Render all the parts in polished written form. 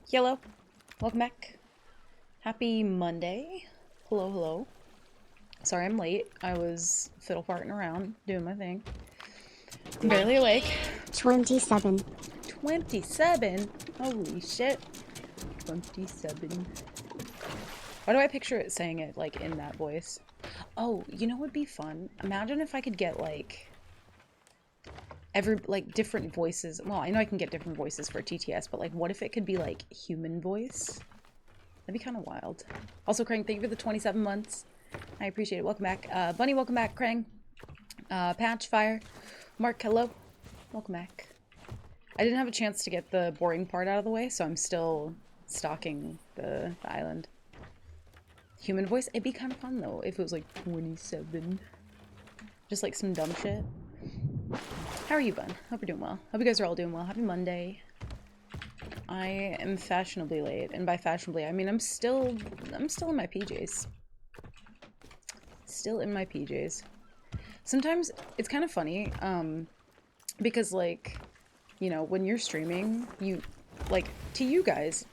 Hello, welcome back. Happy Monday. Hello, hello. Sorry I'm late. I was fiddle farting around, doing my thing. I'm barely awake. 27. 27? Holy shit. 27. Why do I picture it saying it, like, in that voice? Oh, you know what would be fun? Imagine if I could get, like, different voices. Well, I know I can get different voices for TTS, but, like, what if it could be, like, human voice? That'd be kind of wild. Also, Krang, thank you for the 27 months. I appreciate it. Welcome back. Bunny, welcome back. Krang. Patch, Fire. Mark, hello. Welcome back. I didn't have a chance to get the boring part out of the way, so I'm still stalking the island. Human voice? It'd be kind of fun, though, if it was like 27. Just like some dumb shit. How are you, Bun? Hope you're doing well. Hope you guys are all doing well. Happy Monday. I am fashionably late, and by fashionably, I mean I'm still in my PJs. Still in my PJs. Sometimes it's kind of funny, because like, you know, when you're streaming, like, to you guys,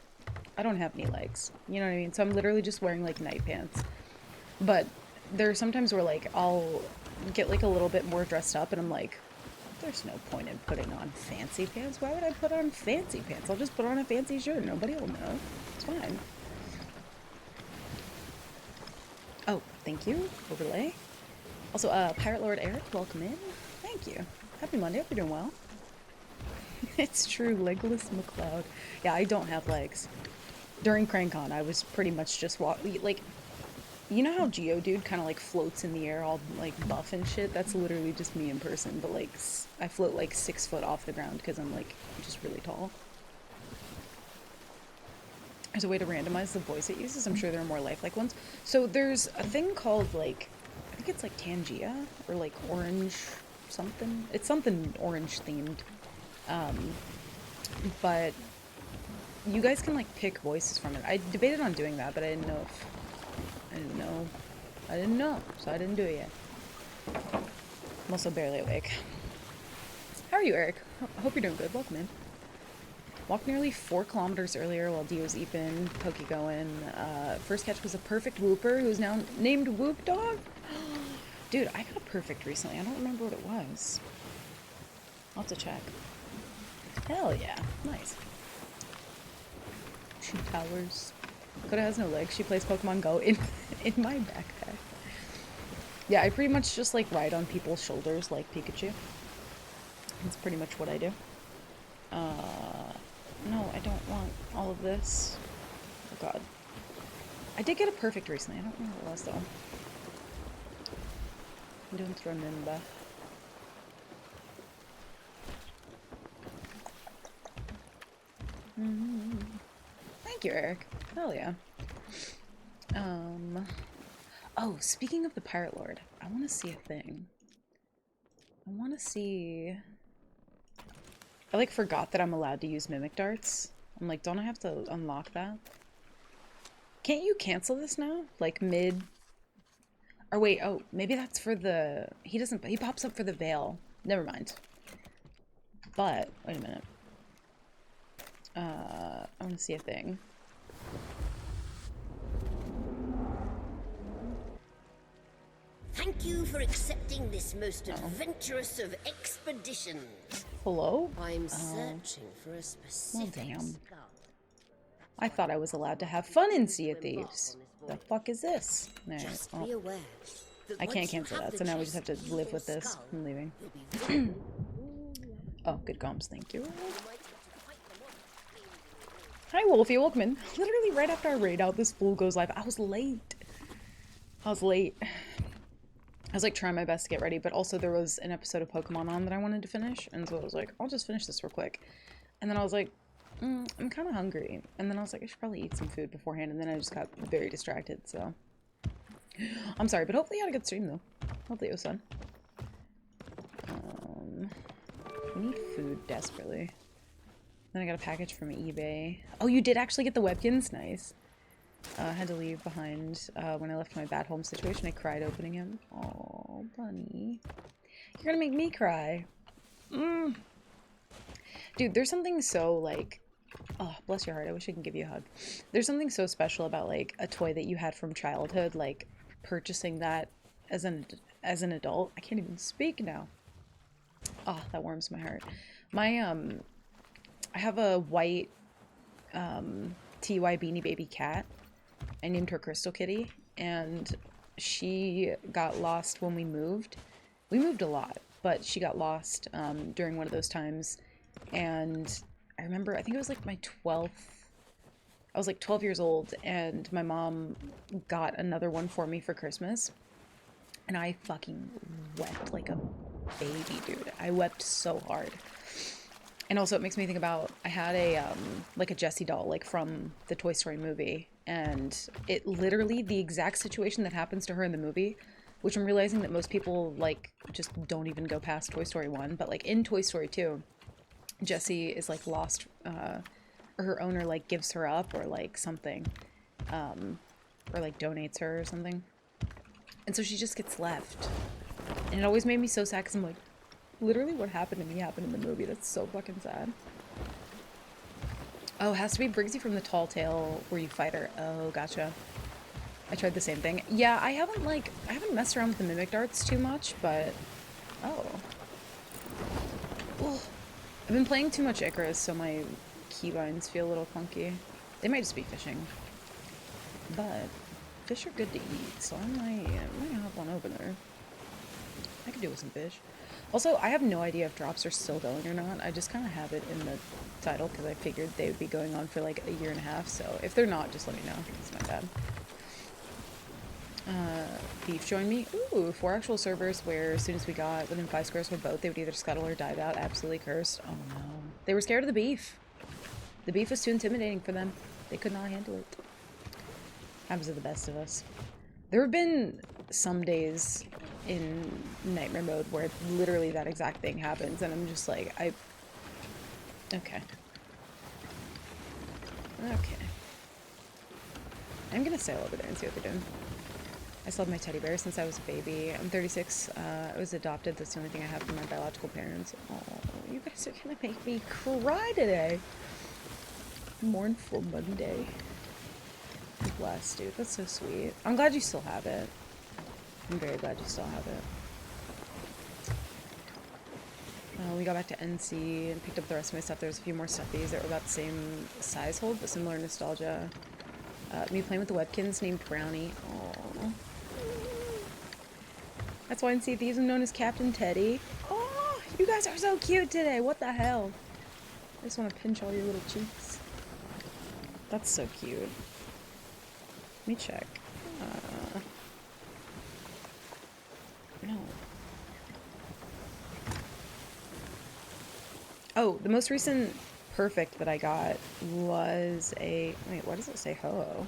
I don't have any legs. You know what I mean? So I'm literally just wearing like night pants. But there are sometimes where like I'll get like a little bit more dressed up, and I'm like, there's no point in putting on fancy pants. Why would I put on fancy pants? I'll just put on a fancy shirt. Nobody will know. It's fine. Oh, thank you. Overlay. Also, Pirate Lord Eric, welcome in. Thank you. Happy Monday. Hope you're doing well. It's true, Legless McCloud. Yeah, I don't have legs. During CrankCon, I was pretty much just like, you know how Geodude kind of like floats in the air all like buff and shit? That's literally just me in person, but like I float like 6 foot off the ground because I'm like just really tall. There's a way to randomize the voice it uses. I'm sure there are more lifelike ones. So there's a thing called like, I think it's like Tangia or like orange something. It's something orange themed. But you guys can like pick voices from it. I debated on doing that, but I didn't know if I didn't know, so I didn't do it yet. I'm also barely awake. How are you, Eric? Hope you're doing good. Welcome in. Walked nearly 4 kilometers earlier while D was eeping, Pokey going. First catch was a perfect Wooper who is now named Whoop Dog. Dude, I got a perfect recently. I don't remember what it was. I'll have to check. Hell yeah. Nice. She towers. Coda has no legs. She plays Pokemon Go in my backpack. Yeah, I pretty much just like ride on people's shoulders like Pikachu. That's pretty much what I do. No, I don't want all of this. Oh god. I did get a perfect recently. I don't remember what it was though. I don't remember. Thank you, Eric. Hell yeah. Oh, speaking of the Pirate Lord, I want to see a thing. I want to see... I, like, forgot that I'm allowed to use Mimic Darts. I'm like, don't I have to unlock that? Can't you cancel this now? Like, mid... Or wait, oh, maybe that's for the... He doesn't... He pops up for the Veil. Never mind. But, wait a minute. I want to see a thing. Thank you for accepting this most adventurous of expeditions. Hello? I'm searching for a specific damn. skull. I thought I was allowed to have fun in Sea of Thieves. The fuck is this? Alright, Just well, be aware that I can't once you cancel have that, the so now we just have chest to live your with this. skull, I'm leaving. you'll be very Oh, good comms, thank you. Hi, Wolfie, welcome in. Literally right after I raid out, this fool goes live. I was late. I was like trying my best to get ready, but also there was an episode of Pokemon on that I wanted to finish, and so I was like, I'll just finish this real quick. And then I was like, I'm kind of hungry. And then I was like, I should probably eat some food beforehand, and then I just got very distracted, so. I'm sorry, but hopefully you had a good stream, though. Hopefully it was fun. We need food desperately. Then I got a package from eBay. Oh, you did actually get the Webkins? Nice. Had to leave behind when I left my bad home situation. I cried opening him. Oh, bunny. You're gonna make me cry. Dude, there's something so, like, Oh, bless your heart. I wish I could give you a hug. There's something so special about like a toy that you had from childhood, like purchasing that as an adult. I can't even speak now. Oh, that warms my heart. My I have a white TY Beanie Baby cat. I named her Crystal Kitty, and she got lost when we moved. We moved a lot, but she got lost during one of those times. And I remember, I think it was like my 12th. I was like 12 years old, and my mom got another one for me for Christmas. And I fucking wept like a baby, dude. I wept so hard. And also it makes me think about, I had a like a Jessie doll like from the Toy Story movie, and it literally the exact situation that happens to her in the movie, which I'm realizing that most people like just don't even go past Toy Story 1, but like in Toy Story 2, Jessie is like lost, or her owner like gives her up or like something, or like donates her or something, and so she just gets left. And it always made me so sad because I'm like, literally what happened to me happened in the movie. That's so fucking sad. Oh, it has to be Briggsy from the Tall Tale where you fight her. Oh, gotcha. I tried the same thing. Yeah, I haven't messed around with the mimic darts too much, but... Oh. Ugh. I've been playing too much Icarus, so my keybinds feel a little funky. They might just be fishing. But fish are good to eat, so I might hop on over there. I could do with some fish. Also, I have no idea if drops are still going or not. I just kind of have it in the title because I figured they would be going on for like a year and a half. So if they're not, just let me know. It's my bad. Beef joined me. Ooh, 4 actual servers where as soon as we got within 5 squares of a boat, they would either scuttle or dive out. Absolutely cursed. Oh no. They were scared of the beef. The beef was too intimidating for them. They could not handle it. Happens to the best of us. There have been some days in nightmare mode where literally that exact thing happens, and I'm just like, okay. I'm gonna sail over there and see what they're doing. I still have my teddy bear since I was a baby. I'm 36. I was adopted. That's the only thing I have from my biological parents. Oh, you guys are gonna make me cry today. Mournful Monday. Bless, dude. That's so sweet. I'm glad you still have it. I'm very glad you still have it. We got back to NC and picked up the rest of my stuff. There's a few more stuffies that were about the same size hold, but similar nostalgia. Me playing with the Webkins named Brownie. Aww. That's why NC Thieves I'm known as Captain Teddy. Oh, you guys are so cute today. What the hell? I just want to pinch all your little cheeks. That's so cute. Let me check. No. Oh, the most recent perfect that I got was a... Wait, what does it say? Ho-Oh.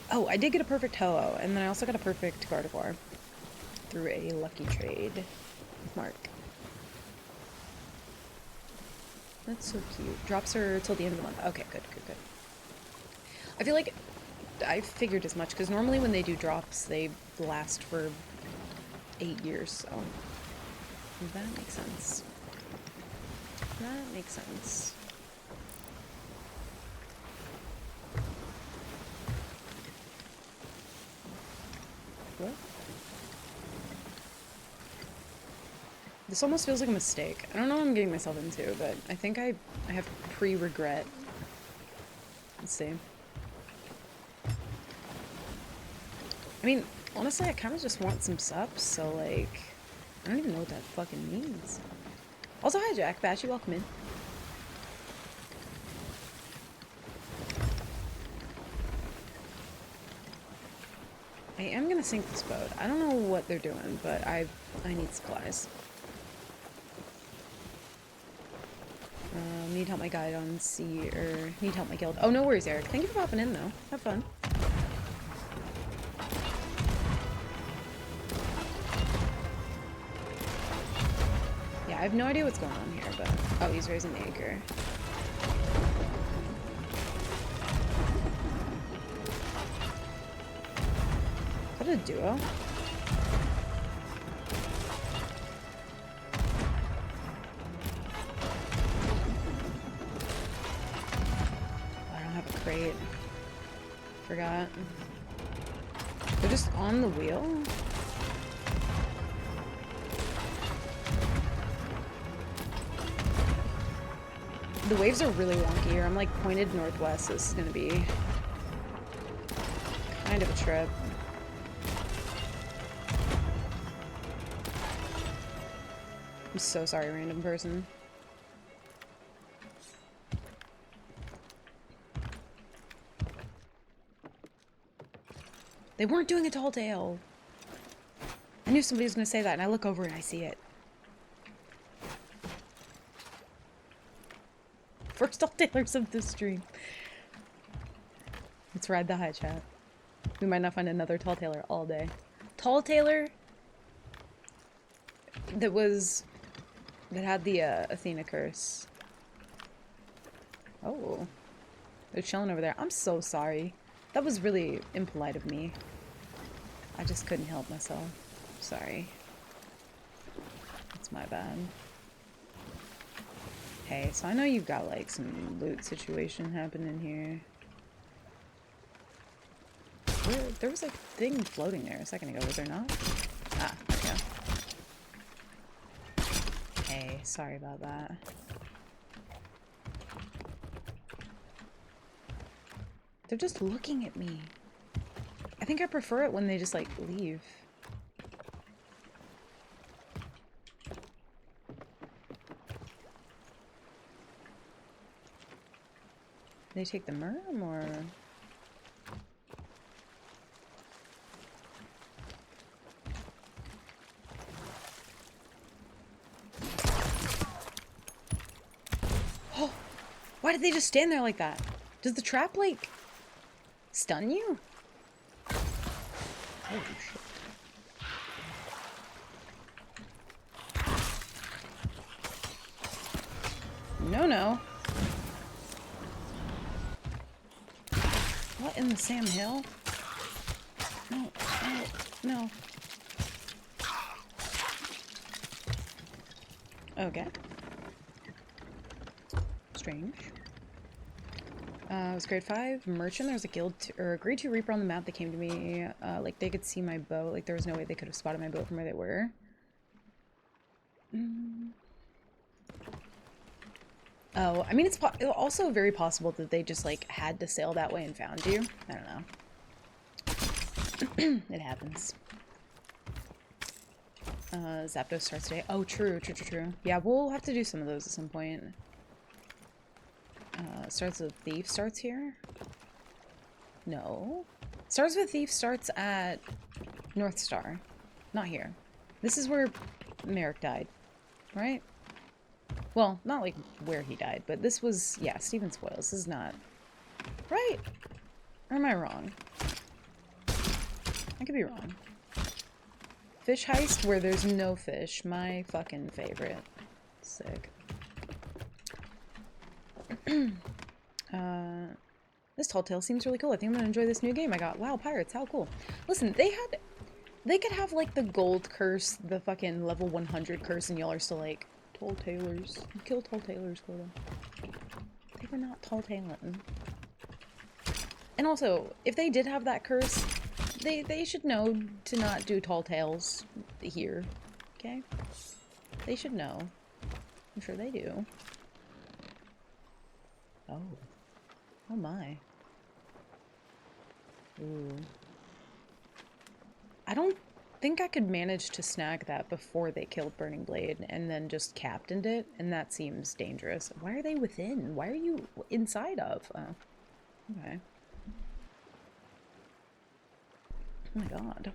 Oh, I did get a perfect Ho-Oh, and then I also got a perfect Gardevoir through a lucky trade with Mark. That's so cute. Drops are till the end of the month. Okay, good. I feel like I figured as much, because normally when they do drops, they last for 8 years, so that makes sense. That makes sense. What? This almost feels like a mistake. I don't know what I'm getting myself into, but I think I have pre-regret. Let's see. I mean, honestly, I kind of just want some subs, so, like, I don't even know what that fucking means. Also, hi, Jack. Bashy, welcome in. I am gonna sink this boat. I don't know what they're doing, but I need supplies. Need help my guide on sea, or need help my guild. Oh, no worries, Eric. Thank you for popping in, though. Have fun. Yeah, I have no idea what's going on here, but... Oh, he's raising the anchor. Is that a duo? Great. Forgot. They're just on the wheel? The waves are really wonky here. I'm like pointed northwest. This is gonna be kind of a trip. I'm so sorry, random person. They weren't doing a tall tale. I knew somebody was gonna say that, and I look over and I see it. First tall tailers of this stream. Let's ride the high, chat. We might not find another tall tailor all day. Tall tailor that had the Athena curse. Oh, they're chilling over there. I'm so sorry. That was really impolite of me. I just couldn't help myself. Sorry. That's my bad. Hey, so I know you've got like some loot situation happening here. There was like a thing floating there a second ago, was there not? Ah, yeah. Hey, sorry about that. They're just looking at me. I think I prefer it when they just like leave. They take the merm or... Oh! Why did they just stand there like that? Does the trap, like, stun you? Holy shit. No, no. What in the Sam Hill? No, no, no. Okay. Strange. It was grade 5 merchant. There was a guild or a grade 2 reaper on the map that came to me. Like they could see my boat. Like there was no way they could have spotted my boat from where they were. Oh, I mean it's also very possible that they just like had to sail that way and found you. I don't know. It happens. Zapdos starts today. Oh, true. Yeah, we'll have to do some of those at some point. Starts with Thief starts here? No. Starts with Thief starts at North Star. Not here. This is where Merrick died, right? Well, not like where he died, but this was, yeah, Steven Spoils. This is not... Right? Or am I wrong? I could be wrong. Fish heist where there's no fish. My fucking favorite. Sick. This tall tale seems really cool. I think I'm gonna enjoy this new game I got. Wow, pirates, how cool. Listen, they could have like the gold curse, the fucking level 100 curse, and y'all are still like, tall tailors. Kill tall tailors, Coda. They were not tall tailing. And also, if they did have that curse, they should know to not do tall tales here. Okay? They should know. I'm sure they do. Oh. Oh my. Ooh. I don't think I could manage to snag that before they killed Burning Blade and then just captained it, and that seems dangerous. Why are they within? Why are you inside of? Oh. Okay. Oh my god.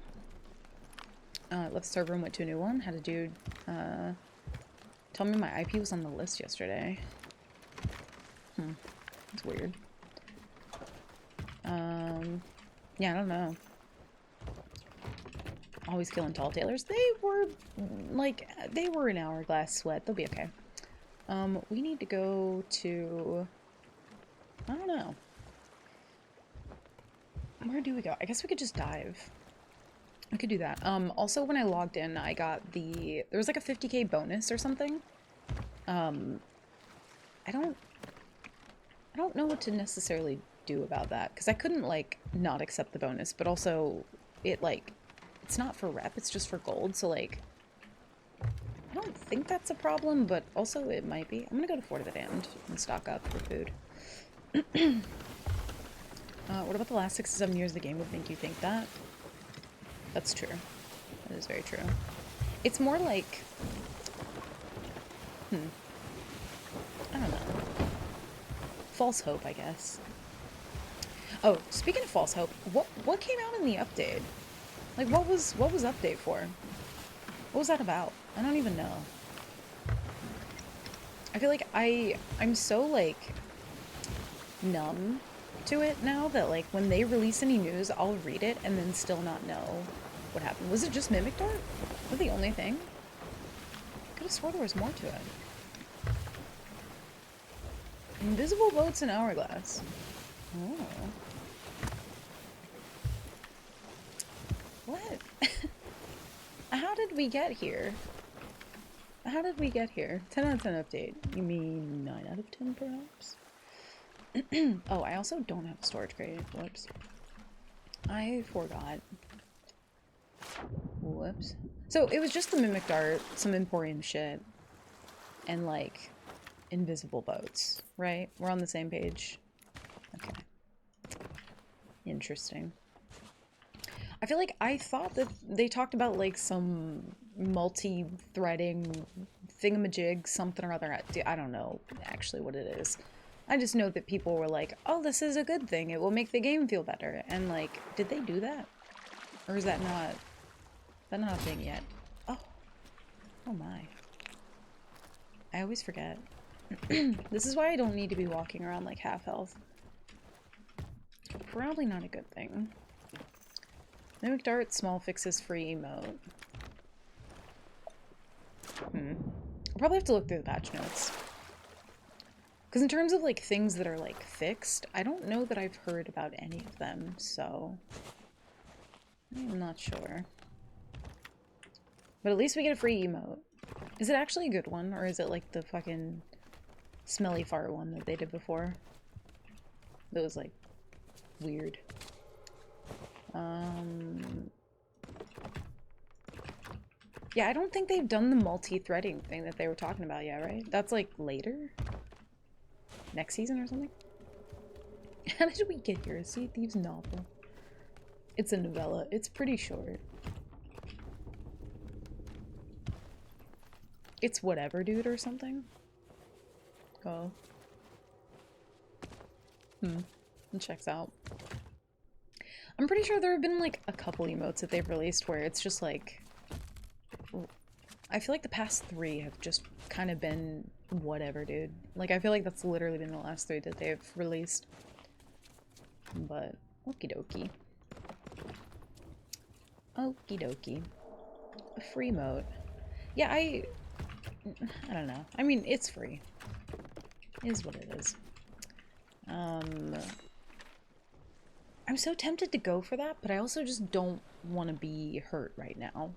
Left the server and went to a new one. Had a dude tell me my IP was on the list yesterday. It's weird. Yeah, I don't know. Always killing tall tailors. They were, like, they were an hourglass sweat. They'll be okay. We need to go to... I don't know. Where do we go? I guess we could just dive. I could do that. Also, when I logged in, I got the... There was like a 50k bonus or something. I don't know what to necessarily do about that, because I couldn't like not accept the bonus, but also it like it's not for rep, it's just for gold, so like I don't think that's a problem, but also it might be. I'm gonna go to Fort of the Damned and stock up for food. What about the last 6 to 7 years of the game would make you think that? That's true. That is very true. It's more like... I don't know. False hope, I guess. Oh, speaking of false hope, what came out in the update? Like, what was update for? What was that about? I don't even know. I feel like I'm so, like, numb to it now that, like, when they release any news, I'll read it and then still not know what happened. Was it just Mimic Dart? Was that the only thing? I could have swore there was more to it. Invisible boats and hourglass. Oh. What? How did we get here? How did we get here? 10 out of 10 update. You mean 9 out of 10 perhaps? Oh, I also don't have a storage crate. Whoops. I forgot. Whoops. So it was just the Mimic Dart, some Emporium shit, and like invisible boats, right? We're on the same page. Okay. Interesting. I feel like I thought that they talked about like some multi-threading thingamajig, something or other. I don't know actually what it is. I just know that people were like, oh, this is a good thing. It will make the game feel better. And like, did they do that? Or is that not a thing yet? Oh. Oh my. I always forget. This is why I don't need to be walking around like half health. Probably not a good thing. Mimic Dart, small fixes, free emote. I'll probably have to look through the patch notes. Because in terms of like things that are like fixed, I don't know that I've heard about any of them, so I'm not sure. But at least we get a free emote. Is it actually a good one, or is it like the fucking smelly fart one that they did before? That was like weird. Yeah, I don't think they've done the multi-threading thing that they were talking about yet, right? That's like later? Next season or something? How did we get here? A Sea of Thieves novel. It's a novella. It's pretty short. It's whatever, dude, or something? Oh. It checks out. I'm pretty sure there have been like a couple emotes that they've released where it's just like... I feel like the past 3 have just kind of been whatever, dude. Like, I feel like that's literally been the last 3 that they've released. But, okie dokie. Okie dokie. A free mode. Yeah, I don't know. I mean, it's free. It is what it is. I'm so tempted to go for that, but I also just don't want to be hurt right now.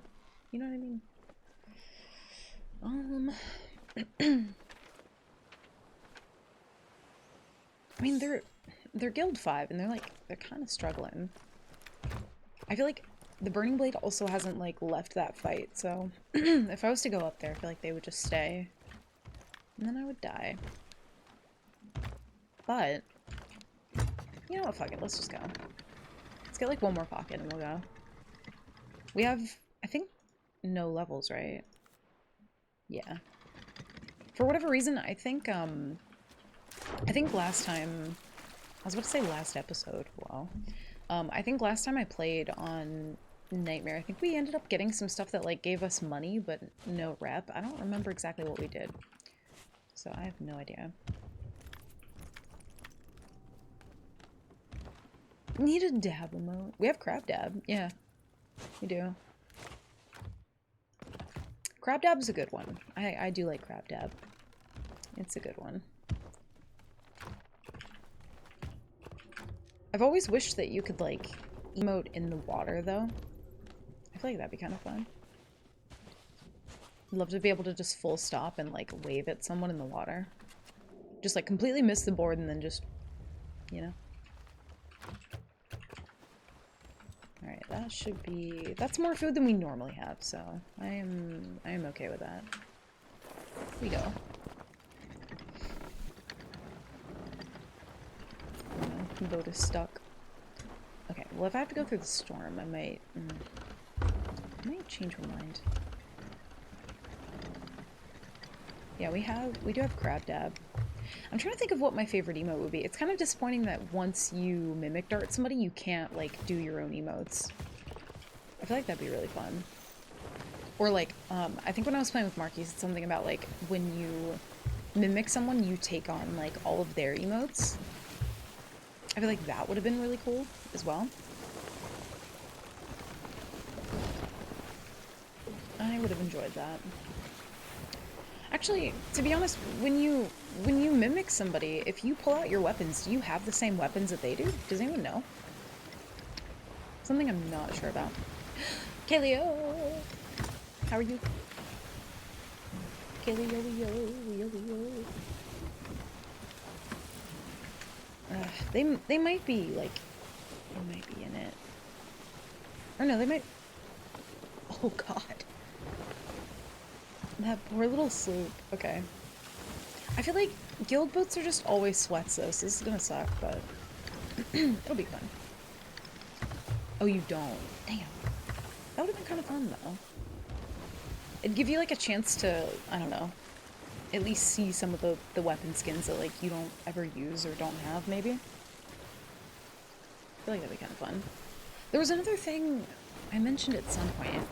You know what I mean? I mean, they're Guild 5, and they're kind of struggling. I feel like the Burning Blade also hasn't, like, left that fight, so if I was to go up there, I feel like they would just stay. And then I would die. But, you know what, fuck it, let's just go. Let's get, like, one more pocket and we'll go. We have, I think, no levels, right? Yeah. For whatever reason, I think last time, I was about to say last episode, wow. I think last time I played on Nightmare, I think we ended up getting some stuff that, like, gave us money, but no rep. I don't remember exactly what we did. So I have no idea. Need a dab emote. We have crab dab. Yeah, we do. Crab dab's a good one. I do like crab dab. It's a good one. I've always wished that you could, like, emote in the water, though. I feel like that'd be kind of fun. I'd love to be able to just full stop and, like, wave at someone in the water. Just, like, completely miss the board and then just, you know. Alright, that should be... That's more food than we normally have, so I am okay with that. Here we go. The boat is stuck. Okay, well if I have to go through the storm, I might change my mind. Yeah, we do have Crab Dab. I'm trying to think of what my favorite emote would be. It's kind of disappointing that once you mimic dart somebody, you can't, like, do your own emotes. I feel like that'd be really fun. Or, like, I think when I was playing with Marquis, it's something about, like, when you mimic someone, you take on, like, all of their emotes. I feel like that would have been really cool as well. I would have enjoyed that. Actually, to be honest, when you mimic somebody, if you pull out your weapons, do you have the same weapons that they do? Does anyone know? Something I'm not sure about. Kaleo! How are you? Kaleo. They might be, like, they might be in it. Or no, they might... Oh god. That poor little sloop. Okay. I feel like guild boats are just always sweats though, so this is gonna suck, but it'll be fun. Oh, you don't? Damn. That would have been kind of fun though. It'd give you like a chance to, I don't know, at least see some of the weapon skins that like you don't ever use or don't have, maybe. I feel like that'd be kind of fun. There was another thing I mentioned at some point.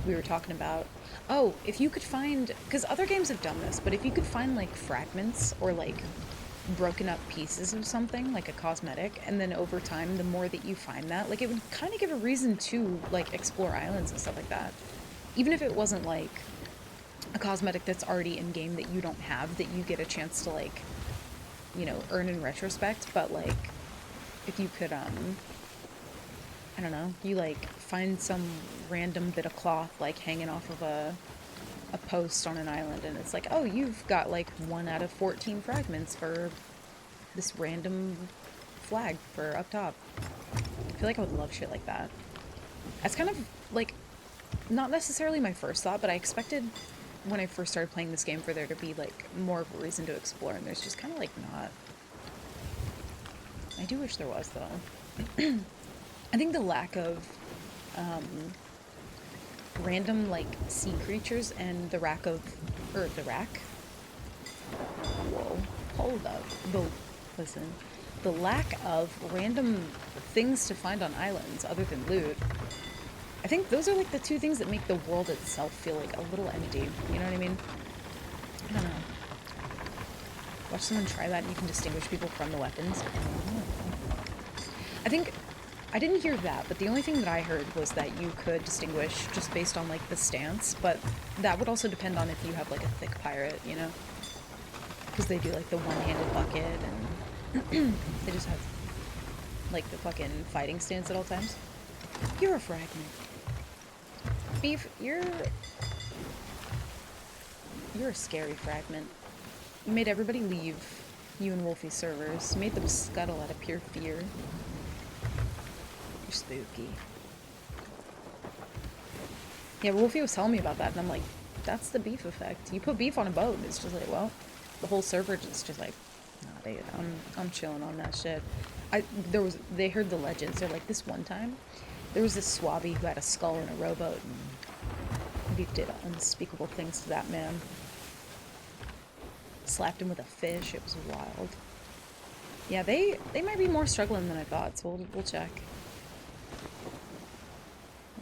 We were talking about, oh, if you could find, because other games have done this, but if you could find like fragments or like broken up pieces of something, like a cosmetic, and then over time, the more that you find that, like it would kind of give a reason to like explore islands and stuff like that. Even if it wasn't like a cosmetic that's already in game that you don't have, that you get a chance to like, you know, earn in retrospect, but like if you could, I don't know, you like find some random bit of cloth like hanging off of a post on an island and it's like, oh, you've got like 1 out of 14 fragments for this random flag for up top. I feel like I would love shit like that. That's kind of like not necessarily my first thought, but I expected when I first started playing this game for there to be like more of a reason to explore, and there's just kind of like not. I do wish there was though. I think the lack of random like sea creatures and the rack of, or the rack? Whoa, hold up. Listen. The lack of random things to find on islands other than loot. I think those are like the two things that make the world itself feel like a little empty. You know what I mean? I don't know. Watch someone try that and you can distinguish people from the weapons. I think I didn't hear that, but the only thing that I heard was that you could distinguish just based on, like, the stance, but that would also depend on if you have, like, a thick pirate, you know? Because they do, like, the one-handed bucket, and they just have, like, the fucking fighting stance at all times. You're a fragment. Beef, you're a scary fragment. You made everybody leave you and Wolfie's servers. You made them scuttle out of pure fear. You're spooky. Yeah, Wolfie was telling me about that, and I'm like, that's the beef effect. You put beef on a boat, and it's just like, well, the whole server is just like, nah, dude, I'm chilling on that shit. They heard the legends. They're like, this one time, there was this swabby who had a skull in a rowboat, and beef did unspeakable things to that man. Slapped him with a fish. It was wild. Yeah, they might be more struggling than I thought, so we'll check.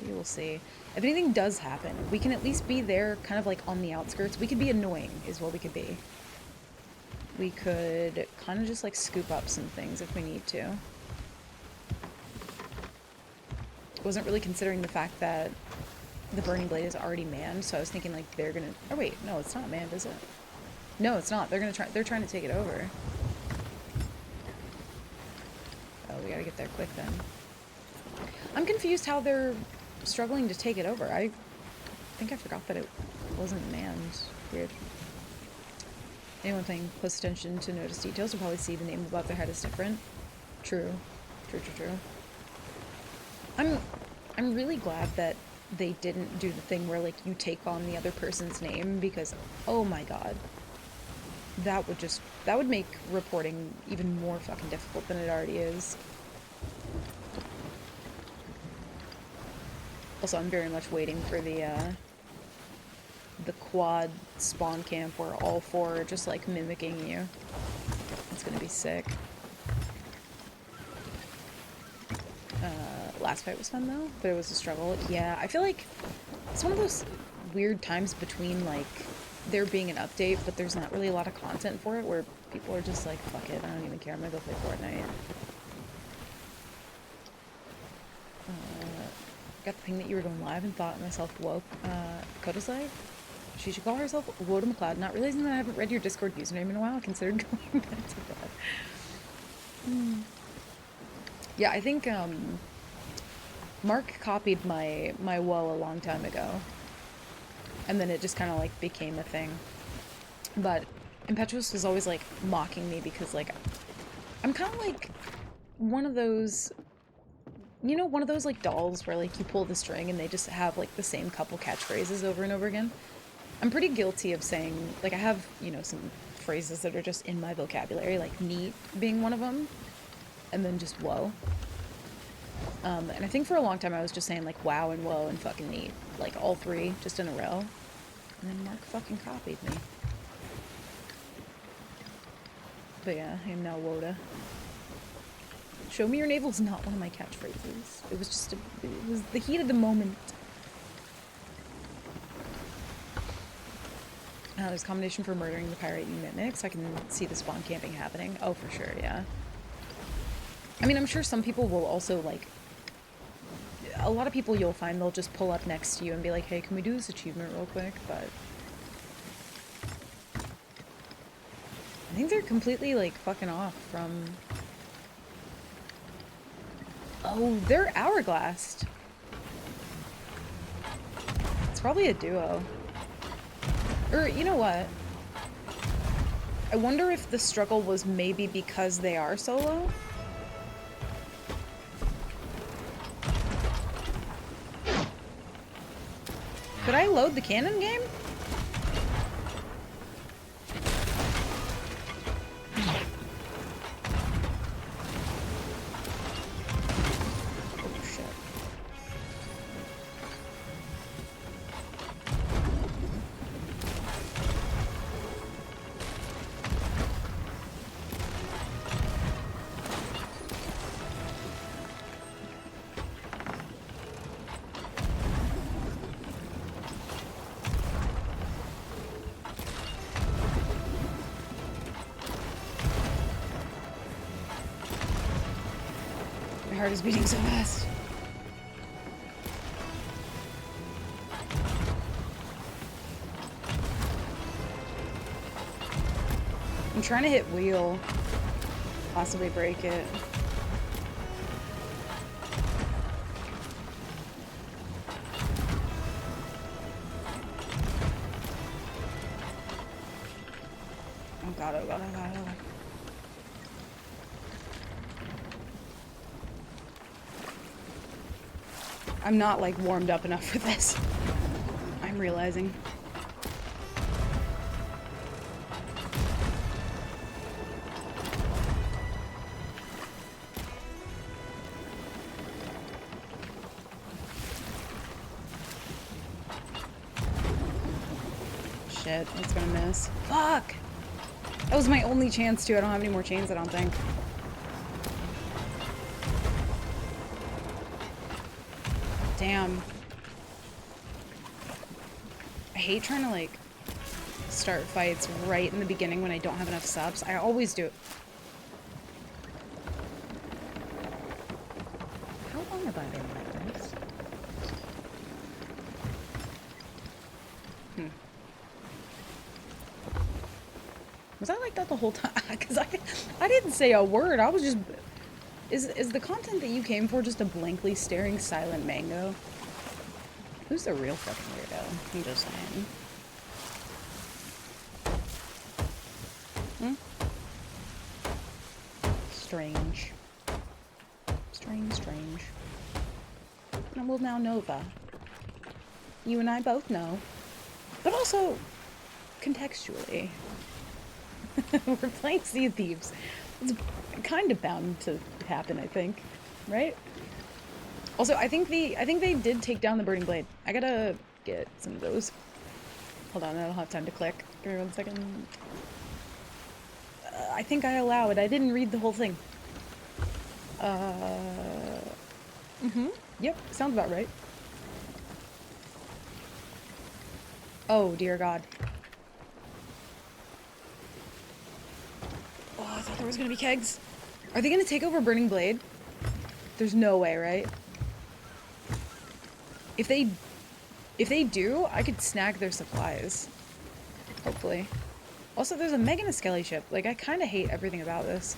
We will see. If anything does happen, we can at least be there kind of like on the outskirts. We could be annoying is what we could be. We could kind of just like scoop up some things if we need to. Wasn't really considering the fact that the Burning Blade is already manned, so I was thinking like they're gonna... Oh wait, no, it's not manned, is it? No, it's not. They're trying to take it over. Oh, we gotta get there quick then. I'm confused how they're struggling to take it over. I think I forgot that it wasn't manned. Weird. Anyone paying close attention to notice details will probably see the name above their head is different. True. True. I'm I'm really glad that they didn't do the thing where like you take on the other person's name because oh my god. That would make reporting even more fucking difficult than it already is. Also, I'm very much waiting for the quad spawn camp where all four are just like mimicking you. It's gonna be sick. Last fight was fun though, but it was a struggle. Yeah, I feel like it's one of those weird times between like there being an update, but there's not really a lot of content for it, where people are just like, fuck it, I don't even care, I'm gonna go play Fortnite. Got the ping that you were going live and thought myself woke. Koda's like, she should call herself Woda McLeod, not realizing that I haven't read your Discord username in a while. I considered going back to that. Yeah, I think Mark copied my woe a long time ago, and then it just kind of like became a thing. But Impetuous was always like mocking me because like I'm kind of like one of those, you know, one of those like dolls where like you pull the string and they just have like the same couple catchphrases over and over again. I'm pretty guilty of saying, like, I have, you know, some phrases that are just in my vocabulary, like neat being one of them, and then just whoa. And I think for a long time I was just saying like wow and whoa and fucking neat, like all three just in a row. And then Mark fucking copied me. But yeah, I am now Woda. Show me your navel's not one of my catchphrases. It was just it was the heat of the moment. There's a combination for murdering the pirate and mimics. I can see the spawn camping happening. Oh, for sure, yeah. I mean, I'm sure some people will also, like... A lot of people you'll find they'll just pull up next to you and be like, hey, can we do this achievement real quick? But... I think they're completely, like, fucking off from... Oh, they're hourglassed. It's probably a duo. Or, you know what? I wonder if the struggle was maybe because they are solo? Could I load the cannon game? Oh, shit. My heart is beating so fast. I'm trying to hit wheel. Possibly break it. Oh god, oh god, oh god, oh god. I'm not, like, warmed up enough for this. I'm realizing. Shit, it's gonna miss. Fuck! That was my only chance, too. I don't have any more chains, I don't think. Damn. I hate trying to, like, start fights right in the beginning when I don't have enough subs. I always do it. How long have I been like this? Was I like that the whole time? Because I didn't say a word. I was just... Is the content that you came for just a blankly staring silent mango? Who's the real fucking weirdo? I'm just saying. Strange. Strange. Well, now Nova. You and I both know. But also, contextually. We're playing Sea of Thieves. It's kind of bound to happen, I think. Right? Also, I think they did take down the Burning Blade. I gotta get some of those. Hold on, I don't have time to click. Give me 1 second. I think I allow it. I didn't read the whole thing. Yep, sounds about right. Oh, dear God. Oh, I thought there was gonna be kegs. Are they gonna take over Burning Blade? There's no way, right? If they do, I could snag their supplies. Hopefully. Also, there's a Megan and Skelly ship. Like, I kind of hate everything about this.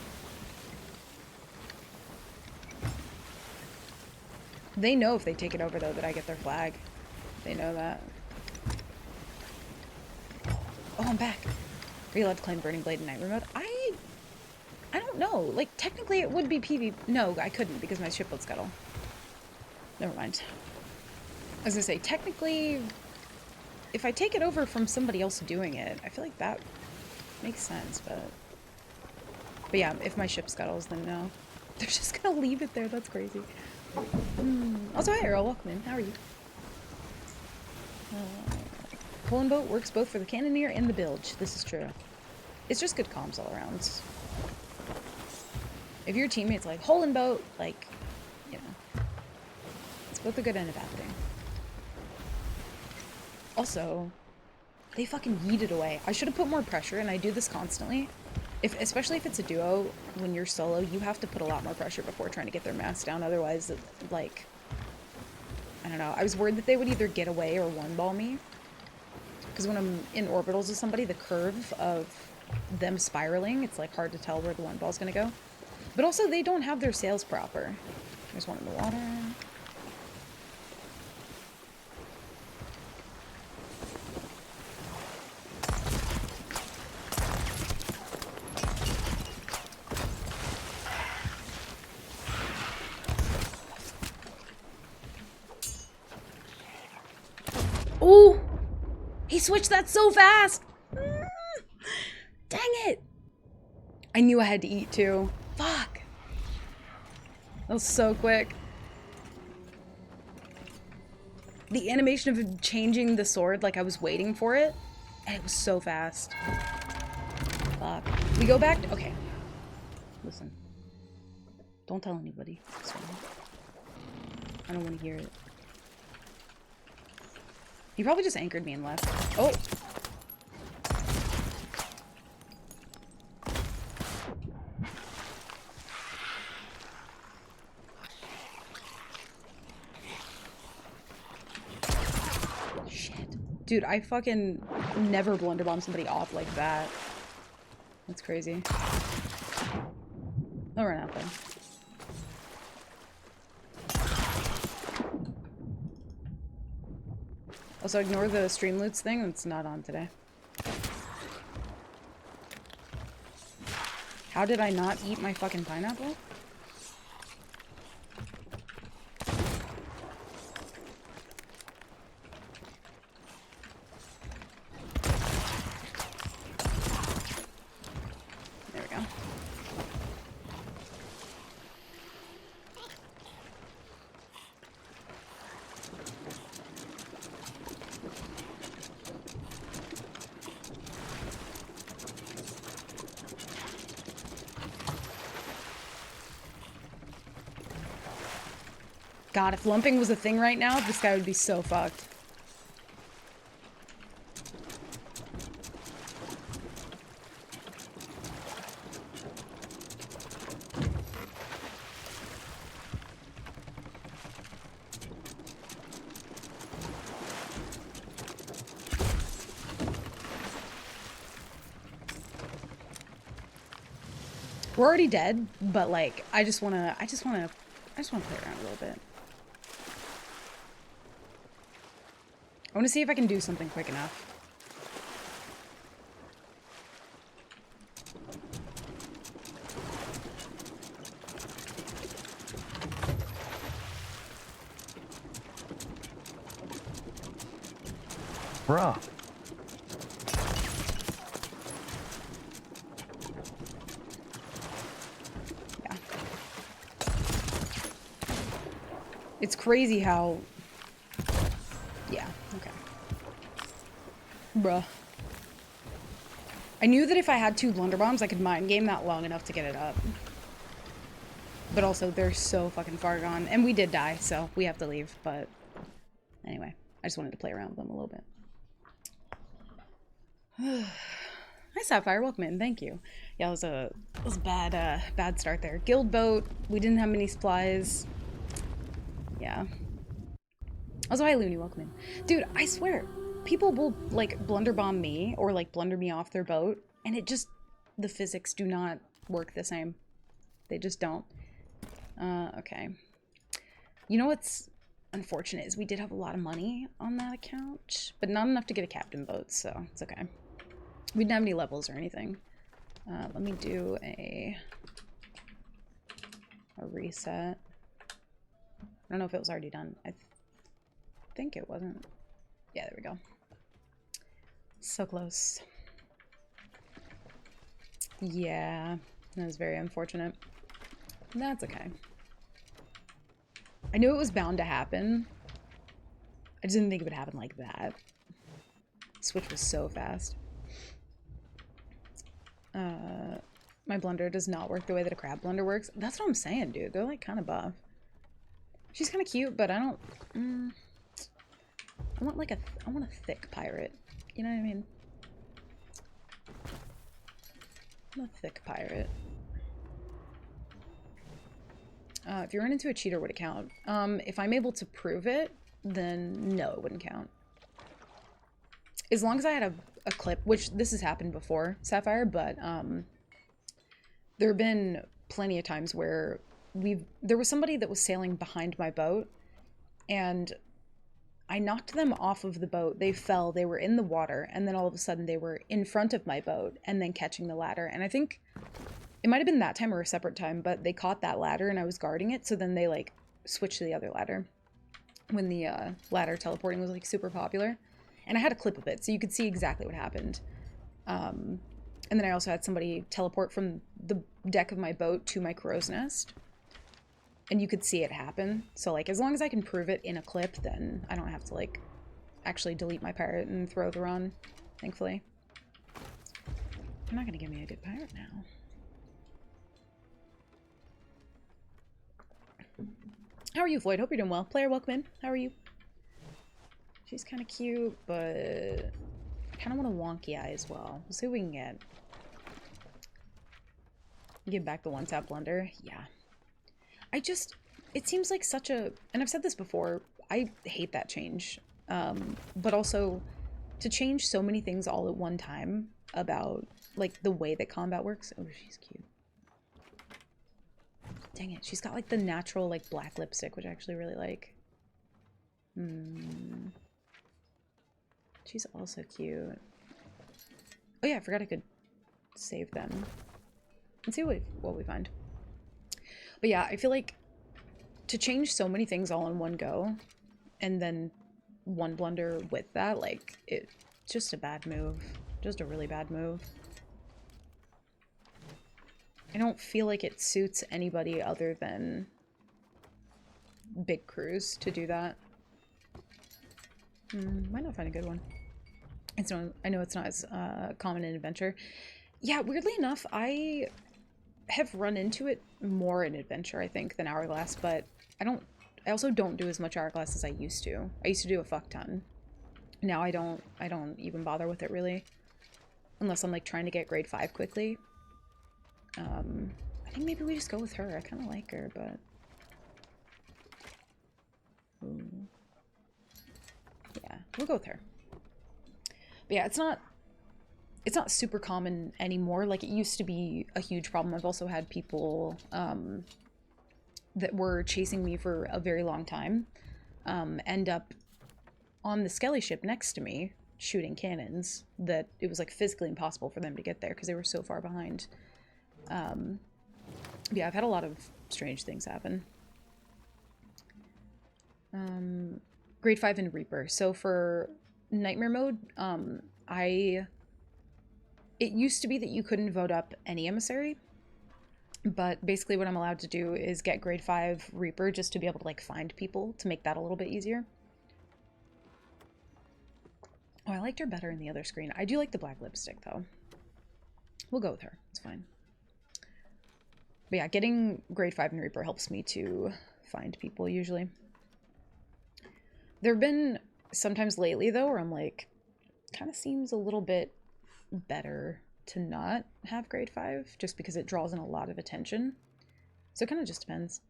They know if they take it over, though, that I get their flag. They know that. Oh, I'm back. Are you allowed to claim Burning Blade in Nightmare mode? I don't know. Like, technically it would be PvP. No, I couldn't because my ship would scuttle. Never mind. I was gonna say, technically, if I take it over from somebody else doing it, I feel like that makes sense, but yeah, if my ship scuttles, then no. They're just gonna leave it there. That's crazy. Also, hi, Earl. Welcome in. How are you? Pulling boat works both for the Cannoneer and the Bilge. This is true. It's just good comms all around. If your teammate's like, hole in boat, like, you know, it's both a good and a bad thing. Also, they fucking yeeted away. I should have put more pressure, and I do this constantly. Especially if it's a duo, when you're solo, you have to put a lot more pressure before trying to get their mass down. Otherwise, like, I don't know. I was worried that they would either get away or one-ball me. Because when I'm in orbitals with somebody, the curve of them spiraling, it's like hard to tell where the one ball's gonna go. But also, they don't have their sails proper. There's one in the water. Oh! He switched that so fast! Dang it! I knew I had to eat too. Fuck! That was so quick. The animation of him changing the sword, like I was waiting for it, and it was so fast. Fuck. We go back to— okay. Listen. Don't tell anybody. I don't want to hear it. He probably just anchored me and left. Oh! Shit. Dude, I fucking never blunderbomb somebody off like that. That's crazy. I'll run out then. Also, ignore the stream loots thing. It's not on today. How did I not eat my fucking pineapple? There we go. God, if lumping was a thing right now, this guy would be so fucked. We're already dead, but like, I just wanna play around a little bit. I want to see if I can do something quick enough. Bruh. Yeah. It's crazy how... Yeah, okay. Bruh. I knew that if I had 2 blunder bombs, I could mind game that long enough to get it up. But also, they're so fucking far gone. And we did die, so we have to leave. But anyway, I just wanted to play around with them a little bit. Hi, Sapphire. Welcome in. Thank you. Yeah, it was a bad start there. Guild boat. We didn't have many supplies. Yeah. Also, hi, Looney. Welcome in. Dude, I swear, people will, like, blunder bomb me or, like, blunder me off their boat, and it just... The physics do not work the same. They just don't. Okay. You know what's unfortunate is we did have a lot of money on that account, but not enough to get a captain boat, so it's okay. We didn't have any levels or anything. Let me do a reset. I don't know if it was already done. I think it wasn't. Yeah, there we go. So close. Yeah, that was very unfortunate. That's okay. I knew it was bound to happen. I just didn't think it would happen like that. Switch was so fast. My blunder does not work the way that a crab blunder works. That's what I'm saying, dude. They're like kind of buff. She's kind of cute, but I don't... I want like I want a thick pirate. You know what I mean? I want a thick pirate. If you run into a cheater, would it count? If I'm able to prove it, then no, it wouldn't count. As long as I had a clip, which this has happened before, Sapphire, but there have been plenty of times where there was somebody that was sailing behind my boat, and I knocked them off of the boat. They fell, they were in the water, and then all of a sudden they were in front of my boat and then catching the ladder. And I think it might have been that time or a separate time, but they caught that ladder and I was guarding it, so then they like switched to the other ladder when the ladder teleporting was like super popular. And I had a clip of it, so you could see exactly what happened. And then I also had somebody teleport from the deck of my boat to my crow's nest. And you could see it happen. So, like, as long as I can prove it in a clip, then I don't have to, like, actually delete my pirate and throw the run, thankfully. You're not going to give me a good pirate now. How are you, Floyd? Hope you're doing well. Player, welcome in. How are you? She's kind of cute, but I kind of want a wonky eye as well. We'll see what we can get. Give back the one-tap blunder. Yeah. It seems like such a, and I've said this before, I hate that change. But also, to change so many things all at one time about, like, the way that combat works. Oh, she's cute. Dang it, she's got, like, the natural, like, black lipstick, which I actually really like. She's also cute. Oh yeah, I forgot I could save them. Let's see what we find. But yeah, I feel like to change so many things all in one go, and then one blunder with that, like, it's just a bad move. Just a really bad move. I don't feel like it suits anybody other than big crews to do that. Might not find a good one. I know it's not as common in Adventure. Yeah, weirdly enough, I have run into it more in Adventure, I think, than Hourglass, but I also don't do as much Hourglass as I used to. I used to do a fuck ton. Now I don't even bother with it really. Unless I'm like trying to get grade 5 quickly. I think maybe we just go with her. I kind of like her, but... Ooh. Yeah, we'll go with her. But yeah, it's not super common anymore. Like, it used to be a huge problem. I've also had people that were chasing me for a very long time end up on the Skelly ship next to me shooting cannons that it was like physically impossible for them to get there because they were so far behind. Yeah, I've had a lot of strange things happen. Grade 5 in Reaper. So for Nightmare mode, it used to be that you couldn't vote up any emissary, but basically what I'm allowed to do is get grade 5 Reaper just to be able to like find people to make that a little bit easier. Oh, I liked her better in the other screen. I do like the black lipstick though. We'll go with her. It's fine. But yeah, getting grade 5 in Reaper helps me to find people usually. There have been sometimes lately though where I'm like, kind of seems a little bit better to not have grade 5 just because it draws in a lot of attention. So it kind of just depends.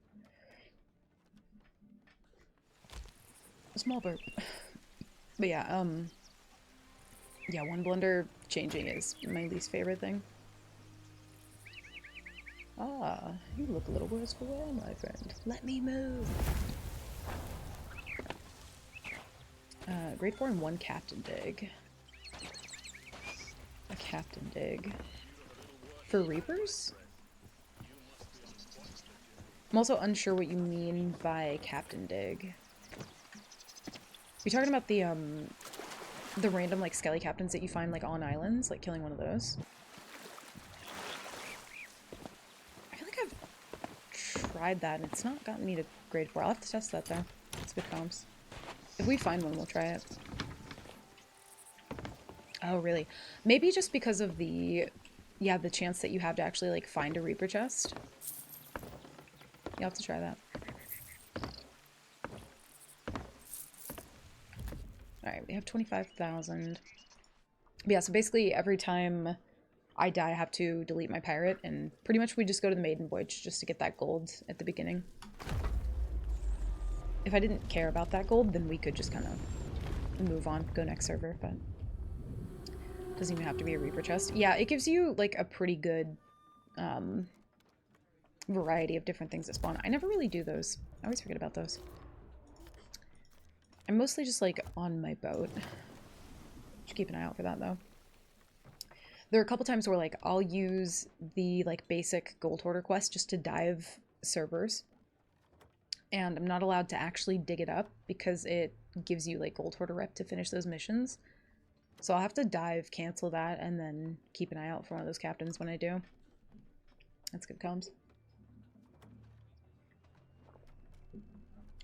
A small burp. But yeah, yeah, one blender changing is my least favorite thing. Ah, you look a little worse for wear, my friend. Let me move. Grade 4 and 1 Captain Dig. A Captain Dig. For Reapers? I'm also unsure what you mean by Captain Dig. You talking about the random, like, skelly captains that you find, like, on islands? Like, killing one of those? I feel like I've tried that, and it's not gotten me to grade 4. I'll have to test that, though. It's good comps. If we find one, we'll try it. Oh, really? Maybe just because of the... Yeah, the chance that you have to actually, like, find a Reaper chest. You'll have to try that. Alright, we have 25,000. Yeah, so basically every time I die, I have to delete my pirate, and pretty much we just go to the Maiden Voyage just to get that gold at the beginning. If I didn't care about that gold, then we could just kind of move on, go next server, but... Doesn't even have to be a Reaper chest. Yeah, it gives you, like, a pretty good, variety of different things that spawn. I never really do those. I always forget about those. I'm mostly just, like, on my boat. Should keep an eye out for that, though. There are a couple times where, like, I'll use the, like, basic Gold Hoarder quest just to dive servers. And I'm not allowed to actually dig it up because it gives you, like, Gold Hoarder rep to finish those missions. So I'll have to dive, cancel that, and then keep an eye out for one of those captains when I do. That's good comms.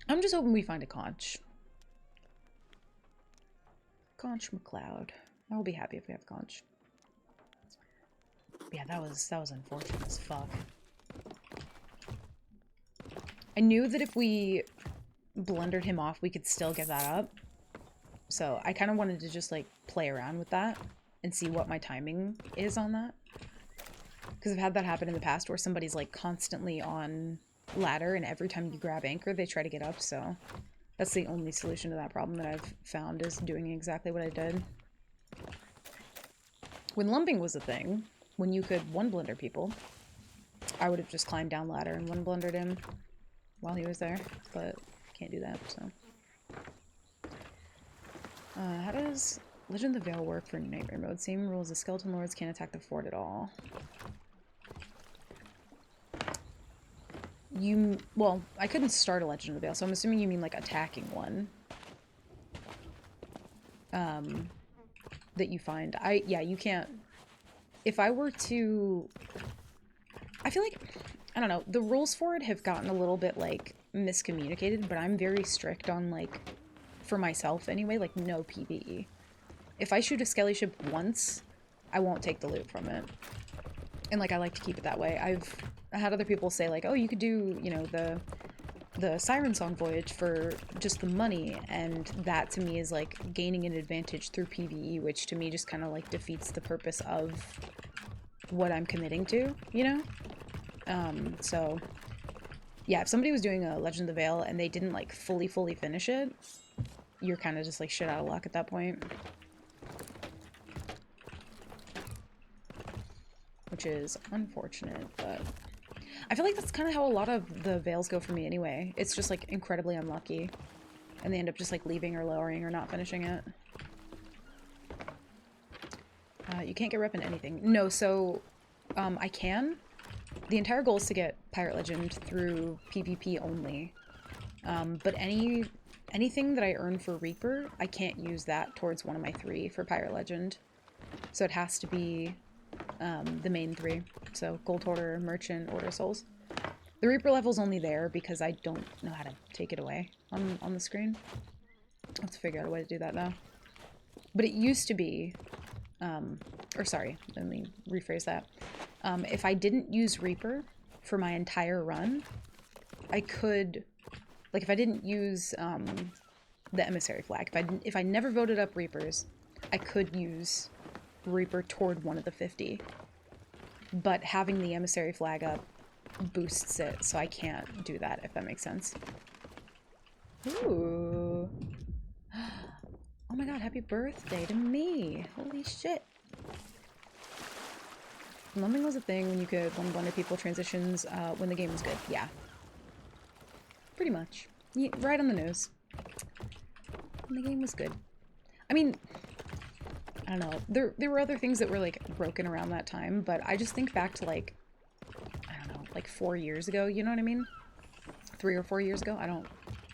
I'm just hoping we find a conch. Conch McLeod. I will be happy if we have conch. Yeah, that was unfortunate as fuck. I knew that if we blundered him off, we could still get that up. So I kind of wanted to just, like, play around with that and see what my timing is on that. Because I've had that happen in the past where somebody's, like, constantly on ladder, and every time you grab anchor, they try to get up, so... That's the only solution to that problem that I've found, is doing exactly what I did. When lumping was a thing, when you could one-blender people, I would have just climbed down ladder and one-blendered him while he was there, but can't do that, so... how does Legend of the Veil work for Nightmare mode? Same rules as Skeleton Lords can't attack the fort at all. Well, I couldn't start a Legend of the Veil, so I'm assuming you mean, like, attacking one. That you find. Yeah, you can't... If I were to... I feel like... I don't know. The rules for it have gotten a little bit, like, miscommunicated, but I'm very strict on, like... For myself, anyway, like, no PvE. If I shoot a skelly ship once, I won't take the loot from it. And, like, I like to keep it that way. I've had other people say, like, oh, you could do, you know, the Siren Song voyage for just the money, and that, to me, is, like, gaining an advantage through PvE, which, to me, just kind of, like, defeats the purpose of what I'm committing to, you know? So, yeah, if somebody was doing a Legend of the Veil and they didn't, like, fully finish it, you're kind of just, like, shit out of luck at that point. Which is unfortunate, but... I feel like that's kind of how a lot of the Veils go for me anyway. It's just, like, incredibly unlucky. And they end up just, like, leaving or lowering or not finishing it. You can't get rep in anything. No, so... I can. The entire goal is to get Pirate Legend through PvP only. But any anything that I earn for Reaper, I can't use that towards one of my 3 for Pirate Legend. So it has to be the main 3. So Gold Hoarder, Merchant, Order of Souls. The Reaper level's only there because I don't know how to take it away on the screen. I'll have to figure out a way to do that now. But it used to be, or sorry, let me rephrase that. If I didn't use Reaper for my entire run, I could, like if I didn't use the Emissary flag, if I never voted up Reapers, I could use Reaper toward one of the 50. But having the Emissary flag up boosts it, so I can't do that, if that makes sense. Ooh. Oh my god, happy birthday to me! Holy shit. Numbing was a thing when you could one-blender people transitions when the game was good. Yeah. Pretty much. Yeah, right on the nose. When the game was good. I mean, I don't know. There were other things that were, like, broken around that time, but I just think back to, like, I don't know, like 4 years ago, you know what I mean? 3 or 4 years ago? I don't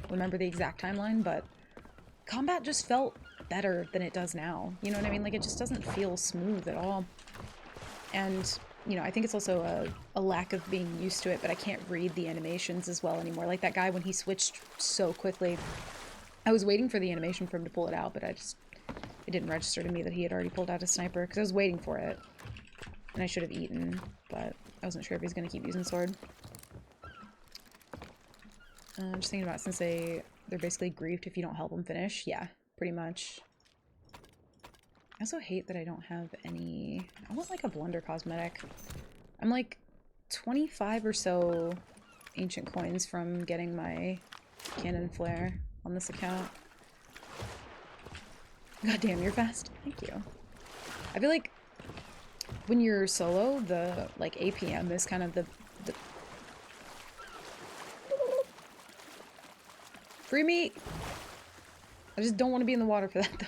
remember the exact timeline, but combat just felt better than it does now. You know what I mean? Like, it just doesn't feel smooth at all. And, you know, I think it's also a lack of being used to it, but I can't read the animations as well anymore. Like that guy, when he switched so quickly, I was waiting for the animation for him to pull it out, but it didn't register to me that he had already pulled out his sniper, because I was waiting for it. And I should have eaten, but I wasn't sure if he's going to keep using sword. I'm just thinking about, since they're basically griefed if you don't help them finish. Yeah, pretty much. I also hate that I don't have any... I want, like, a Blunder cosmetic. I'm, like, 25 or so ancient coins from getting my cannon flare on this account. God damn, you're fast. Thank you. I feel like when you're solo, the, like, APM is kind of the... Free meat! I just don't want to be in the water for that, though.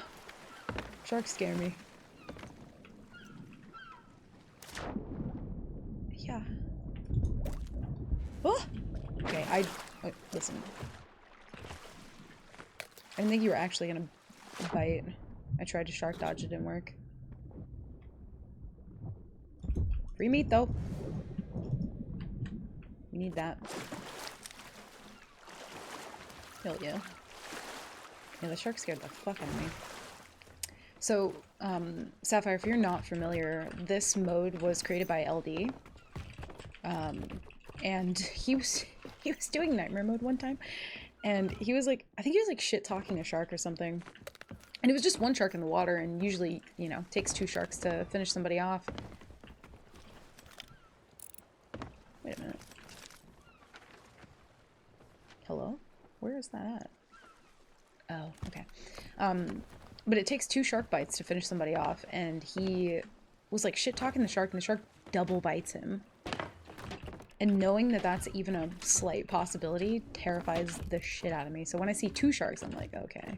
Sharks scare me. Yeah. Oh! Okay, listen. I didn't think you were actually gonna bite. I tried to shark dodge, it didn't work. Free meat, though. We need that. Hell yeah. Yeah, the shark scared the fuck out of me. So, Sapphire, if you're not familiar, this mode was created by LD. And he was doing Nightmare mode one time, and he was like, I think he was like shit-talking a shark or something. And it was just one shark in the water, and usually, you know, takes 2 sharks to finish somebody off. Wait a minute. Hello? Where is that at? Oh, okay. But it takes 2 shark bites to finish somebody off, and he was like shit-talking the shark, and the shark double bites him. And knowing that that's even a slight possibility terrifies the shit out of me. So when I see 2 sharks, I'm like, okay.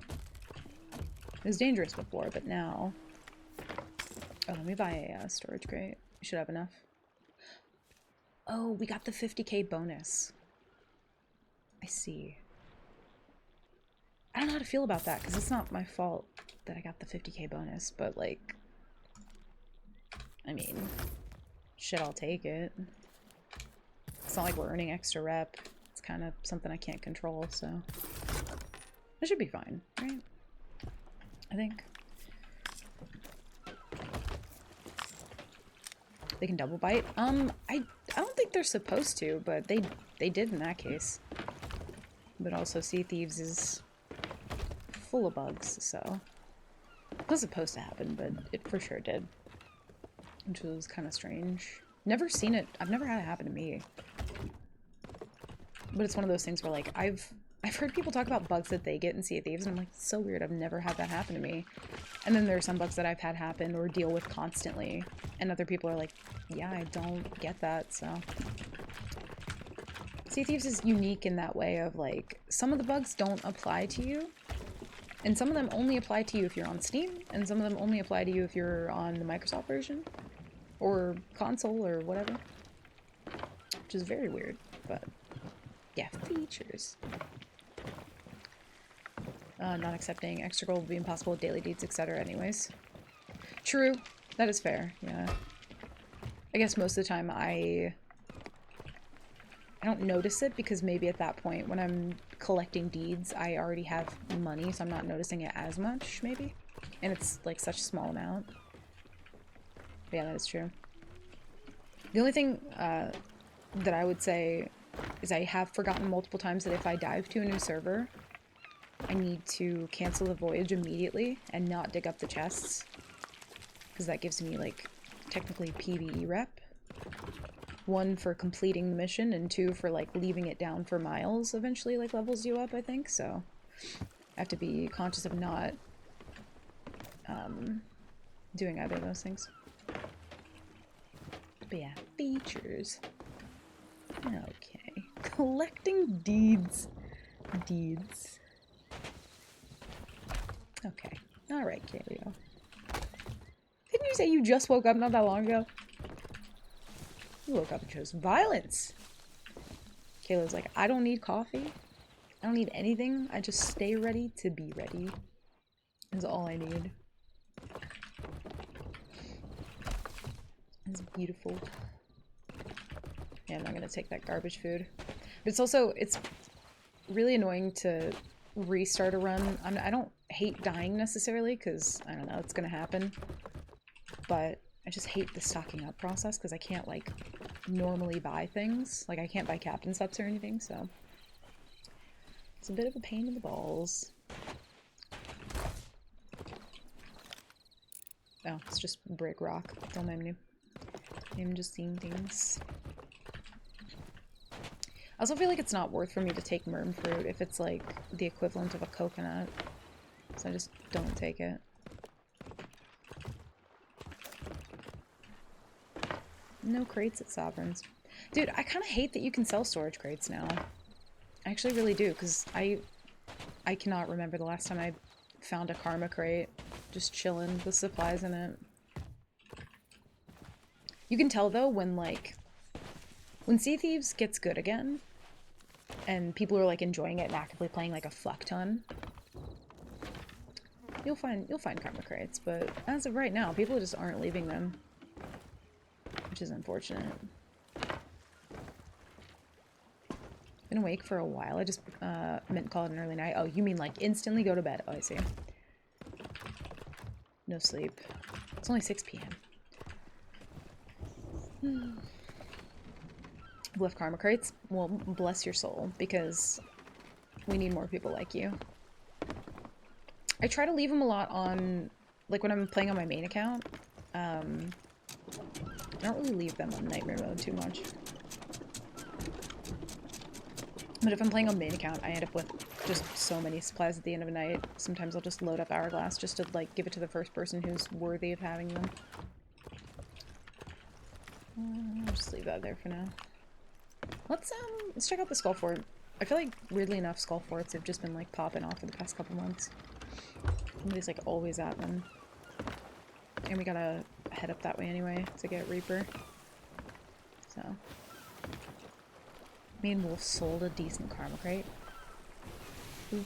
It was dangerous before, but now... Oh, let me buy a storage crate. We should have enough. Oh, we got the 50k bonus. I see. I don't know how to feel about that, because it's not my fault that I got the 50k bonus, but, like... I mean... Shit, I'll take it. It's not like we're earning extra rep. It's kind of something I can't control, so... It should be fine, right? I think. They can double bite? I don't think they're supposed to, but they did in that case. But also Sea Thieves is full of bugs, so... It was supposed to happen, but it for sure did. Which was kind of strange. Never seen it. I've never had it happen to me. But it's one of those things where, like, I've heard people talk about bugs that they get in Sea of Thieves, and I'm like, it's so weird. I've never had that happen to me. And then there are some bugs that I've had happen or deal with constantly. And other people are like, yeah, I don't get that, so... Sea of Thieves is unique in that way of, like, some of the bugs don't apply to you. And some of them only apply to you if you're on Steam, and some of them only apply to you if you're on the Microsoft version. Or console, or whatever. Which is very weird, but... Yeah, features. not accepting extra gold would be impossible with daily deeds, etc. anyways. True. That is fair, yeah. I guess most of the time I don't notice it because maybe at that point when I'm collecting deeds, I already have money, so I'm not noticing it as much, maybe. And it's like such a small amount. But yeah, that is true. The only thing that I would say is I have forgotten multiple times that if I dive to a new server, I need to cancel the voyage immediately and not dig up the chests. Because that gives me, like, technically PvE rep. 1 for completing the mission, and 2 for, like, leaving it down for miles eventually, like, levels you up, I think. So I have to be conscious of not doing either of those things. But yeah, features. Okay. Collecting deeds. Deeds. Okay. Alright, Kario. Didn't you say you just woke up not that long ago? You woke up and chose violence. Kayla's like, I don't need coffee. I don't need anything. I just stay ready to be ready. Is all I need. It's beautiful. Yeah, I'm not gonna take that garbage food. But it's really annoying to restart a run. I don't hate dying necessarily, because, I don't know, it's gonna happen. But I just hate the stocking up process, because I can't, like, normally buy things. Like, I can't buy captain sets or anything, so... It's a bit of a pain in the balls. Oh, it's just brick rock. Don't mind me. I'm just seeing things. I also feel like it's not worth for me to take Merm fruit if it's like the equivalent of a coconut. So I just don't take it. No crates at Sovereigns. Dude, I kind of hate that you can sell storage crates now. I actually really do, because I cannot remember the last time I found a karma crate just chilling with supplies in it. You can tell though when when Sea Thieves gets good again and people are like enjoying it and actively playing like a fuck ton, you'll find karma crates, but as of right now, people just aren't leaving them, which is unfortunate. Been awake for a while. I just meant to call it an early night. Oh, you mean like instantly go to bed? Oh, I see. No sleep. It's only 6 p.m. Left karma crates? Well, bless your soul, because we need more people like you. I try to leave them a lot on, like when I'm playing on my main account. I don't really leave them on nightmare mode too much. But if I'm playing on main account, I end up with just so many supplies at the end of the night. Sometimes I'll just load up Hourglass just to like give it to the first person who's worthy of having them. I'll just leave that there for now. Let's check out the Skull Fort. I feel like, weirdly enough, Skull Forts have just been like popping off for the past couple months. Somebody's like always at them. And we gotta head up that way anyway to get Reaper. So. Me and Wolf sold a decent karma crate.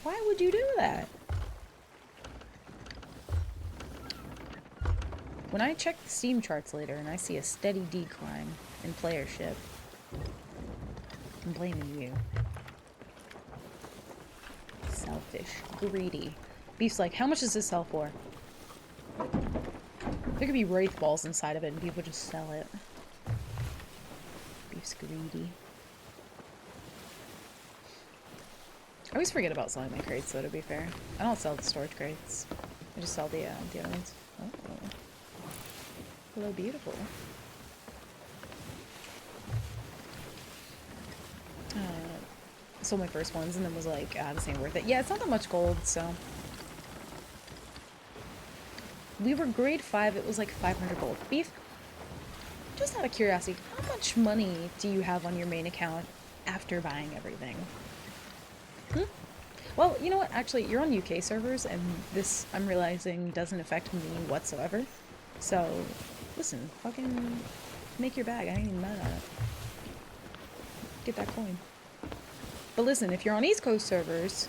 Why would you do that? When I check the Steam charts later and I see a steady decline in playership, I'm blaming you. Selfish. Greedy. Beef's like, how much does this sell for? There could be Wraith balls inside of it and people just sell it. Beef's greedy. I always forget about selling my crates, though, to be fair. I don't sell the storage crates. I just sell the other ones. Oh. Hello, beautiful. Sold my first ones and then was like, this ain't worth it. Yeah, it's not that much gold, so. We were grade 5, it was like 500 gold. Beef, just out of curiosity, how much money do you have on your main account after buying everything? Well, you know what? Actually, you're on UK servers, and this, I'm realizing, doesn't affect me whatsoever. So, listen, fucking make your bag. I ain't even mad at it. Get that coin. But listen, if you're on East Coast servers,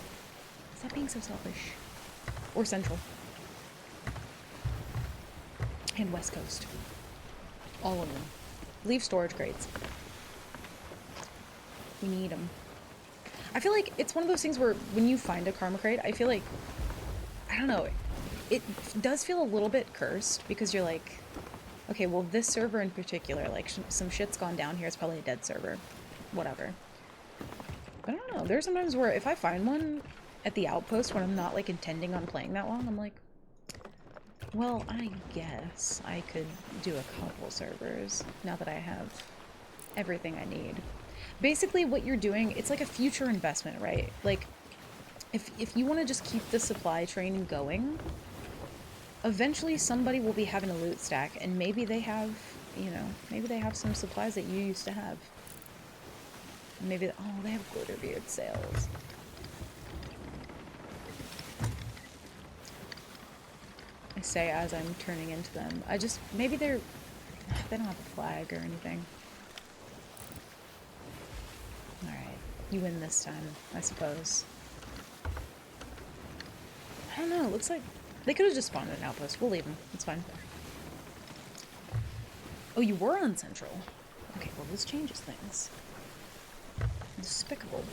Stop being so selfish. Or Central. And West Coast. All of them. Leave storage crates. We need them. I feel like it's one of those things where when you find a karma crate, I feel like, I don't know, it does feel a little bit cursed because you're like, okay, well, this server in particular, like, some shit's gone down here. It's probably a dead server. Whatever. But I don't know. There's sometimes where if I find one at the outpost when I'm not, like, intending on playing that long, I'm like, well, I guess I could do a couple servers now that I have everything I need. Basically, what you're doing, it's like a future investment, right? Like, if you want to just keep the supply train going, eventually somebody will be having a loot stack, and maybe they have, you know, maybe they have some supplies that you used to have. Maybe, oh, they have Glitterbeard sales. I say as I'm turning into them. I just, maybe they don't have a flag or anything. Alright, you win this time, I suppose. I don't know, it looks like they could have just spawned at an outpost. We'll leave them, it's fine. Oh, you were on Central. Okay, well this changes things. Despicable.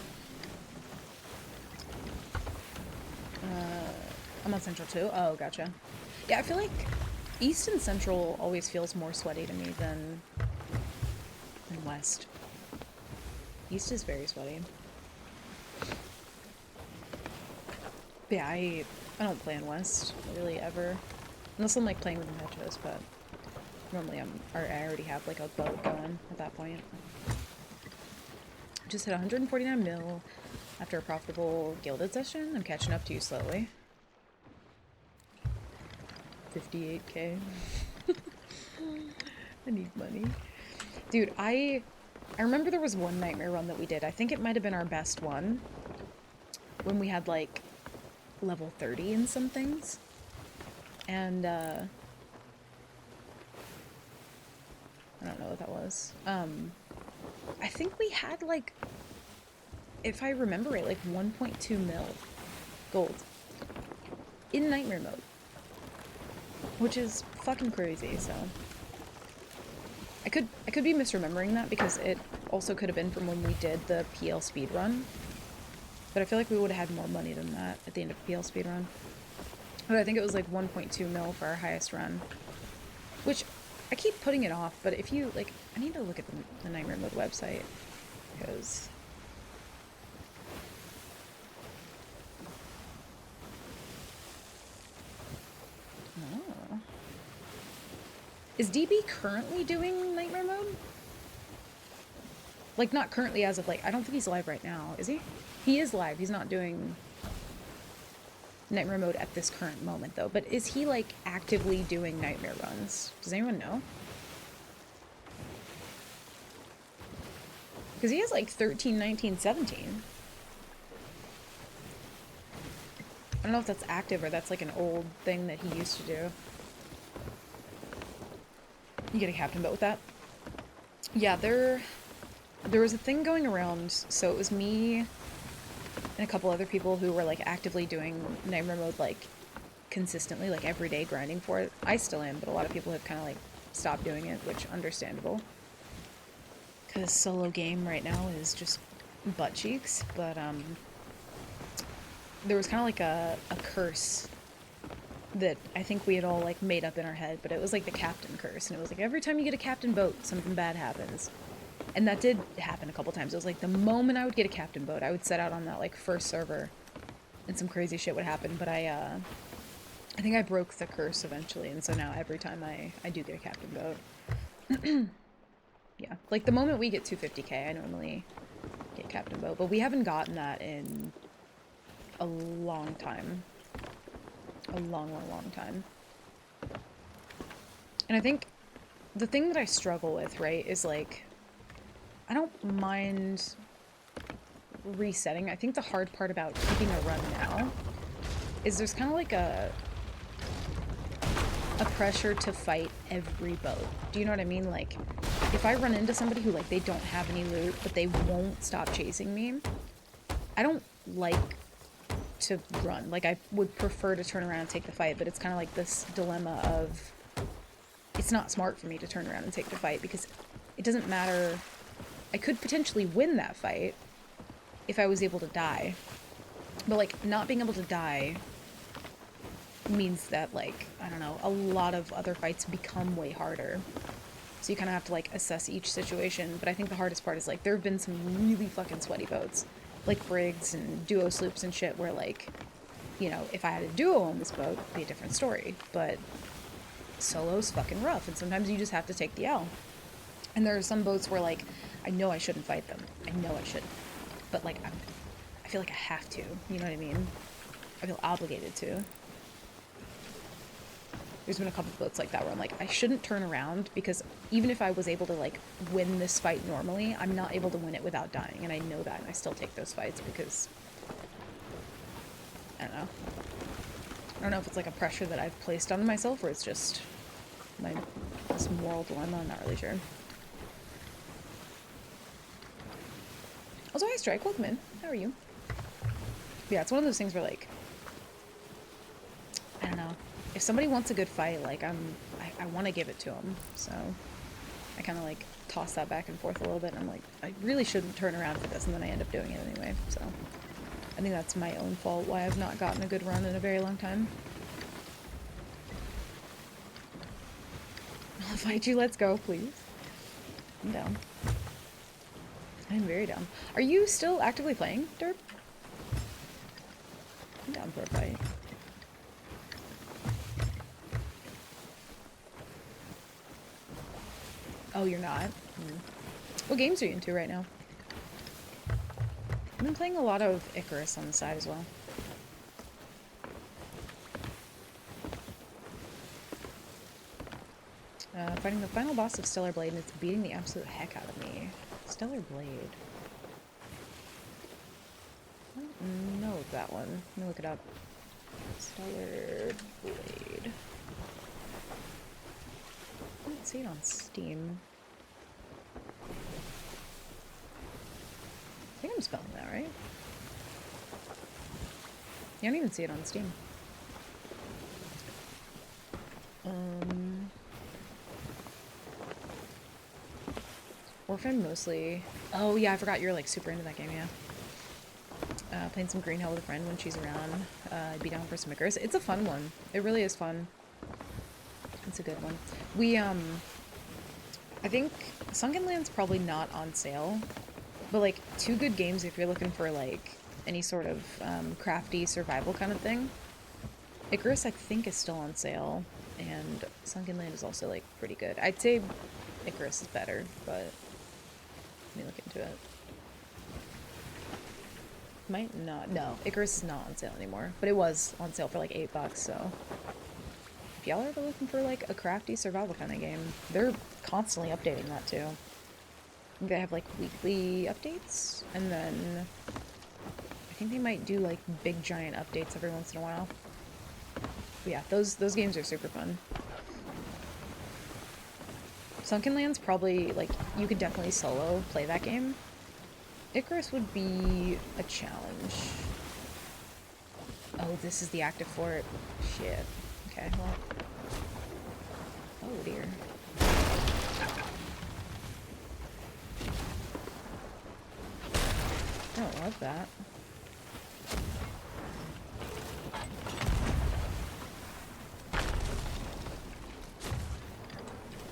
I'm on Central too? Oh, gotcha. Yeah, I feel like East and Central always feels more sweaty to me than West. East is very sweaty. But yeah, I don't play in West, really, ever. Unless I'm, like, playing with the Metros, but normally I already have, like, a boat going at that point. Just hit 149 mil after a profitable gilded session. I'm catching up to you slowly. 58k. I need money. Dude, I remember there was one nightmare run that we did. I think it might have been our best one. When we had, like, level 30 in some things. And, I don't know what that was. I think we had, like, if I remember right, like 1.2 mil gold in nightmare mode. Which is fucking crazy, so. I could be misremembering that because it also could have been from when we did the PL speedrun. But I feel like we would have had more money than that at the end of PL speedrun. But I think it was like 1.2 mil for our highest run. Which, I keep putting it off, but if you, like, I need to look at the Nightmare Mode website. Because... Oh. Is DB currently doing Nightmare Mode? Like, not currently as of, like, I don't think he's live right now, is he? He is live, he's not doing Nightmare Mode at this current moment, though. But is he, like, actively doing Nightmare runs? Does anyone know? Because he has, like, 13, 19, 17. I don't know if that's active or that's, like, an old thing that he used to do. You get a captain boat with that? Yeah, there was a thing going around, so it was me and a couple other people who were, like, actively doing Nightmare Mode, like, consistently, like, every day grinding for it. I still am, but a lot of people have kind of, like, stopped doing it, which understandable. Because solo game right now is just butt cheeks, but, there was kind of, like, a curse that I think we had all, like, made up in our head, but it was, like, the captain curse, and it was, like, every time you get a captain boat, something bad happens. And that did happen a couple times. It was, like, the moment I would get a captain boat, I would set out on that, like, first server, and some crazy shit would happen, but I think I broke the curse eventually, and so now every time I do get a captain boat. Yeah, like, the moment we get 250k, I normally get captain boat, but we haven't gotten that in a long time. A long, long, long time. And I think the thing that I struggle with, right, is, like, I don't mind resetting. I think the hard part about keeping a run now is there's kind of like a pressure to fight every boat. Do you know what I mean? Like, if I run into somebody who, like, they don't have any loot, but they won't stop chasing me, I don't like to run. Like, I would prefer to turn around and take the fight, but it's kind of like this dilemma of it's not smart for me to turn around and take the fight because it doesn't matter. I could potentially win that fight if I was able to die. But, like, not being able to die means that, like, I don't know, a lot of other fights become way harder. So you kind of have to, like, assess each situation. But I think the hardest part is, like, there have been some really fucking sweaty boats. Like Briggs and duo sloops and shit where, like, you know, if I had a duo on this boat, it'd be a different story. But solo's fucking rough, and sometimes you just have to take the L. And there are some boats where, like, I know I shouldn't fight them. I know I shouldn't. But, like, I feel like I have to. You know what I mean? I feel obligated to. There's been a couple of boats like that where I'm like, I shouldn't turn around because even if I was able to, like, win this fight normally, I'm not able to win it without dying. And I know that, and I still take those fights because, I don't know. I don't know if it's, like, a pressure that I've placed on myself or it's just this moral dilemma. I'm not really sure. Also, hi Strike, welcome in. How are you? Yeah, it's one of those things where, like, I don't know. If somebody wants a good fight, like, I want to give it to them. So I kind of, like, toss that back and forth a little bit. And I'm like, I really shouldn't turn around for this. And then I end up doing it anyway. So I think that's my own fault why I've not gotten a good run in a very long time. I'll fight you. Let's go, please. I'm down. I'm very down. Are you still actively playing, Derp? I'm down for a fight. Oh, you're not? What games are you into right now? I've been playing a lot of Icarus on the side as well. Fighting the final boss of Stellar Blade, and it's beating the absolute heck out of me. Stellar Blade. I don't know that one. Let me look it up. Stellar Blade. I don't see it on Steam. I think I'm spelling that right. You don't even see it on Steam. Orphan mostly. Oh yeah, I forgot you're like super into that game, yeah. Playing some Green Hill with a friend when she's around. I'd be down for some Icarus. It's a fun one. It really is fun. It's a good one. We, I think Sunken Land's probably not on sale, but like two good games if you're looking for like any sort of crafty survival kind of thing. Icarus I think is still on sale, and Sunken Land is also like pretty good. I'd say Icarus is better, but let me look into it. Might not. No, Icarus is not on sale anymore, but it was on sale for like $8, so if y'all are ever looking for like a crafty survival kind of game, they're constantly updating that too. I think they have like weekly updates, and then I think they might do like big giant updates every once in a while. But yeah, those games are super fun. Sunken Land's probably like, you could definitely solo play that game. Icarus would be a challenge. Oh, this is the active fort. Shit. Okay, well. Oh dear. I don't love that.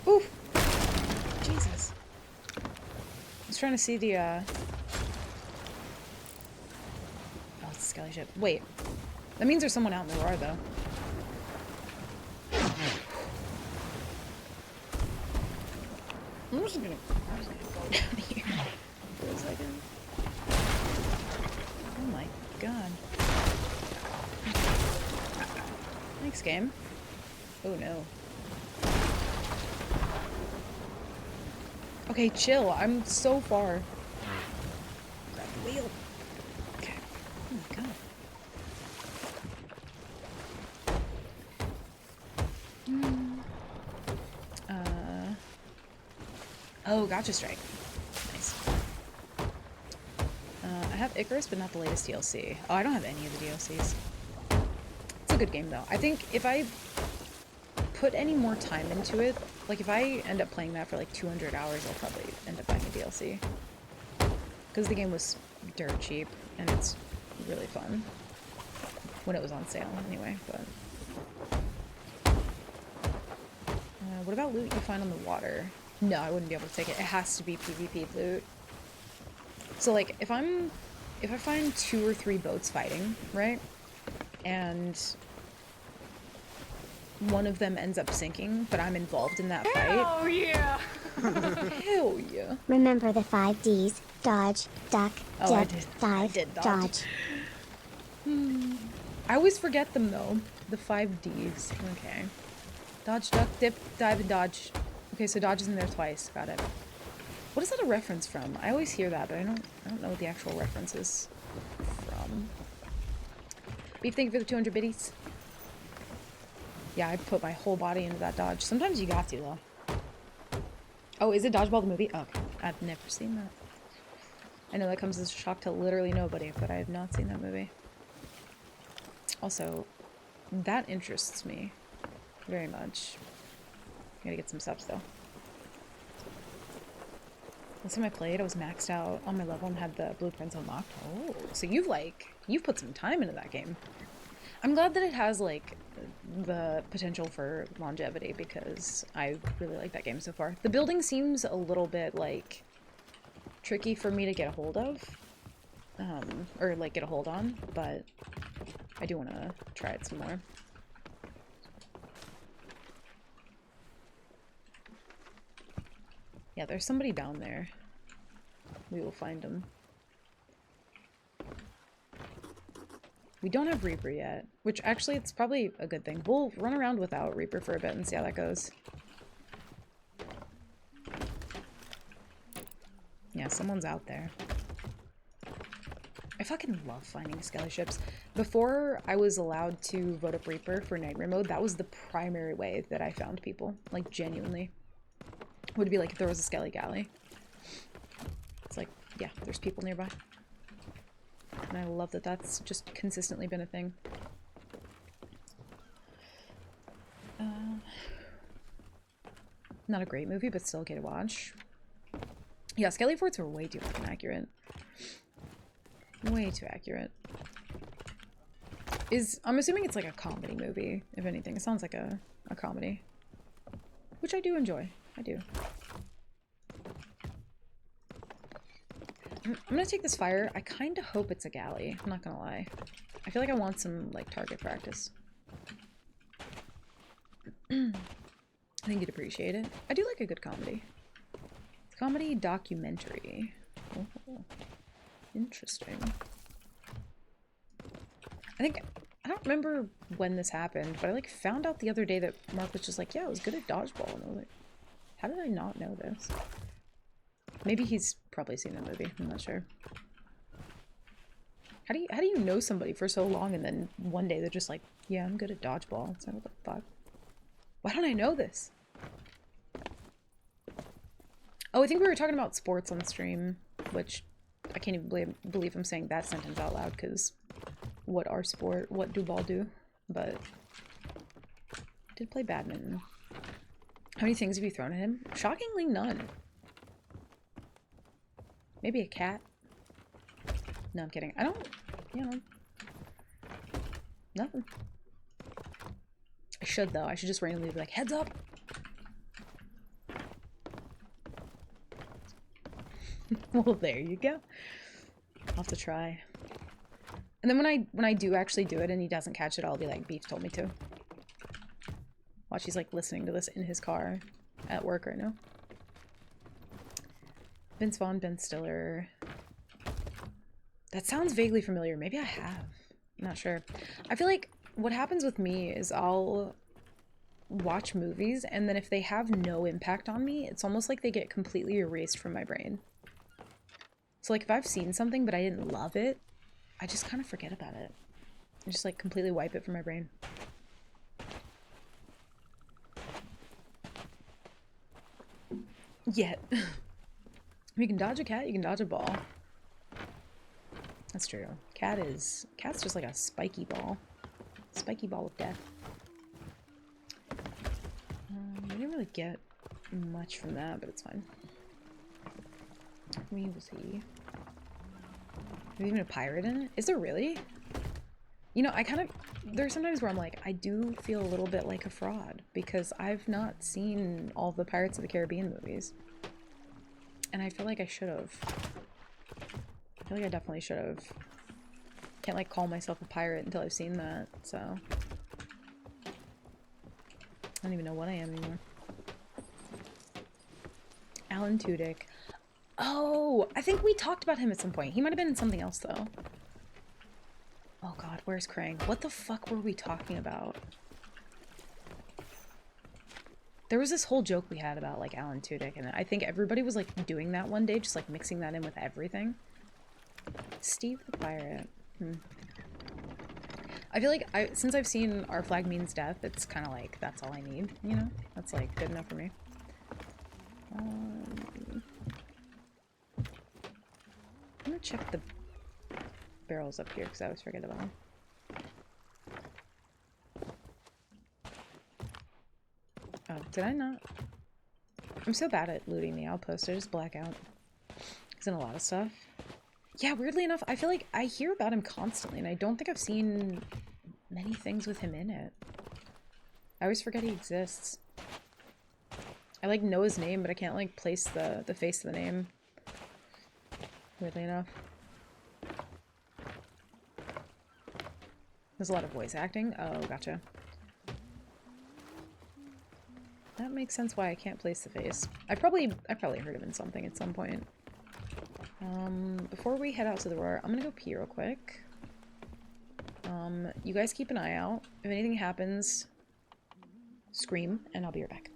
Oof! Jesus. I was trying to see the, Oh, it's a skelly ship. Wait. That means there's someone out in the roar, though. I'm just gonna go down here for a second. Oh my god. Thanks, game. Oh no. Okay, chill. I'm so far. Grab the wheel. Okay. Oh my god. Oh, gotcha strike. Nice. I have Icarus, but not the latest DLC. Oh, I don't have any of the DLCs. It's a good game, though. I think if I put any more time into it, like if I end up playing that for like 200 hours, I'll probably end up buying a DLC. Because the game was dirt cheap, and it's really fun. When it was on sale, anyway, but... what about loot you find on the water? No, I wouldn't be able to take it. It has to be PvP loot. So, like, if I find 2 or 3 boats fighting, right? And one of them ends up sinking, but I'm involved in that fight. Oh yeah! Hell yeah. Remember the 5 Ds. Dodge, duck, Oh, I dip, did. dive, I did dodge. dodge. I always forget them, though. The 5 Ds. Okay. Dodge, duck, dip, dive, and dodge. Okay, so dodge is in there twice. Got it. What is that a reference from? I always hear that, but I don't know what the actual reference is from. Beef, thank you for the 200 biddies. Yeah, I put my whole body into that dodge. Sometimes you got to, though. Oh, is it Dodgeball the movie? Oh, okay. I've never seen that. I know that comes as a shock to literally nobody, but I have not seen that movie. Also, that interests me very much. Gotta get some subs, though. Last time I played, I was maxed out on my level and had the blueprints unlocked. Oh, so you've put some time into that game. I'm glad that it has, like, the potential for longevity, because I really like that game so far. The building seems a little bit, like, tricky for me to get a hold of. Or, like, get a hold on, but I do want to try it some more. Yeah, there's somebody down there. We will find him. We don't have Reaper yet, which actually it's probably a good thing. We'll run around without Reaper for a bit and see how that goes. Yeah, someone's out there. I fucking love finding skelly ships. Before I was allowed to vote up Reaper for Nightmare mode, that was the primary way that I found people. Like, genuinely. Would be like if there was a skelly galley. It's like, yeah, there's people nearby. And I love that that's just consistently been a thing. Not a great movie, but still okay to watch. Yeah, Skelly Forts are way too fucking accurate. Way too accurate. I'm assuming it's like a comedy movie, if anything. It sounds like a comedy. Which I do enjoy. I do. I'm gonna take this fire. I kind of hope it's a galley. I'm not gonna lie. I feel like I want some, like, target practice. I think you'd appreciate it. I do like a good comedy. Comedy documentary. Oh, interesting. I don't remember when this happened, but I, like, found out the other day that Mark was just like, yeah, I was good at dodgeball. And I was like, how did I not know this? Maybe he's probably seen that movie. I'm not sure. How do you know somebody for so long and then one day they're just like, yeah, I'm good at dodgeball. It's like, what the fuck? Why don't I know this? Oh, I think we were talking about sports on stream, which I can't even believe I'm saying that sentence out loud, because what are sport? What do ball do? But I did play badminton. How many things have you thrown at him? Shockingly, none. Maybe a cat? No, I'm kidding. I don't, you know, nothing. I should, though. I should just randomly be like, heads up! Well, there you go. I'll have to try. And then when I do actually do it and he doesn't catch it, I'll be like, Beef told me to. Watch, he's like listening to this in his car at work right now. Vince Vaughn, Ben Stiller. That sounds vaguely familiar. Maybe I have. I'm not sure. I feel like what happens with me is I'll watch movies, and then if they have no impact on me, it's almost like they get completely erased from my brain. So, like, if I've seen something but I didn't love it, I just kind of forget about it. I just, like, completely wipe it from my brain. Yet. You can dodge a cat, you can dodge a ball. That's true. Cat's just like a spiky ball. Spiky ball of death. I didn't really get much from that, but it's fine. We will see. There's even a pirate in it? Is there really? You know, there's sometimes where I'm like, I do feel a little bit like a fraud because I've not seen all the Pirates of the Caribbean movies. And I feel like I should have. I feel like I definitely should have. Can't like call myself a pirate until I've seen that, so. I don't even know what I am anymore. Alan Tudyk. Oh, I think we talked about him at some point. He might have been in something else though. Oh god, where's Krang? What the fuck were we talking about? There was this whole joke we had about like Alan Tudyk, and I think everybody was like doing that one day, just like mixing that in with everything. Steve the Pirate. I feel like since I've seen Our Flag Means Death, it's kind of like that's all I need, you know? That's like good enough for me. I'm gonna check the barrels up here because I always forget about them. Oh, did I not? I'm so bad at looting the outpost. I just black out. He's in a lot of stuff. Yeah, weirdly enough, I feel like I hear about him constantly, and I don't think I've seen many things with him in it. I always forget he exists. I like know his name, but I can't like place the face of the name. Weirdly enough. There's a lot of voice acting. Oh, gotcha. That makes sense why I can't place the face. I probably heard him in something at some point. Before we head out to the roar, I'm gonna go pee real quick. You guys keep an eye out. If anything happens, scream, and I'll be right back.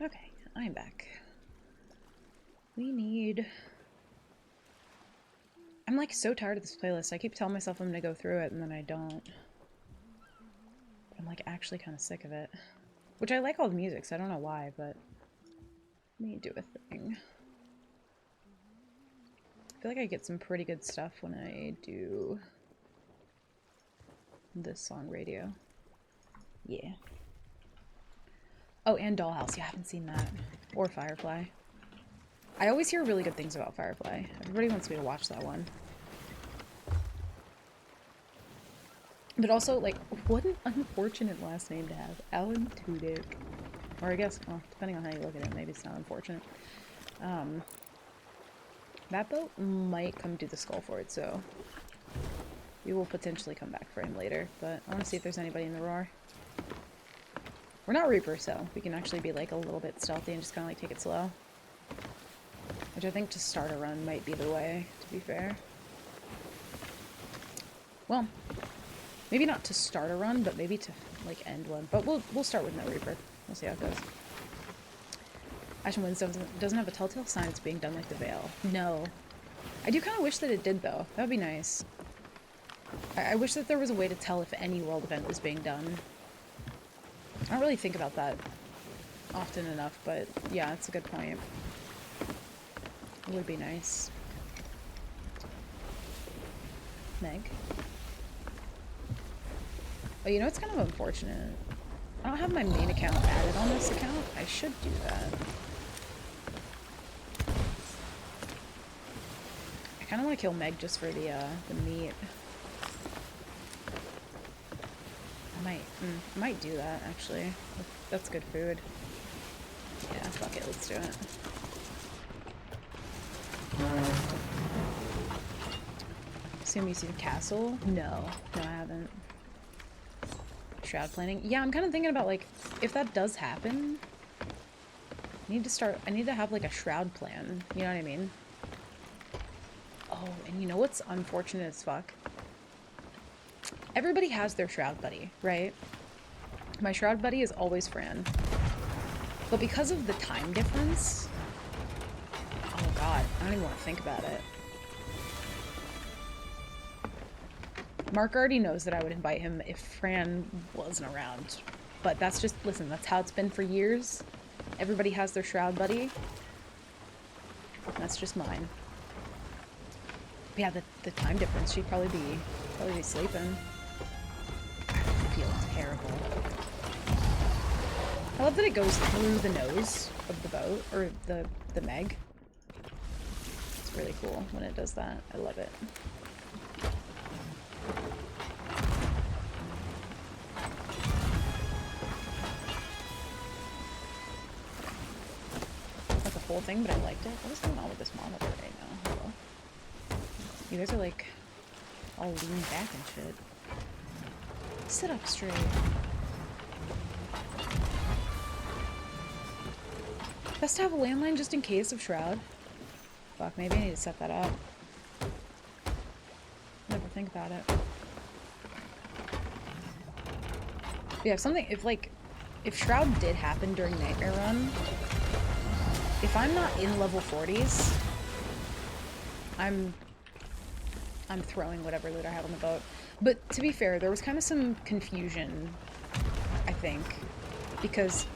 Okay, I'm back. I'm like so tired of this playlist. I keep telling myself I'm gonna go through it and then I don't. But I'm like actually kind of sick of it. Which I like all the music, so I don't know why, but let me do a thing. I feel like I get some pretty good stuff when I do this song radio. Yeah. Oh, and Dollhouse. Yeah, I haven't seen that. Or Firefly. I always hear really good things about Firefly. Everybody wants me to watch that one. But also, like, what an unfortunate last name to have. Alan Tudyk. Or I guess, well, depending on how you look at it, maybe it's not unfortunate. That boat might come do the Skullfort, so we will potentially come back for him later. But I want to see if there's anybody in the Roar. We're not Reaper, so we can actually be like a little bit stealthy and just kind of like take it slow. Which I think to start a run might be the way, to be fair. Well, maybe not to start a run, but maybe to like end one. But we'll start with no Reaper. We'll see how it goes. Ashen Winds doesn't have a telltale sign it's being done like the Veil. No. I do kind of wish that it did, though. That would be nice. I wish that there was a way to tell if any world event was being done. I don't really think about that often enough, but yeah, it's a good point. It would be nice. Meg? Oh, you know, it's kind of unfortunate. I don't have my main account added on this account. I should do that. I kind of want to kill Meg just for the meat. I might do that, actually. That's good food. Yeah, fuck it, let's do it. Assume you see the castle? No, I haven't. Shroud planning? Yeah, I'm kind of thinking about, like, if that does happen, I need to have, like, a shroud plan. You know what I mean? Oh, and you know what's unfortunate as fuck? Everybody has their shroud buddy, right? My shroud buddy is always Fran. But because of the time difference... Oh god, I don't even want to think about it. Mark already knows that I would invite him if Fran wasn't around. But that's just... Listen, that's how it's been for years. Everybody has their shroud buddy. That's just mine. But yeah, the time difference, she'd probably be sleeping. I feel terrible. I love that it goes through the nose of the boat, or the Meg. It's really cool when it does that. I love it. Not the whole thing, but I liked it. What is going on with this monitor right now? Hello? You guys are like all leaning back and shit. Sit up straight. Best to have a landline just in case of Shroud. Fuck, maybe I need to set that up. Never think about it. But yeah, if Shroud did happen during Nightmare Run, if I'm not in level 40s, I'm throwing whatever loot I have on the boat. But to be fair, there was kind of some confusion, I think, because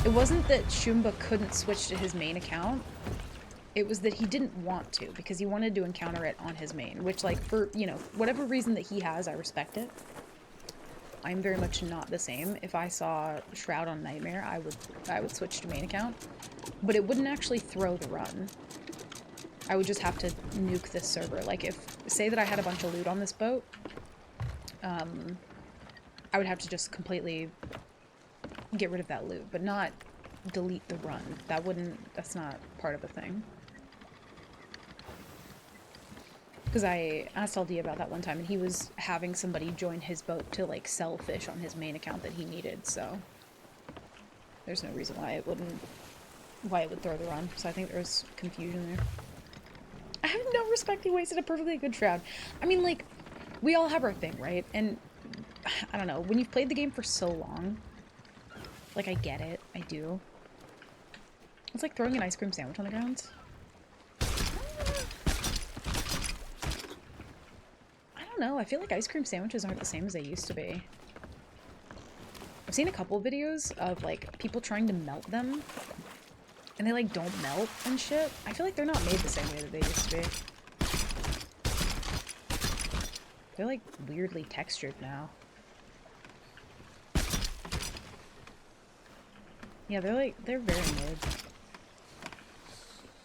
it wasn't that Shumba couldn't switch to his main account. It was that he didn't want to, because he wanted to encounter it on his main, which, like, for, you know, whatever reason that he has, I respect it. I'm very much not the same. If I saw Shroud on Nightmare, I would switch to main account. But it wouldn't actually throw the run. I would just have to nuke this server. Like, say that I had a bunch of loot on this boat, I would have to just completely get rid of that loot, but not delete the run. That's not part of the thing. Because I asked LD about that one time, and he was having somebody join his boat to, like, sell fish on his main account that he needed, so there's no reason why it would throw the run. So I think there's confusion there. I have no respect. He wasted a perfectly good Shroud. I mean, like, we all have our thing, right? And I don't know, when you've played the game for so long, like, I get it. I do. It's like throwing an ice cream sandwich on the ground. I don't know. I feel like ice cream sandwiches aren't the same as they used to be. I've seen a couple videos of, like, people trying to melt them, and they, like, don't melt and shit. I feel like they're not made the same way that they used to be. They're, like, weirdly textured now. Yeah, they're very mid.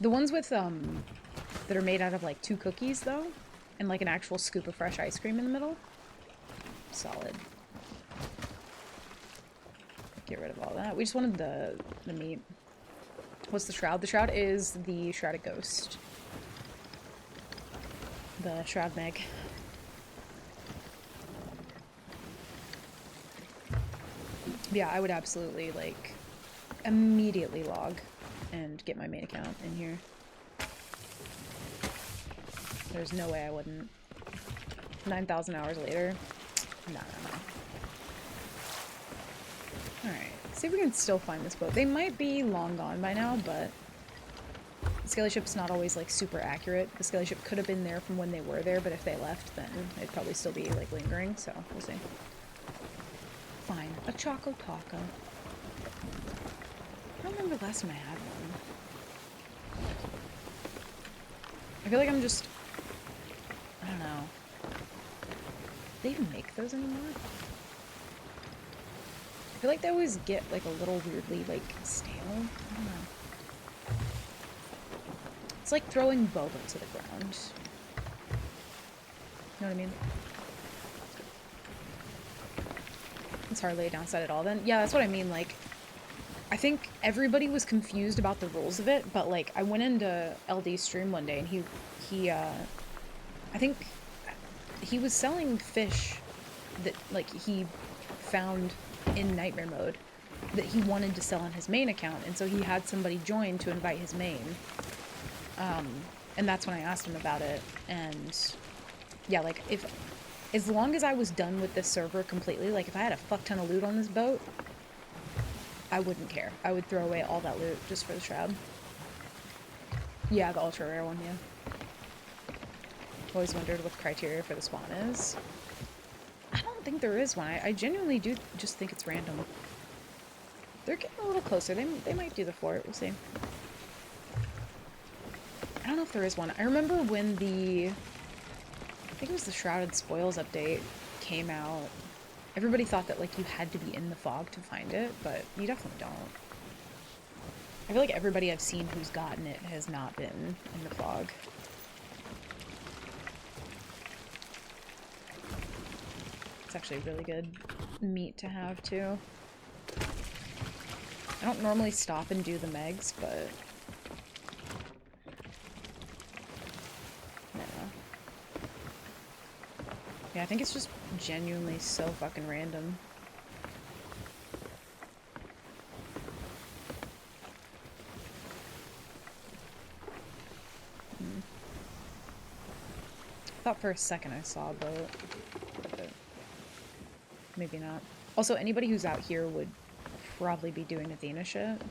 The ones with, that are made out of, like, 2 cookies, though, and, like, an actual scoop of fresh ice cream in the middle, solid. Get rid of all that. We just wanted the meat. What's the shroud? The shroud is the Shrouded Ghost. The Shroud Meg. Yeah, I would absolutely, like, immediately log and get my main account in here. There's no way I wouldn't. 9,000 hours later? No. Alright, see if we can still find this boat. They might be long gone by now, but the Skelly Ship's not always, like, super accurate. The Skelly Ship could have been there from when they were there, but if they left, then it'd probably still be, like, lingering, so we'll see. Fine. A Choco Taco. I don't remember the last time I had one. I feel like I'm just... I don't know. Do they even make those anymore? I feel like they always get, like, a little weirdly, like, stale. I don't know. It's like throwing boba to the ground. You know what I mean? It's hardly a downside at all then. Yeah, that's what I mean, like, I think everybody was confused about the rules of it, but, like, I went into LD's stream one day and he I think he was selling fish that, like, he found in Nightmare mode that he wanted to sell on his main account, and so he had somebody join to invite his main. And that's when I asked him about it, and yeah, like, as long as I was done with this server completely, like, if I had a fuck ton of loot on this boat, I wouldn't care. I would throw away all that loot just for the shroud. Yeah, the ultra rare one, yeah. Always wondered what the criteria for the spawn is. I don't think there is one. I genuinely do just think it's random. They're getting a little closer. They might do the fort. We'll see. I don't know if there is one. I remember when I think it was the Shrouded Spoils update came out. Everybody thought that, like, you had to be in the fog to find it, but you definitely don't. I feel like everybody I've seen who's gotten it has not been in the fog. It's actually really good meat to have, too. I don't normally stop and do the megs, but... yeah, I think it's just genuinely so fucking random. I thought for a second I saw a boat, but maybe not. Also, anybody who's out here would probably be doing Athena shit.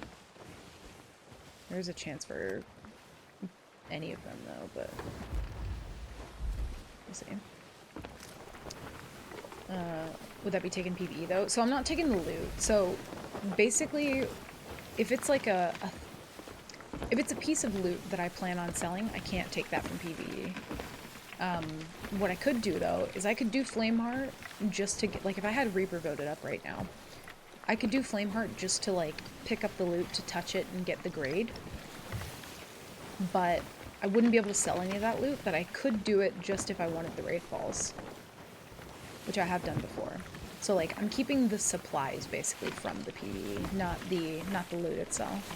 There's a chance for any of them, though, but we'll see. Would that be taking PvE though? So I'm not taking the loot. So basically, if it's like if it's a piece of loot that I plan on selling, I can't take that from PvE. What I could do though is I could do Flameheart just to get, like, if I had Reaper voted up right now, I could do Flameheart just to, like, pick up the loot, to touch it and get the grade. But I wouldn't be able to sell any of that loot, but I could do it just if I wanted the Wraith Balls, which I have done before. So, like, I'm keeping the supplies basically from the PvE, not the loot itself.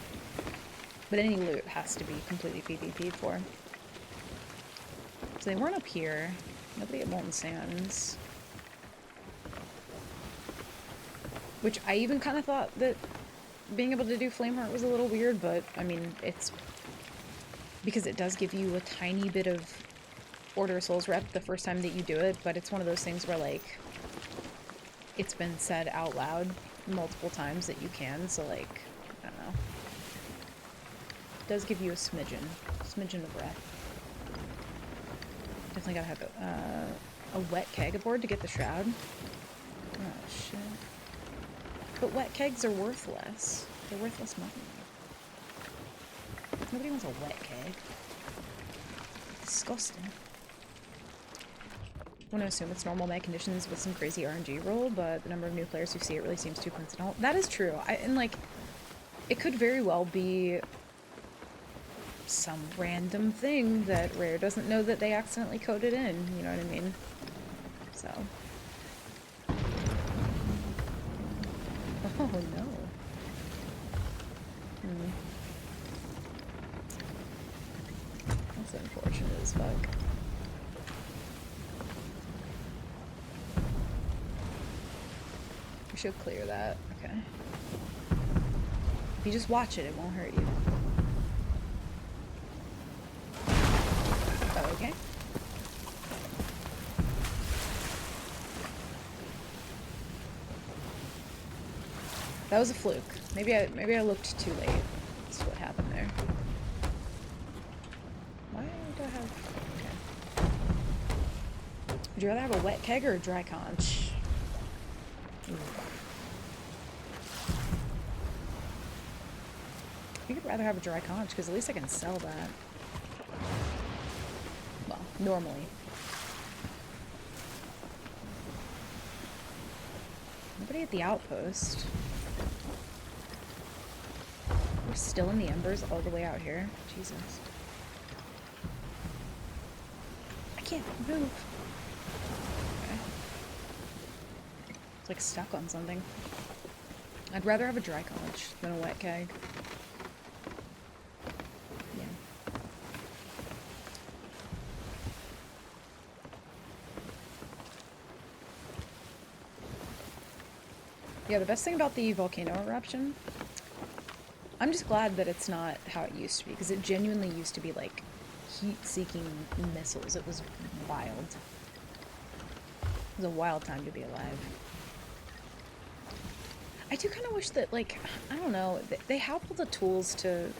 But any loot has to be completely PvP'd for. So they weren't up here. Nobody at Molten Sands. Which I even kind of thought that being able to do Flameheart was a little weird, but I mean, it's because it does give you a tiny bit of Order of Souls rep the first time that you do it, but it's one of those things where, like, it's been said out loud multiple times that you can, so, like, I don't know. It does give you a smidgen of rep. Definitely gotta have a wet keg aboard to get the shroud. Oh, shit. But wet kegs are worthless. They're worthless money. Nobody wants a wet keg. Disgusting. I want to assume it's normal mag conditions with some crazy RNG roll, but the number of new players who see it really seems too coincidental. That is true. And, like, it could very well be some random thing that Rare doesn't know that they accidentally coded in, you know what I mean? So, Oh no. Hmm. That's unfortunate as fuck. We should clear that. Okay. If you just watch it, it won't hurt you. Okay. That was a fluke. Maybe I looked too late. That's what happened there. Why do I have... Okay. Would you rather have a wet keg or a dry conch? Ooh. I think I'd rather have a dry conch, because at least I can sell that. Well, normally. Nobody at the outpost. We're still in the embers all the way out here. Jesus. I can't move. Okay. It's like stuck on something. I'd rather have a dry conch than a wet keg. Yeah. Yeah, the best thing about the volcano eruption, I'm just glad that it's not how it used to be, because it genuinely used to be like heat-seeking missiles. It was wild. It was a wild time to be alive. I do kind of wish that, like, I don't know, they have all the tools to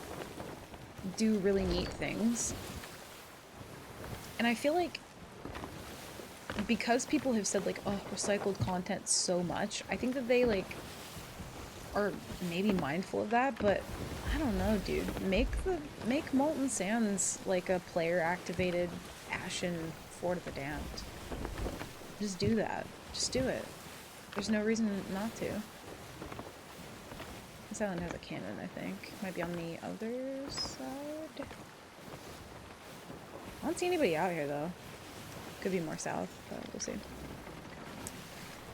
do really neat things. And I feel like because people have said, like, oh, recycled content so much, I think that they, like, are maybe mindful of that, but I don't know, dude. Make Molten Sands like a player-activated Ashen Fort of the Damned. Just do that. Just do it. There's no reason not to. This island has a cannon, I think. Might be on the other side. I don't see anybody out here, though. Could be more south, but we'll see.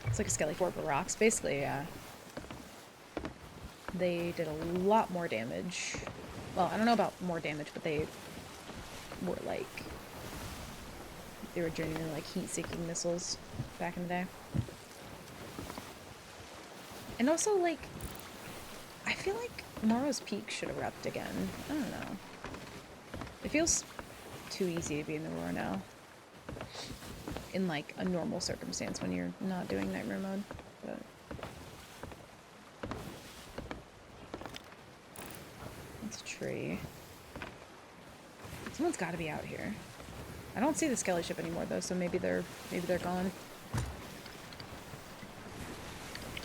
It's like a skelly fort with rocks. Basically, yeah. They did a lot more damage. Well, I don't know about more damage, but they were like... They were genuinely like heat-seeking missiles back in the day. And also, like... I feel like Morrow's Peak should erupt again. I don't know. It feels too easy to be in the Roar now. In like a normal circumstance when you're not doing Nightmare mode. But... It's a tree. Someone's got to be out here. I don't see the skelly ship anymore though, so maybe they're gone.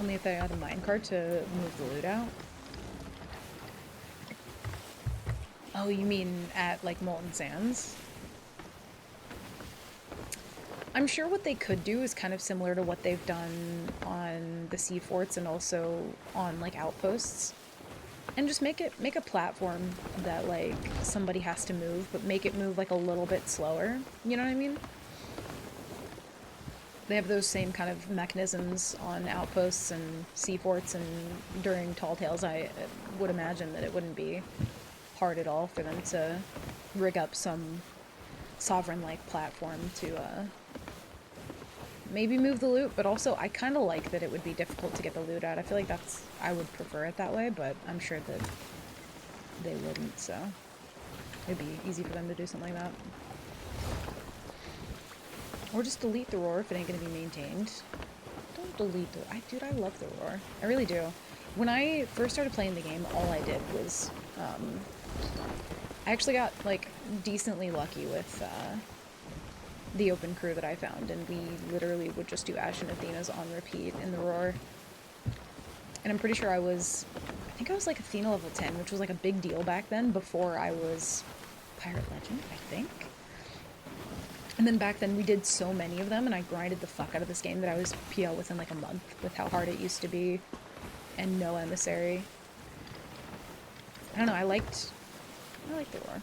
Only if they had a minecart to move the loot out. Oh, you mean at like Molten Sands? I'm sure what they could do is kind of similar to what they've done on the sea forts and also on like outposts. And just make a platform that like somebody has to move, but make it move like a little bit slower. You know what I mean? They have those same kind of mechanisms on outposts and sea forts, and during Tall Tales I would imagine that it wouldn't be hard at all for them to rig up some sovereign-like platform to maybe move the loot, but also I kind of like that it would be difficult to get the loot out. I feel like I would prefer it that way, but I'm sure that they wouldn't, so it'd be easy for them to do something like that. Or just delete the Roar if it ain't gonna be maintained. Don't delete the... Dude, I love the Roar. I really do. When I first started playing the game, all I did was, I actually got, like, decently lucky with, the open crew that I found, and we literally would just do Ashen Athenas on repeat in the Roar. And I'm pretty sure I think I was like Athena level 10, which was like a big deal back then, before I was Pirate Legend, I think. And then back then we did so many of them, and I grinded the fuck out of this game that I was PL within like a month with how hard it used to be, and no emissary. I don't know, I liked the Roar.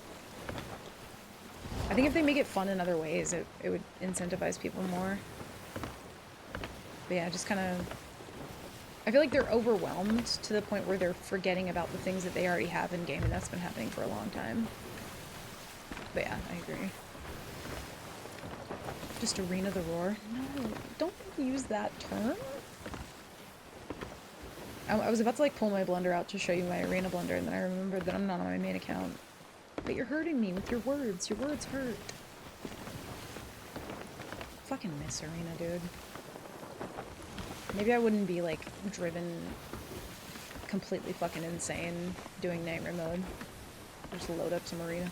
I think if they make it fun in other ways, it would incentivize people more. But yeah, just kind of I feel like they're overwhelmed to the point where they're forgetting about the things that they already have in game, and that's been happening for a long time. But yeah, I agree. Just Arena the Roar? No, don't use that term. I was about to like pull my blender out to show you my Arena blender, and then I remembered that I'm not on my main account. But you're hurting me with your words. Your words hurt. Fucking miss Arena, dude. Maybe I wouldn't be like driven completely fucking insane doing Nightmare mode. Just load up some Arena.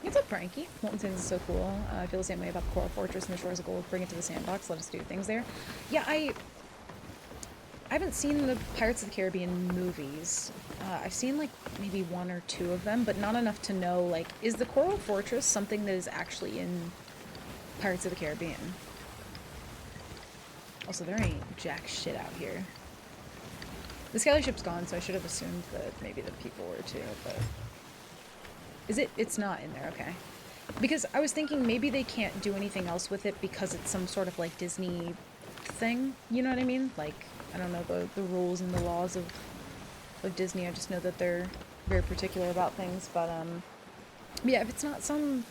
What's up, Frankie? Molten Sands is so cool. I feel the same way about the Coral Fortress and the Shores of Gold. Bring it to the sandbox. Let us do things there. Yeah, I haven't seen the Pirates of the Caribbean movies. I've seen like maybe 1 or 2 of them, but not enough to know like, is the Coral Fortress something that is actually in Pirates of the Caribbean? Also, there ain't jack shit out here. The Skelly ship's gone, so I should have assumed that maybe the people were too, but... Is it? It's not in there, okay. Because I was thinking maybe they can't do anything else with it because it's some sort of like Disney thing, you know what I mean? Like, I don't know the rules and the laws of Disney, I just know that they're very particular about things, but yeah, if it's not some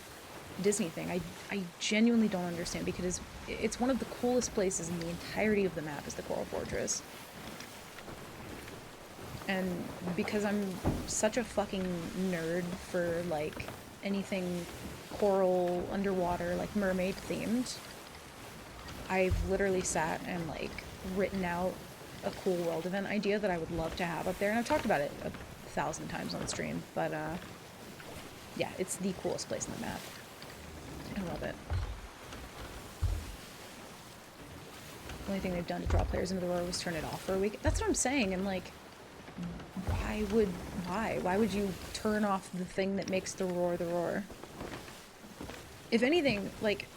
Disney thing, I genuinely don't understand, because it's one of the coolest places in the entirety of the map is the Coral Fortress. And because I'm such a fucking nerd for, like, anything coral, underwater, like, mermaid themed, I've literally sat and, like, written out a cool world event idea that I would love to have up there. And I've talked about it 1,000 times on stream, but, yeah, it's the coolest place in the map. I love it. The only thing they've done to draw players into the Roar was turn it off for a week. That's what I'm saying, and, like... Why would you turn off the thing that makes the Roar? If anything, like,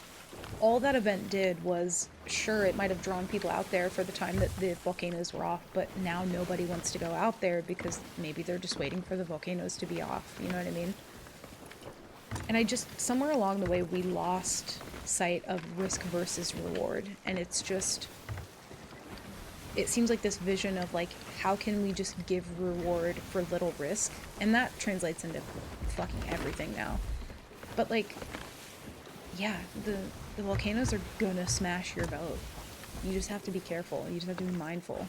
all that event did was, sure, it might have drawn people out there for the time that the volcanoes were off, but now nobody wants to go out there because maybe they're just waiting for the volcanoes to be off, you know what I mean? And I just, somewhere along the way, we lost sight of risk versus reward, and it's just... It seems like this vision of, like, how can we just give reward for little risk? And that translates into fucking everything now. But, like, yeah, the volcanoes are gonna smash your boat. You just have to be careful. You just have to be mindful.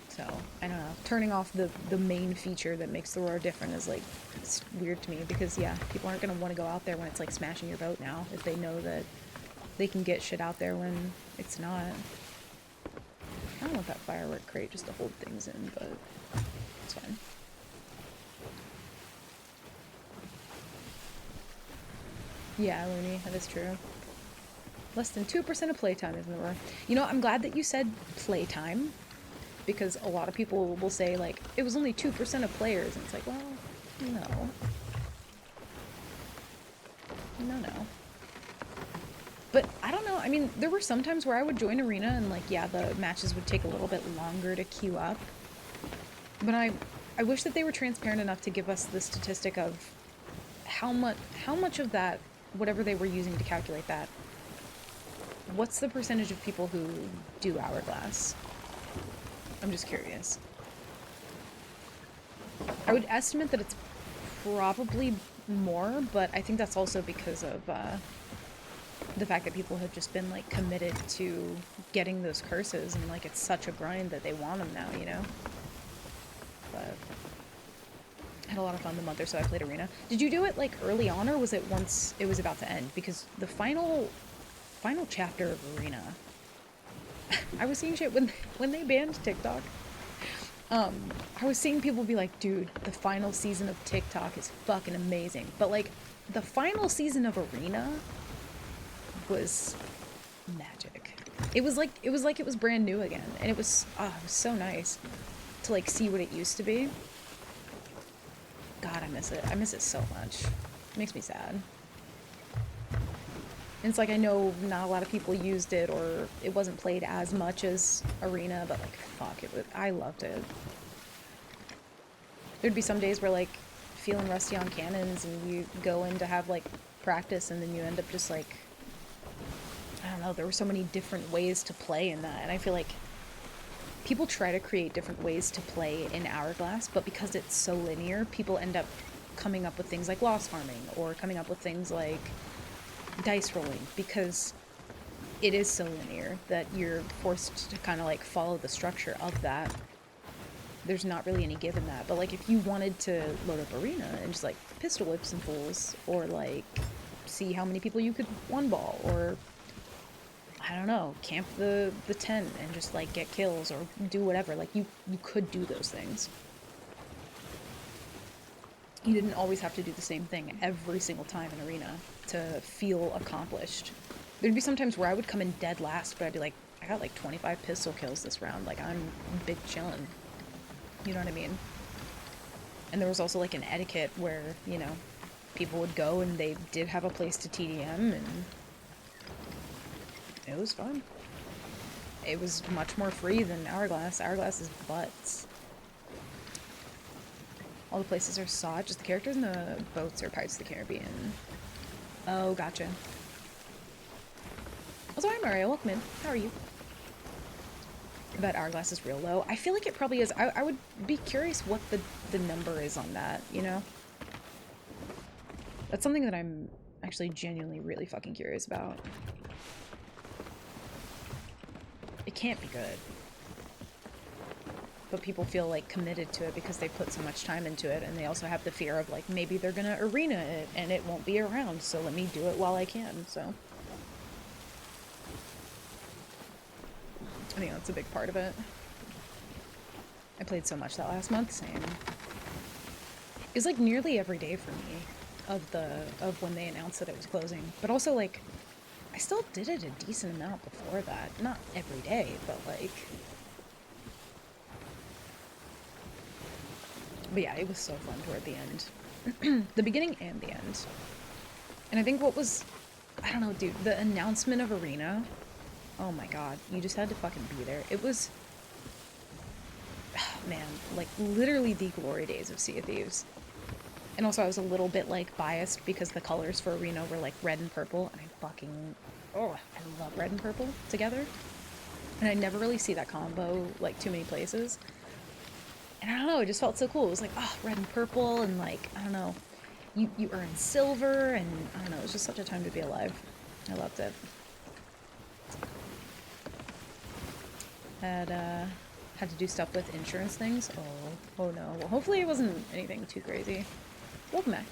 So, I don't know. Turning off the main feature that makes the Roar different is, like, it's weird to me. Because, yeah, people aren't gonna want to go out there when it's, like, smashing your boat now. If they know that they can get shit out there when it's not. I don't want that firework crate just to hold things in, but it's fine. Yeah, Looney, that is true. Less than 2% of playtime is in the Roar. You know, I'm glad that you said playtime, because a lot of people will say, like, it was only 2% of players, and it's like, well, no. No. But I don't know, I mean, there were some times where I would join Arena and, like, yeah, the matches would take a little bit longer to queue up. But I wish that they were transparent enough to give us the statistic of how much of that, whatever they were using to calculate that, what's the percentage of people who do Hourglass? I'm just curious. I would estimate that it's probably more, but I think that's also because of, the fact that people have just been, like, committed to getting those curses, and, like, it's such a grind that they want them now, you know? But I had a lot of fun the month or so I played Arena. Did you do it, like, early on, or was it once it was about to end? Because the final chapter of Arena, I was seeing shit when they banned TikTok. I was seeing people be like, dude, the final season of TikTok is fucking amazing. But, like, the final season of Arena was magic. It was like it was brand new again, and it was so nice to, like, see what it used to be. God, I miss it. I miss it so much. It makes me sad. And it's like, I know not a lot of people used it, or it wasn't played as much as Arena, but, like, fuck, I loved it. There'd be some days where, like, feeling rusty on cannons, and you go in to have, like, practice, and then you end up just, like, I don't know, there were so many different ways to play in that, and I feel like people try to create different ways to play in Hourglass, but because it's so linear, people end up coming up with things like loss farming or coming up with things like dice rolling because it is so linear that you're forced to kind of like follow the structure of that. There's not really any give in that. But like if you wanted to load up Arena and just like pistol whip some fools or like see how many people you could one ball or I don't know, camp the tent and just like get kills or do whatever, like you could do those things. You didn't always have to do the same thing every single time in Arena to feel accomplished. There'd be sometimes where I would come in dead last, but I'd be like, I got like 25 pistol kills this round, like I'm big chillin'. You know what I mean? And there was also like an etiquette where, you know, people would go and they did have a place to TDM and it was fun. It was much more free than Hourglass. Hourglass is butts. All the places are saw, just the characters and the boats are Pirates of the Caribbean. Oh, gotcha. Also, hi Mario, welcome in. How are you? But Hourglass is real low. I feel like it probably is. I would be curious what the number is on that, you know? That's something that I'm actually genuinely really fucking curious about. It can't be good. But people feel like committed to it because they put so much time into it, and they also have the fear of like maybe they're gonna arena it and it won't be around, so let me do it while I can, so. I think that's a big part of it. I played so much that last month, same. It was like nearly every day for me of when they announced that it was closing. But also like I still did it a decent amount before that. Not every day, but like but yeah, it was so fun toward the end. The beginning and the end. And I think what was I don't know, dude, the announcement of Arena. Oh my god, you just had to fucking be there. It was, man, like literally the glory days of Sea of Thieves. And also I was a little bit like biased because the colors for Arena were like red and purple, and I love red and purple together. And I never really see that combo like too many places. And I don't know, it just felt so cool. It was like, oh, red and purple, and like, I don't know, you earn silver, and I don't know, it was just such a time to be alive. I loved it. Had to do stuff with insurance things. Oh no. Well, hopefully it wasn't anything too crazy. Welcome back.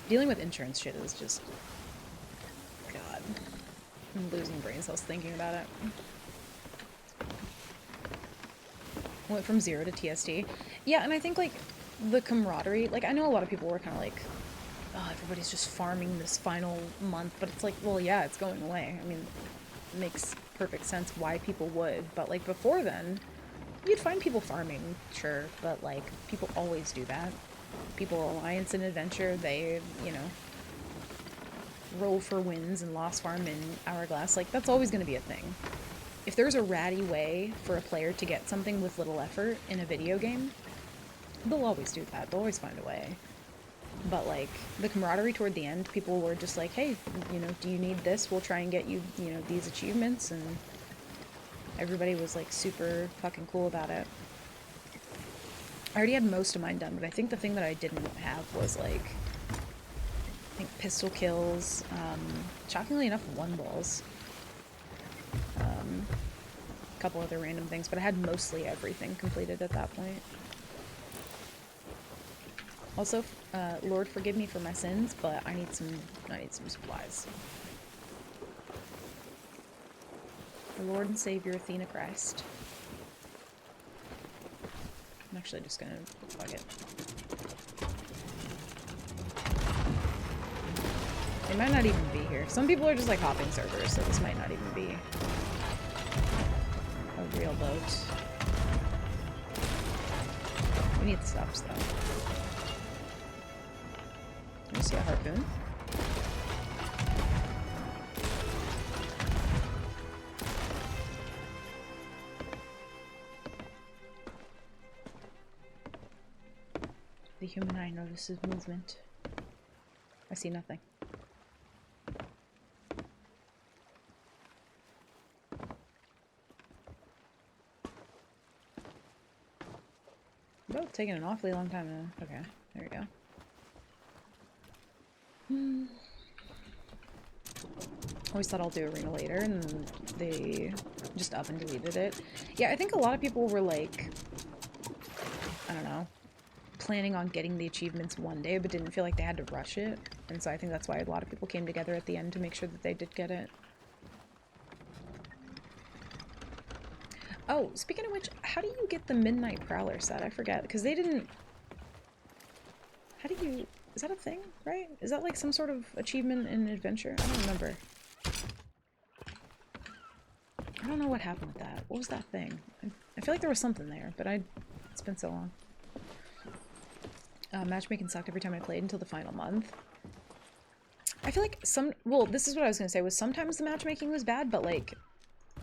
Dealing with insurance shit is just, God, I'm losing brain cells thinking about it. Went from 0 to TST. Yeah, and I think like the camaraderie, like I know a lot of people were kind of like, oh, everybody's just farming this final month, but it's like, well, yeah, it's going away. I mean, it makes perfect sense why people would, but like before then, you'd find people farming, sure, but like people always do that. People Alliance and Adventure, they, you know, roll for wins and loss farm in Hourglass, like that's always going to be a thing. If there's a ratty way for a player to get something with little effort in a video game, they'll always do that. They'll always find a way. But like the camaraderie toward the end, people were just like, hey, you know, do you need this? We'll try and get you, you know, these achievements, and everybody was like super fucking cool about it. I already had most of mine done, but I think the thing that I didn't have was like, I think pistol kills, shockingly enough, one balls, a couple other random things, but I had mostly everything completed at that point. Also, Lord, forgive me for my sins, but I need some supplies. Our Lord and Savior, Athena Christ. I'm actually just gonna fuck it. They might not even be here. Some people are just like hopping servers, so this might not even be a real boat. We need subs though. Let me see a harpoon. The human eye notices movement. I see nothing. taking an awfully long time to... Okay, there we go. Always thought I'll do arena later, and they just up and deleted it. Yeah, I think a lot of people were like, I don't know, planning on getting the achievements one day, but didn't feel like they had to rush it. And so I think that's why a lot of people came together at the end to make sure that they did get it. Oh, speaking of which, how do you get the Midnight Prowler set? I forget, because they didn't... How do you... Is that a thing, right? Is that like some sort of achievement in Adventure? I don't remember. I don't know what happened with that. What was that thing? I feel like there was something there, but it's been so long. Matchmaking sucked every time I played until the final month. I feel like well, this is what I was gonna say, was sometimes the matchmaking was bad, but like,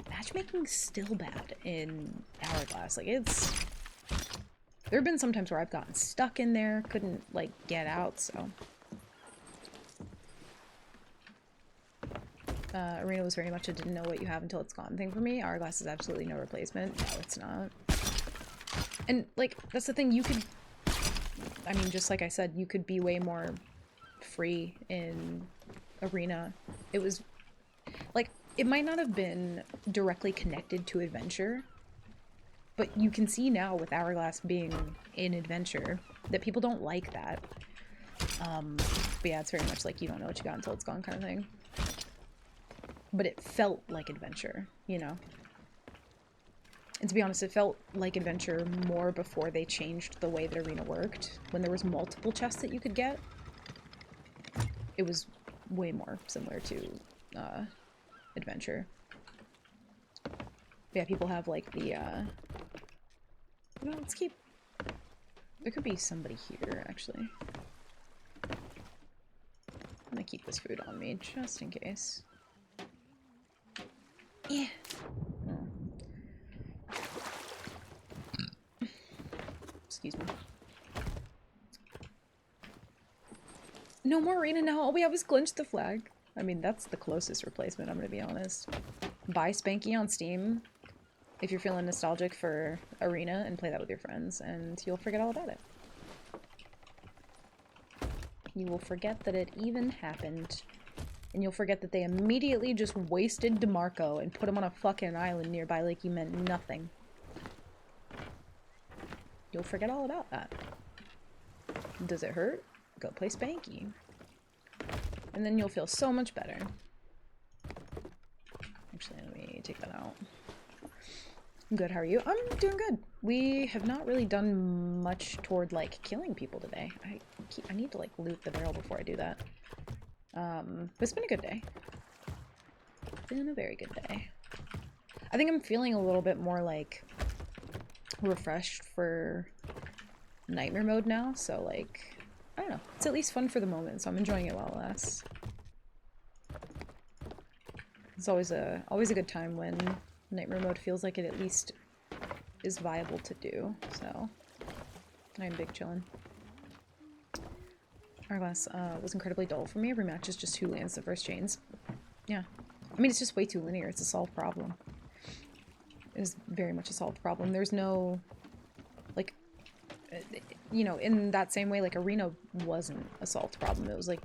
matchmaking's still bad in Hourglass. Like, there have been some times where I've gotten stuck in there, couldn't, like, get out, so. Arena was very much a didn't know what you have until it's gone thing for me. Hourglass is absolutely no replacement. No, it's not. And, like, that's the thing, you could... I mean, just like I said, you could be way more free in Arena. It was... Like, it might not have been directly connected to Adventure, but you can see now with Hourglass being in Adventure that people don't like that. But yeah, it's very much like you don't know what you got until it's gone kind of thing. But it felt like Adventure, you know? And to be honest, it felt like Adventure more before they changed the way that Arena worked. When there was multiple chests that you could get, it was way more similar to Adventure. But yeah, people have like the, let's keep... There could be somebody here, actually. I'm gonna keep this food on me, just in case. Yeah. Oh. Excuse me. No more arena now. All we have is Glitch the Flag. I mean, that's the closest replacement, I'm gonna be honest. Buy Spanky on Steam if you're feeling nostalgic for Arena and play that with your friends, and you'll forget all about it. You will forget that it even happened. And you'll forget that they immediately just wasted DeMarco and put him on a fucking island nearby like he meant nothing. You'll forget all about that. Does it hurt? Go play Spanky. And then you'll feel so much better. Actually, let me take that out. Good, how are you? I'm doing good. We have not really done much toward, like, killing people today. I need to, like, loot the barrel before I do that. But it's been a good day. Been a very good day. I think I'm feeling a little bit more, like, refreshed for nightmare mode now, so, like, I don't know. It's at least fun for the moment, so I'm enjoying it while it lasts. It's always a good time when nightmare mode feels like it at least is viable to do, so I'm big chillin'. Hourglass was incredibly dull for me. Every match is just who lands the first chains. Yeah. I mean, it's just way too linear. It's a solved problem. It is very much a solved problem. There's no, like, you know, in that same way, like, Arena wasn't a solved problem. It was like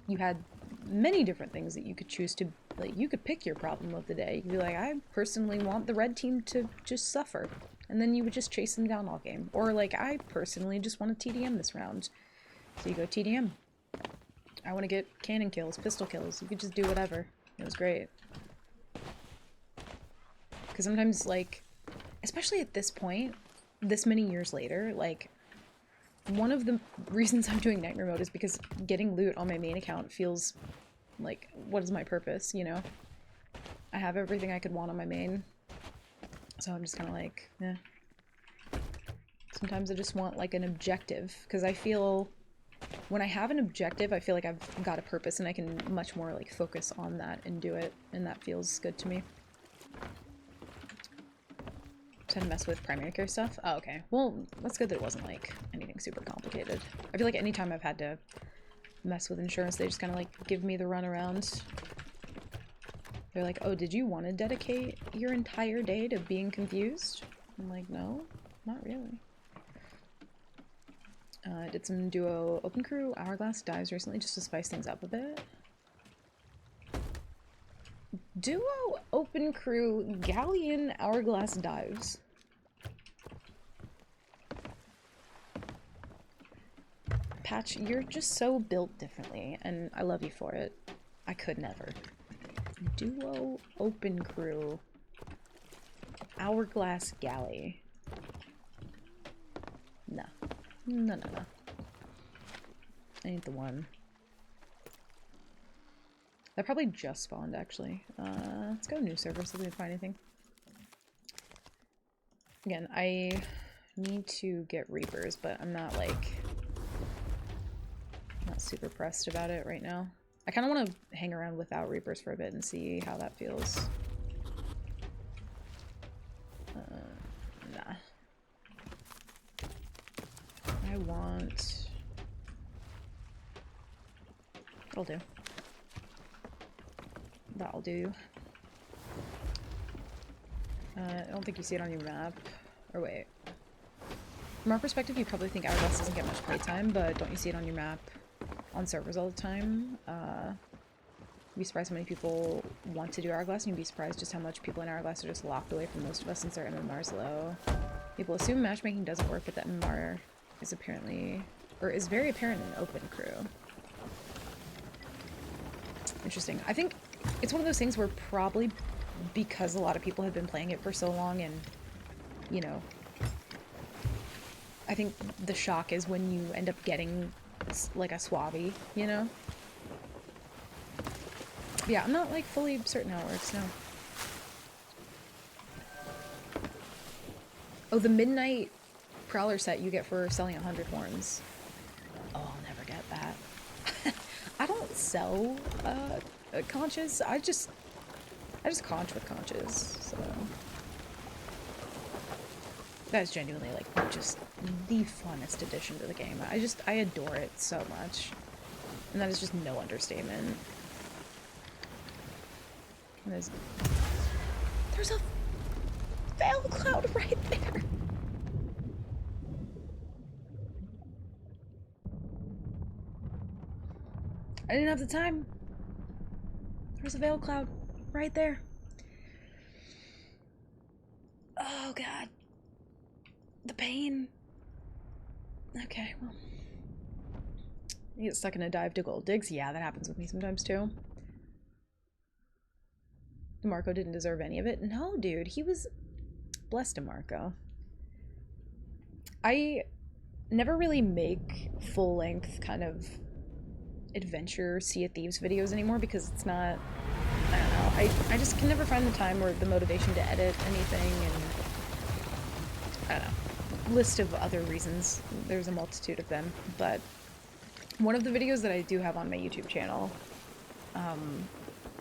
you had many different things that you could choose to, like, you could pick your problem of the day. You could be like, I personally want the red team to just suffer. And then you would just chase them down all game. Or, like, I personally just want to TDM this round. So you go TDM. I want to get cannon kills, pistol kills. You could just do whatever. It was great. Because sometimes, like, especially at this point, this many years later, like, one of the reasons I'm doing nightmare mode is because getting loot on my main account feels like, what is my purpose, you know? I have everything I could want on my main. So I'm just kind of like, eh. Sometimes I just want, like, an objective. Because I feel... When I have an objective, I feel like I've got a purpose and I can much more, like, focus on that and do it, and that feels good to me. Just had to mess with primary care stuff? Oh, okay. Well, that's good that it wasn't, like, anything super complicated. I feel like anytime I've had to mess with insurance, they just kind of, like, give me the runaround. They're like, oh, did you want to dedicate your entire day to being confused? I'm like, no, not really. Did some duo open crew hourglass dives recently just to spice things up a bit. Duo open crew galleon hourglass dives. Patch, you're just so built differently, and I love you for it. I could never. Duo open crew hourglass galley. No. No. I ain't the one. That probably just spawned, actually. Let's go new server, see if we can find anything. Again, I need to get Reapers, but I'm not, like... not super pressed about it right now. I kind of want to hang around without Reapers for a bit and see how that feels. Nah. I want... that'll do. That'll do. I don't think you see it on your map. Or wait. From our perspective, you probably think Hourglass doesn't get much playtime, but don't you see it on your map on servers all the time? You'd be surprised how many people want to do Hourglass, and you'd be surprised just how much people in Hourglass are just locked away from most of us since their MMR's low. People assume matchmaking doesn't work, but the MMR is apparently, or is very apparent in open crew. Interesting. I think it's one of those things where probably because a lot of people have been playing it for so long and, you know, I think the shock is when you end up getting like a swabby, you know? Yeah, I'm not like fully certain how it works, no. Oh, the midnight prowler set you get for selling 100 horns. Oh, I'll never get that. I don't sell conches. I just conch with conches, so that is genuinely like just the funnest addition to the game. I adore it so much, and that is just no understatement. And there's a veil cloud right there. I didn't have the time. There's a veil cloud right there. Oh god. The pain. Okay, well. You get stuck in a dive to gold digs? Yeah, that happens with me sometimes too. DeMarco didn't deserve any of it. No, dude, he was... Bless DeMarco. I never really make full-length kind of adventure Sea of Thieves videos anymore because it's not... I don't know. I just can never find the time or the motivation to edit anything, and... I don't know. List of other reasons. There's a multitude of them, but one of the videos that I do have on my YouTube channel,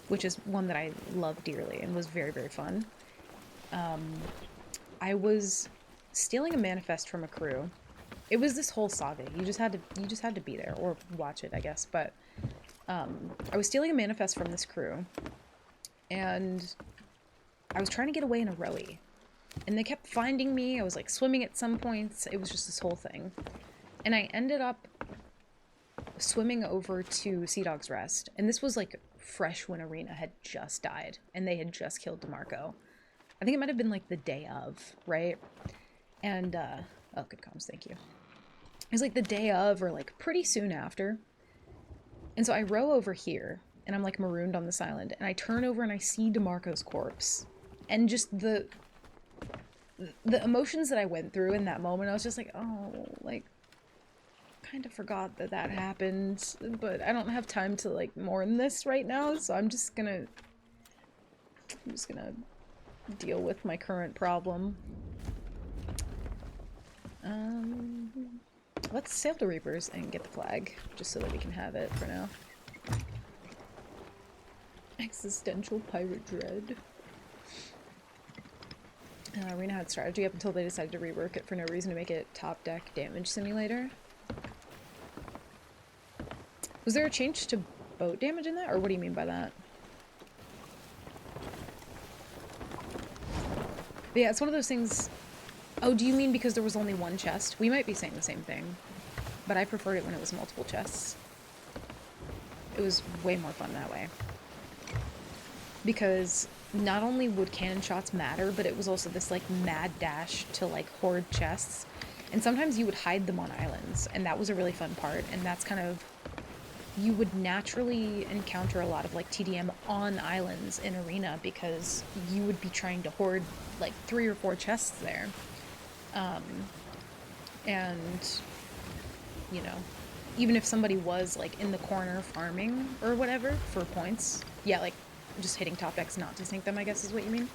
which is one that I love dearly and was very, very fun. I was stealing a manifest from a crew. It was this whole saga. You just had to be there or watch it, I guess. But I was stealing a manifest from this crew, and I was trying to get away in a rowie, and they kept finding me. I was like swimming at some points. It was just this whole thing, and I ended up swimming over to Sea Dog's Rest, and this was like fresh when Arena had just died and they had just killed DeMarco. I think it might have been like the day of, right? And oh, good comms, thank you. It was like the day of or like pretty soon after. And so I row over here and I'm like marooned on this island, and I turn over and I see DeMarco's corpse, and just the emotions that I went through in that moment, I was just like, oh, like, kind of forgot that that happened, but I don't have time to like mourn this right now, so I'm just gonna deal with my current problem. Let's sail to Reapers and get the flag, just so that we can have it for now. Existential pirate dread. Arena had strategy up until they decided to rework it for no reason to make it top deck damage simulator. Was there a change to boat damage in that, or what do you mean by that? But yeah, it's one of those things... Oh, do you mean because there was only one chest? We might be saying the same thing. but I preferred it when it was multiple chests. It was way more fun that way. Because not only would cannon shots matter, but it was also this like mad dash to like hoard chests. And sometimes you would hide them on islands, and that was a really fun part. And that's kind of, you would naturally encounter a lot of like TDM on islands in Arena because you would be trying to hoard like 3 or 4 chests there. And, you know, even if somebody was like in the corner farming or whatever for points, yeah, like just hitting top decks not to sink them, I guess is what you mean.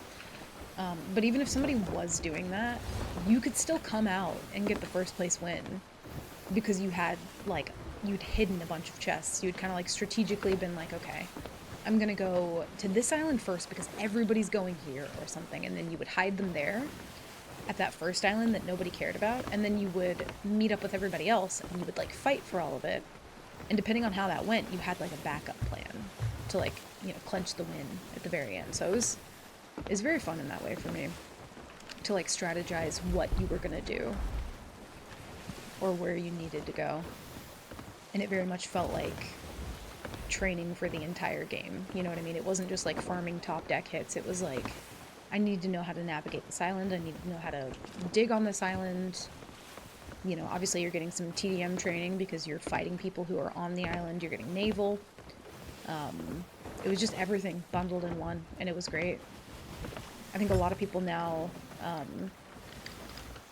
But even if somebody was doing that, you could still come out and get the first place win because you had like, you'd hidden a bunch of chests. You'd kind of like strategically been like, okay, I'm gonna go to this island first because everybody's going here or something, and then you would hide them there at that first island that nobody cared about, and then you would meet up with everybody else and you would like fight for all of it. And depending on how that went, you had like a backup plan to like, you know, clinch the win at the very end. So it was very fun in that way for me to like strategize what you were gonna do or where you needed to go. And it very much felt like training for the entire game. You know what I mean? It wasn't just like farming top deck hits. It was like, I need to know how to navigate this island. I need to know how to dig on this island. You know, obviously you're getting some TDM training because you're fighting people who are on the island. You're getting naval. It was just everything bundled in one, and it was great. I think a lot of people now,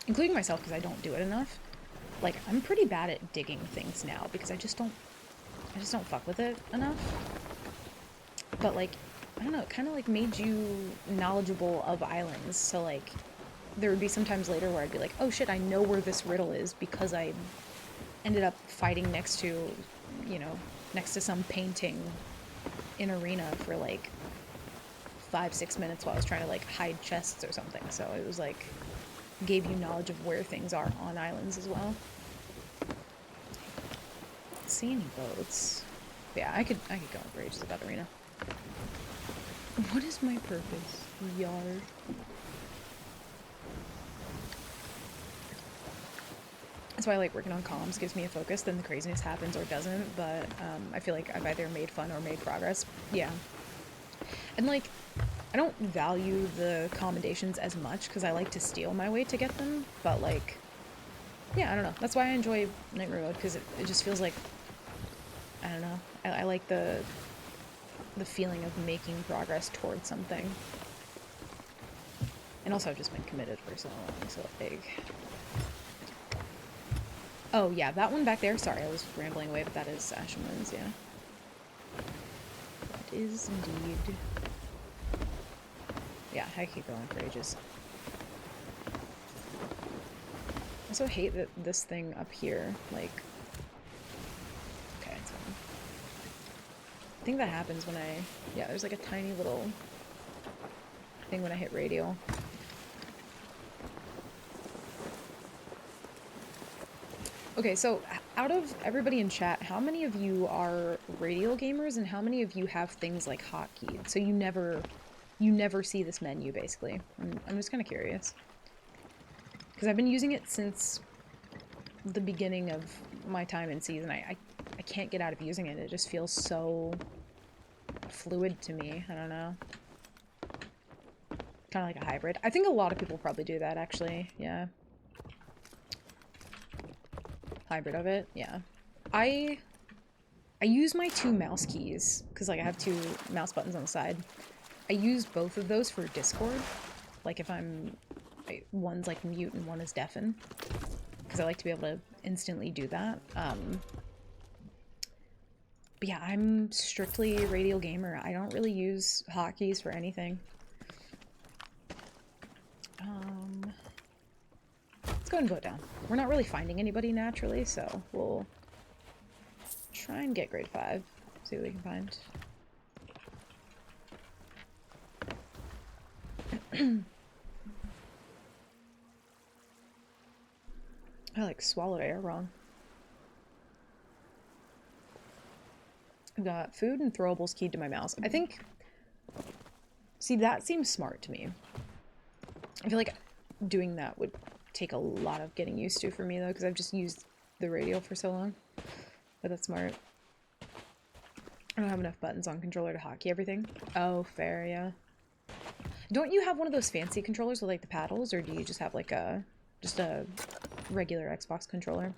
including myself because I don't do it enough, like, I'm pretty bad at digging things now because I just don't fuck with it enough. But, like, I don't know, it kind of, like, made you knowledgeable of islands. So, like, there would be some times later where I'd be like, oh shit, I know where this riddle is because I ended up fighting next to, you know, next to some painting in Arena for, like, 5-6 minutes while I was trying to, like, hide chests or something. So it was, like, gave you knowledge of where things are on islands as well. See any boats? Yeah, I could go on for ages about Arena. What is my purpose? Yard. That's why I like working on comms. Gives me a focus, then the craziness happens or doesn't, but I feel like I've either made fun or made progress. Yeah. And like, I don't value the commendations as much because I like to steal my way to get them, but like, yeah, I don't know. That's why I enjoy Nightmare Mode, because it just feels like, I don't know, I like the feeling of making progress towards something. And also I've just been committed for so long, so like... Oh yeah, that one back there, sorry, I was rambling away, but that is Ashen Winds, yeah. It is indeed. Yeah, I keep going for ages. I also hate that this thing up here, like... Okay, it's fine. I think that happens when I... Yeah, there's like a tiny little thing when I hit radial. Okay, so out of everybody in chat, how many of you are radial gamers and how many of you have things like hotkeyed? So you never see this menu, basically. I'm just kind of curious. Because I've been using it since the beginning of my time in Season. I can't get out of using it. It just feels so fluid to me. I don't know. Kind of like a hybrid. I think a lot of people probably do that, actually. Yeah. Hybrid of it. Yeah. I use my 2 mouse keys, because like I have 2 mouse buttons on the side. I use both of those for Discord. Like if one's like mute and one is deafen. Because I like to be able to instantly do that. But yeah, I'm strictly radial gamer. I don't really use hotkeys for anything. Let's go ahead and vote down. We're not really finding anybody naturally, so we'll try and get grade 5. See what we can find. I like swallowed air wrong. I've got food and throwables keyed to my mouse. I think... See, that seems smart to me. I feel like doing that would take a lot of getting used to for me, though, because I've just used the radial for so long. But that's smart. I don't have enough buttons on controller to hotkey everything. Oh, fair, yeah. Don't you have one of those fancy controllers with like the paddles, or do you just have like a regular Xbox controller?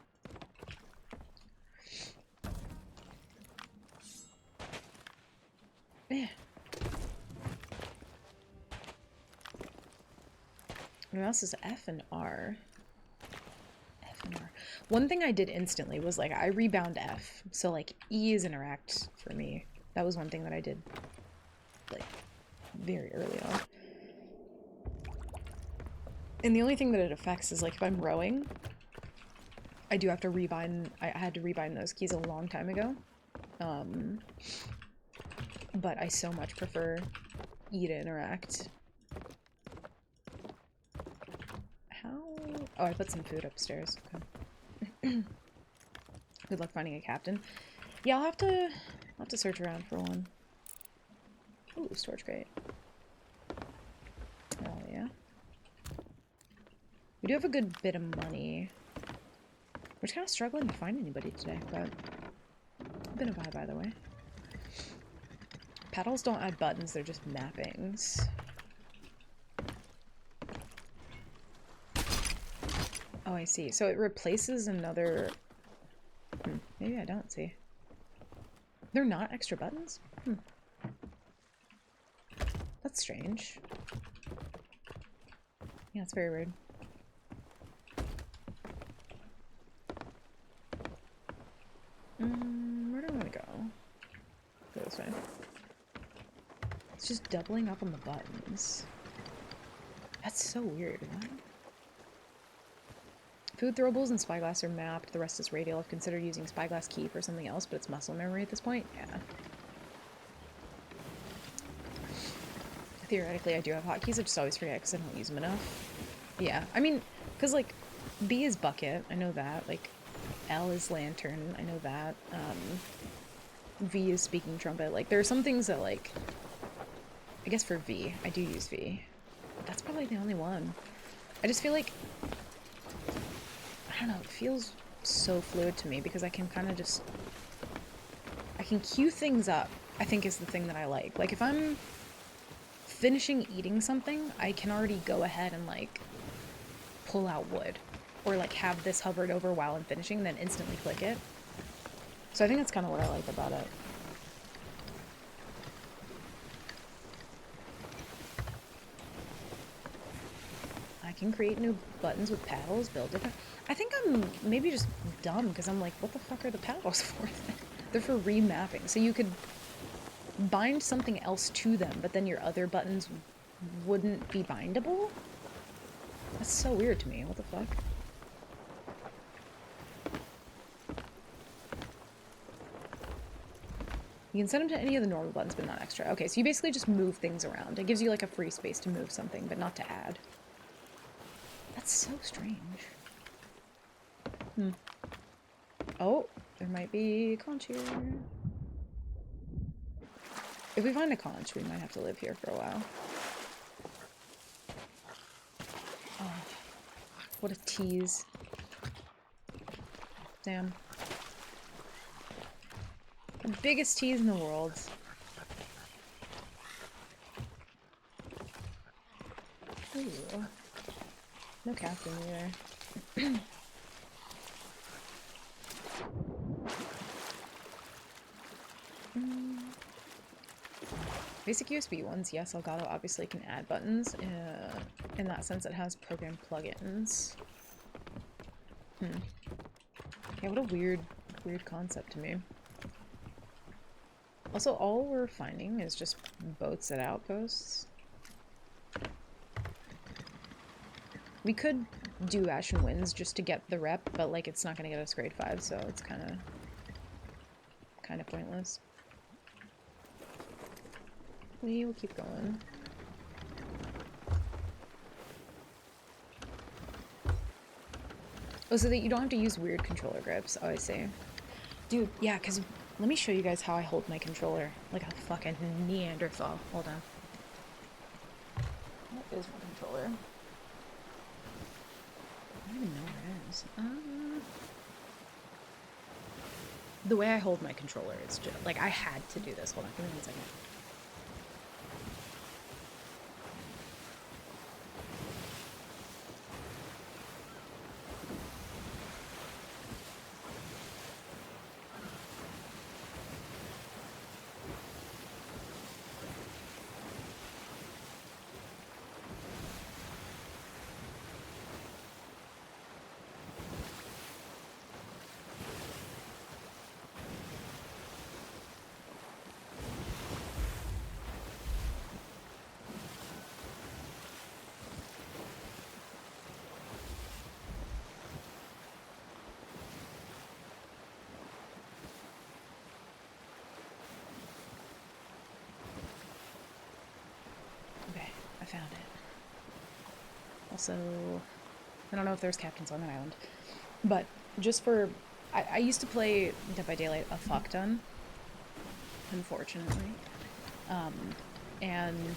Yeah. What else is F and R? F and R. One thing I did instantly was like I rebound F. So like E is interact for me. That was one thing that I did like very early on. And the only thing that it affects is like if I'm rowing, I do have to rebind. I had to rebind those keys a long time ago. But I so much prefer E to interact. How? Oh, I put some food upstairs. Okay. Good luck finding a captain. Yeah, I'll have to search around for one. Ooh, storage crate. Oh yeah. We do have a good bit of money. We're just kind of struggling to find anybody today, but been a vibe either way. Paddles don't add buttons, they're just mappings. Oh, I see. So it replaces another... maybe I don't see. They're not extra buttons? That's strange. Yeah, it's very weird. Where do I want to go? Go this way. It's just doubling up on the buttons. That's so weird. What? Food throwables and spyglass are mapped. The rest is radial. I've considered using spyglass key for something else, but it's muscle memory at this point. Yeah. Theoretically, I do have hotkeys. I just always forget because I don't use them enough. Yeah. I mean, because, like, B is bucket. I know that. Like, L is lantern. I know that. V is speaking trumpet. Like, there are some things that, like... I guess for V, I do use V. But that's probably the only one. I just feel like... I don't know, it feels so fluid to me because I can kind of just... I can cue things up, I think is the thing that I like. Like, if I'm finishing eating something, I can already go ahead and, like, pull out wood. Or, like, have this hovered over while I'm finishing, then instantly click it. So I think that's kind of what I like about it. I can create new buttons with paddles, build different... I think I'm maybe just dumb, because I'm like, what the fuck are the paddles for? They're for remapping. So you could bind something else to them, but then your other buttons wouldn't be bindable? That's so weird to me. What the fuck? You can set them to any of the normal buttons, but not extra. Okay, so you basically just move things around. It gives you like a free space to move something, but not to add. That's so strange. Oh, there might be a conch here. If we find a conch, we might have to live here for a while. Oh, what a tease. Damn. The biggest tease in the world. Ooh. No captain either. Basic USB ones, yes, Elgato obviously can add buttons. In that sense, it has program plugins. Yeah, what a weird concept to me. Also, all we're finding is just boats at outposts. We could do Ashen Winds just to get the rep, but like it's not gonna get us grade 5, so it's kind of pointless. We will keep going. Oh, so that you don't have to use weird controller grips. Oh, I see. Dude, yeah, because let me show you guys how I hold my controller. Like a fucking Neanderthal. Hold on. What is my controller? I don't even know where it is. the way I hold my controller, it's just, like, I had to do this. Hold on, give me 1 second. I found it. Also, I don't know if there's captains on that island, but just for, I used to play Dead by Daylight a fuck ton, unfortunately, and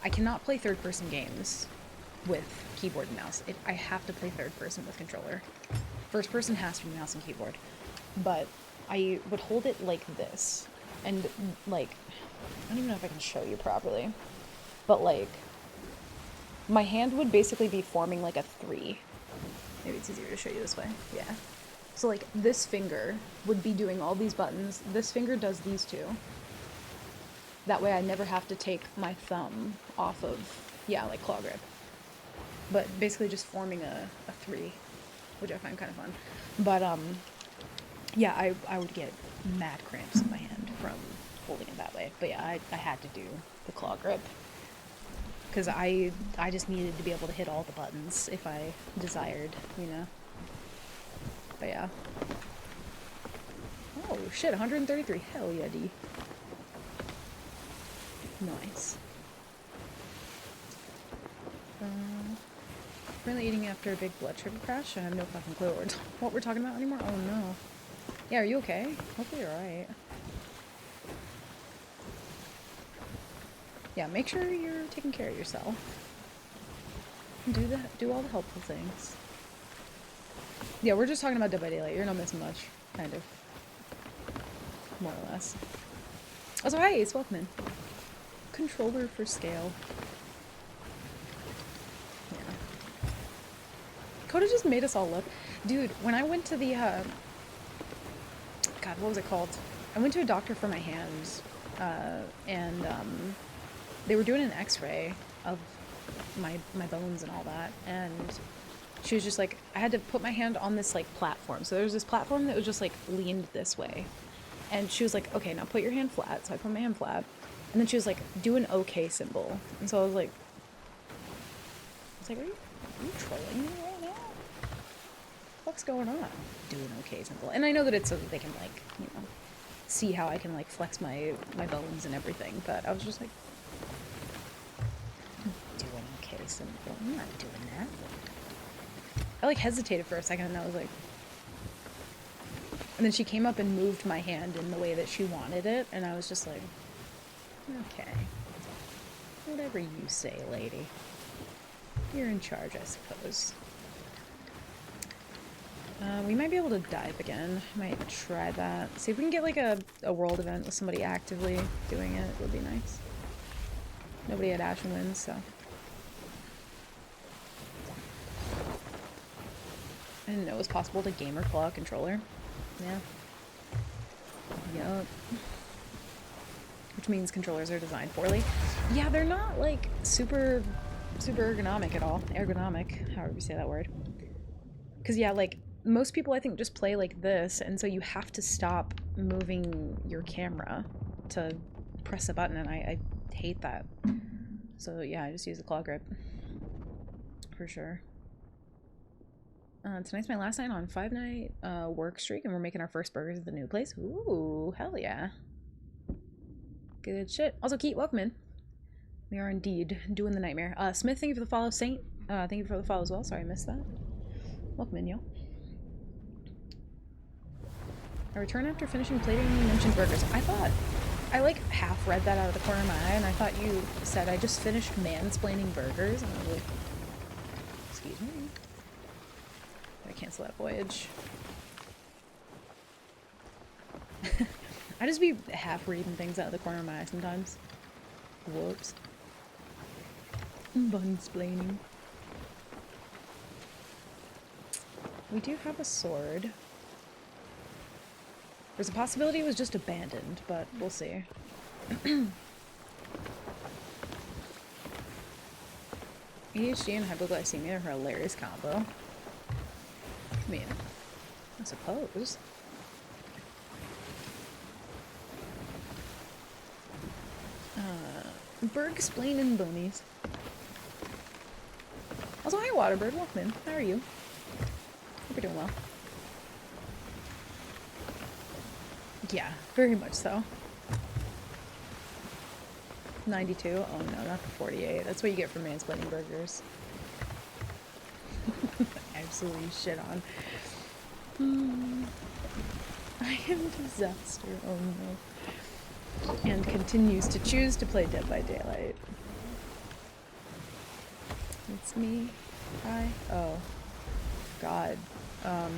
I cannot play third-person games with keyboard and mouse. I have to play third-person with controller. First person has to be mouse and keyboard, but I would hold it like this, and like, I don't even know if I can show you properly, but like, my hand would basically be forming like a 3. Maybe it's easier to show you this way. Yeah. So like this finger would be doing all these buttons. This finger does these two. That way I never have to take my thumb off of, yeah, like claw grip. But basically just forming a 3, which I find kind of fun. But yeah, I would get mad cramps in my hand from holding it that way. But yeah, I had to do the claw grip. Because I just needed to be able to hit all the buttons if I desired, you know? But yeah. Oh shit, 133. Hell yeah, D. Nice. Currently eating after a big blood sugar crash. I have no fucking clue what we're talking about anymore. Oh no. Yeah, are you okay? Hopefully you're alright. Yeah, make sure you're taking care of yourself. Do all the helpful things. Yeah, we're just talking about Dead by Daylight. You're not missing much, kind of. More or less. Also, hi, it's welcome in. Controller for scale. Yeah. Coda just made us all look. Dude, when I went to the, God, what was it called? I went to a doctor for my hands, and, they were doing an x-ray of my bones and all that, and she was just like, I had to put my hand on this like platform. So there was this platform that was just like leaned this way. And she was like, okay, now put your hand flat. So I put my hand flat. And then she was like, do an okay symbol. And so I was like, are you trolling me right now? What's going on? Do an okay symbol. And I know that it's so that they can like, you know, see how I can like flex my bones and everything. But I was just like, doing okay symbol. I'm not doing that. I like hesitated for a second and I was like, and then she came up and moved my hand in the way that she wanted it, and I was just like, okay, whatever you say, lady. You're in charge, I suppose. We might be able to dive again. Might try that. See if we can get like a world event with somebody actively doing it. Would be nice. Nobody had Ashen Winds, so. I didn't know it was possible to gamer claw a controller. Yeah. Yup. Which means controllers are designed poorly. Yeah, they're not like super ergonomic at all. Ergonomic, however you say that word. Because yeah, like most people I think just play like this, and so you have to stop moving your camera to press a button, and I hate that. So yeah, I just use the claw grip. For sure. Tonight's my last night on 5-night work streak, and we're making our first burgers at the new place. Ooh, hell yeah. Good shit. Also, Keat, welcome in. We are indeed doing the nightmare. Smith, thank you for the follow. Saint, thank you for the follow as well. Sorry I missed that. Welcome in, yo. I return after finishing plating and you mentioned burgers. I like half read that out of the corner of my eye, and I thought you said I just finished mansplaining burgers, and I was like, excuse me? Did I cancel that voyage? I just be half reading things out of the corner of my eye sometimes. Whoops. Bunsplaining. We do have a sword. There's a possibility it was just abandoned, but we'll see. ADHD and hypoglycemia are a hilarious combo. I mean, I suppose. Berg explaining bonies. Also, hi Waterbird, welcome in. How are you? Hope you're doing well. Yeah, very much so. 92? Oh no, not the 48. That's what you get for mansplaining burgers. Absolutely shit on. I am disaster. Oh no. And continues to choose to play Dead by Daylight. It's me. Hi. Oh. God. I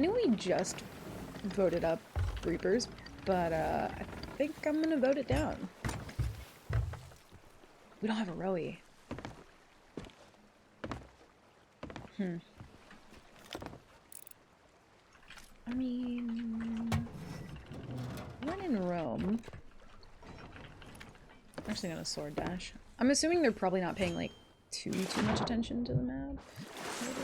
know we just voted up Reapers, but I think I'm gonna vote it down. We don't have a Rowie. I mean, when in Rome, I'm actually gonna sword dash. I'm assuming they're probably not paying like too much attention to the map, maybe.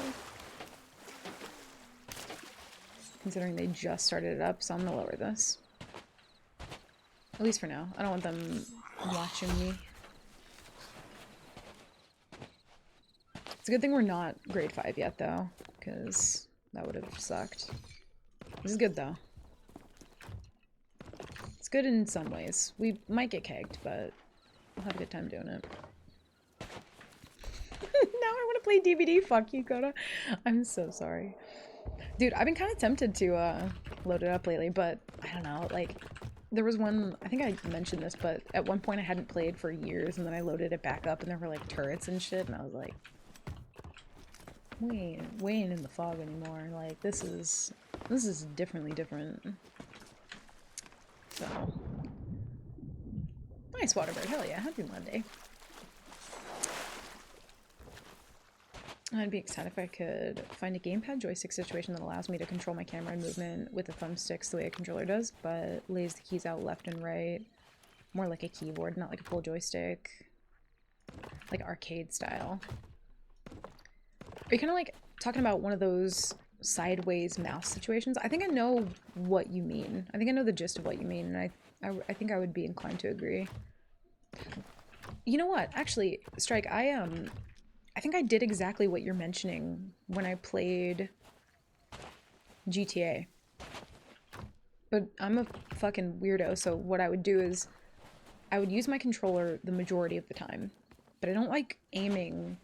Considering they just started it up, so I'm gonna lower this. At least for now. I don't want them watching me. It's a good thing we're not grade 5 yet, though, because that would have sucked. This is good, though. It's good in some ways. We might get kegged, but we'll have a good time doing it. Now I want to play DVD. Fuck you, Coda. I'm so sorry. Dude, I've been kind of tempted to load it up lately, but I don't know, like, there was one, I think I mentioned this, but at one point I hadn't played for years, and then I loaded it back up, and there were, like, turrets and shit, and I was like, we ain't in the fog anymore. Like, this is different. So, nice Waterbird, hell yeah, happy Monday. I'd be excited if I could find a gamepad joystick situation that allows me to control my camera and movement with the thumbsticks the way a controller does, but lays the keys out left and right. More like a keyboard, not like a full joystick. Like arcade style. Are you kind of like talking about one of those sideways mouse situations? I think I know what you mean. I think I know the gist of what you mean, and I think I would be inclined to agree. You know what? Actually, Strike, I think I did exactly what you're mentioning when I played GTA. But I'm a fucking weirdo, so what I would do is I would use my controller the majority of the time. But I don't like aiming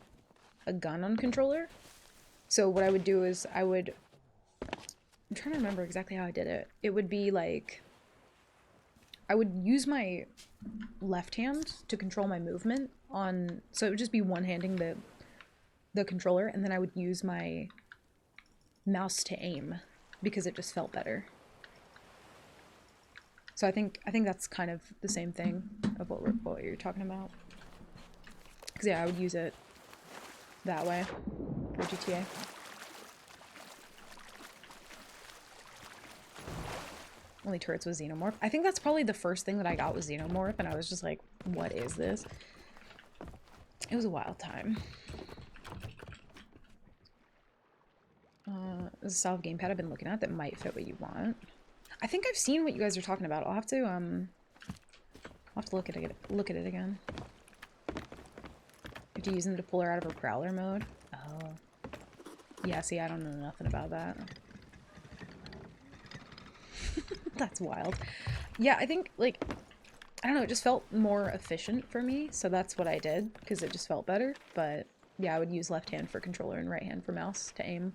a gun on controller. So what I would do is I'm trying to remember exactly how I did it. It would be like I would use my left hand to control my movement on, so it would just be one-handing the controller, and then I would use my mouse to aim because it just felt better. So I think that's kind of the same thing of what you're talking about. Because yeah, I would use it that way for GTA. Only turrets with Xenomorph. I think that's probably the first thing that I got was Xenomorph, and I was just like, what is this? It was a wild time. There's a style of gamepad I've been looking at that might fit what you want. I think I've seen what you guys are talking about. I'll have to look at it again. You have to use them to pull her out of her prowler mode. Oh. Yeah, see, I don't know nothing about that. That's wild. Yeah, I think, like, I don't know, it just felt more efficient for me, so that's what I did, because it just felt better. But yeah, I would use left hand for controller and right hand for mouse to aim.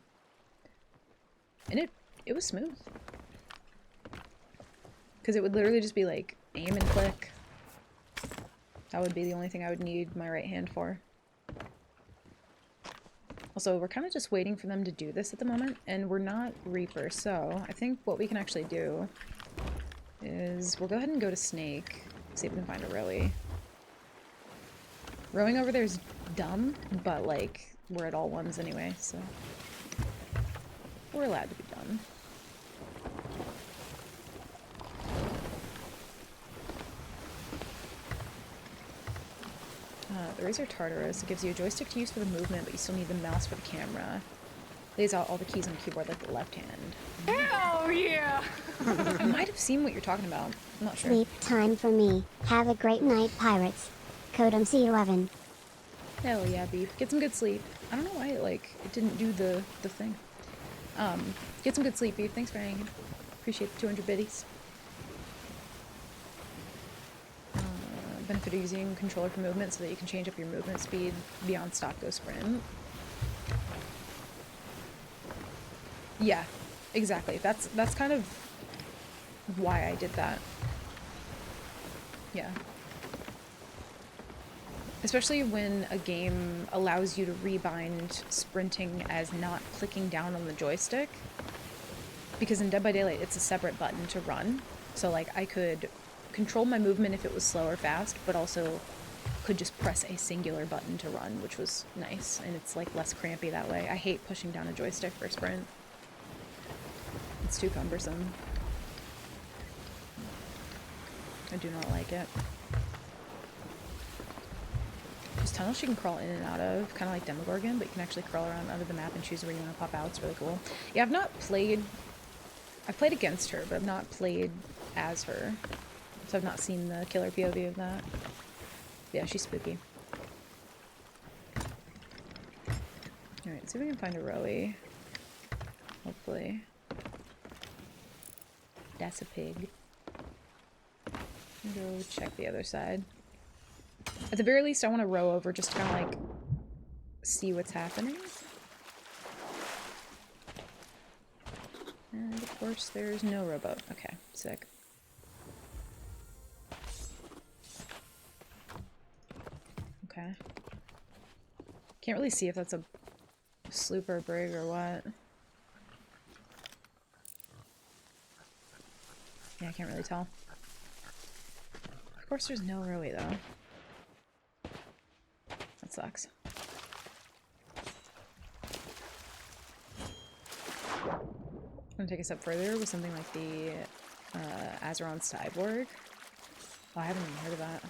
And it was smooth. Because it would literally just be like, aim and click. That would be the only thing I would need my right hand for. Also, we're kind of just waiting for them to do this at the moment, and we're not Reaper, so I think what we can actually do is we'll go ahead and go to Snake, see if we can find a Rowie. Rowing over there is dumb, but, like, we're at all ones anyway, so we're allowed to be dumb. The Razer Tartarus gives you a joystick to use for the movement, but you still need the mouse for the camera. Lays out all the keys on the keyboard like the left hand. Hell yeah! I might have seen what you're talking about. I'm not sure. Sleep time for me. Have a great night, pirates. Code MC11. Hell yeah, Beef. Get some good sleep. I don't know why it didn't do the thing. Get some good sleep, Beef. Thanks for hanging. Appreciate the 200 biddies. Benefit of using controller for movement so that you can change up your movement speed beyond stop go sprint. Yeah, exactly. That's kind of why I did that. Yeah. Especially when a game allows you to rebind sprinting as not clicking down on the joystick. Because in Dead by Daylight, it's a separate button to run. So, like, I could control my movement if it was slow or fast, but also could just press a singular button to run, which was nice, and it's like less crampy that way. I hate pushing down a joystick for a sprint. It's too cumbersome. I do not like it. There's tunnels you can crawl in and out of, kind of like Demogorgon, but you can actually crawl around under the map and choose where you want to pop out. It's really cool. Yeah, I've played against her, but I've not played as her. So I've not seen the killer POV of that. Yeah, she's spooky. Alright, see if we can find a Rowie. Hopefully. That's a pig. Go check the other side. At the very least, I want to row over just to kind of like see what's happening. And of course, there's no rowboat. Okay, sick. Okay. Can't really see if that's a sloop or a brig or what. Yeah, I can't really tell. Of course there's no Rowie though. That sucks. I'm gonna take a step further with something like the Azeron Cyborg. Oh, I haven't even heard of that.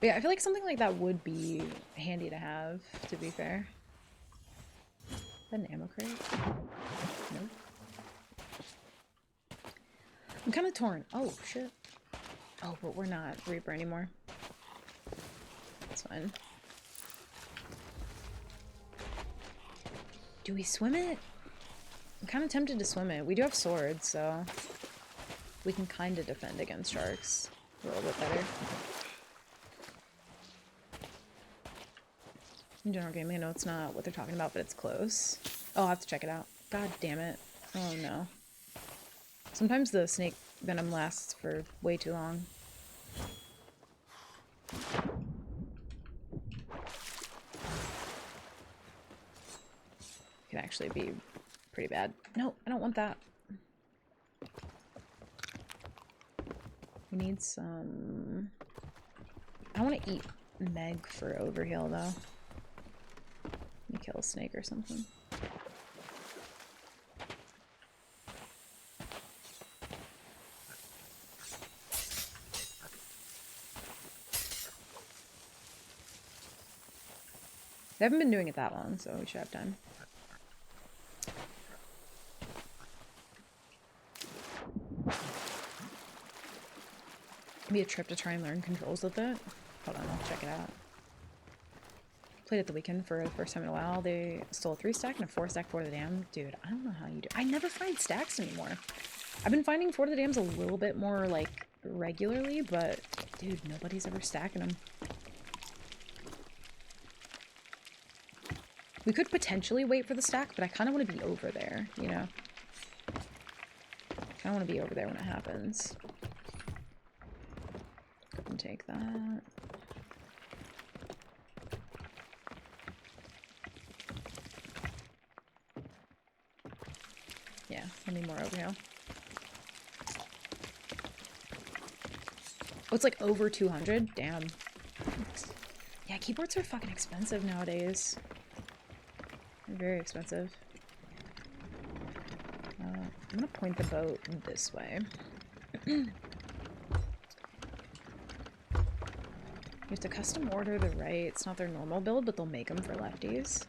But yeah, I feel like something like that would be handy to have, to be fair. Is that an ammo crate? Nope. I'm kind of torn. Oh, shit. Oh, but we're not Reaper anymore. That's fine. Do we swim it? I'm kind of tempted to swim it. We do have swords, so we can kind of defend against sharks a little bit better. In general gaming, I know it's not what they're talking about, but it's close. Oh, I'll have to check it out. God damn it. Oh no. Sometimes the snake venom lasts for way too long. Can actually be pretty bad. No, I don't want that. We need some... I want to eat Meg for overheal, though. Let me kill a snake or something. They haven't been doing it that long, so we should have time. Maybe a trip to try and learn controls with it. Hold on, I'll check it out. Played it the weekend for the first time in a while. They stole a 3-stack and a 4-stack Fort of the Dam. Dude, I don't know how you do. I never find stacks anymore. I've been finding Fort of the Dams a little bit more, like, regularly, but, dude, nobody's ever stacking them. We could potentially wait for the stack, but I kind of want to be over there, you know? I kind of want to be over there when it happens. take that. Yeah, I need more oatmeal. Oh, it's like over 200? Damn. Yeah, keyboards are fucking expensive nowadays. They're very expensive. I'm gonna point the boat this way. You have to custom order the right. It's not their normal build, but they'll make them for lefties.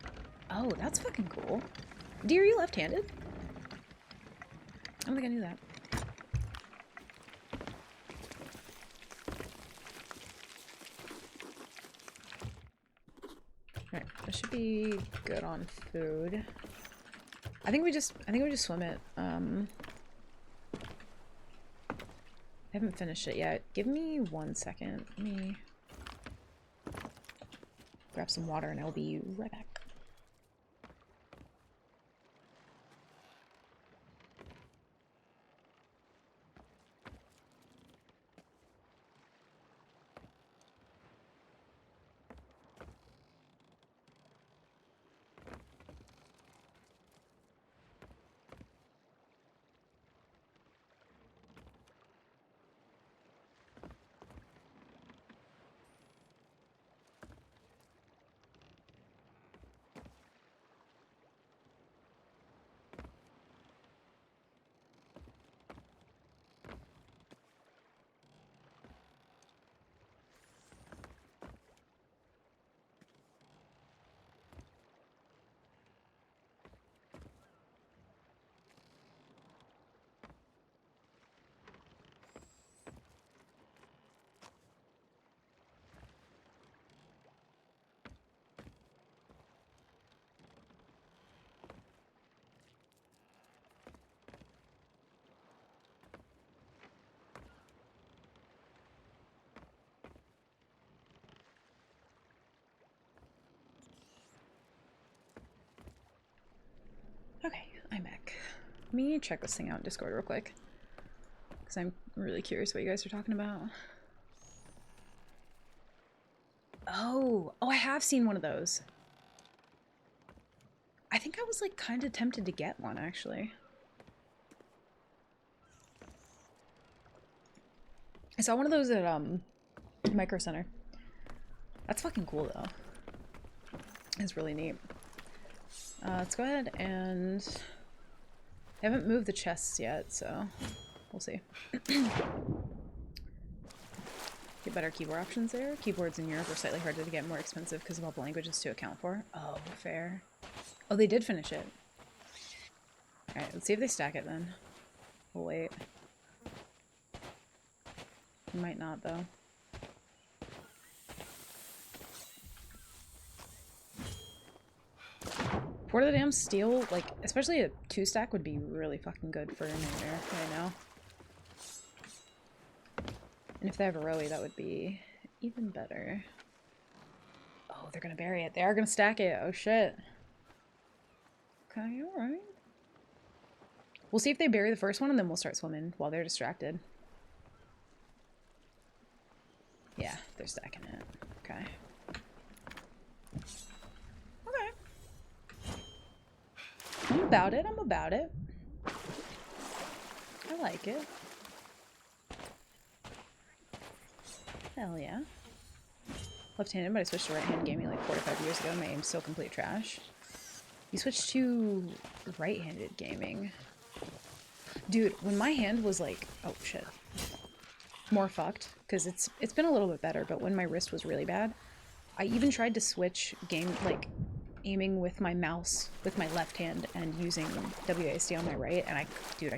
Oh, that's fucking cool. D, are you left-handed? I don't think I knew that. Alright, that should be good on food. I think we just swim it. I haven't finished it yet. Give me 1 second. Let me grab some water and I'll be right back. Okay, I'm back. Let me check this thing out in Discord real quick. Because I'm really curious what you guys are talking about. Oh, I have seen one of those. I think I was like kind of tempted to get one actually. I saw one of those at Micro Center. That's fucking cool though. It's really neat. Let's go ahead and I haven't moved the chests yet, so we'll see. Get better keyboard options there. Keyboards in Europe are slightly harder to get, more expensive because of all the languages to account for. Oh, fair. Oh, they did finish it. Alright, let's see if they stack it then. We'll wait. Might not, though. Port of the Damn Steel, like, especially a 2-stack would be really fucking good for a nightmare right now. And if they have a Rowie, that would be even better. Oh, they're gonna bury it. They are gonna stack it. Oh, shit. Okay, alright. We'll see if they bury the first one, and then we'll start swimming while they're distracted. Yeah, they're stacking it. Okay. Okay. I'm about it. I'm about it. I like it. Hell yeah. Left-handed, but I switched to right-hand gaming like 4 to 5 years ago. My aim's still complete trash. You switched to right-handed gaming. Dude, when my hand was like, oh shit, more fucked, because it's been a little bit better, but when my wrist was really bad, I even tried to switch aiming with my mouse with my left hand and using WASD on my right, and I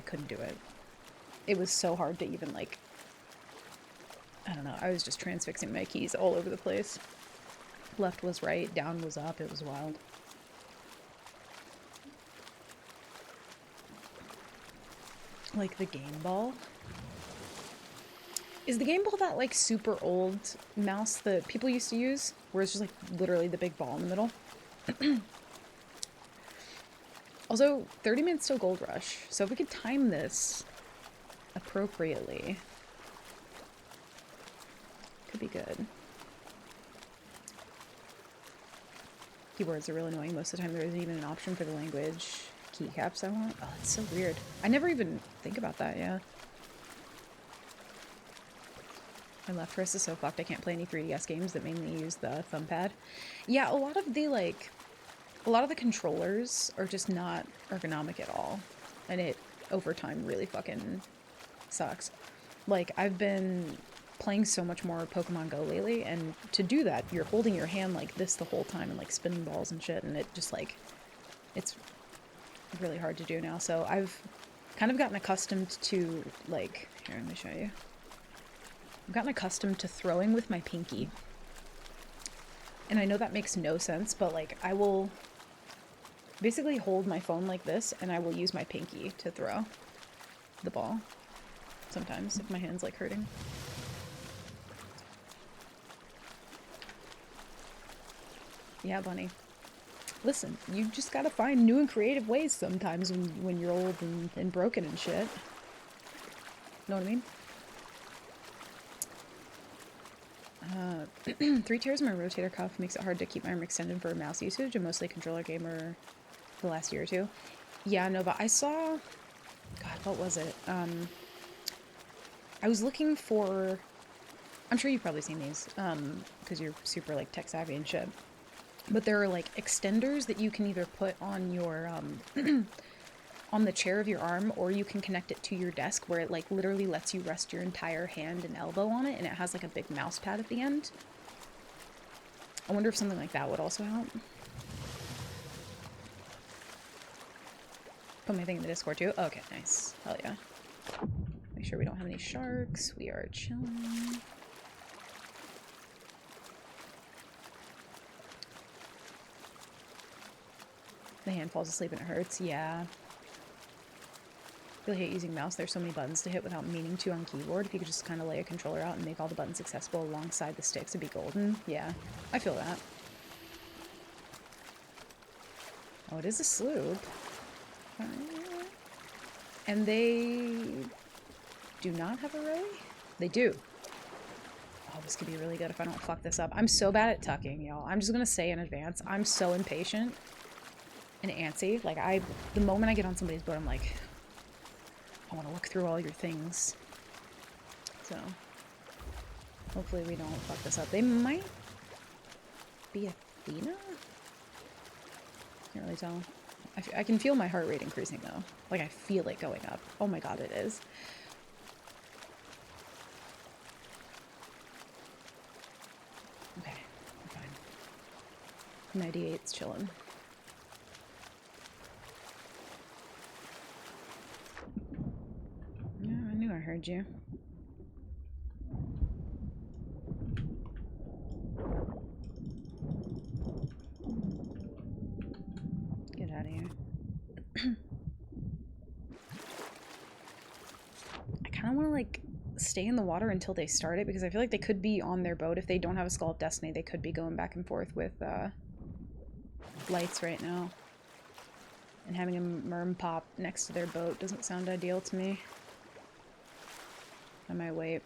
couldn't do it. It was so hard to even like, I don't know, I was just transfixing my keys all over the place. Left was right, down was up, it was wild. Like the Game Ball. Is the Game Ball that like super old mouse that people used to use? Where it's just like literally the big ball in the middle? Also, 30 minutes till Gold Rush. So if we could time this appropriately. Could be good. Keyboards are really annoying. Most of the time there isn't even an option for the language keycaps I want. Oh, it's so weird. I never even think about that, yeah. My left wrist is so fucked I can't play any 3DS games that mainly use the thumb pad. Yeah, a lot of the controllers are just not ergonomic at all. And it, over time, really fucking sucks. Like, I've been playing so much more Pokemon Go lately, and to do that, you're holding your hand like this the whole time and, like, spinning balls and shit, and it just, like, it's really hard to do now. So I've kind of gotten accustomed to, like, here, let me show you. I've gotten accustomed to throwing with my pinky. And I know that makes no sense, but, like, I will basically hold my phone like this, and I will use my pinky to throw the ball. Sometimes, if my hand's, like, hurting. Yeah, Bunny. Listen, you just gotta find new and creative ways sometimes when you're old and broken and shit. Know what I mean? 3 tears in my rotator cuff makes it hard to keep my arm extended for mouse usage. I'm mostly a controller gamer the last year or two. Yeah, no, but I saw... God, what was it? I was looking for... I'm sure you've probably seen these, because you're super, like, tech savvy and shit. But there are, like, extenders that you can either put on your, on the chair of your arm, or you can connect it to your desk where it, like, literally lets you rest your entire hand and elbow on it, and it has, like, a big mouse pad at the end. I wonder if something like that would also help. Put my thing in the Discord too? Okay, nice. Hell yeah. Make sure we don't have any sharks. We are chilling. The hand falls asleep and it hurts. Yeah. Really hate using mouse. There's so many buttons to hit without meaning to on keyboard. If you could just kind of lay a controller out and make all the buttons accessible alongside the sticks, it'd be golden. Yeah, I feel that. Oh, it is a sloop. And they do not have a ray? They do. Oh, this could be really good if I don't fuck this up. I'm so bad at tucking, y'all. I'm just gonna say in advance, I'm so impatient and antsy. Like, the moment I get on somebody's boat, I'm like, I want to look through all your things. So, hopefully we don't fuck this up. They might be Athena? Can't really tell. I can feel my heart rate increasing, though. Like, I feel it going up. Oh my god, it is. Okay, I'm fine. 98's chilling. Yeah, I knew I heard you. Get out of here. I kind of want to, like, stay in the water until they start it, because I feel like they could be on their boat. If they don't have a Skull of Destiny, they could be going back and forth with lights right now. And having a merm pop next to their boat doesn't sound ideal to me. I might wait.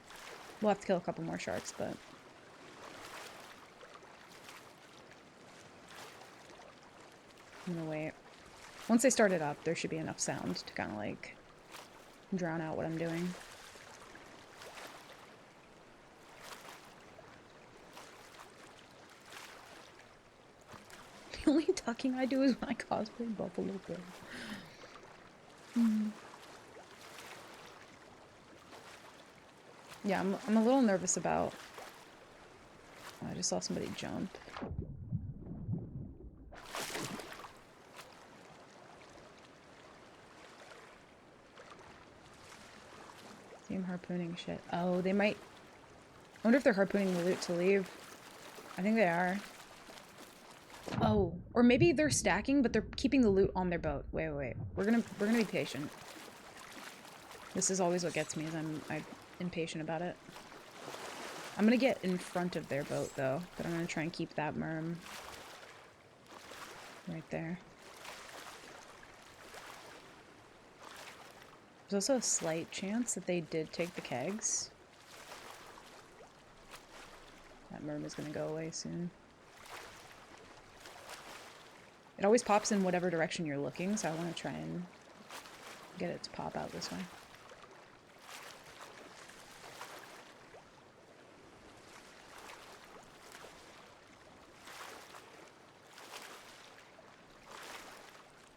We'll have to kill a couple more sharks, but... I'm gonna wait. Once they start it up, there should be enough sound to kind of, like, drown out what I'm doing. The only tucking I do is when I cosplay Buffalo Bill. Yeah, I'm a little nervous about... Oh, I just saw somebody jump. See him harpooning shit. Oh, they might... I wonder if they're harpooning the loot to leave. I think they are. Oh, or maybe they're stacking, but they're keeping the loot on their boat. Wait, wait, wait. We're gonna be patient. This is always what gets me, is I'm impatient about it. I'm gonna get in front of their boat, though, but I'm gonna try and keep that merm right there. There's also a slight chance that they did take the kegs. That merm is gonna go away soon. It always pops in whatever direction you're looking, so I want to try and get it to pop out this way.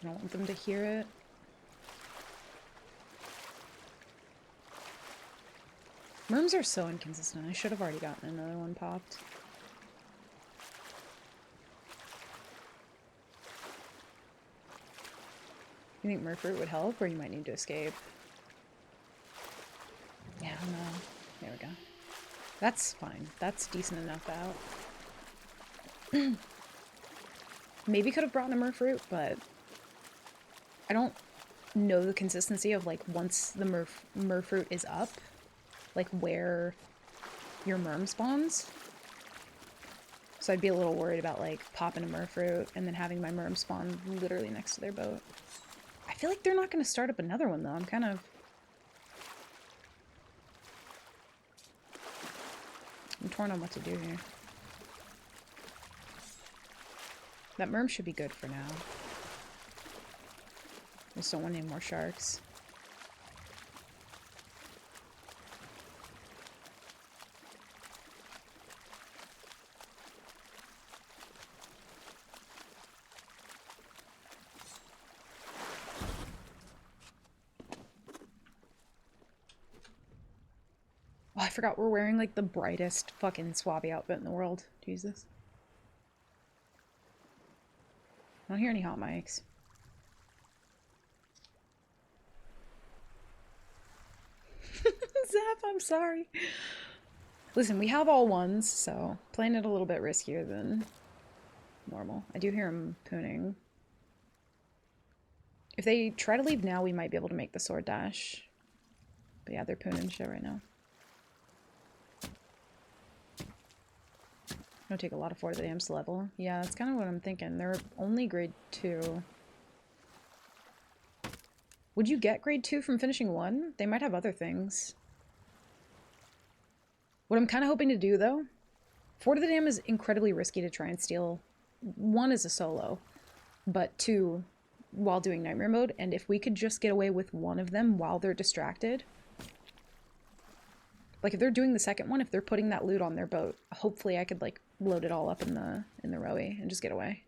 I don't want them to hear it. Merms are so inconsistent. I should have already gotten another one popped. You think Murfruit would help, or you might need to escape? Yeah, I don't know. There we go. That's fine. That's decent enough out. Maybe could have brought in a Murfruit, but I don't know the consistency of, like, once the Murfruit is up, like, where your merm spawns. So I'd be a little worried about, like, popping a Murfruit and then having my merm spawn literally next to their boat. I feel like they're not going to start up another one, though. I'm kind of... I'm torn on what to do here. That merm should be good for now. I just don't want any more sharks. Oh, I forgot we're wearing, like, the brightest fucking Swabby outfit in the world. Jesus. I don't hear any hot mics. Zap, I'm sorry. Listen, we have all ones, so playing it a little bit riskier than normal. I do hear him pooning. If they try to leave now, we might be able to make the sword dash. But yeah, they're pooning shit right now. It'll take a lot of 4 to the dams to level. Yeah, that's kind of what I'm thinking. They're only grade 2. Would you get grade 2 from finishing 1? They might have other things. What I'm kind of hoping to do, though, Fort of the Dam is incredibly risky to try and steal. 1 is a solo, but 2 while doing Nightmare Mode, and if we could just get away with 1 of them while they're distracted. Like, if they're doing the second one, if they're putting that loot on their boat, hopefully I could, like, load it all up in the rowie and just get away.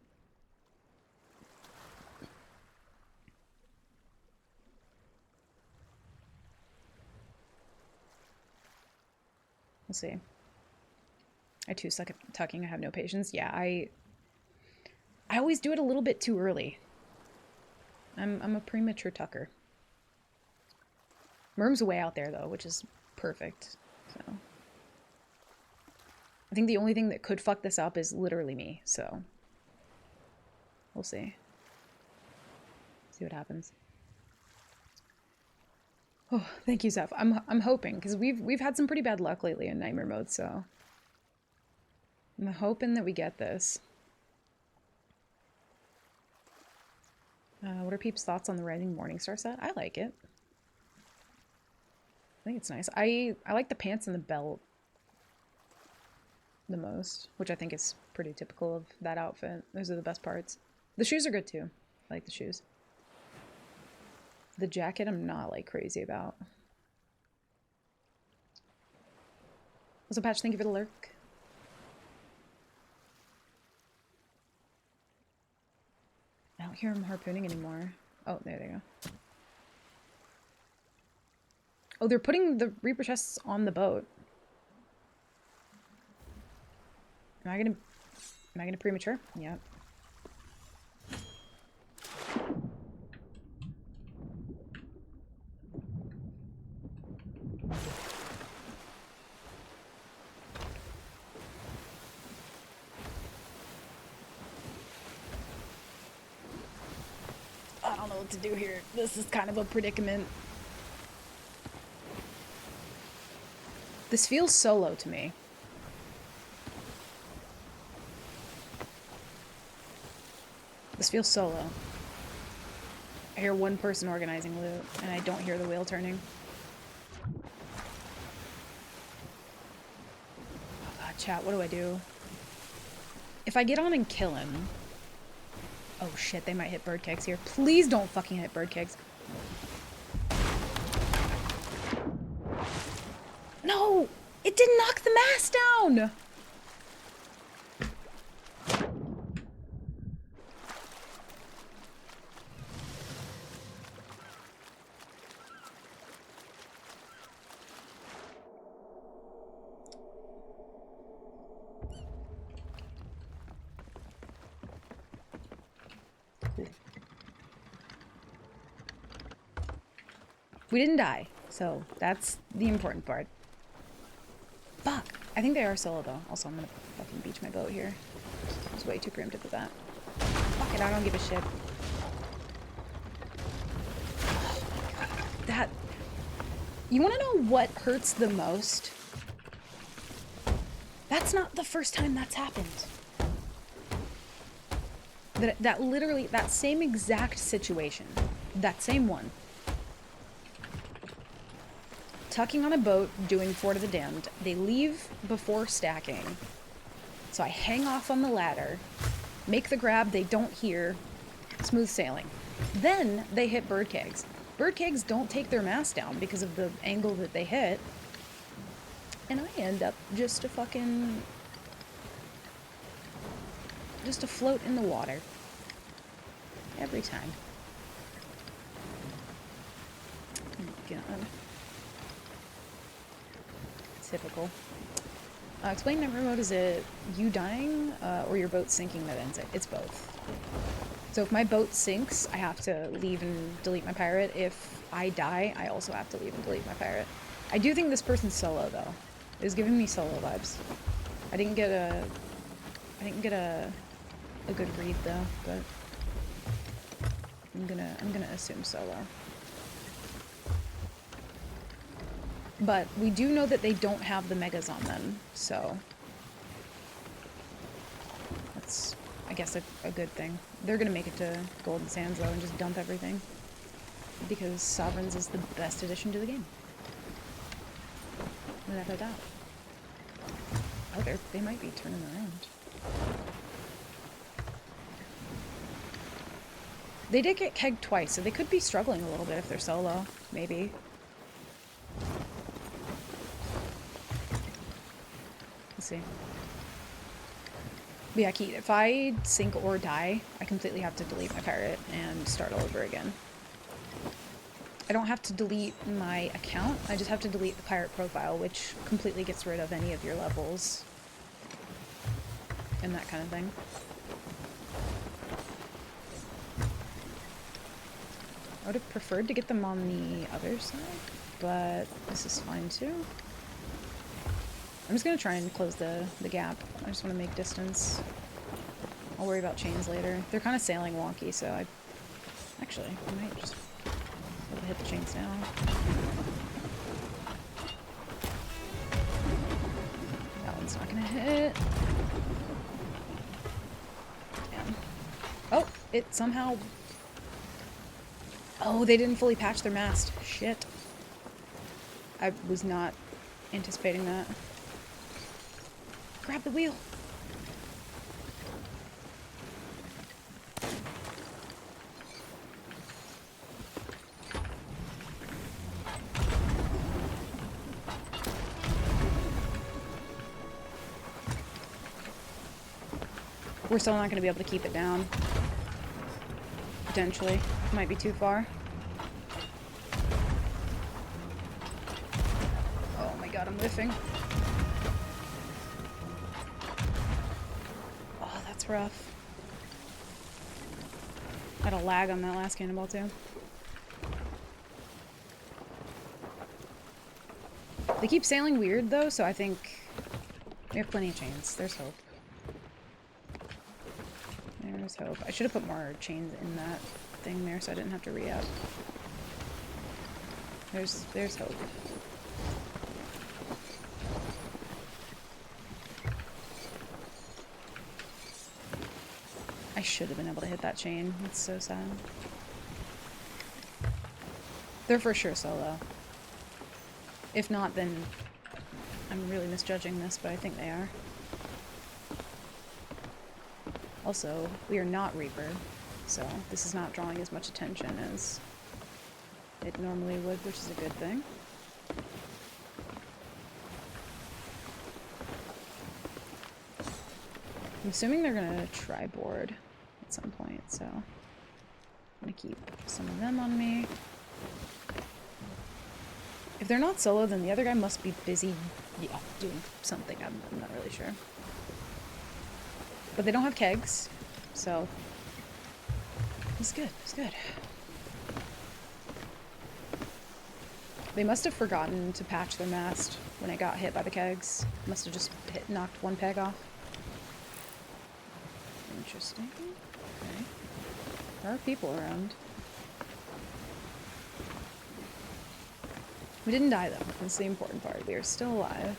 We'll see. I too suck at tucking. I have no patience. Yeah, I always do it a little bit too early. I'm a premature tucker. Merm's way out there, though, which is perfect. So I think the only thing that could fuck this up is literally me, so we'll see. See what happens. Oh, thank you, Zeph. I'm hoping, because we've had some pretty bad luck lately in Nightmare Mode, so I'm hoping that we get this. What are Peep's thoughts on the Rising Morningstar set? I like it. I think it's nice. I like the pants and the belt the most, which I think is pretty typical of that outfit. Those are the best parts. The shoes are good too. I like the shoes. The jacket I'm not, like, crazy about. Also, Patch, thank you for the lurk. I don't hear him harpooning anymore. Oh, there they go. Oh, they're putting the Reaper chests on the boat. Am I gonna premature? Yep. I don't know what to do here. This is kind of a predicament. This feels solo to me. This feels solo. I hear one person organizing loot, and I don't hear the wheel turning. Oh god, Chat, what do I do? If I get on and kill him... Oh shit, they might hit bird kicks here. Please don't fucking hit bird kicks. No! It didn't knock the mast down! We didn't die, so that's the important part. Fuck! I think they are solo though. Also, I'm gonna fucking beach my boat here. I was way too preemptive with that. Fuck it, I don't give a shit. That... You wanna know what hurts the most? That's not the first time that's happened. That literally, that same exact situation, that same one. Tucking on a boat, doing Fort of the Damned. They leave before stacking. So I hang off on the ladder, make the grab they don't hear, smooth sailing. Then they hit bird kegs. Bird kegs don't take their mast down because of the angle that they hit. And I end up just afloat in the water. Every time. Oh my god. Typical. Explain never mode, is it you dying or your boat sinking that ends it? It's both. So if my boat sinks, I have to leave and delete my pirate. If I die, I also have to leave and delete my pirate. I do think this person's solo though. It was giving me solo vibes. I didn't get a good read though, but I'm gonna assume solo. But we do know that they don't have the megas on them, so that's, I guess, a good thing. They're gonna make it to Golden Sands though and just dump everything because Sovereigns is the best addition to the game. Without a doubt. Oh, they might be turning around. They did get kegged twice, so they could be struggling a little bit if they're solo, maybe. Let's see. But yeah, Keith, if I sink or die, I completely have to delete my pirate and start all over again. I don't have to delete my account, I just have to delete the pirate profile, which completely gets rid of any of your levels and that kind of thing. I would have preferred to get them on the other side, but this is fine too. I'm just gonna try and close the gap. I just want to make distance. I'll worry about chains later. They're kind of sailing wonky, so I might just be able to hit the chains now. That one's not gonna hit. Damn. Oh, it somehow... Oh, they didn't fully patch their mast. Shit. I was not anticipating that. Grab the wheel. We're still not going to be able to keep it down. Potentially. Might be too far. Oh my god, I'm whiffing. Oh, that's rough. I had a lag on that last cannonball too. They keep sailing weird though, so I think we have plenty of chains. There's hope. There's hope. I should have put more chains in that thing there so I didn't have to re-up. There's hope. I should have been able to hit that chain. It's so sad. They're for sure solo. If not, then I'm really misjudging this, but I think they are. Also, we are not Reaper, so this is not drawing as much attention as it normally would, which is a good thing. I'm assuming they're gonna try board at some point, so I'm gonna keep some of them on me. If they're not solo, then the other guy must be busy, yeah, doing something. I'm not really sure. But they don't have kegs, so it's good. It's good. They must have forgotten to patch their mast when it got hit by the kegs. Must have just knocked one peg off. Interesting. Okay. There are people around. We didn't die though. That's the important part. We are still alive.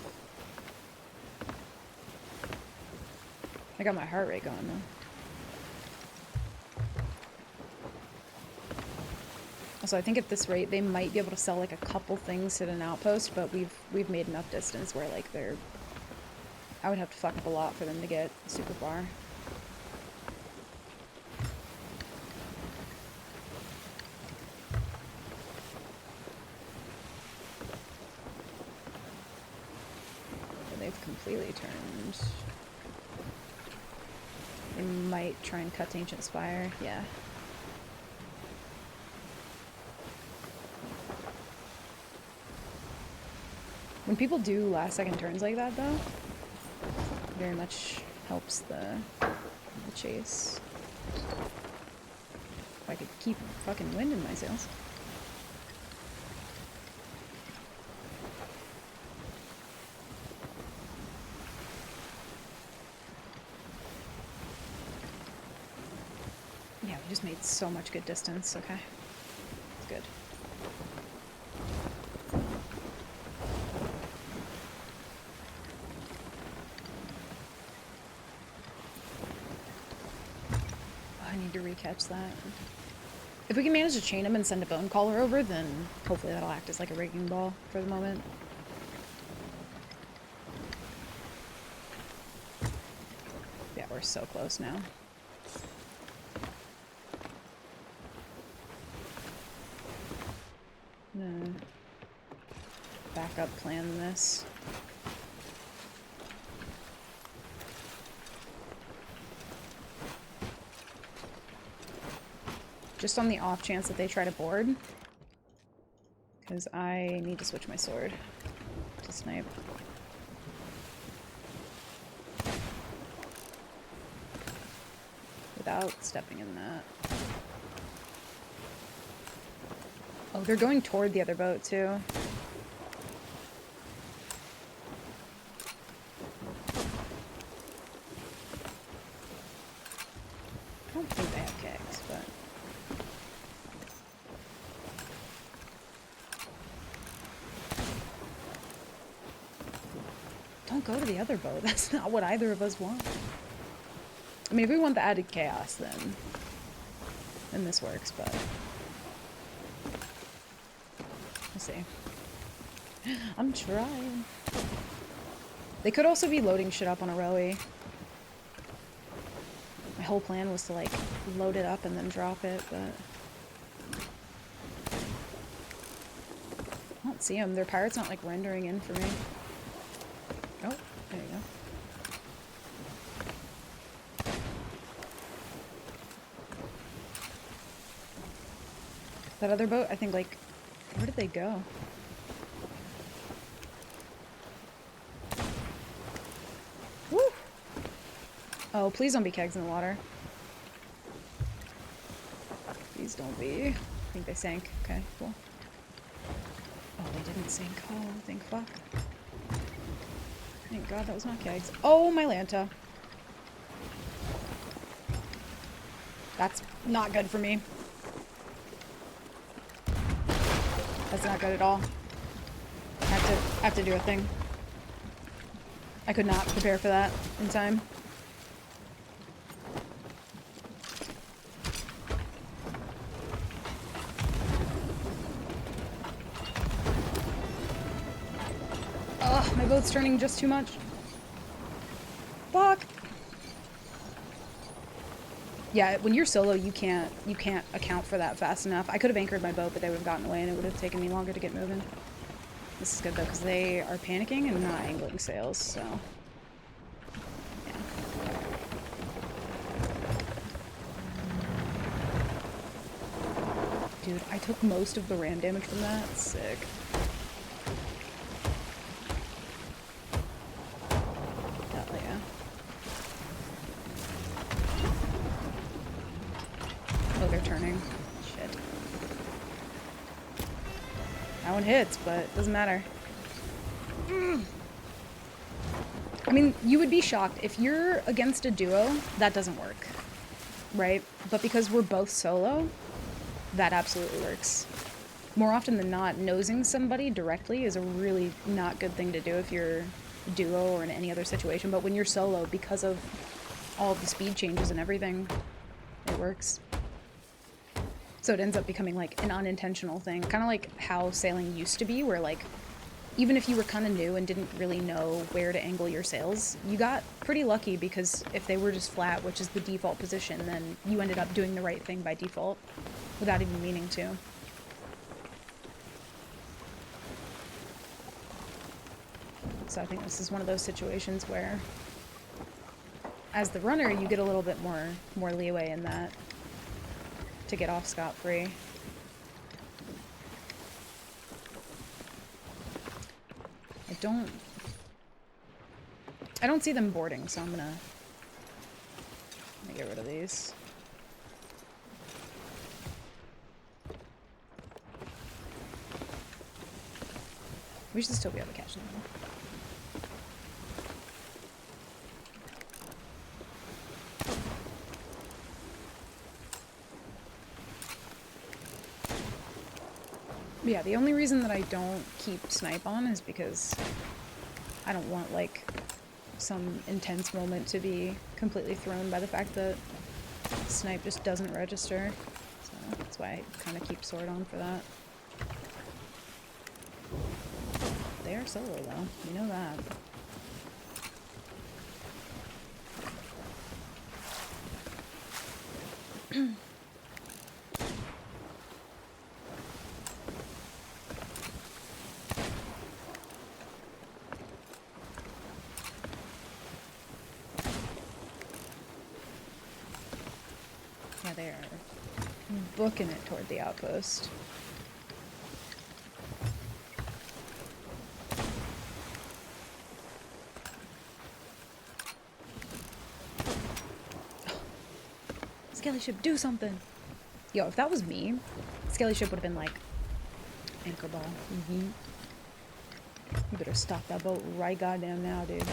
I got my heart rate going though. Also, I think at this rate they might be able to sell like a couple things at an outpost, but we've made enough distance where like they're, I would have to fuck up a lot for them to get super far. But they've completely turned. They might try and cut to Ancient Spire, yeah. When people do last second turns like that though, very much helps the chase. If I could keep fucking wind in my sails. Yeah, we just made so much good distance, okay. It's good. I need to recatch that. If we can manage to chain him and send a bone caller over, then hopefully that'll act as like a rigging ball for the moment. Yeah, we're so close now. I'm gonna backup plan this. Just on the off chance that they try to board. Because I need to switch my sword to snipe. Without stepping in that. Oh, they're going toward the other boat too. I don't think they have kegs, but... Don't go to the other boat. That's not what either of us want. I mean, if we want the added chaos, then this works, but... We'll see. I'm trying. They could also be loading shit up on a rowie. My whole plan was to, like, load it up and then drop it, but... I don't see them. Their pirate's not, like, rendering in for me. Oh, there you go. That other boat, I think, like... Where did they go? Woo! Oh, please don't be kegs in the water. Please don't be. I think they sank. Okay, cool. Oh, they didn't sink. Oh, thank fuck. Thank God that was not kegs. Oh, my Lanta. That's not good for me. That's not good at all. I have to do a thing. I could not prepare for that in time. Ugh, my boat's turning just too much. Fuck! Yeah, when you're solo, you can't account for that fast enough. I could have anchored my boat, but they would have gotten away, and it would have taken me longer to get moving. This is good though, because they are panicking and not angling sails, so yeah. Dude, I took most of the ram damage from that. Sick. Hell yeah. Oh, they're turning. Shit. That one hits, but it doesn't matter. I mean, you would be shocked. If you're against a duo, that doesn't work. Right? But because we're both solo, that absolutely works. More often than not, nosing somebody directly is a really not good thing to do if you're duo or in any other situation. But when you're solo, because of all of the speed changes and everything, it works. So it ends up becoming like an unintentional thing. Kind of like how sailing used to be, where like, even if you were kind of new and didn't really know where to angle your sails, you got pretty lucky because if they were just flat, which is the default position, then you ended up doing the right thing by default without even meaning to. So I think this is one of those situations where, as the runner, you get a little bit more leeway in that to get off scot-free. I don't see them boarding, so I'm gonna get rid of these. We should still be able to catch them. Yeah, the only reason that I don't keep snipe on is because I don't want, like, some intense moment to be completely thrown by the fact that snipe just doesn't register. So that's why I kind of keep sword on for that. They are solo, though. You know that. Yeah, they are booking it toward the outpost. Skelly ship, do something! Yo, if that was me, Skelly ship would have been like, anchor ball. You better stop that boat right goddamn now, dude.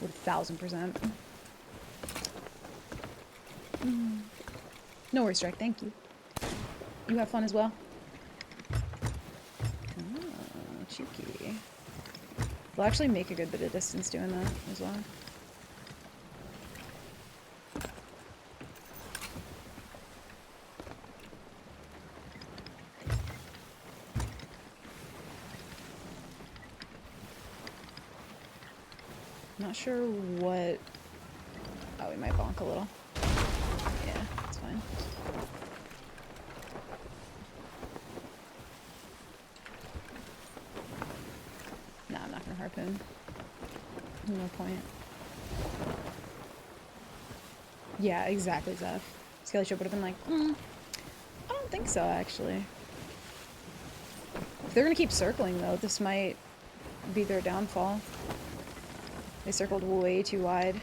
With 1000%. No worries, Strike, thank you. You have fun as well. Oh, cheeky. We'll actually make a good bit of distance doing that as well. Not sure what... Oh, we might bonk a little. Yeah, that's fine. Nah, I'm not gonna harpoon. No point. Yeah, exactly, Zeph. Skelly ship would have been like, I don't think so, actually. If they're gonna keep circling, though, this might be their downfall. They circled way too wide.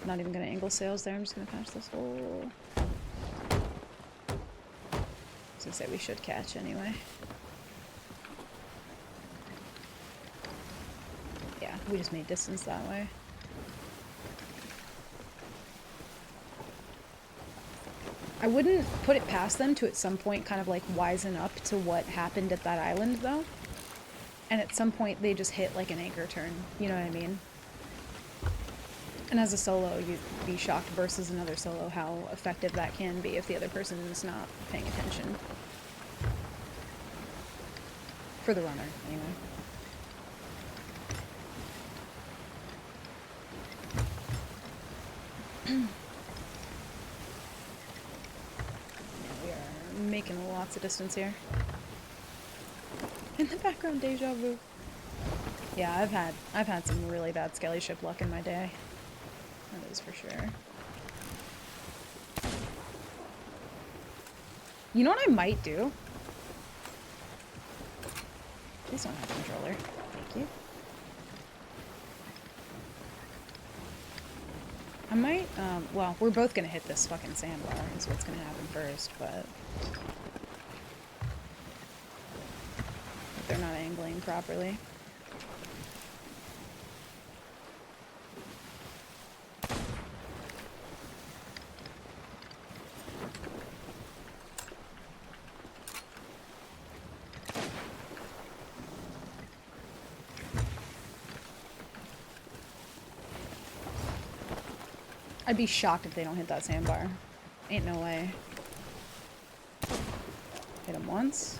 Not even gonna angle sails there, I'm just gonna catch this hole. I was gonna say we should catch anyway. Yeah, we just made distance that way. I wouldn't put it past them to at some point kind of like wisen up to what happened at that island though. And at some point they just hit like an anchor turn, you know what I mean? And as a solo, you'd be shocked versus another solo how effective that can be if the other person is not paying attention. For the runner, anyway. We are making lots of distance here. In the background, deja vu. Yeah, I've had some really bad skelly ship luck in my day. That is for sure. You know what I might do? Please don't have a controller. Thank you. I might, well, we're both gonna hit this fucking sandbar, is what's gonna happen first, but... if they're not angling properly. I'd be shocked if they don't hit that sandbar. Ain't no way. Hit him once.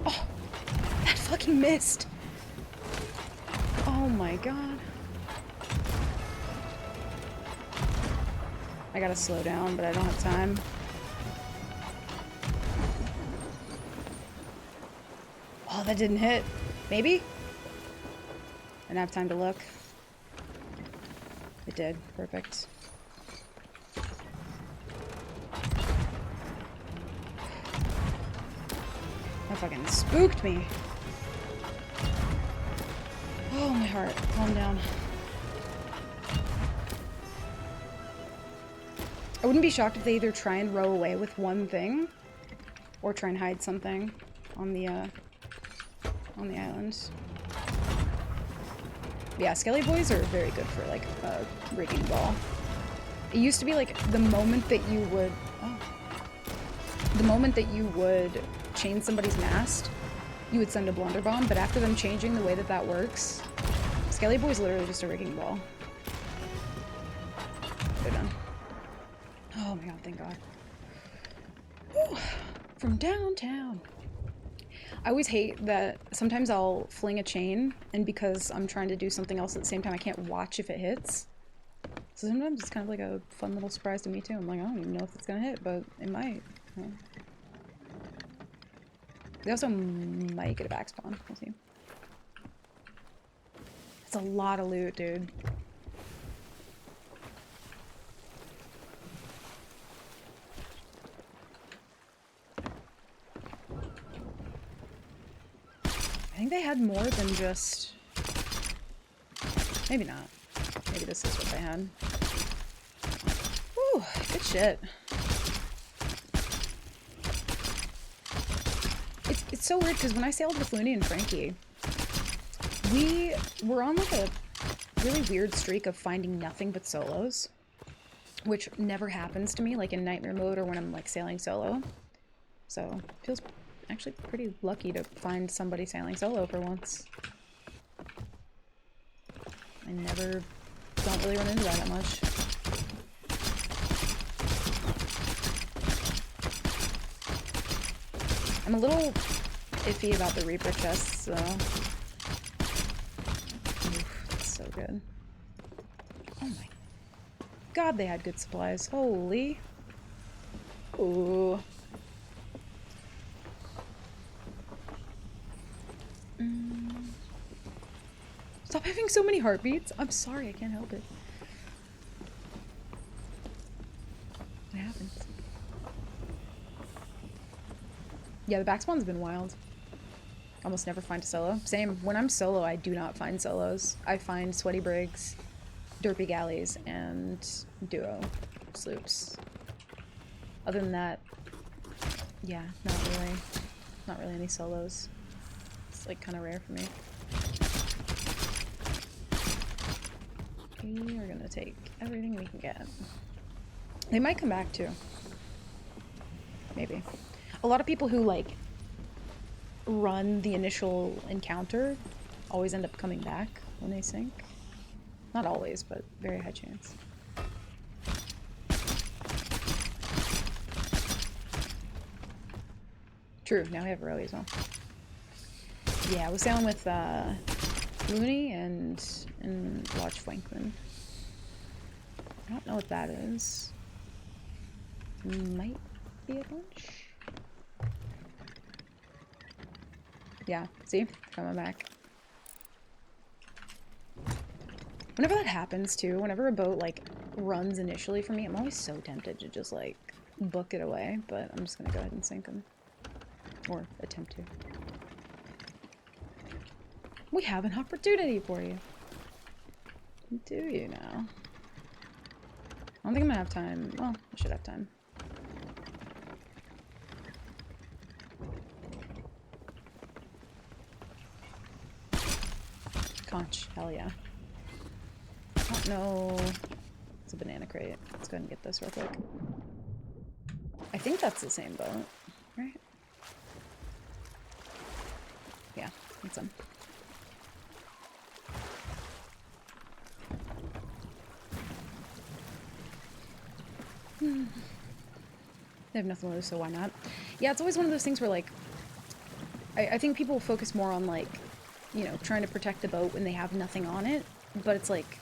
Oh! That fucking missed! Oh my god. I gotta slow down, but I don't have time. Oh, that didn't hit. Maybe? I didn't have time to look. It did. Perfect. That fucking spooked me. Oh, my heart. Calm down. I wouldn't be shocked if they either try and row away with one thing or try and hide something on the island. Yeah, Skelly boys are very good for like a rigging ball. It used to be like the moment that you would chain somebody's mast, you would send a blunderbomb, but after them changing the way that that works, Skelly boy's literally just a rigging ball. They're done. Oh my god, thank god. Whew. From downtown. I always hate that sometimes I'll fling a chain, and because I'm trying to do something else at the same time, I can't watch if it hits. So sometimes it's kind of like a fun little surprise to me too. I'm like, I don't even know if it's gonna hit, but it might. Yeah. They also might get a back spawn. We'll see. It's a lot of loot, dude. I think they had more than just... maybe not. Maybe this is what they had. Whew, good shit. It's so weird because when I sailed with Looney and Frankie, we were on like a really weird streak of finding nothing but solos, which never happens to me like in nightmare mode or when I'm like sailing solo. So feels actually pretty lucky to find somebody sailing solo for once. I don't really run into that much. I'm a little iffy about the Reaper chests, though. Oof, that's so good. Oh my god, they had good supplies. Holy. Ooh. Stop having so many heartbeats. I'm sorry, I can't help it. It happens. Yeah, the backspawn's been wild. Almost never find a solo. Same. When I'm solo, I do not find solos. I find sweaty brigs, derpy galleys, and duo sloops. Other than that, yeah, not really any solos. It's like kind of rare for me. We are gonna take everything we can get. They might come back too. Maybe. A lot of people who like run the initial encounter always end up coming back when they sink. Not always, but very high chance. True, now we have Rowie as well. Yeah, I was sailing with Looney and Lodge Franklin. I don't know what that is. Might be a bunch. Yeah, see? Coming back. Whenever that happens too, whenever a boat like runs initially for me, I'm always so tempted to just like book it away, but I'm just gonna go ahead and sink them. Or attempt to. We have an opportunity for you. Do you now? I don't think I'm gonna have time. Well, I should have time. Conch, hell yeah. I don't know. It's a banana crate. Let's go ahead and get this real quick. I think that's the same boat, right? Yeah, it's them. They have nothing to lose, so why not? Yeah, it's always one of those things where, like, I think people focus more on, like, you know, trying to protect the boat when they have nothing on it, but it's like,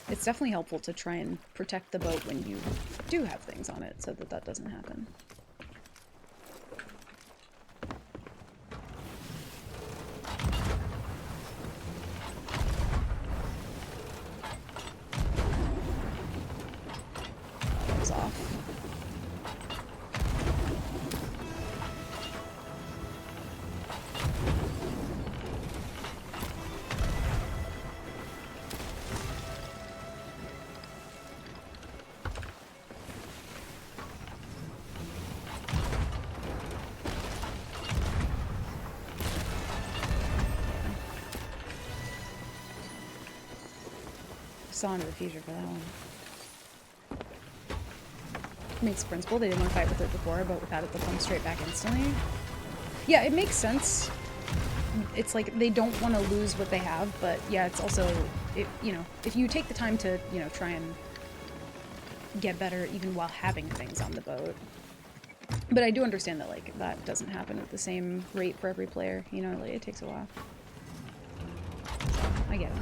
it's definitely helpful to try and protect the boat when you do have things on it so that that doesn't happen. That was off. Saw into the future for that one. Makes principle. They didn't want to fight with it before, but without it, they'll come straight back instantly. Yeah, it makes sense. It's like they don't want to lose what they have, but yeah, it's also, you know, if you take the time to, you know, try and get better even while having things on the boat. But I do understand that, like, that doesn't happen at the same rate for every player. You know, like, it takes a while. So, I get it.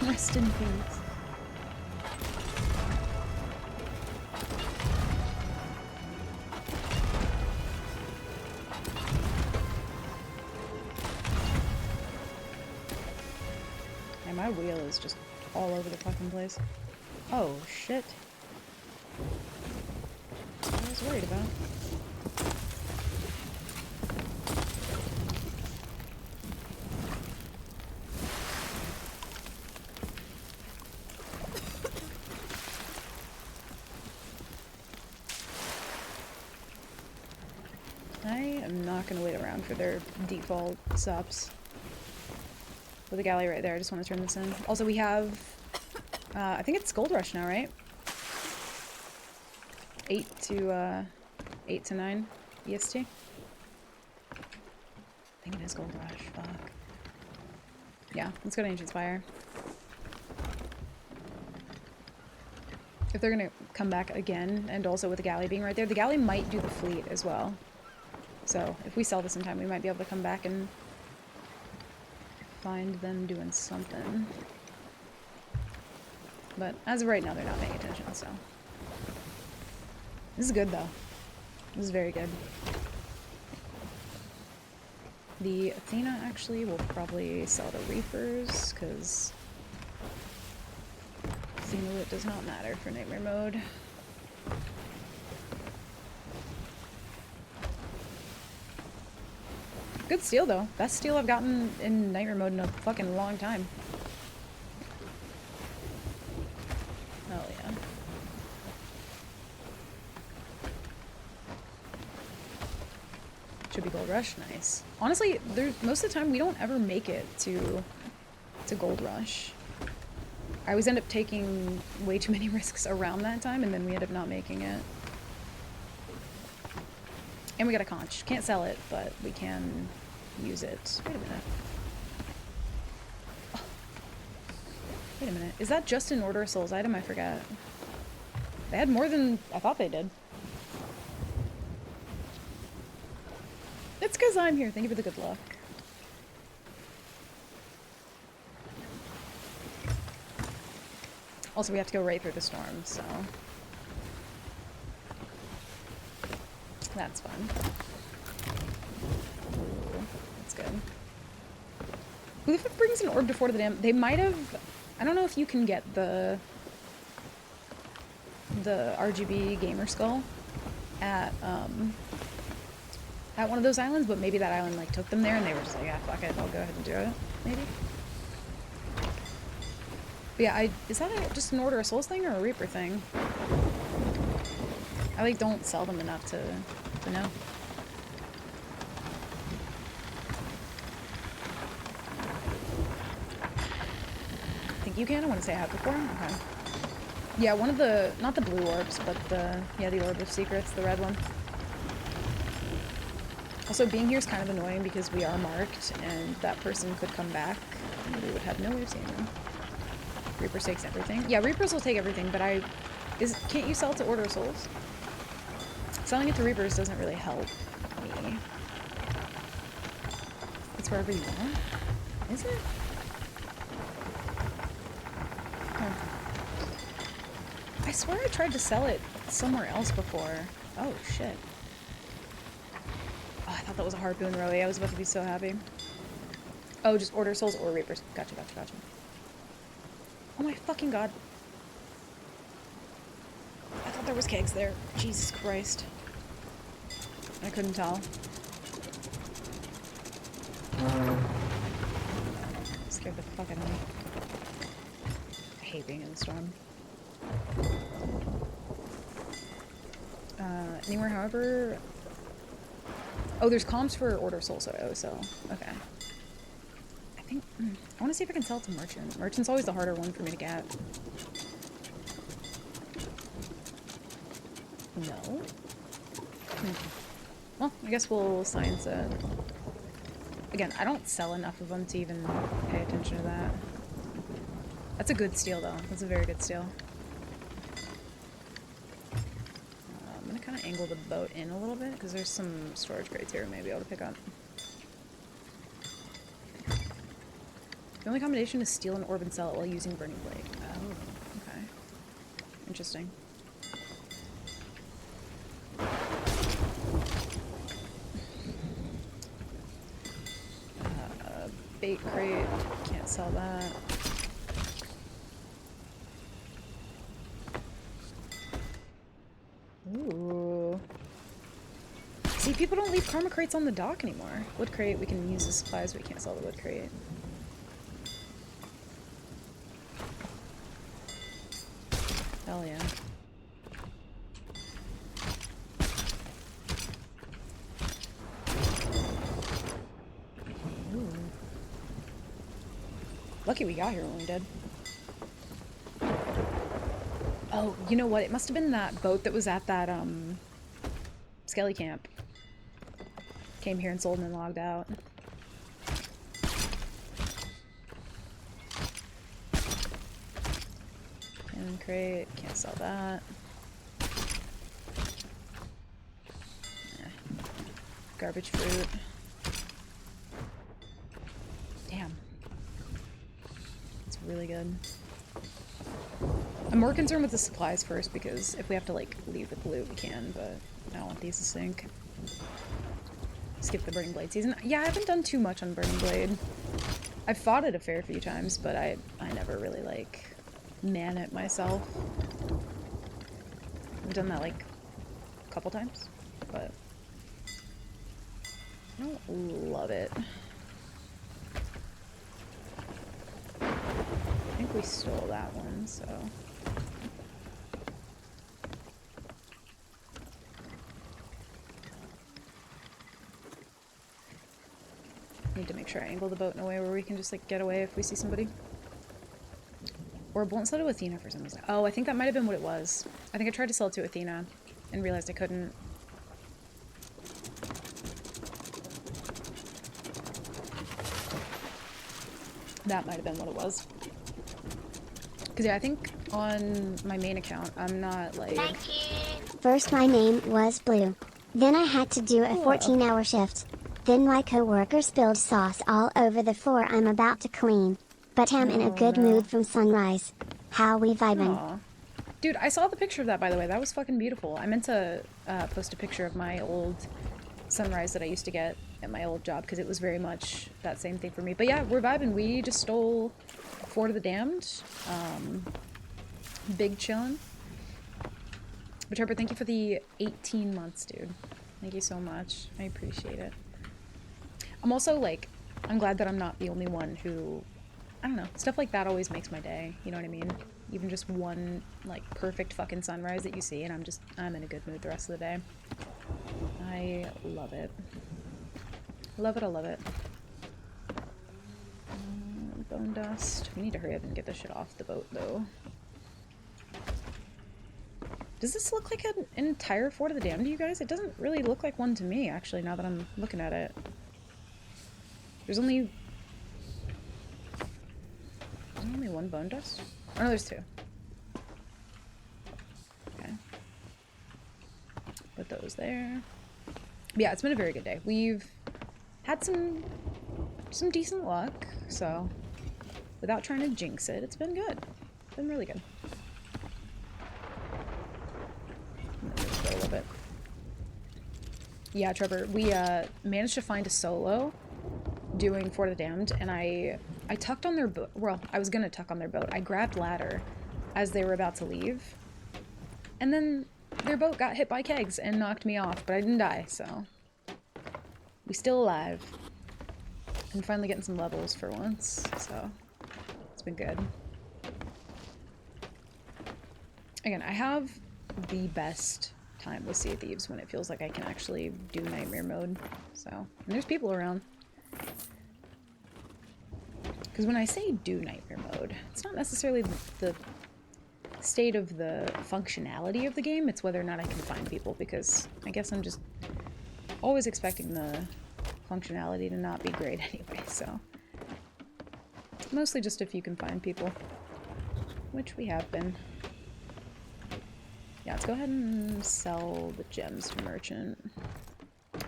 Rest in peace. And my wheel is just all over the fucking place. Oh, shit. That's what I was worried about. I am not going to wait around for their default subs. With the galley right there, I just want to turn this in. Also, we have, I think it's Gold Rush now, right? 8 to 9 EST. I think it is Gold Rush, fuck. Yeah, let's go to Ancient Spire. If they're gonna come back again, and also with the galley being right there, the galley might do the fleet as well. So, if we sell this in time, we might be able to come back and find them doing something. But as of right now, they're not paying attention, so. This is good, though. This is very good. The Athena, actually, will probably sell the Reapers, because Athena loot does not matter for Nightmare mode. Good steal, though. Best steal I've gotten in Nightmare mode in a fucking long time. Hell yeah. Should be Gold Rush. Nice. Honestly, most of the time we don't ever make it to Gold Rush. I always end up taking way too many risks around that time, and then we end up not making it. And we got a conch. Can't sell it, but we can use it. Wait a minute. Oh. Wait a minute. Is that just an Order of Souls item? I forgot. They had more than I thought they did. It's because I'm here. Thank you for the good luck. Also, we have to go right through the storm, so... That's fun. Ooh, that's good. Who the fuck brings an orb to Fort of the Dam? They might have... I don't know if you can get the RGB Gamer Skull at one of those islands, but maybe that island like took them there and they were just like, yeah, fuck it, I'll go ahead and do it. Maybe. But yeah, is that just an Order of Souls thing or a Reaper thing? I like don't sell them enough to know. I think you can. I want to say I have before. Okay. Yeah, one of the not the blue orbs, but the Orb of Secrets, the red one. Also, being here is kind of annoying because we are marked, and that person could come back, and we would have no way of seeing them. Reaper takes everything. Yeah, Reapers will take everything, but can't you sell it to Order of Souls? Selling it to Reapers doesn't really help me. It's wherever you want. Is it? Oh. I swear I tried to sell it somewhere else before. Oh, shit. Oh, I thought that was a Harpoon Rowie. I was about to be so happy. Oh, just Order of Souls or Reapers. Gotcha, gotcha, gotcha. Oh my fucking god. I thought there was kegs there. Jesus Christ. I couldn't tell. Scared the fuck out of me. I hate being in the storm. Anywhere, however... Oh, there's comms for Order of Souls, so okay. I think... I want to see if I can sell it to Merchant. Merchant's always the harder one for me to get. No? Well, I guess we'll science it. Again, I don't sell enough of them to even pay attention to that. That's a good steal, though. That's a very good steal. I'm gonna kind of angle the boat in a little bit, because there's some storage crates here I may be able to pick up. The only combination is steal an orb and sell it while using Burning Blade. Oh, okay. Interesting. Bait crate, can't sell that. Ooh. See, people don't leave karma crates on the dock anymore. Wood crate, we can use as supplies, but we can't sell the wood crate. Hell yeah. Ooh. Lucky we got here when we did. Oh, you know what? It must have been that boat that was at that, Skelly camp. Came here and sold and then logged out. Cannon crate, can't sell that. Garbage fruit. Damn. It's really good. I'm more concerned with the supplies first because if we have to like leave with loot we can, but I don't want these to sink. Skip the Burning Blade season. Yeah, I haven't done too much on Burning Blade. I've fought it a fair few times, but I never really like man it myself. I've done that like a couple times, but I don't love it. I think we stole that one, so. Need to make sure I angle the boat in a way where we can just like get away if we see somebody. Or a bolt and sell to Athena for some reason. Oh, I think that might have been what it was. I think I tried to sell it to Athena and realized I couldn't. That might have been what it was. Because, yeah, I think on my main account, I'm not, like... First my name was Blue. Then I had to do a 14-hour shift. Then my coworker spilled sauce all over the floor I'm about to clean. But I'm in a good mood from sunrise. How we vibing? Aw. Dude, I saw the picture of that, by the way. That was fucking beautiful. I meant to post a picture of my old sunrise that I used to get at my old job, because it was very much that same thing for me. But yeah, we're vibing. We just stole Fort of the Damned. Big chillin'. But Trevor, thank you for the 18 months, dude. Thank you so much. I appreciate it. I'm also, like, I'm glad that I'm not the only one who... I don't know. Stuff like that always makes my day. You know what I mean? Even just one, like, perfect fucking sunrise that you see, and I'm in a good mood the rest of the day. I love it. Love it, I love it. Bone dust. We need to hurry up and get this shit off the boat, though. Does this look like an entire Fort of the Damned to you guys? It doesn't really look like one to me, actually, now that I'm looking at it. There's only one bone dust? Oh, no, there's two. Okay. Put those there. But yeah, it's been a very good day. We've had some decent luck, so without trying to jinx it, it's been good. It's been really good. Just go a little bit. Yeah, Trevor, we managed to find a solo doing Fort of the Damned, and I tucked on their boat. Well, I was gonna tuck on their boat. I grabbed ladder as they were about to leave, and then their boat got hit by kegs and knocked me off, but I didn't die, so we still alive. And finally getting some levels for once, so it's been good. Again, I have the best time with Sea of Thieves when it feels like I can actually do nightmare mode, so, and there's people around. Because when I say do nightmare mode, it's not necessarily the state of the functionality of the game, it's whether or not I can find people, because I guess I'm just always expecting the functionality to not be great anyway, so. Mostly just if you can find people, which we have been. Yeah, let's go ahead and sell the gems to Merchant.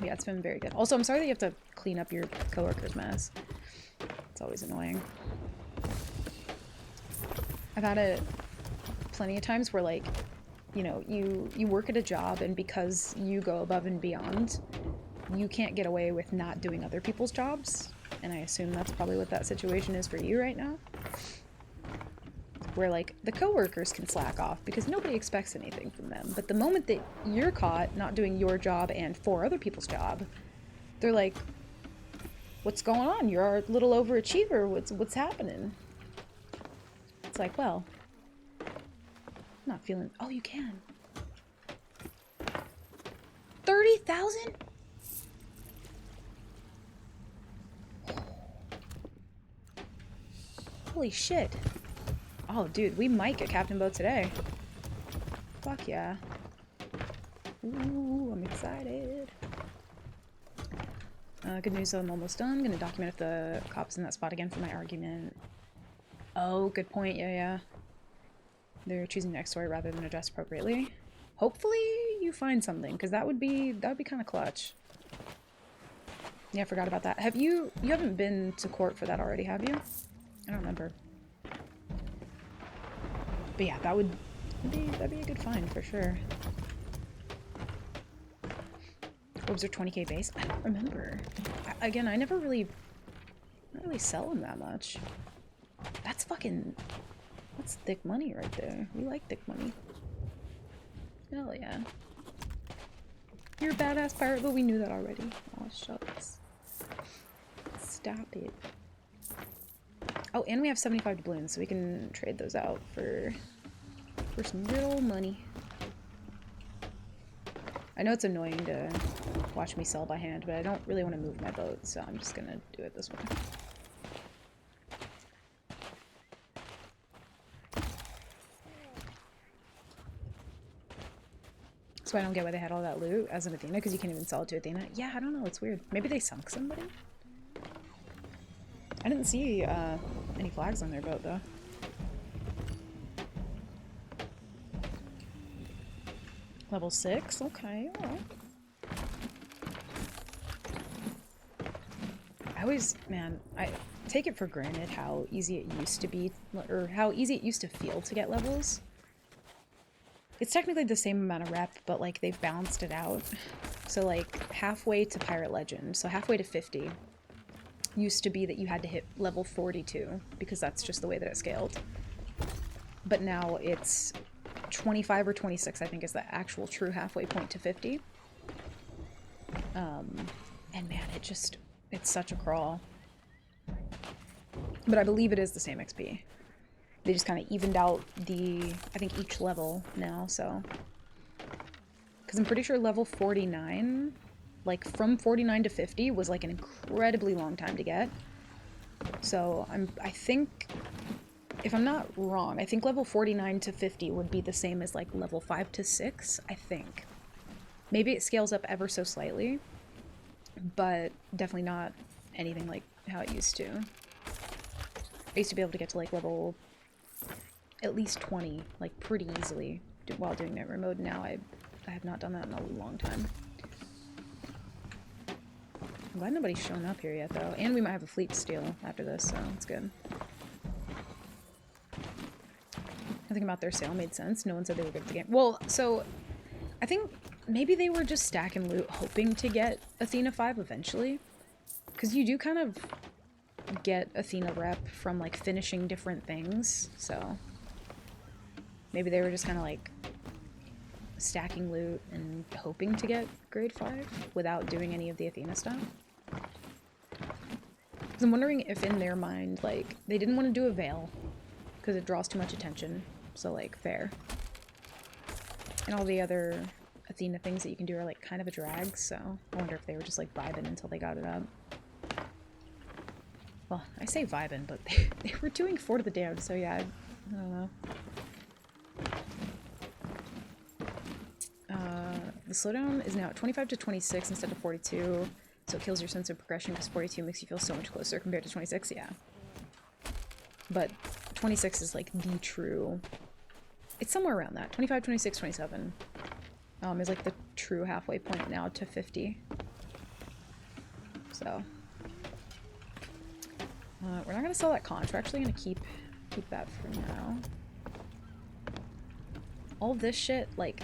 Yeah, it's been very good. Also, I'm sorry that you have to clean up your coworker's mess. It's always annoying. I've had it plenty of times where, like, you know, you work at a job, and because you go above and beyond, you can't get away with not doing other people's jobs. And I assume that's probably what that situation is for you right now. Where, like, the coworkers can slack off because nobody expects anything from them. But the moment that you're caught not doing your job and 4 other people's job, they're like, what's going on? You're a little overachiever. What's happening? It's like, well, I'm not feeling... Oh, you can. 30,000? Holy shit. Oh, dude, we might get Captain Boat today. Fuck yeah. Ooh, I'm excited. Good news, I'm almost done. Gonna document if the cop's in that spot again for my argument. Oh, good point. Yeah, yeah. They're choosing next story rather than address appropriately. Hopefully you find something, because that would be kind of clutch. Yeah, I forgot about that. Have you haven't been to court for that already, have you? I don't remember. But yeah, that'd be a good find for sure. Orbs are 20k base? I don't remember. Again, I don't really sell them that much. That's thick money right there. We like thick money. Hell yeah. You're a badass pirate, but we knew that already. Oh, shucks. Stop it. Oh, and we have 75 doubloons, so we can trade those out for some real money. I know it's annoying to watch me sell by hand, but I don't really want to move my boat, so I'm just gonna do it this way. So I don't get why they had all that loot as an Athena, because you can't even sell it to Athena. Yeah, I don't know. It's weird. Maybe they sunk somebody? I didn't see any flags on their boat, though. Level 6? Okay, alright. I take it for granted how easy it used to be, or how easy it used to feel to get levels. It's technically the same amount of rep, but like they've balanced it out. So like halfway to Pirate Legend, so halfway to 50, used to be that you had to hit level 42, because that's just the way that it scaled. But now it's 25 or 26, I think, is the actual true halfway point to 50. And man, it's such a crawl. But I believe it is the same XP. They just kind of evened out I think each level now, so. Because I'm pretty sure level 49, like from 49 to 50 was like an incredibly long time to get. So I think, if I'm not wrong, I think level 49 to 50 would be the same as like level 5 to 6, I think. Maybe it scales up ever so slightly, but definitely not anything like how it used to. I used to be able to get to like level at least 20, like pretty easily while doing Nightmare mode. Now I have not done that in a long time. I'm glad nobody's shown up here yet though, and we might have a fleet to steal after this, so it's good. Nothing about their sale made sense. No one said they were good at the game. Well, so I think maybe they were just stacking loot hoping to get Athena 5 eventually. Because you do kind of get Athena rep from like finishing different things, so maybe they were just kind of like stacking loot and hoping to get grade 5 without doing any of the Athena stuff. Because I'm wondering if in their mind, like, they didn't want to do a veil because it draws too much attention, so like fair. And all the other Athena things that you can do are like kind of a drag, so I wonder if they were just like vibing until they got it up. Well, I say vibing, but they were doing Fort of the Damned, so yeah, I don't know. The slowdown is now at 25 to 26 instead of 42, so it kills your sense of progression because 42 makes you feel so much closer compared to 26, yeah. But 26 is like the true... It's somewhere around that. 25, 26, 27 is like the true halfway point now to 50. So... we're not going to sell that conch. We're actually going to keep that for now. All this shit, like...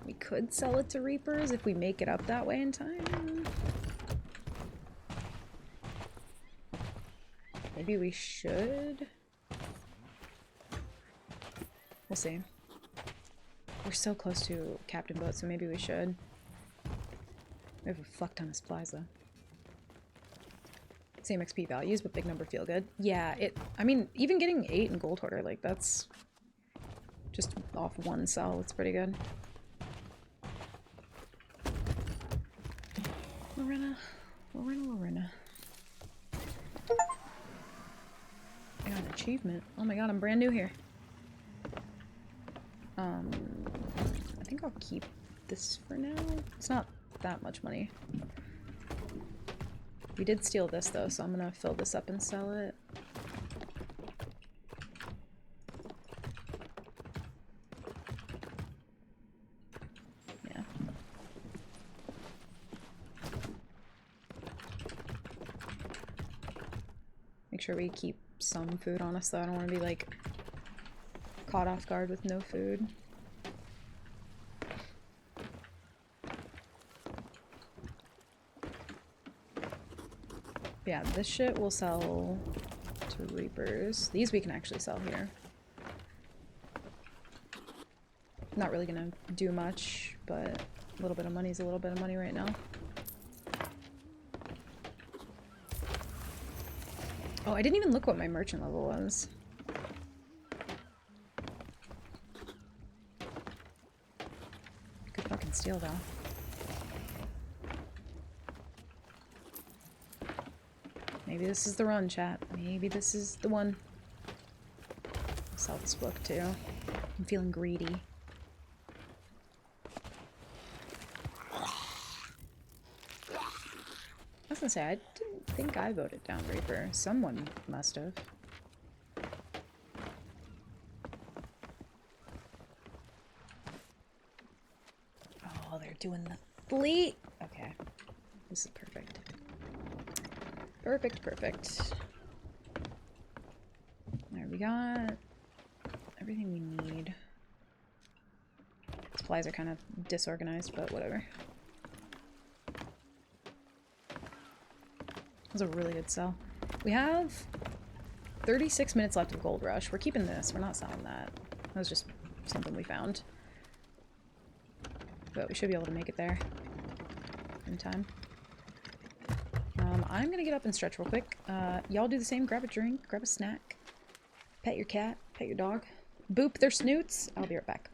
We could sell it to Reapers if we make it up that way in time. Maybe we should? We'll see. We're so close to Captain Boat, so maybe we should. We have a fuck ton of supplies, though. Same XP values, but big number feel good. Yeah, I mean, even getting 8 in Gold Hoarder, like, that's just off one sell. It's pretty good. Lorena. I got an achievement. Oh my god, I'm brand new here. I think I'll keep this for now. It's not that much money. We did steal this though, so I'm gonna fill this up and sell it. Yeah. Make sure we keep some food on us though. I don't want to be like caught off guard with no food. Yeah, this shit will sell to Reapers. These we can actually sell here. Not really gonna do much, but a little bit of money is a little bit of money right now. Oh, I didn't even look what my merchant level was. Could fucking steal though. Maybe this is the run, chat. Maybe this is the one. I'll sell this book too. I'm feeling greedy. was gonna say, I didn't think I voted down Reaper. Someone must have. Oh, they're doing the fleet! Okay. This is perfect. Perfect, perfect. There, we got everything we need. Supplies are kind of disorganized, but whatever. That was a really good sell. We have 36 minutes left of Gold Rush. We're keeping this. We're not selling that. That was just something we found. But we should be able to make it there in time. I'm gonna get up and stretch real quick. Y'all do the same. Grab a drink, grab a snack. Pet your cat, pet your dog. Boop their snoots. I'll be right back.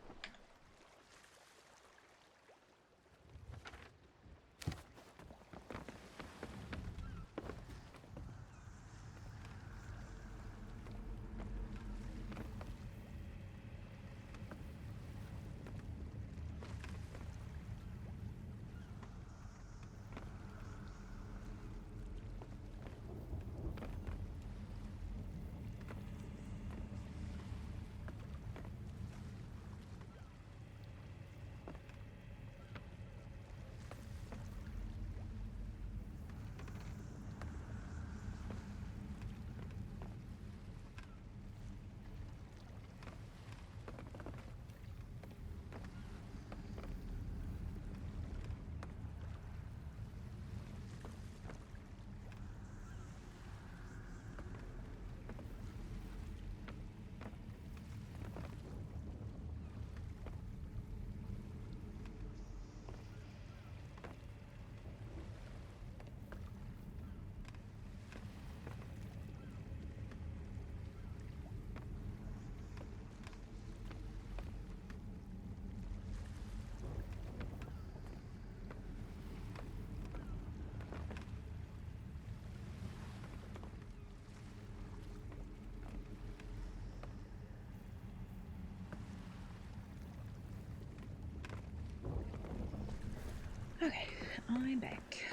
Okay, I'm back.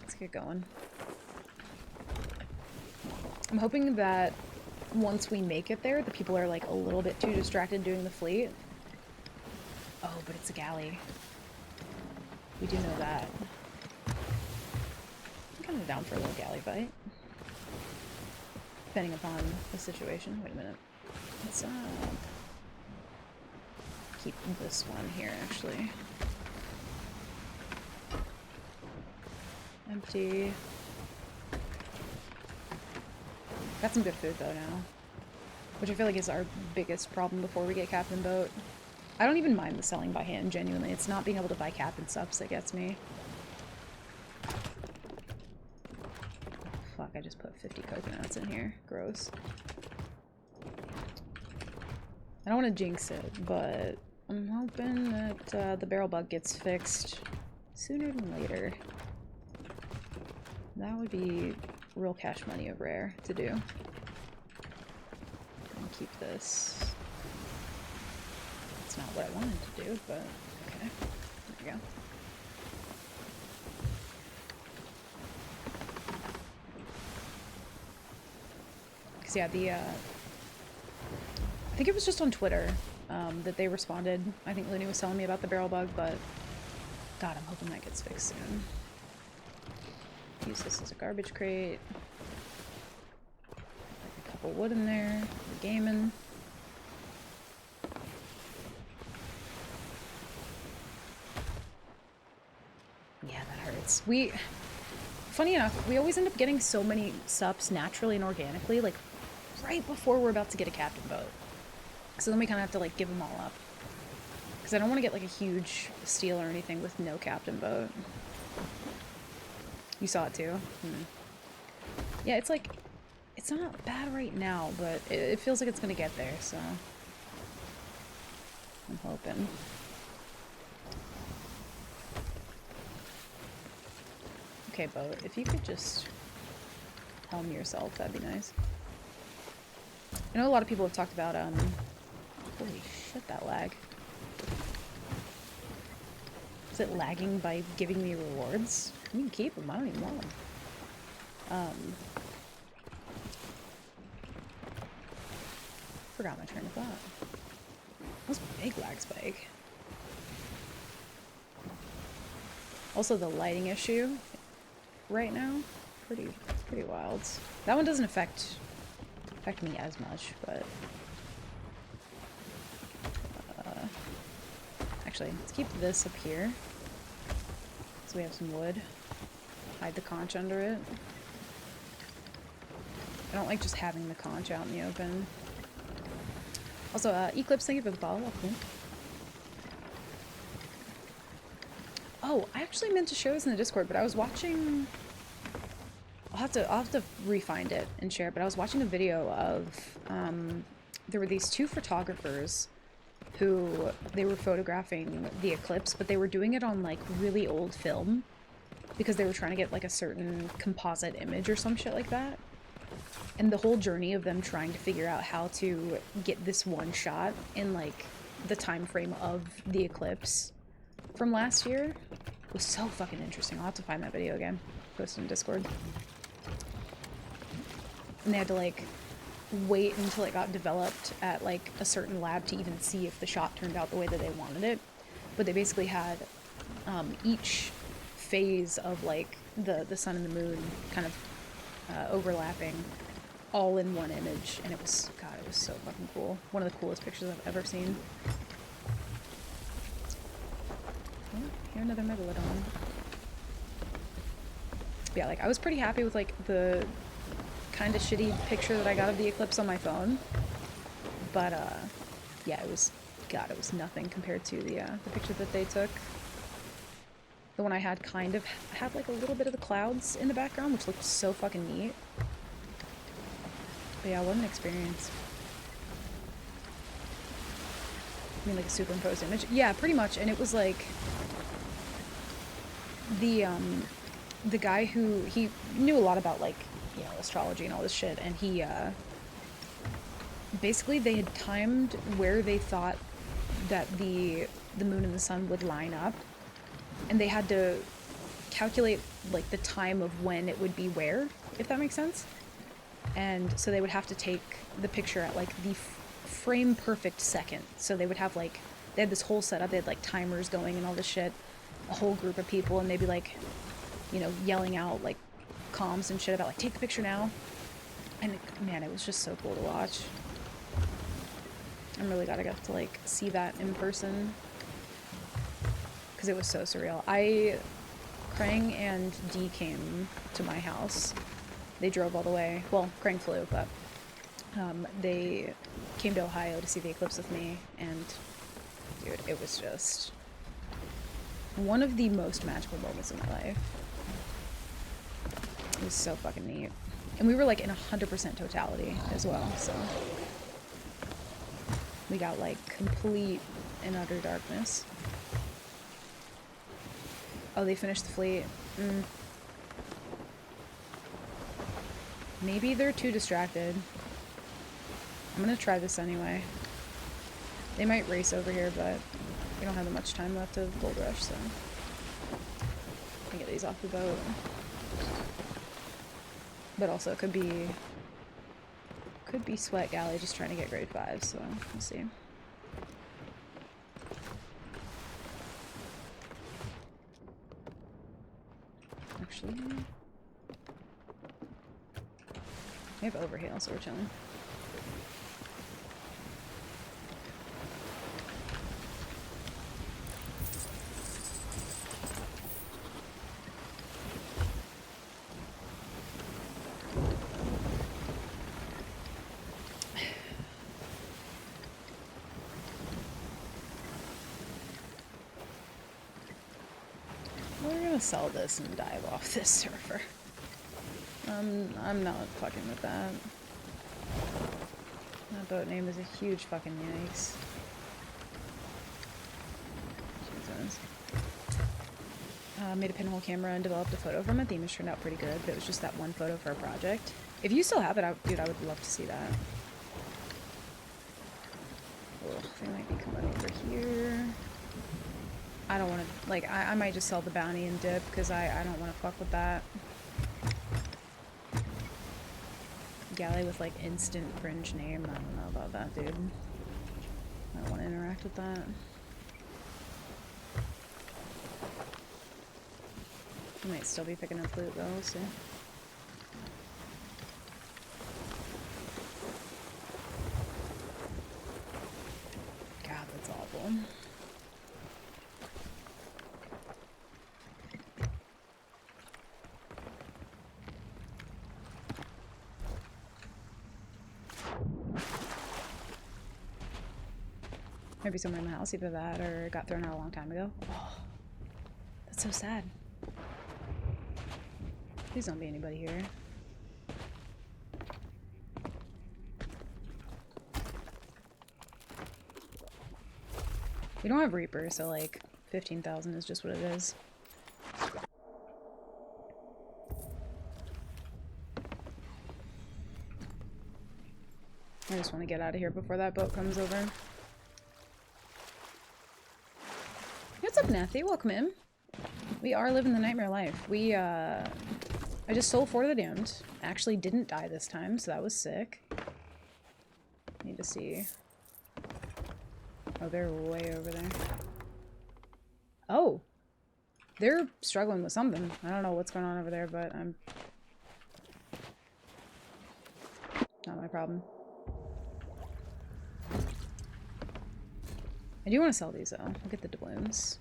Let's get going. I'm hoping that once we make it there, the people are like a little bit too distracted doing the fleet. Oh, but it's a galley. We do know that. I'm kind of down for a little galley fight. Depending upon the situation. Wait a minute. Let's keep this one here, actually. Empty. Got some good food though now. Which I feel like is our biggest problem before we get Captain Boat. I don't even mind the selling by hand, genuinely. It's not being able to buy Captain subs that gets me. Fuck, I just put 50 coconuts in here. Gross. I don't want to jinx it, but I'm hoping that the barrel bug gets fixed sooner than later. That would be real cash money of rare to do. And keep this. That's not what I wanted to do, but okay. There we go. Because yeah, I think it was just on Twitter that they responded. I think Looney was telling me about the barrel bug, but God, I'm hoping that gets fixed soon. Use this as a garbage crate. Like a couple wood in there. We're gaming. Yeah, that hurts. Funny enough, we always end up getting so many subs naturally and organically, like right before we're about to get a Captain Boat. So then we kind of have to like give them all up. Because I don't want to get like a huge steal or anything with no Captain Boat. You saw it too? Yeah, it's like, it's not bad right now, but it feels like it's gonna get there, so I'm hoping. Okay, Boat, if you could just helm yourself, that'd be nice. I know a lot of people have talked about, holy shit, that lag. Is it lagging by giving me rewards? You can keep them. I don't even want them. Forgot my train of thought. That was a big lag spike. Also, the lighting issue right now, pretty wild. That one doesn't affect me as much, but actually, let's keep this up here so we have some wood. Hide the conch under it. I don't like just having the conch out in the open. Also, Eclipse, thank you for the follow. Welcome. Oh, I actually meant to show this in the Discord, but I was watching. I'll have to re-find it and share it. But I was watching a video of there were these two photographers who they were photographing the eclipse, but they were doing it on like really old film because they were trying to get like a certain composite image or some shit like that. And the whole journey of them trying to figure out how to get this one shot in like the time frame of the eclipse from last year was so fucking interesting. I'll have to find that video again. Post it in Discord. And they had to like wait until it got developed at like a certain lab to even see if the shot turned out the way that they wanted it. But they basically had each phase of like the sun and the moon kind of overlapping all in one image, and it was, God, it was so fucking cool. One of the coolest pictures I've ever seen. Oh, here another Megalodon. Yeah, like I was pretty happy with like the kind of shitty picture that I got of the eclipse on my phone, but yeah, it was, God, it was nothing compared to the picture that they took. The one I had kind of had like a little bit of the clouds in the background, which looked so fucking neat. But yeah, what an experience. I mean, like a superimposed image? Yeah, pretty much. And it was like the guy who, he knew a lot about like, you know, astrology and all this shit, and he basically they had timed where they thought that the moon and the sun would line up, and they had to calculate like the time of when it would be where, if that makes sense. And so they would have to take the picture at like the frame perfect second. So they would have like, they had this whole setup, they had like timers going and all this shit, a whole group of people, and they'd be like, you know, yelling out like comms and shit about like, take the picture now. And it, man, it was just so cool to watch. I'm really glad I got to like see that in person, because it was so surreal. Krang and Dee came to my house. They drove all the way. Well, Krang flew, but they came to Ohio to see the eclipse with me, and dude, it was just one of the most magical moments of my life. It was so fucking neat. And we were like in 100% totality as well, so we got like complete and utter darkness. Oh, they finished the fleet. Maybe they're too distracted. I'm gonna try this anyway. They might race over here, but we don't have that much time left of Gold Rush, so I can get these off the boat. But also it could be Sweat Galley just trying to get grade 5, so we'll see. Actually, we have Overhaul, so we're chilling. We're gonna sell this and dive off this server. I'm not fucking with that. That boat name is a huge fucking yikes. Jesus. Made a pinhole camera and developed a photo from it. The image turned out pretty good, but it was just that one photo for a project. If you still have it, dude, I would love to see that. Oh, they might be coming over here. I don't want to, like, I might just sell the bounty and dip, because I don't want to fuck with that. Galley with, like, instant cringe name. I don't know about that, dude. I don't want to interact with that. I might still be picking up loot, though. We'll see. God, that's awful. Maybe someone in the house, either that or got thrown out a long time ago. Oh, that's so sad. Please don't be anybody here. We don't have Reaper, so like 15,000 is just what it is. I just want to get out of here before that boat comes over. What's up, Nathy? Welcome in. We are living the nightmare life. We, I just stole Fort of the Damned. Actually didn't die this time, so that was sick. Need to see. Oh, they're way over there. Oh! They're struggling with something. I don't know what's going on over there, but I'm... not my problem. I do want to sell these, though. I'll get the doubloons.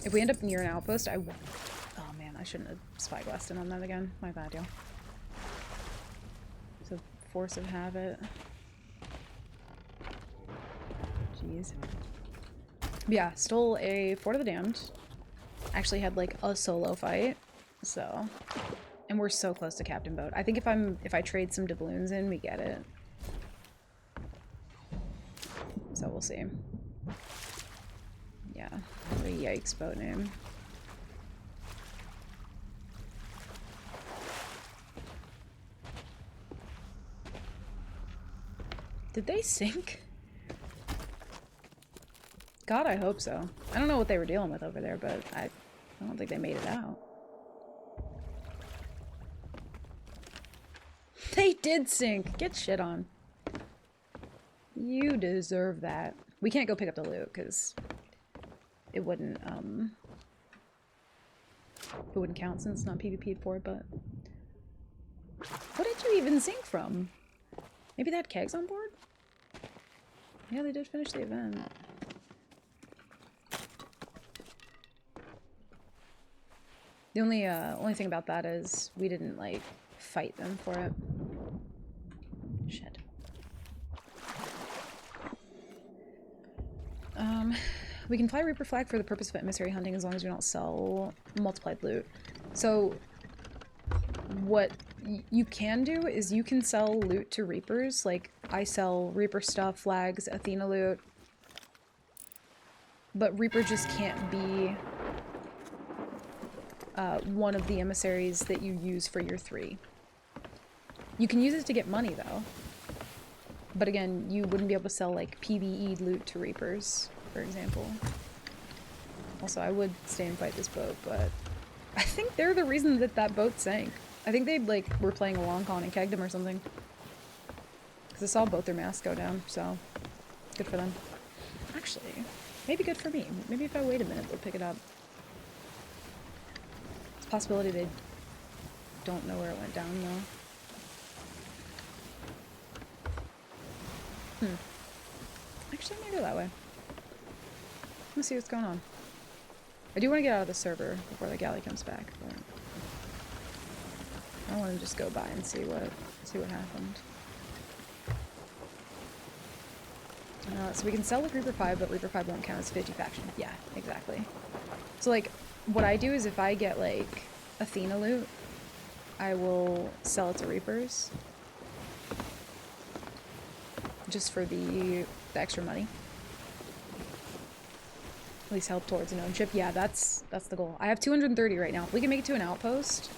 If we end up near an outpost, I... oh, man, I shouldn't have spyglassed in on that again. My bad, y'all. So, force of habit. Jeez. But yeah, stole a Fort of the Damned. Actually had, like, a solo fight. So... and we're so close to Captain Boat. I think if I trade some doubloons in, we get it. So we'll see. Yeah, what a yikes boat name. Did they sink? God, I hope so. I don't know what they were dealing with over there, but I don't think they made it out. They did sink! Get shit on. You deserve that. We can't go pick up the loot because it wouldn't count since it's not PvP'd for, but what did you even sink from? Maybe they had kegs on board? Yeah, they did finish the event. The only thing about that is we didn't like fight them for it. Shit. We can fly Reaper Flag for the purpose of emissary hunting as long as we don't sell multiplied loot. So what you can do is you can sell loot to Reapers. Like, I sell Reaper stuff, flags, Athena loot. But Reaper just can't be one of the emissaries that you use for your 3. You can use it to get money, though. But again, you wouldn't be able to sell, like, PvE loot to Reapers, for example. Also, I would stay and fight this boat, but I think they're the reason that that boat sank. I think they, like, were playing a long con and kegged them or something. Because I saw both their masts go down, so good for them. Actually, maybe good for me. Maybe if I wait a minute, they'll pick it up. It's a possibility they don't know where it went down, though. Actually, I'm gonna go that way. Let's see what's going on. I do want to get out of the server before the galley comes back, but I want to just go by and see what happened. So we can sell with Reaper 5, but Reaper 5 won't count as 50 faction. Yeah, exactly. So like, what I do is if I get like Athena loot, I will sell it to Reapers. Just for the extra money. At least help towards an ownership. Yeah, that's the goal. I have 230 right now. If we can make it to an outpost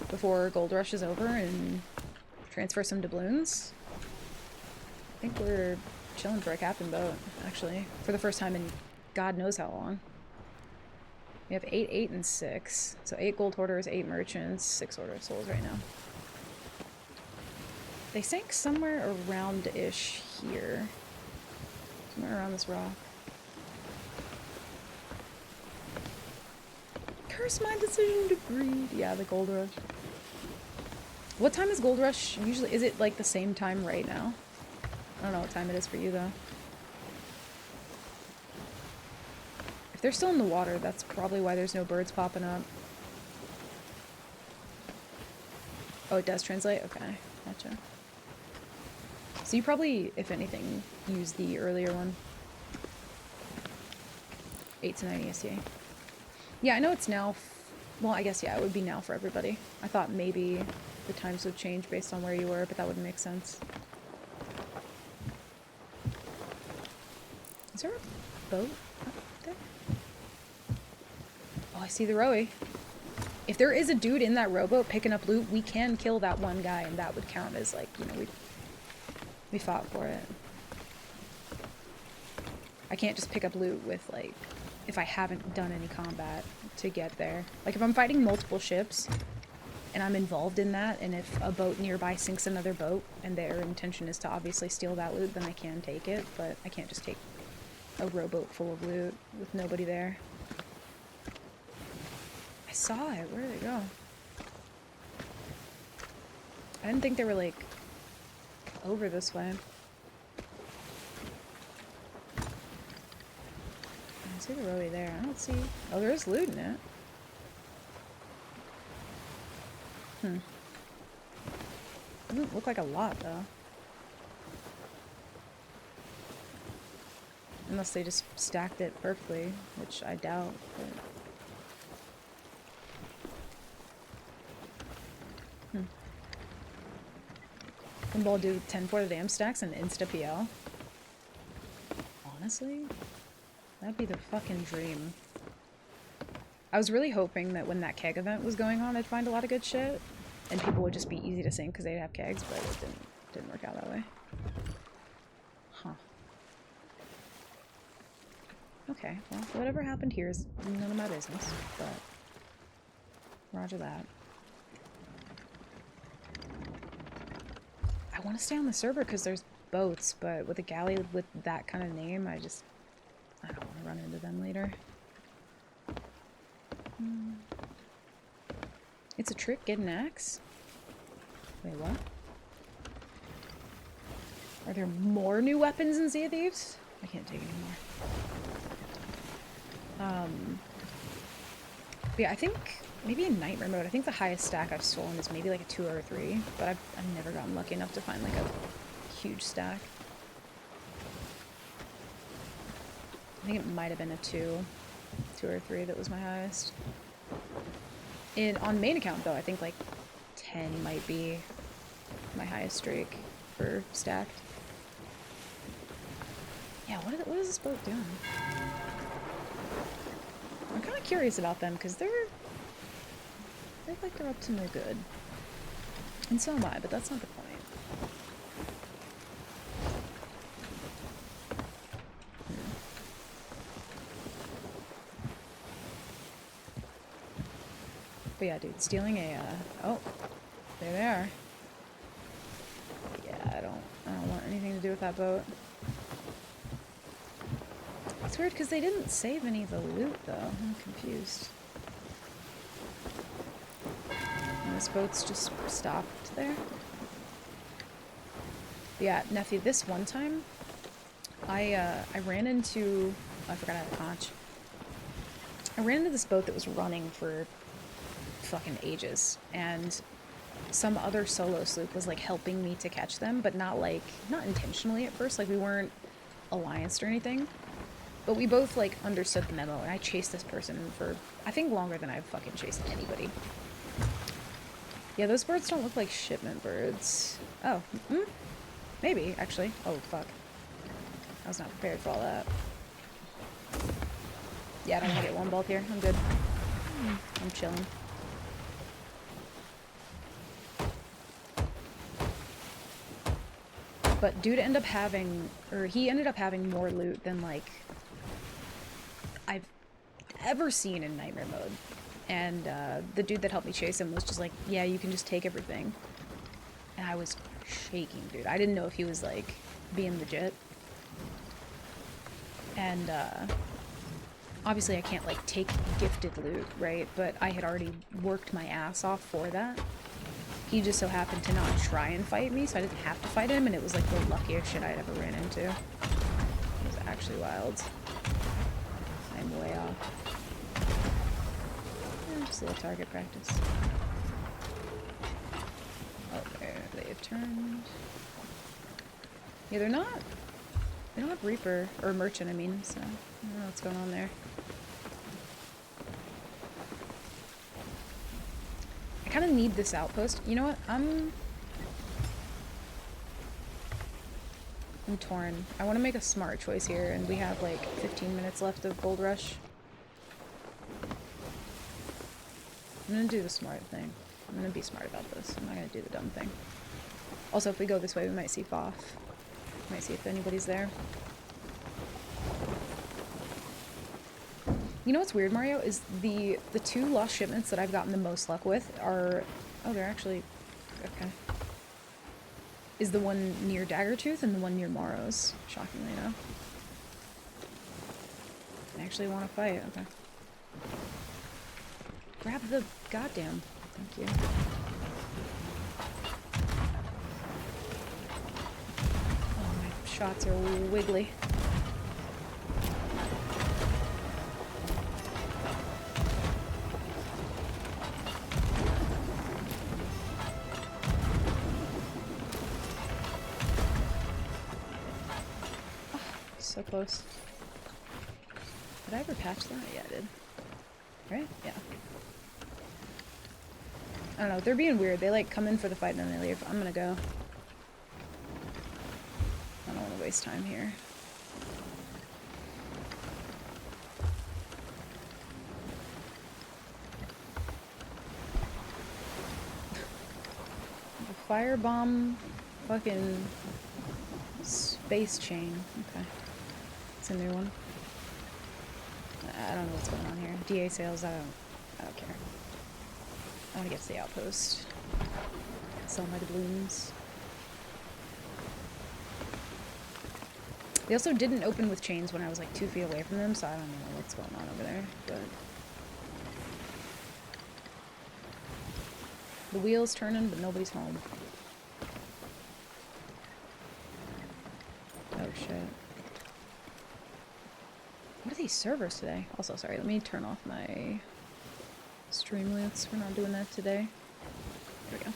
before Gold Rush is over and transfer some doubloons, I think we're chilling for a captain boat, actually. For the first time in God knows how long. We have 8, 8, and 6. So 8 gold hoarders, 8 merchants, 6 order of souls right now. They sank somewhere around-ish here. Somewhere around this rock. Curse my decision to greed. Yeah, the gold rush. What time is gold rush usually? Is it like the same time right now? I don't know what time it is for you though. If they're still in the water, that's probably why there's no birds popping up. Oh, it does translate? Okay, gotcha. So you probably, if anything, use the earlier one. 8 to 9 EST. Yeah, I know it's now. Well, I guess, yeah, it would be now for everybody. I thought maybe the times would change based on where you were, but that wouldn't make sense. Is there a boat up there? Oh, I see the rowie. If there is a dude in that rowboat picking up loot, we can kill that one guy, and that would count as, like, you know, we fought for it. I can't just pick up loot with, like, if I haven't done any combat to get there. Like, if I'm fighting multiple ships, and I'm involved in that, and if a boat nearby sinks another boat, and their intention is to obviously steal that loot, then I can take it, but I can't just take a rowboat full of loot with nobody there. I saw it. Where did it go? I didn't think they were, like, over this way. I see the rowie there. I don't see... Oh, there's loot in it. Doesn't look like a lot, though. Unless they just stacked it perfectly, which I doubt, but... Gumball do 10 for the damn stacks and insta-PL. Honestly? That'd be the fucking dream. I was really hoping that when that keg event was going on, I'd find a lot of good shit, and people would just be easy to sink because they'd have kegs, but it didn't work out that way. Huh. Okay, well, whatever happened here is none of my business, but... Roger that. I want to stay on the server because there's boats, but with a galley with that kind of name, I don't want to run into them later. It's a trick, get an axe? Wait, what? Are there more new weapons in Sea of Thieves? I can't take anymore. Yeah, I think maybe in Nightmare mode, I think the highest stack I've stolen is maybe like a 2 or a 3, but I've never gotten lucky enough to find like a huge stack. I think it might have been a 2 or 3 that was my highest. On main account though, I think like 10 might be my highest streak for stacked. Yeah, what is this boat doing? I'm kind of curious about them because they're like they're up to no good. And so am I, but that's not the point. But yeah, dude, stealing a, oh, there they are. Yeah, I don't want anything to do with that boat. It's weird because they didn't save any of the loot, though. I'm confused. And this boat's just stopped there. But yeah, nephew, this one time, I ran into, I forgot I had a conch. I ran into this boat that was running for fucking ages, and some other solo sloop was like helping me to catch them, but not intentionally at first, like we weren't allianced or anything, but we both like understood the memo, and I chased this person for I think longer than I've fucking chased anybody. Yeah, those birds don't look like shipment birds. Oh, maybe actually. Oh fuck, I was not prepared for all that. Yeah, I don't want to get one balled here. I'm good. I'm chilling. But dude ended up having, or he ended up having more loot than like I've ever seen in Nightmare mode. And the dude that helped me chase him was just like, yeah, you can just take everything. And I was shaking, dude. I didn't know if he was like being legit. And obviously I can't like take gifted loot, right? But I had already worked my ass off for that. He just so happened to not try and fight me, so I didn't have to fight him, and it was like the luckiest shit I'd ever ran into. It was actually wild. I'm way off. Just a little target practice. Oh, there they have turned. Yeah, they're not. They don't have Reaper or Merchant, I mean, so I don't know what's going on there. I kind of need this outpost. You know what? I'm torn. I want to make a smart choice here, and we have like 15 minutes left of Gold Rush. I'm gonna do the smart thing. I'm gonna be smart about this. I'm not gonna do the dumb thing. Also, if we go this way, we might see Foth. Might see if anybody's there. You know what's weird, Mario? Is the two lost shipments that I've gotten the most luck with are... Oh, they're actually... Okay. Is the one near Daggertooth and the one near Morrows. Shockingly enough. I actually want to fight. Okay. Grab the goddamn... Thank you. Oh, my shots are wiggly. So close. Did I ever patch that? Yeah, I did. Right? Yeah. I don't know. They're being weird. They like come in for the fight and then they leave. I'm gonna go. I don't want to waste time here. The firebomb fucking space chain. Okay. It's a new one. I don't know what's going on here. DA sales, I don't care. I want to get to the outpost. Sell my doubloons. They also didn't open with chains when I was like 2 feet away from them, so I don't know what's going on over there, but... The wheel's turning, but nobody's home. Oh shit. What are these servers today? Also, sorry, let me turn off my Streamloots. We're not doing that today. There we go.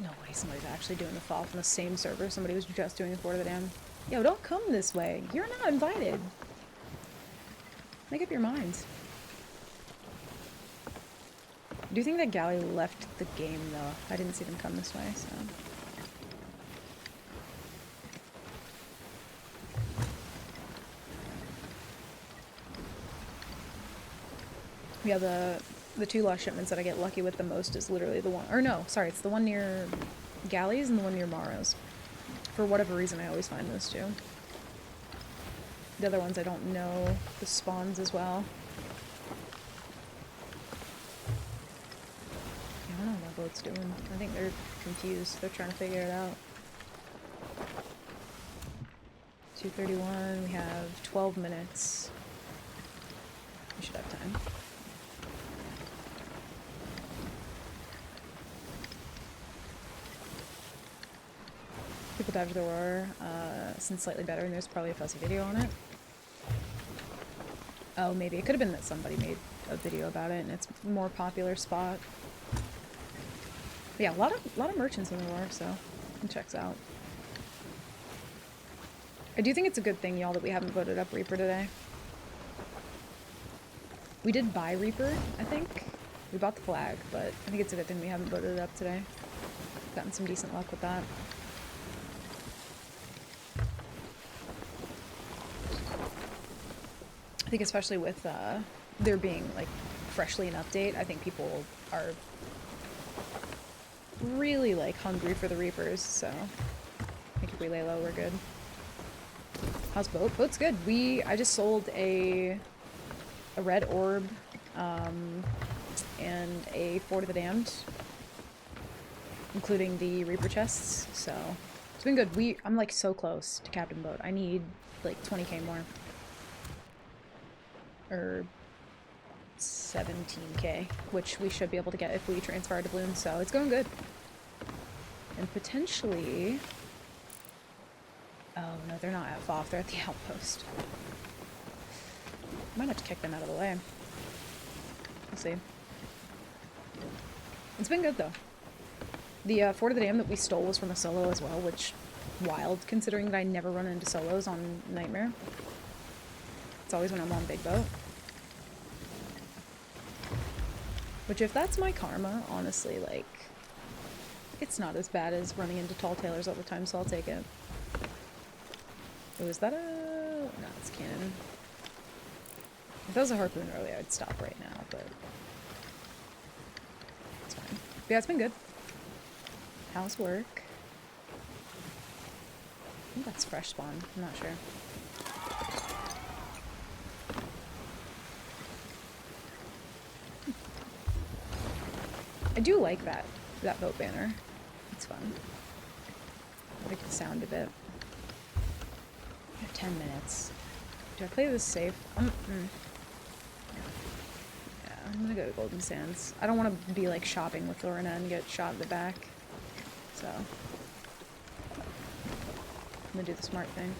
No way somebody's actually doing the fall from the same server. Somebody was just doing the Fort of the Damned. Yo, don't come this way. You're not invited. Make up your minds. Do you think that Galley left the game, though? I didn't see them come this way, so... Yeah, the two lost shipments that I get lucky with the most is literally the one... Or no, sorry, it's the one near Galleys and the one near Morrows. For whatever reason, I always find those two. The other ones I don't know the spawns as well. I don't know what my boat's doing. I think they're confused. They're trying to figure it out. 2:31, we have 12 minutes. We should have time. People dodge the roar, since slightly better, and there's probably a fuzzy video on it. Oh, maybe. It could have been that somebody made a video about it, and it's a more popular spot. But yeah, a lot of merchants in the war, so it checks out. I do think it's a good thing, y'all, that we haven't voted up Reaper today. We did buy Reaper, I think. We bought the flag, but I think it's a good thing we haven't voted it up today. Gotten some decent luck with that. I think especially with there being like freshly an update, I think people are really like hungry for the Reapers, so I think if we lay low, we're good. How's boat? Boat's good. I just sold a red orb, and a Fort of the Damned, including the Reaper chests, so it's been good. I'm like so close to Captain Boat. I need like 20k more. Or 17k, which we should be able to get if we transfer our doubloons, so it's going good. And potentially... Oh no, they're not at FOF, they're at the outpost. Might have to kick them out of the way. We'll see. It's been good though. The Fort of the Damned that we stole was from a solo as well, which wild considering that I never run into solos on Nightmare. It's always when I'm on Big Boat. Which if that's my karma, honestly, like, it's not as bad as running into Tall Tailors all the time, so I'll take it. Oh, is that a... No, it's cannon. If that was a harpoon earlier, I'd stop right now, but... It's fine. But yeah, it's been good. How's work? I think that's fresh spawn. I'm not sure. I do like that boat banner. It's fun. I like the sound of it. I have 10 minutes. Do I play this safe? Yeah, I'm gonna go to Golden Sands. I don't want to be like shopping with Lorna and get shot in the back. So I'm gonna do the smart thing.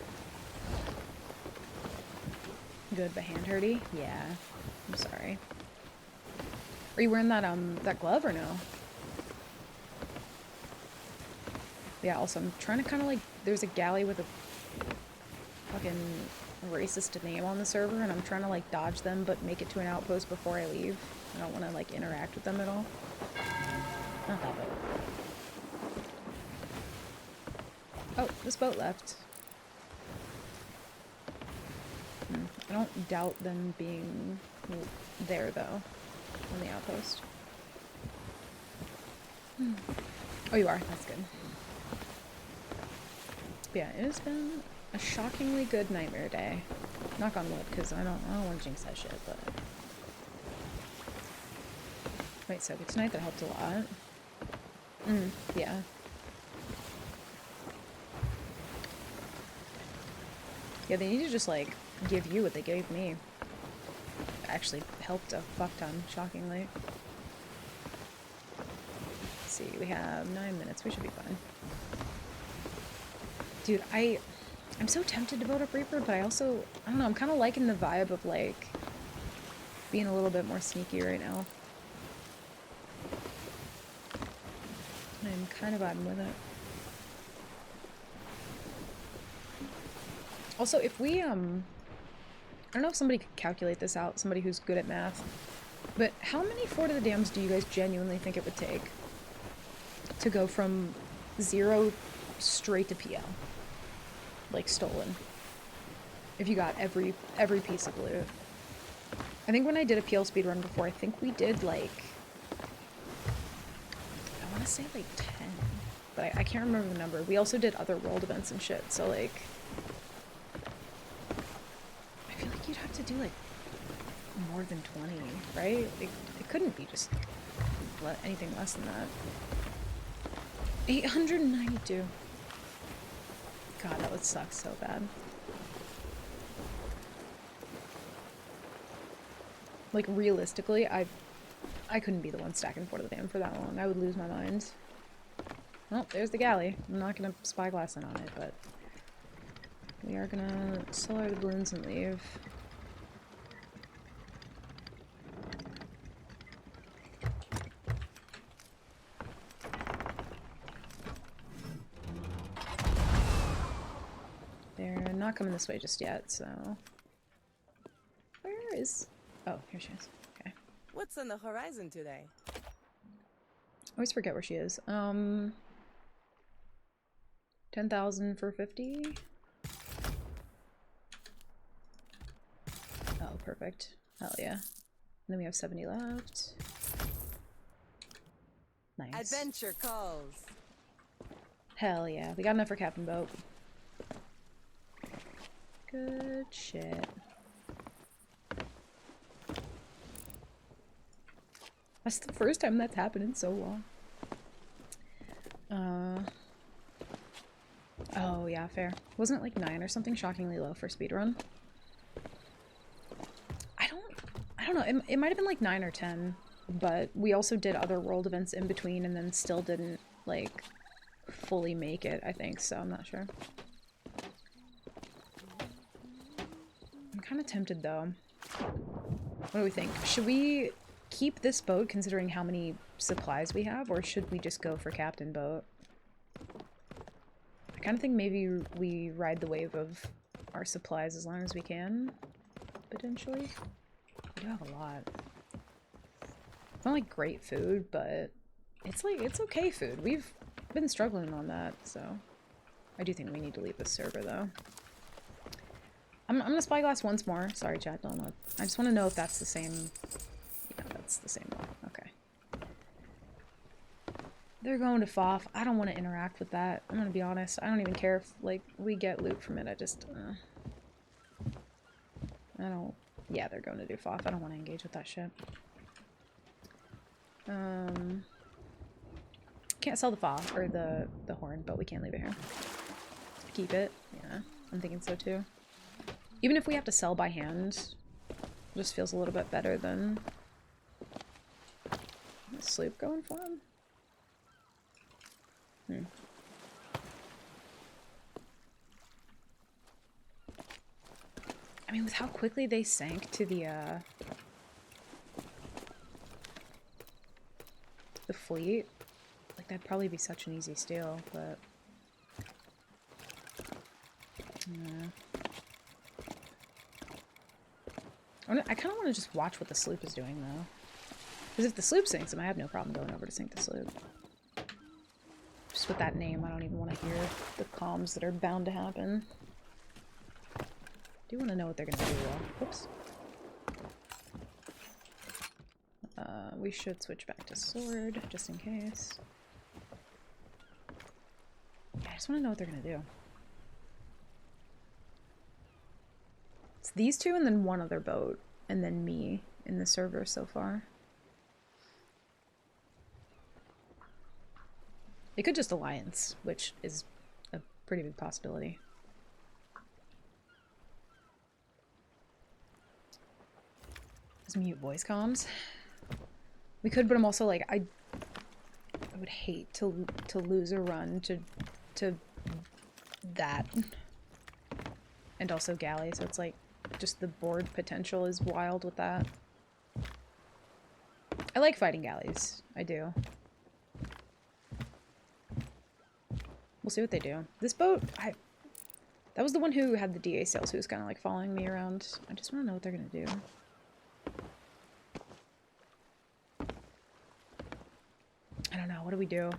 Good, but hand hurty? Yeah. I'm sorry. Are you wearing that that glove or no? Yeah, also I'm trying to kinda like there's a galley with a fucking racist name on the server and I'm trying to like dodge them but make it to an outpost before I leave. I don't wanna like interact with them at all. Not that boat. Oh, this boat left. I don't doubt them being there though, on the outpost. Oh, you are. That's good. But yeah, it has been a shockingly good Nightmare day. Knock on wood, because I don't want to jinx that shit, but... Wait, so tonight that helped a lot. Yeah. Yeah, they need to just, like, give you what they gave me. Actually helped a fuck ton, shockingly. Let's see, we have 9 minutes. We should be fine. Dude, I'm so tempted to vote up Reaper, but I also, I don't know, I'm kind of liking the vibe of, like, being a little bit more sneaky right now. I'm kind of vibing with it. Also, if we, I don't know if somebody could calculate this out, somebody who's good at math, but how many Fort of the Damned do you guys genuinely think it would take to go from 0 straight to PL? Like, stolen. If you got every piece of loot. I think when I did a PL speedrun before, I think we did, like, I want to say, like, 10. But I can't remember the number. We also did other world events and shit, so, like... I feel like you'd have to do, like, more than 20, right? It couldn't be just anything less than that. 892. God, that would suck so bad. Like, realistically, I couldn't be the one stacking Fort of the Damned for that long. I would lose my mind. Well, there's the galley. I'm not gonna spyglass in on it, but... we are gonna sell our doubloons and leave. They're not coming this way just yet, so... Where is... Oh, here she is. Okay. What's on the horizon today? I always forget where she is. 10,000 for 50? Oh, perfect. Hell yeah. And then we have 70 left. Nice. Adventure calls. Hell yeah. We got enough for Captain Boat. Good shit. That's the first time that's happened in so long. Oh yeah, fair. Wasn't it like 9 or something shockingly low for speedrun? I don't know. It might have been like 9 or 10, but we also did other world events in between and then still didn't like fully make it, I think, so I'm not sure. I'm kind of tempted though. What do we think? Should we keep this boat considering how many supplies we have, or should we just go for captain boat? I kind of think maybe we ride the wave of our supplies as long as we can, potentially. We do have a lot. It's not like great food, but it's like, it's okay food. We've been struggling on that, so I do think we need to leave this server though. I'm gonna spyglass once more. Sorry, chat, don't look. I just want to know if that's the same. Yeah, that's the same one. Okay. They're going to FOF. I don't want to interact with that. I'm gonna be honest. I don't even care if, like, we get loot from it. I just, I don't... Yeah, they're going to do FOF. I don't want to engage with that shit. Can't sell the FOF, or the horn, but we can't leave it here. Keep it. Yeah, I'm thinking so too. Even if we have to sell by hand, it just feels a little bit better than the sloop going for him. I mean, with how quickly they sank to the fleet, like, that'd probably be such an easy steal, but... Yeah. I kind of want to just watch what the sloop is doing, though. Because if the sloop sinks him, I have no problem going over to sink the sloop. Just with that name, I don't even want to hear the comms that are bound to happen. I do want to know what they're going to do, though. Whoops. We should switch back to sword, just in case. Yeah, I just want to know what they're going to do. It's these two and then one other boat, and then me in the server so far. They could just alliance, which is a pretty big possibility. Let's mute voice comms. We could, but I'm also like, I would hate to lose a run to that, and also galley. So it's like, just the board potential is wild with that. I like fighting galleys. I do. We'll see what they do. This boat, that was the one who had the DA sails, who was kind of like following me around. I just want to know what they're gonna do. I don't know. What do we do?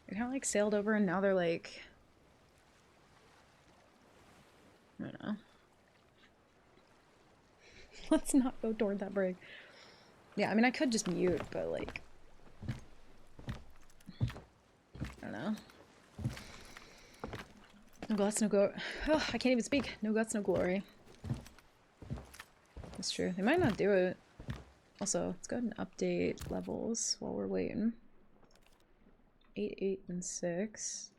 They kind of like sailed over and now they're like... I don't know. Let's not go toward that brig. Yeah, I mean, I could just mute, but like... I don't know. No guts, no go. Oh, I can't even speak. No guts, no glory. That's true. They might not do it. Also, let's go ahead and update levels while we're waiting. 8, 8, and 6.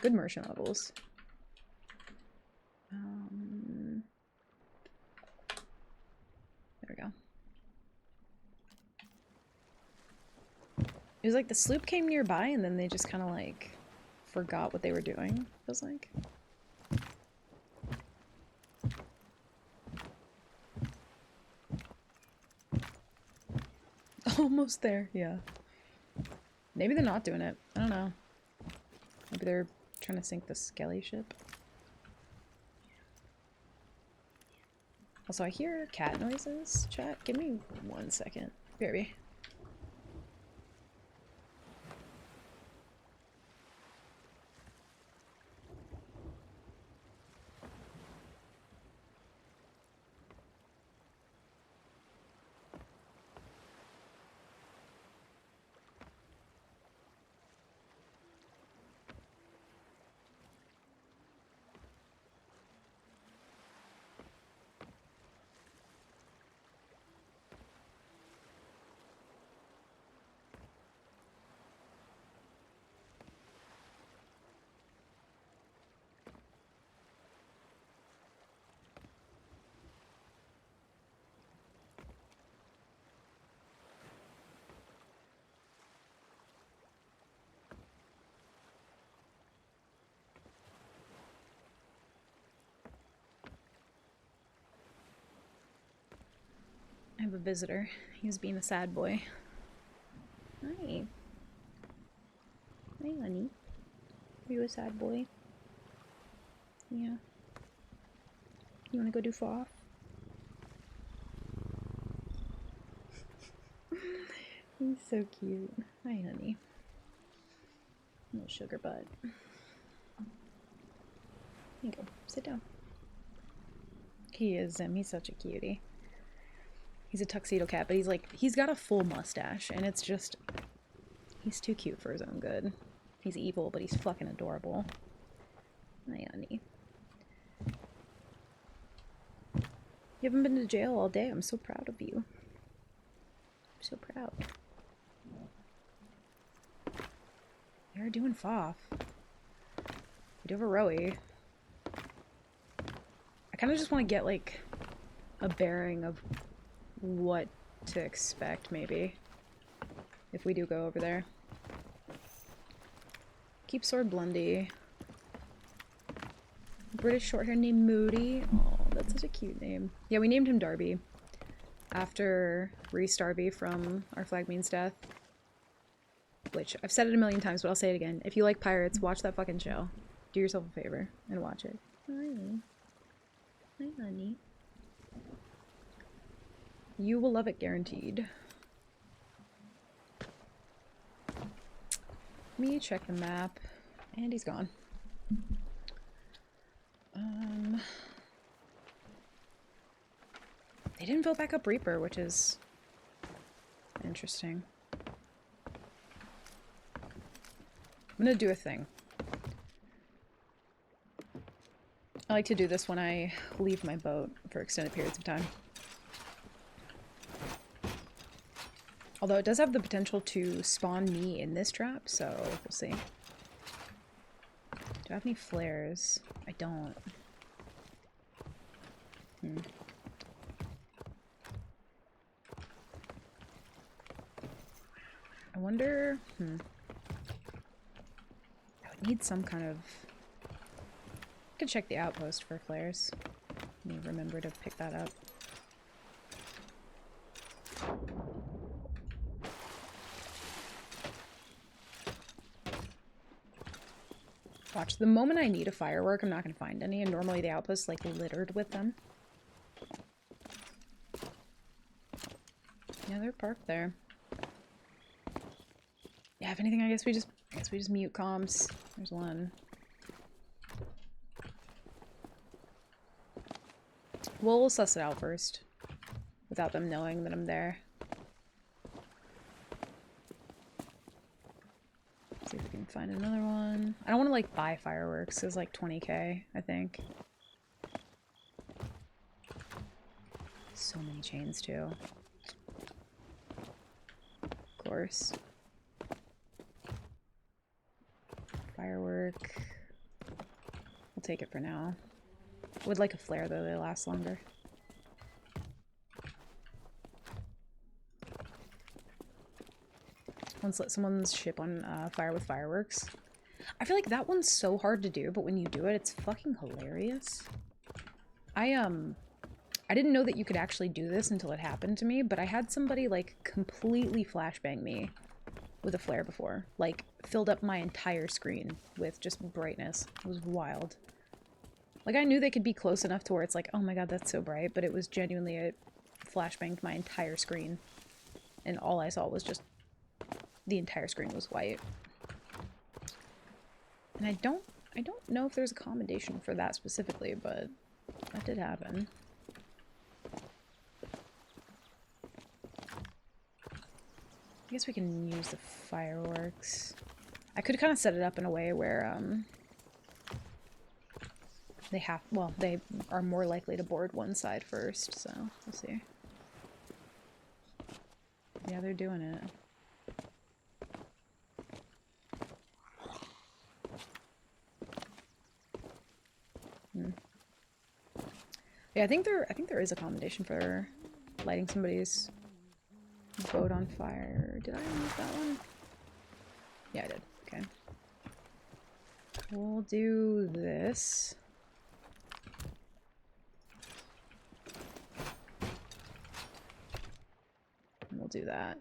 Good merchant levels. There we go. It was like the sloop came nearby and then they just kind of like forgot what they were doing, feels like. Almost there, yeah. Maybe they're not doing it. I don't know. Maybe they're trying to sink the Skelly ship. Also, I hear cat noises. Chat, give me 1 second. BRB. a visitor. He was being a sad boy. Hi. Hi, honey. Are you a sad boy? Yeah. You wanna go do FOF? He's so cute. Hi, honey. Little sugar butt. There you go. Sit down. He is, he's such a cutie. He's a tuxedo cat, but he's got a full mustache, and it's just, he's too cute for his own good. He's evil, but he's fucking adorable. Hi, honey. You haven't been to jail all day. I'm so proud of you. I'm so proud. They're doing FOF. We do have a Rowie. I kind of just want to get, like, a bearing of what to expect, maybe, if we do go over there. Keep Sword Blundy. British shorthair named Moody. Oh, that's such a cute name. Yeah, we named him Darby. After Reese Darby from Our Flag Means Death. Which, I've said it a million times, but I'll say it again. If you like pirates, watch that fucking show. Do yourself a favor and watch it. Hi. Hi, honey. You will love it, guaranteed. Let me check the map. And he's gone. They didn't vote back up Reaper, which is interesting. I'm gonna do a thing. I like to do this when I leave my boat for extended periods of time. Although it does have the potential to spawn me in this trap, so we'll see. Do I have any flares? I don't. I wonder... I would need some kind of... I could check the outpost for flares. Let me remember to pick that up. Watch, the moment I need a firework, I'm not going to find any, and normally the outpost's like littered with them. Yeah, they're parked there. Yeah, if anything, I guess we just mute comms. There's one. We'll suss it out first, without them knowing that I'm there. See if we can find another one. I don't want to like buy fireworks. It's like 20k, I think. So many chains too. Of course. Firework. We'll take it for now. Would like a flare though, they last longer. Let's let someone's ship on fire with fireworks. I feel like that one's so hard to do, but when you do it, it's fucking hilarious. I didn't know that you could actually do this until it happened to me, but I had somebody like completely flashbang me with a flare before. Like, filled up my entire screen with just brightness. It was wild. Like, I knew they could be close enough to where it's like, oh my god, that's so bright, but it was genuinely a flashbanged my entire screen. And all I saw was just the entire screen was white. And I don't know if there's a commendation for that specifically, but that did happen. I guess we can use the fireworks. I could kind of set it up in a way where they are more likely to board one side first, so we'll see. Yeah, they're doing it. Yeah, I think there is a commendation for lighting somebody's boat on fire. Did I remove that one? Yeah, I did. Okay. We'll do this. we'll do that.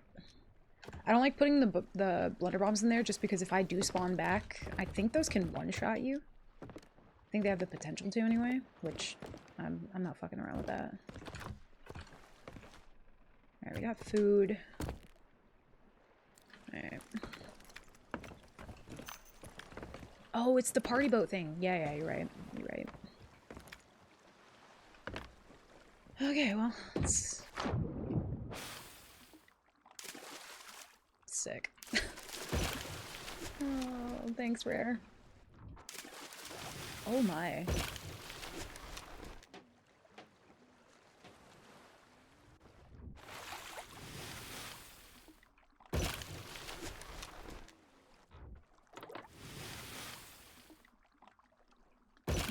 I don't like putting the blunder bombs in there just because if I do spawn back, I think those can one-shot you. I think they have the potential to anyway, which I'm not fucking around with that. Alright, we got food. Alright. Oh, it's the party boat thing. Yeah, you're right. You're right. Okay, well, it's sick. Oh, thanks, Rare. Oh my.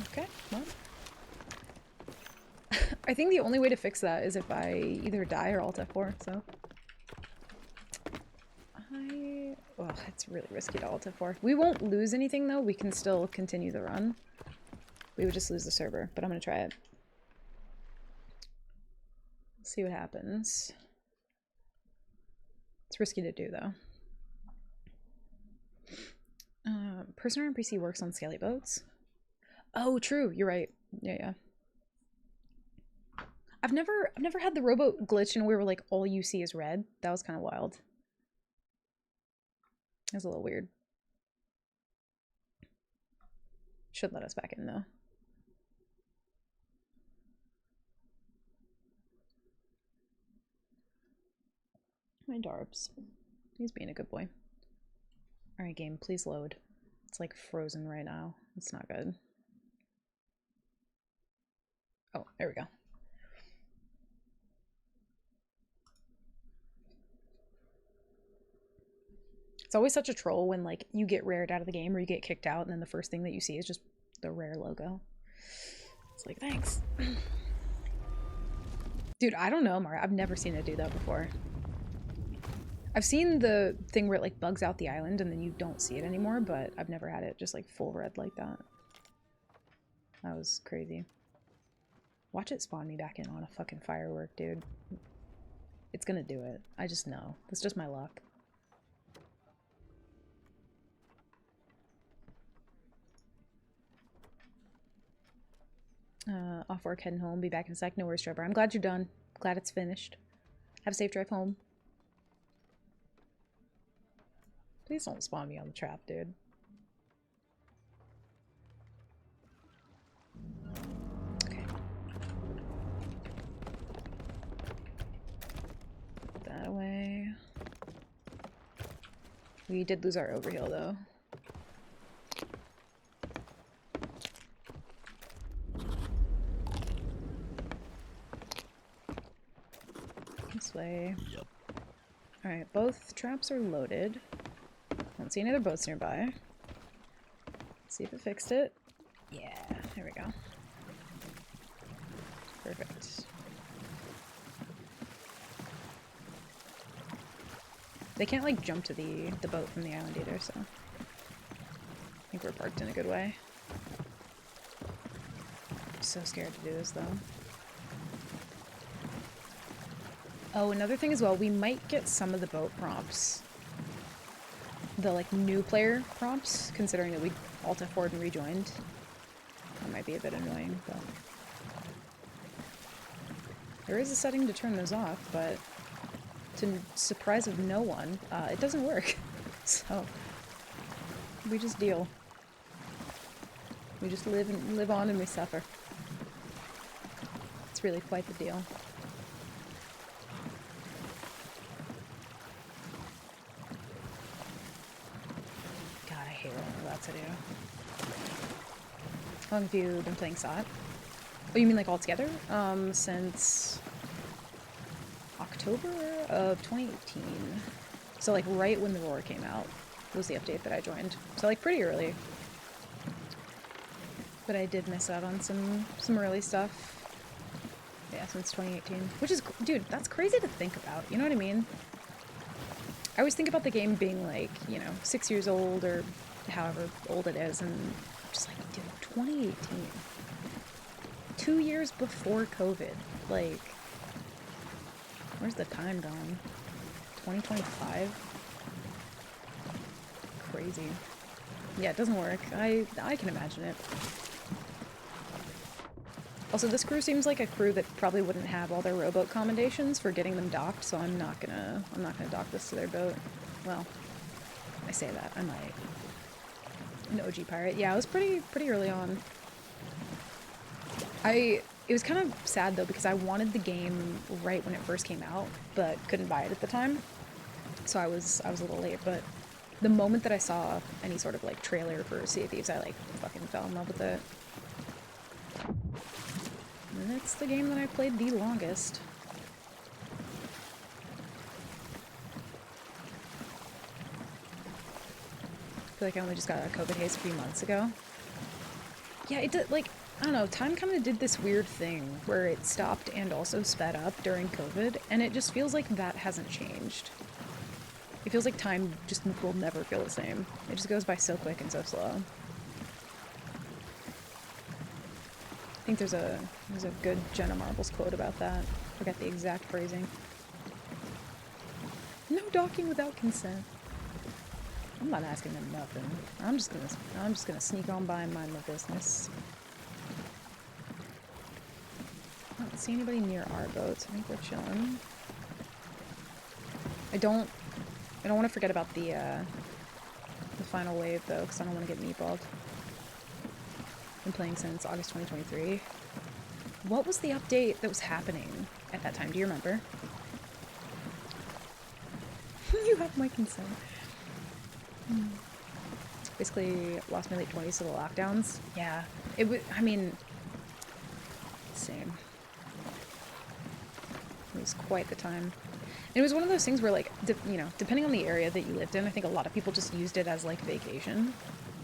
Okay, well. I think the only way to fix that is if I either die or Alt F4, so. Oh, it's really risky to Alt F4. We won't lose anything though, we can still continue the run. We would just lose the server, but I'm gonna try it. See what happens. It's risky to do though. Prisoner NPC works on scaly boats. Oh, true. You're right. Yeah. I've never had the rowboat glitch and where like all you see is red. That was kind of wild. It was a little weird. Should let us back in though. My Darbs. He's being a good boy. Alright, game, please load. It's like frozen right now. It's not good. Oh, there we go. It's always such a troll when like you get rared out of the game or you get kicked out and then the first thing that you see is just the rare logo. It's like, thanks. Dude, I don't know, Mara. I've never seen it do that before. I've seen the thing where it like bugs out the island and then you don't see it anymore, but I've never had it just like full red like that. That was crazy. Watch it spawn me back in on a fucking firework, dude. It's gonna do it. I just know. That's just my luck. Off work, heading home. Be back in a sec. No worries, Trevor. I'm glad you're done. Glad it's finished. Have a safe drive home. Please don't spawn me on the trap, dude. Okay. Put that away. We did lose our overheal, though. This way. Yep. Alright, both traps are loaded. Don't see any other boats nearby. Let's see if it fixed it. Yeah, there we go. Perfect. They can't like jump to the boat from the island either, so I think we're parked in a good way. I'm so scared to do this though. Oh, another thing as well, we might get some of the boat prompts. The like new player prompts, considering that we Alt F4'd and rejoined. That might be a bit annoying, but there is a setting to turn those off, but to surprise of no one, it doesn't work. So we just deal. We just live on and we suffer. It's really quite the deal. To do. How long have you been playing SOT? Oh, you mean like all together? Since October of 2018. So like right when the Roar came out was the update that I joined. So like pretty early. But I did miss out on some early stuff. Yeah, since 2018. Which is, dude, that's crazy to think about. You know what I mean? I always think about the game being like, you know, 6 years old or however old it is, and I'm just like, dude, 2018. 2 years before COVID. Like, where's the time gone? 2025. Crazy. Yeah, it doesn't work. I can imagine it. Also, this crew seems like a crew that probably wouldn't have all their rowboat commendations for getting them docked, so I'm not gonna dock this to their boat. Well, I say that, I might. An OG pirate. Yeah, it was pretty early on. It was kind of sad though because I wanted the game right when it first came out, but couldn't buy it at the time. So I was a little late, but the moment that I saw any sort of like trailer for Sea of Thieves, I like fucking fell in love with it. And it's the game that I played the longest. I feel like I only just got a COVID haze a few months ago. Yeah, it did, like, I don't know, time kind of did this weird thing where it stopped and also sped up during COVID, and it just feels like that hasn't changed. It feels like time just will never feel the same. It just goes by so quick and so slow. I think there's a good Jenna Marbles quote about that. I forget the exact phrasing. No docking without consent. I'm not asking them nothing. I'm just gonna sneak on by and mind my business. I don't see anybody near our boats. I think we're chilling. I don't want to forget about the final wave though, because I don't want to get meatballed. Been playing since August 2023. What was the update that was happening at that time? Do you remember? You have my consent. Basically lost my late 20s to the lockdowns. Yeah, it was, I mean, same. It was quite the time. And it was one of those things where, like, you know, depending on the area that you lived in, I think a lot of people just used it as, like, vacation.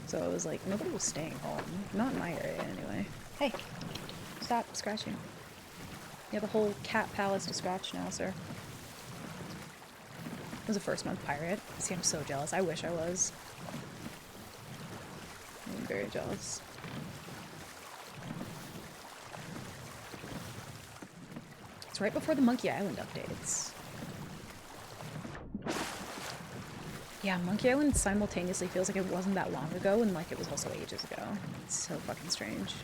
So it was like, nobody was staying home. Not in my area, anyway. Hey, stop scratching. You have a whole cat palace to scratch now, sir. I was a first-month pirate. See, I'm so jealous. I wish I was. I'm very jealous. It's right before the Monkey Island updates. Yeah, Monkey Island simultaneously feels like it wasn't that long ago and like it was also ages ago. It's so fucking strange.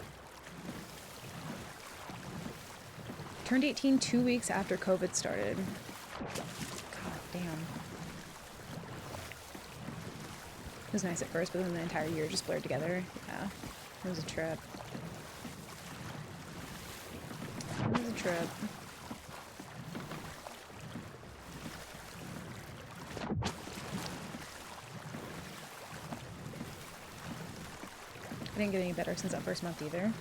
Turned 18 2 weeks after COVID started. God damn. It was nice at first, but then the entire year just blurred together. Yeah, it was a trip. It was a trip. I didn't get any better since that first month either.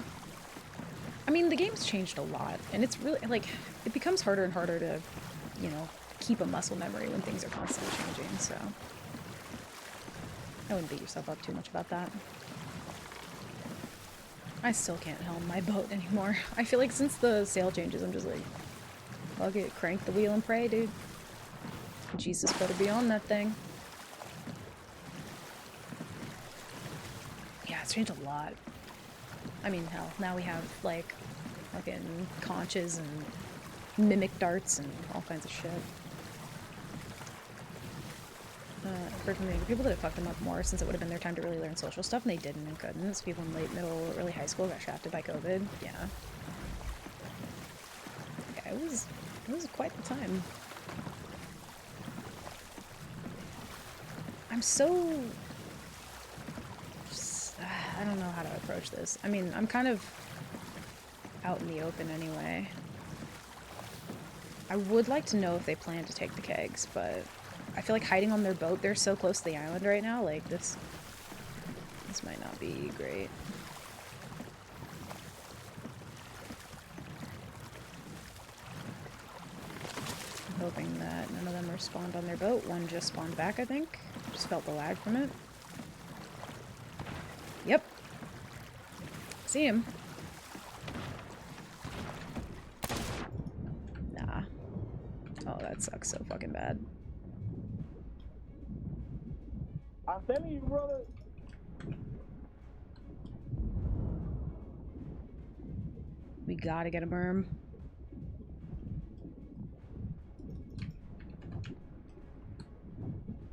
I mean, the game's changed a lot, and it's really, like, it becomes harder and harder to, you know, keep a muscle memory when things are constantly changing, so I wouldn't beat yourself up too much about that. I still can't helm my boat anymore. I feel like since the sail changes, I'm just like, fuck it, crank the wheel and pray, dude. Jesus better be on that thing. Yeah, it's changed a lot. I mean, hell, now we have, like, fucking conches and mimic darts and all kinds of shit. I've heard from the younger people that it fucked them up more since it would have been their time to really learn social stuff, and they didn't and couldn't. So people in late, middle, early high school got shafted by COVID. Yeah. Yeah, it was quite the time. I'm so... I don't know how to approach this. I mean, I'm kind of out in the open anyway. I would like to know if they plan to take the kegs, but I feel like hiding on their boat, they're so close to the island right now, like, this might not be great. I'm hoping that none of them are spawned on their boat. One just spawned back, I think. Just felt the lag from it. Yep. See him. Nah. Oh, that sucks so fucking bad. I'm telling you, brother. We gotta get a berm.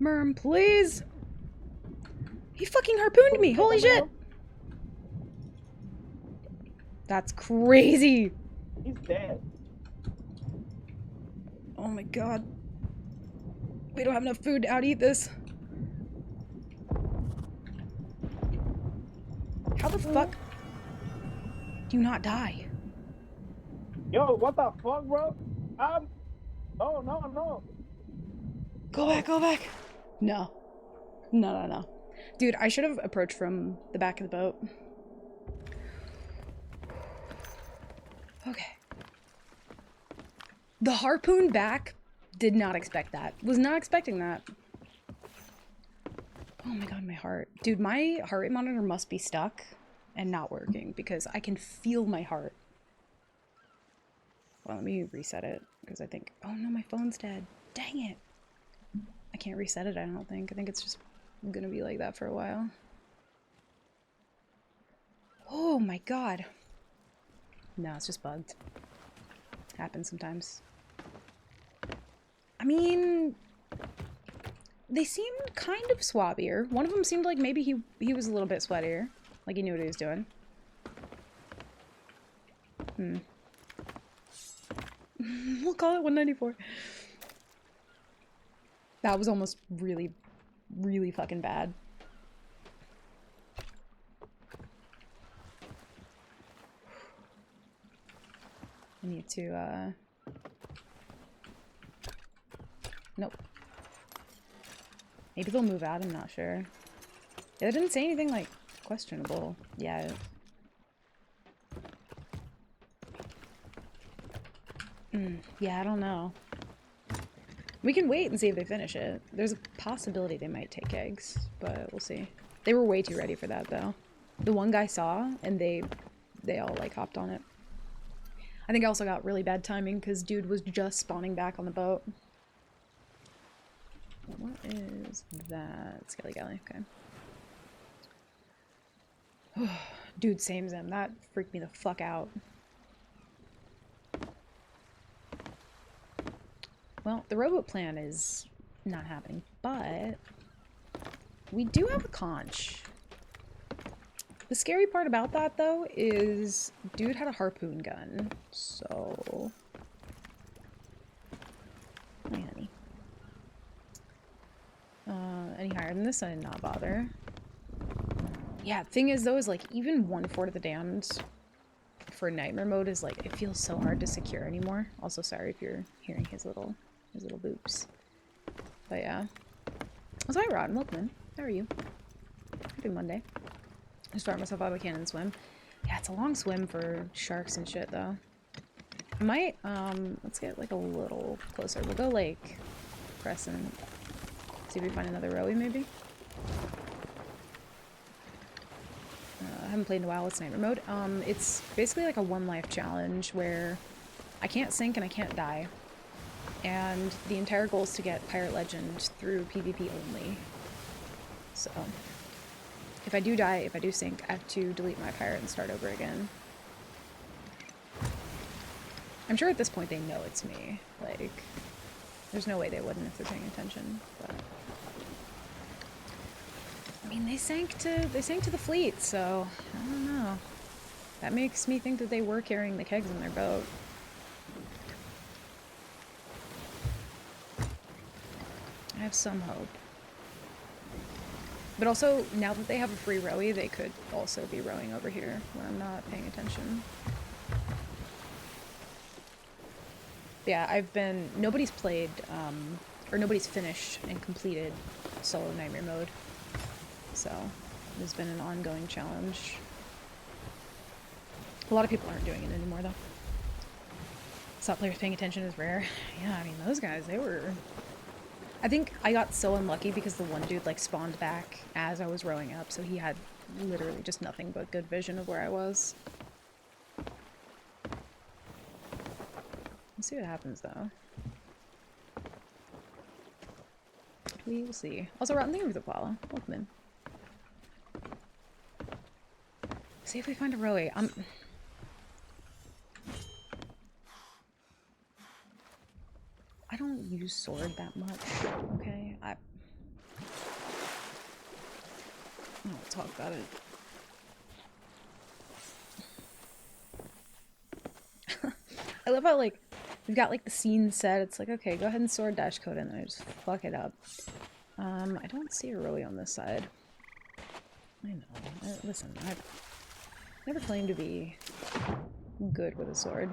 Merm, please. He fucking harpooned me. Holy shit. That's crazy. He's dead. Oh my god. We don't have enough food to out-eat this. How the fuck do you not die? Yo, what the fuck, bro? Oh, no. Go back, go back. No. No. Dude, I should have approached from the back of the boat. Okay. The harpoon back, did not expect that. Was not expecting that. Oh my god, my heart. Dude, my heart rate monitor must be stuck and not working because I can feel my heart. Well, let me reset it because I think, oh no, my phone's dead. Dang it. I can't reset it, I don't think. I think it's just gonna be like that for a while. Oh my god. No, it's just bugged. Happens sometimes. I mean, they seemed kind of swabbier. One of them seemed like maybe he was a little bit sweatier. Like he knew what he was doing. We'll call it 194. That was almost really, really fucking bad. I need to, nope. Maybe they'll move out, I'm not sure. Yeah, they didn't say anything, like, questionable yet. Yeah, I don't know. We can wait and see if they finish it. There's a possibility they might take eggs, but we'll see. They were way too ready for that, though. The one guy saw, and they all, like, hopped on it. I think I also got really bad timing, because dude was just spawning back on the boat. What is that? Skelly Galley, okay. Dude, same Zem. That freaked me the fuck out. Well, the rowboat plan is not happening, but we do have a conch. The scary part about that, though, is dude had a harpoon gun, so... Hey, honey. Any higher than this, I did not bother. Yeah, thing is, though, is, like, even one Fort of the Damned for nightmare mode is, like, it feels so hard to secure anymore. Also, sorry if you're hearing his little boops. But, yeah. So, hi, Rod. Welcome in. How are you? Happy Monday. I start myself out of a cannon and swim. Yeah, it's a long swim for sharks and shit, though. I might, let's get, like, a little closer. We'll go, like, Crescent. See if we find another rowie, maybe? I haven't played in a while with Sniper mode. It's basically like a one-life challenge where I can't sink and I can't die. And the entire goal is to get Pirate Legend through PvP only. So, if I do die, if I do sink, I have to delete my pirate and start over again. I'm sure at this point they know it's me. Like, there's no way they wouldn't if they're paying attention, but... I mean, they sank to the fleet, so I don't know. That makes me think that they were carrying the kegs in their boat. I have some hope. But also, now that they have a free rowie, they could also be rowing over here when I'm not paying attention. Yeah, nobody's played, or nobody's finished and completed solo Nightmare mode. So, it's been an ongoing challenge. A lot of people aren't doing it anymore, though. Stop players paying attention is rare. Yeah, I mean, those guys, they were... I think I got so unlucky because the one dude, like, spawned back as I was rowing up, so he had literally just nothing but good vision of where I was. Let's see what happens, though. We will see. Also, Rotten, thank you for the follow. Welcome in. See if we find a rowie. I don't use sword that much, okay? I don't want to talk about it. I love how, like, we've got, like, the scene set. It's like, okay, go ahead and store a dash code in there. Just fuck it up. I don't see a Rowie on this side. I know. Listen, I've never claimed to be good with a sword.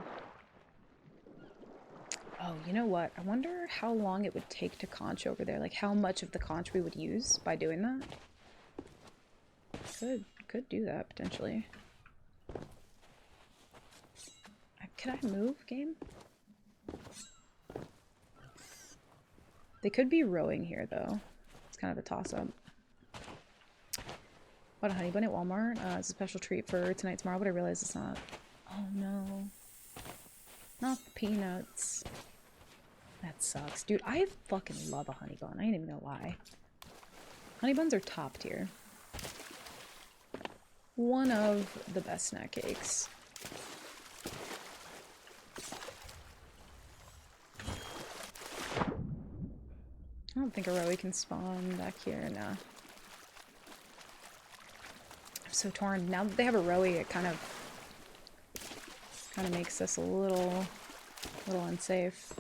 Oh, you know what? I wonder how long it would take to conch over there. Like, how much of the conch we would use by doing that. Could do that, potentially. Can I move, game? They could be rowing here, though. It's kind of a toss-up. Bought a honey bun at Walmart. It's a special treat for tonight, tomorrow, but I realize it's not. Oh, no. Not the peanuts. That sucks. Dude, I fucking love a honey bun. I ain't even gonna lie. Honey buns are top tier. One of the best snack cakes. I don't think a Rowie can spawn back here, nah. I'm so torn. Now that they have a Rowie, it kind of makes this a little unsafe.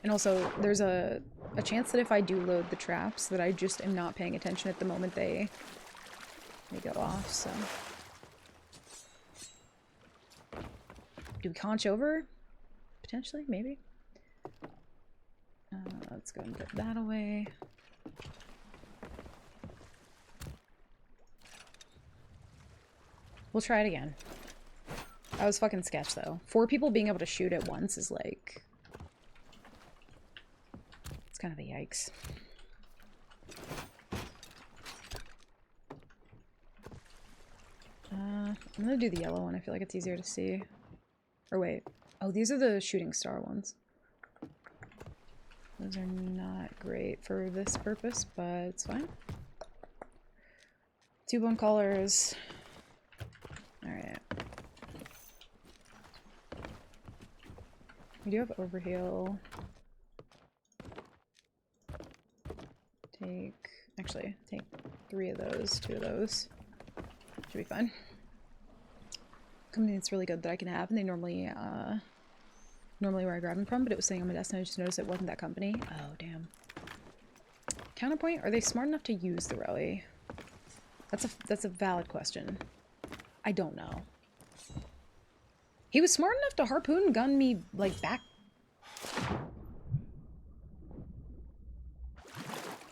And also, there's a chance that if I do load the traps, that I just am not paying attention at the moment they go off, so. Do we conch over? Potentially, maybe. Let's go and put that away. We'll try it again. That was fucking sketch, though. 4 people being able to shoot at once is like... It's kind of a yikes. I'm gonna do the yellow one. I feel like it's easier to see. Or wait. Oh, these are the shooting star ones. Those are not great for this purpose, but it's fine. 2 bone collars. Alright. We do have overheal. Take 3 of those, 2 of those. Should be fine. Company that's really good that I can have, and they normally where I grab them from, but it was sitting on my desk and I just noticed it wasn't that company. Oh, damn. Counterpoint, are they smart enough to use the Rowie? That's a valid question. I don't know. He was smart enough to harpoon gun me, like, back.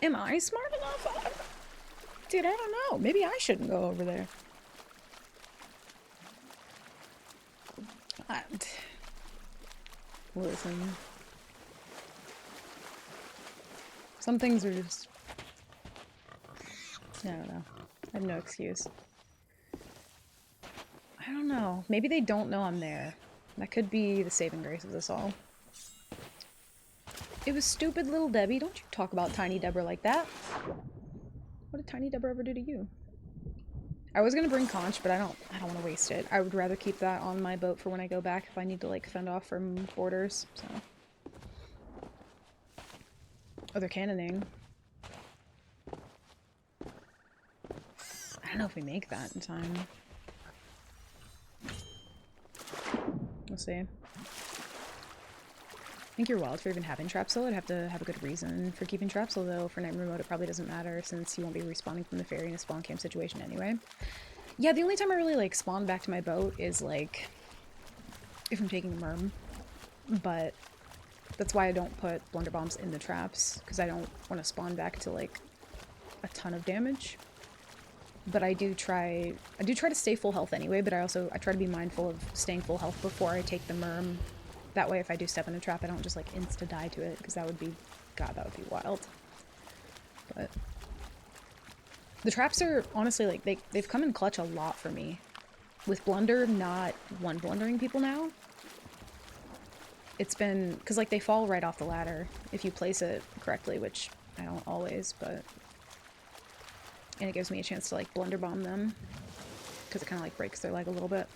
Am I smart enough? Dude, I don't know. Maybe I shouldn't go over there. Listen. Some things are just... I don't know. I have no excuse. I don't know. Maybe they don't know I'm there. That could be the saving grace of this all. It was stupid little Debbie. Don't you talk about Tiny Deborah like that. What did Tiny Deborah ever do to you? I was gonna bring conch, but I don't want to waste it. I would rather keep that on my boat for when I go back if I need to, like, fend off from borders, so. Oh, they're cannoning. I don't know if we make that in time. We'll see. I think you're wild for even having Trapsil. I'd have to have a good reason for keeping Trapsil, though. For Night Remote, it probably doesn't matter since you won't be respawning from the ferry in a spawn camp situation anyway. Yeah, the only time I really, like, spawn back to my boat is, like, if I'm taking a merm. But that's why I don't put blunder bombs in the traps, because I don't want to spawn back to, like, a ton of damage. But I do try to stay full health anyway, but I try to be mindful of staying full health before I take the merm. That way, if I do step in a trap, I don't just, like, insta-die to it, because that would be... God, that would be wild. But... the traps are, honestly, like, they've come in clutch a lot for me. With Blunder not one-blundering people now. It's been... because, like, they fall right off the ladder if you place it correctly, which I don't always, but... and it gives me a chance to, like, blunder bomb them. Because it kind of, like, breaks their leg a little bit.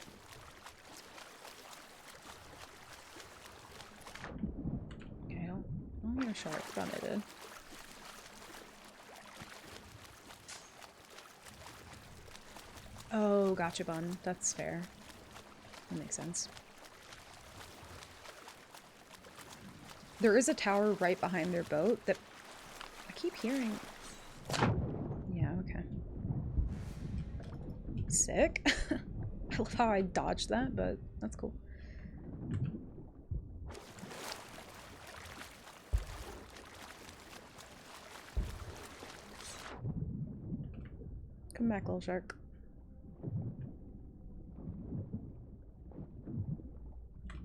Okay, I don't hear a shark. Thought I did. Oh, gotcha, Bun. That's fair. That makes sense. There is a tower right behind their boat that I keep hearing. Yeah, okay. Sick. I love how I dodged that, but that's cool. Come back, little shark.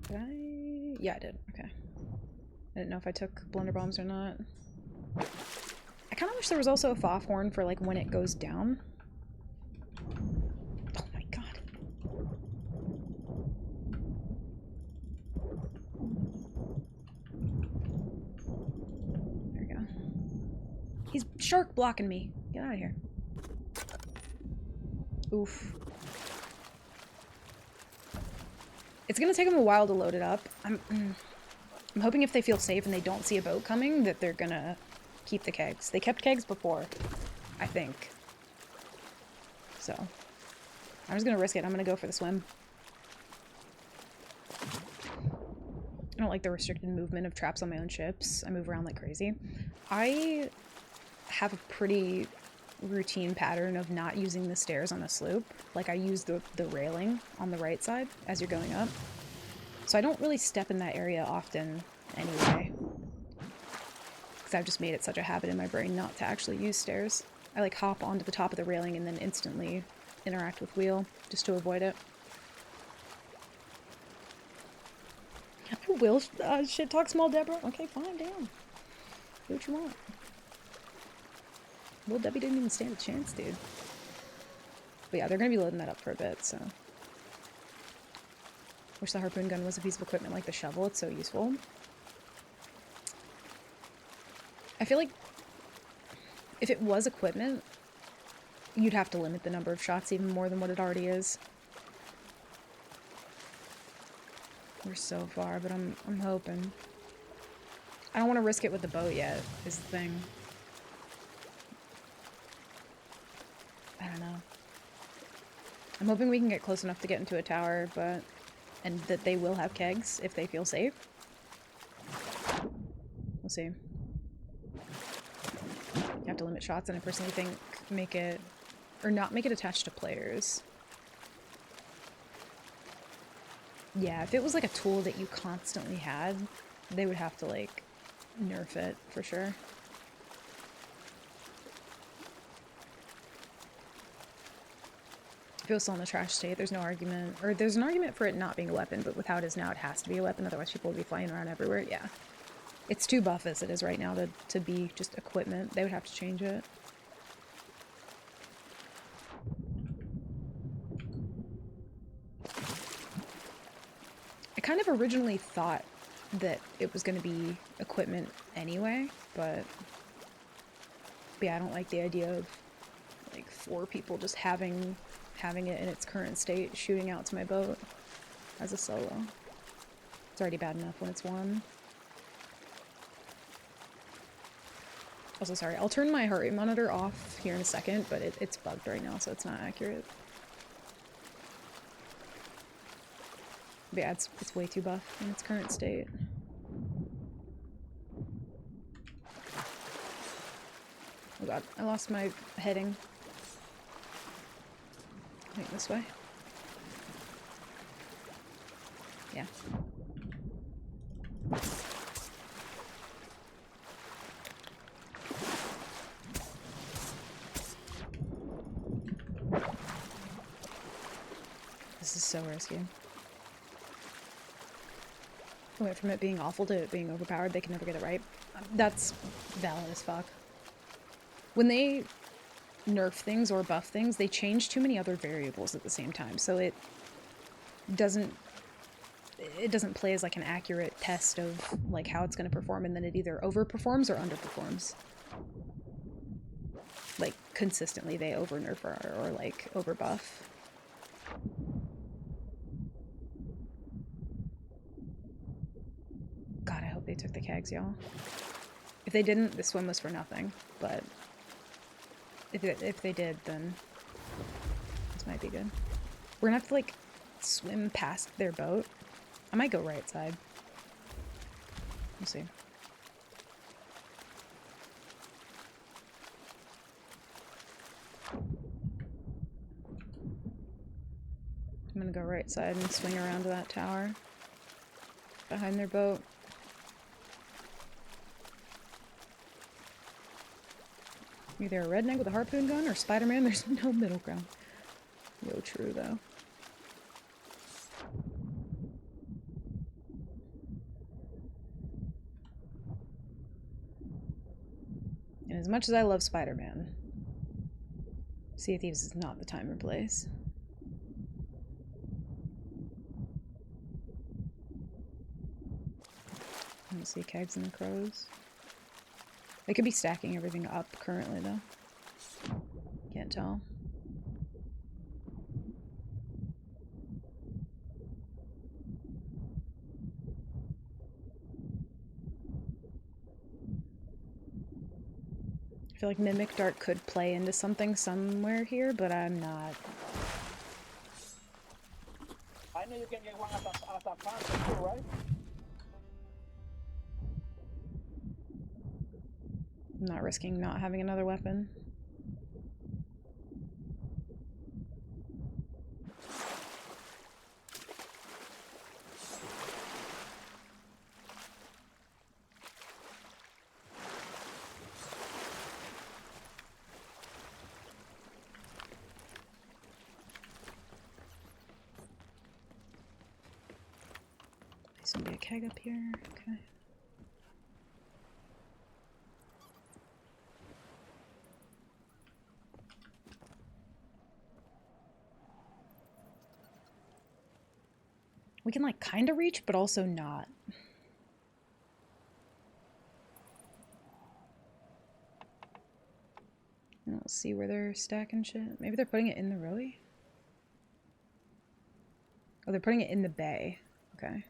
Did I? Yeah, I did. Okay. I didn't know if I took blunder bombs or not. I kind of wish there was also a foff horn for like when it goes down. Oh my god. There we go. He's shark blocking me. Get out of here. Oof. It's gonna take them a while to load it up. I'm hoping if they feel safe and they don't see a boat coming that they're gonna keep the kegs. They kept kegs before, I think. So, I'm just gonna risk it. I'm gonna go for the swim. I don't like the restricted movement of traps on my own ships. I move around like crazy. I have a pretty routine pattern of not using the stairs on a sloop. Like I use the railing on the right side as you're going up. So I don't really step in that area often anyway. Because I've just made it such a habit in my brain not to actually use stairs. I like hop onto the top of the railing and then instantly interact with wheel just to avoid it. I will shit talk small Deborah. Okay, fine, damn. Do what you want. Well, Debbie didn't even stand a chance, dude. But yeah, they're gonna be loading that up for a bit, so. Wish the harpoon gun was a piece of equipment like the shovel. It's so useful. I feel like if it was equipment, you'd have to limit the number of shots even more than what it already is. We're so far, but I'm hoping. I don't want to risk it with the boat yet, is the thing. I don't know. I'm hoping we can get close enough to get into a tower, but... and that they will have kegs if they feel safe. We'll see. You have to limit shots, and I personally think make it... or not make it attached to players. Yeah, if it was like a tool that you constantly had, they would have to like nerf it for sure. If it was still in the trash state, there's no argument, or there's an argument for it not being a weapon, but with how it is now, it has to be a weapon, otherwise people would be flying around everywhere. Yeah. It's too buff as it is right now to be just equipment. They would have to change it. I kind of originally thought that it was going to be equipment anyway, but yeah, I don't like the idea of like 4 people just having it in its current state shooting out to my boat as a solo. It's already bad enough when it's 1. Also, sorry, I'll turn my heart rate monitor off here in a second, but it's bugged right now, so it's not accurate. But yeah, it's way too buff in its current state. Oh god, I lost my heading. Wait, this way? Yeah. This is so risky. I went from it being awful to it being overpowered. They can never get it right. That's valid as fuck. When they nerf things or buff things, they change too many other variables at the same time, so it doesn't play as like an accurate test of like how it's going to perform, and then it either overperforms or underperforms. Like consistently they over nerf or like over buff. God, I hope they took the kegs, y'all. If they didn't, the swim was for nothing, but if they did, then it's might be good. We're gonna have to, like, swim past their boat. I might go right side. We'll see. I'm gonna go right side and swing around to that tower. Behind their boat. Either a redneck with a harpoon gun or Spider-Man. There's no middle ground. Yo, true though. And as much as I love Spider-Man, Sea of Thieves is not the time or place. I don't see kegs and the crows. They could be stacking everything up currently though. Can't tell. I feel like Mimic Dart could play into something somewhere here, but I'm not. I know you can get one as a phantom too, right? I'm not risking not having another weapon. There's gonna be a keg up here. Okay. We can, like, kind of reach, but also not. I don't see where they're stacking shit. Maybe they're putting it in the rowie? Oh, they're putting it in the bay. Okay.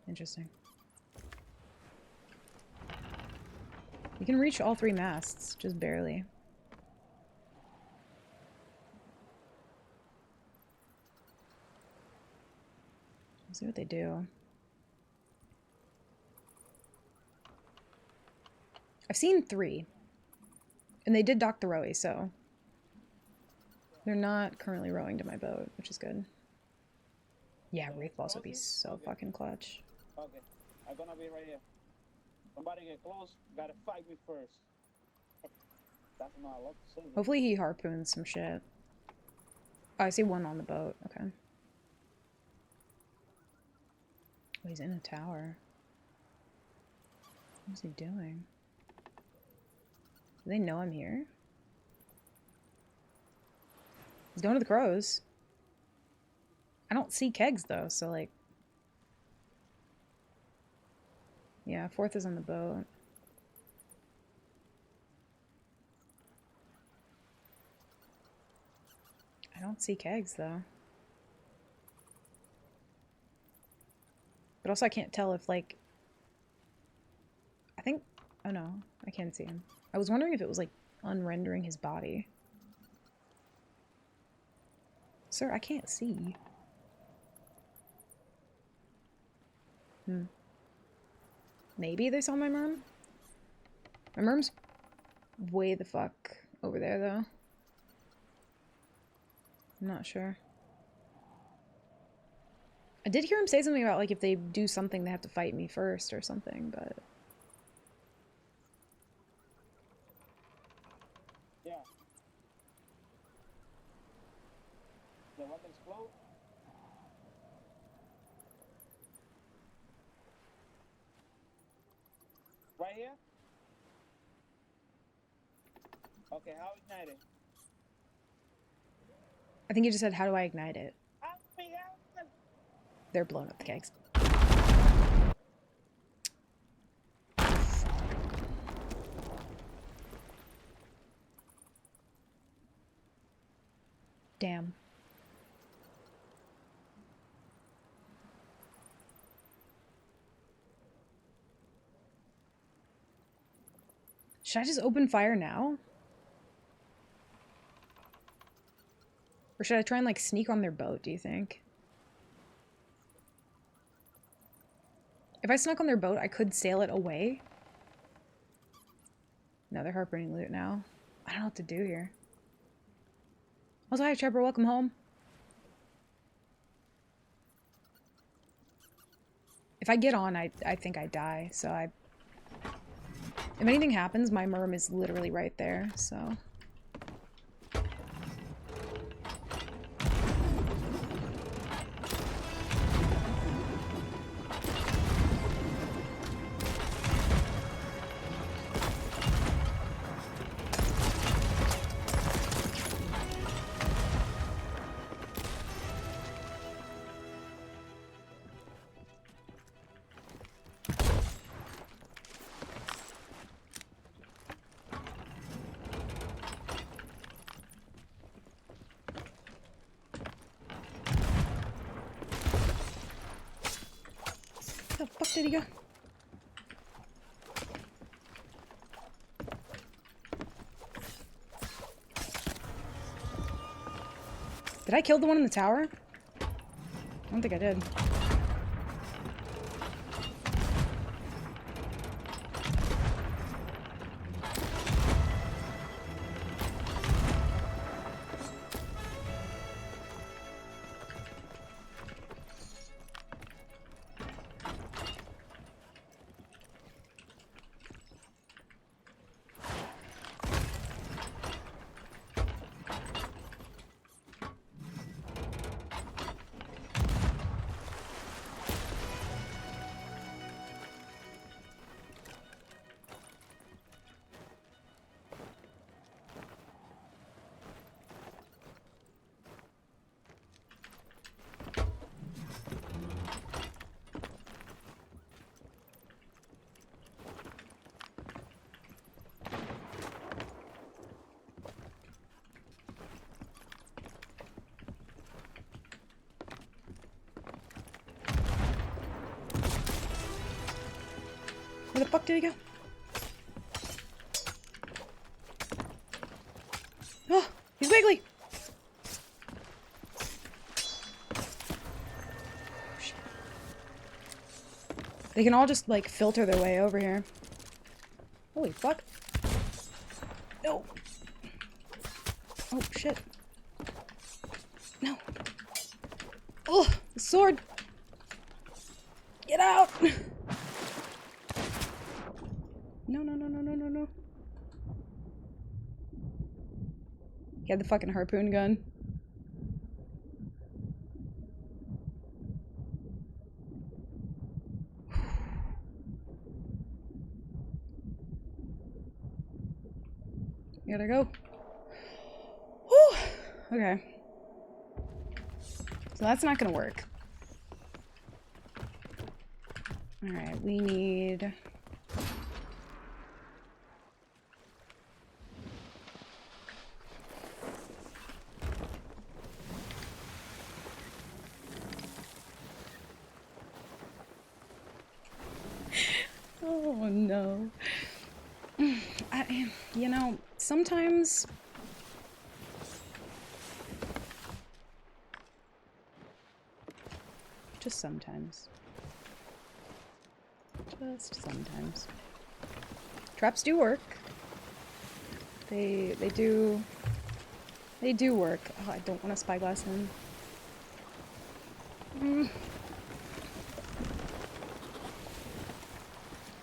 Interesting. You can reach all three masts, just barely. Let's see what they do. I've seen 3. And they did dock the rowie, so they're not currently rowing to my boat, which is good. Yeah, Wraith Balls would be so fucking clutch. Okay, I'm gonna be right here. Somebody get close, gotta fight me first. That's not a lot to say. Hopefully he harpoons some shit. Oh, I see one on the boat. Okay. Oh, he's in a tower. What's he doing? Do they know I'm here? He's going to the crows. I don't see kegs though, so like... Yeah, 4th is on the boat. I don't see kegs though. But also I can't tell if, like... I think... Oh no, I can't see him. I was wondering if it was, like, unrendering his body. Sir, I can't see. Maybe they saw my merm? My merm's way the fuck over there, though. I'm not sure. I did hear him say something about, like, if they do something, they have to fight me first or something, but... Yeah. The weapons float. Right here? Okay, how ignite it? I think you just said, how do I ignite it? Ah, yeah. They're blowing up the kegs. Damn. Should I just open fire now? Or should I try and like sneak on their boat, do you think? If I snuck on their boat, I could sail it away. No, they're harpooning loot now. I don't know what to do here. Also, hi Trevor, welcome home. If I get on, I think I die, so I... If anything happens, my merm is literally right there, so... Where the fuck did he go? Did I kill the one in the tower? I don't think I did. Where the fuck did he go? Oh, he's wiggly! Shit. They can all just, like, filter their way over here. Holy fuck. No. Oh, shit. No. Oh, the sword! Get out! No, no, no, no, no, no, no. He had the fucking harpoon gun. Gotta go. Whew. Okay. So that's not gonna work. Alright, we need... Oh no. You know, sometimes... Just sometimes. Just sometimes. Traps do work. They do work. Oh, I don't want to spyglass in.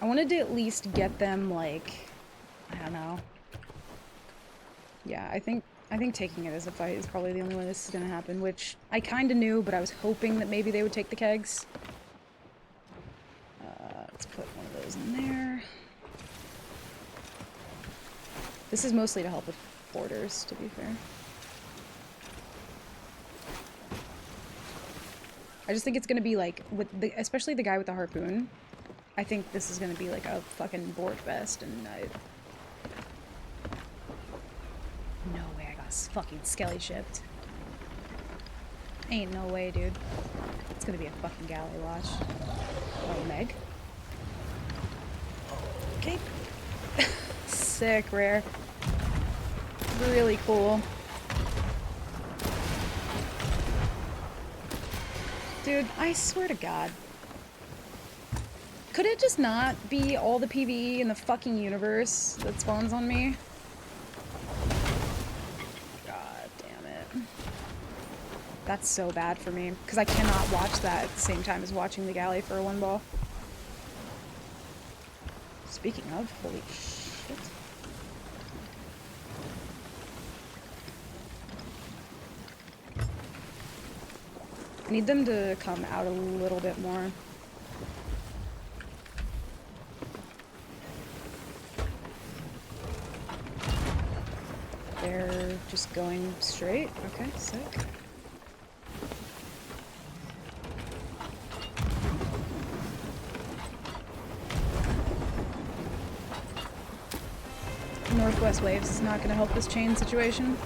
I wanted to at least get them, like, I don't know. Yeah, I think taking it as a fight is probably the only way this is gonna happen, which I kinda knew, but I was hoping that maybe they would take the kegs. Let's put one of those in there. This is mostly to help with borders, to be fair. I just think it's gonna be like, especially the guy with the harpoon. I think this is gonna be like a fucking board fest, and no way I got fucking skelly shipped. Ain't no way, dude. It's gonna be a fucking galley watch. Oh, Meg. Okay. Sick, rare. Really cool. Dude, I swear to God. Could it just not be all the PvE in the fucking universe that spawns on me? God damn it. That's so bad for me, because I cannot watch that at the same time as watching the galley for a one ball. Speaking of, holy shit. I need them to come out a little bit more. They're just going straight. Okay, sick. Northwest waves is not going to help this chain situation.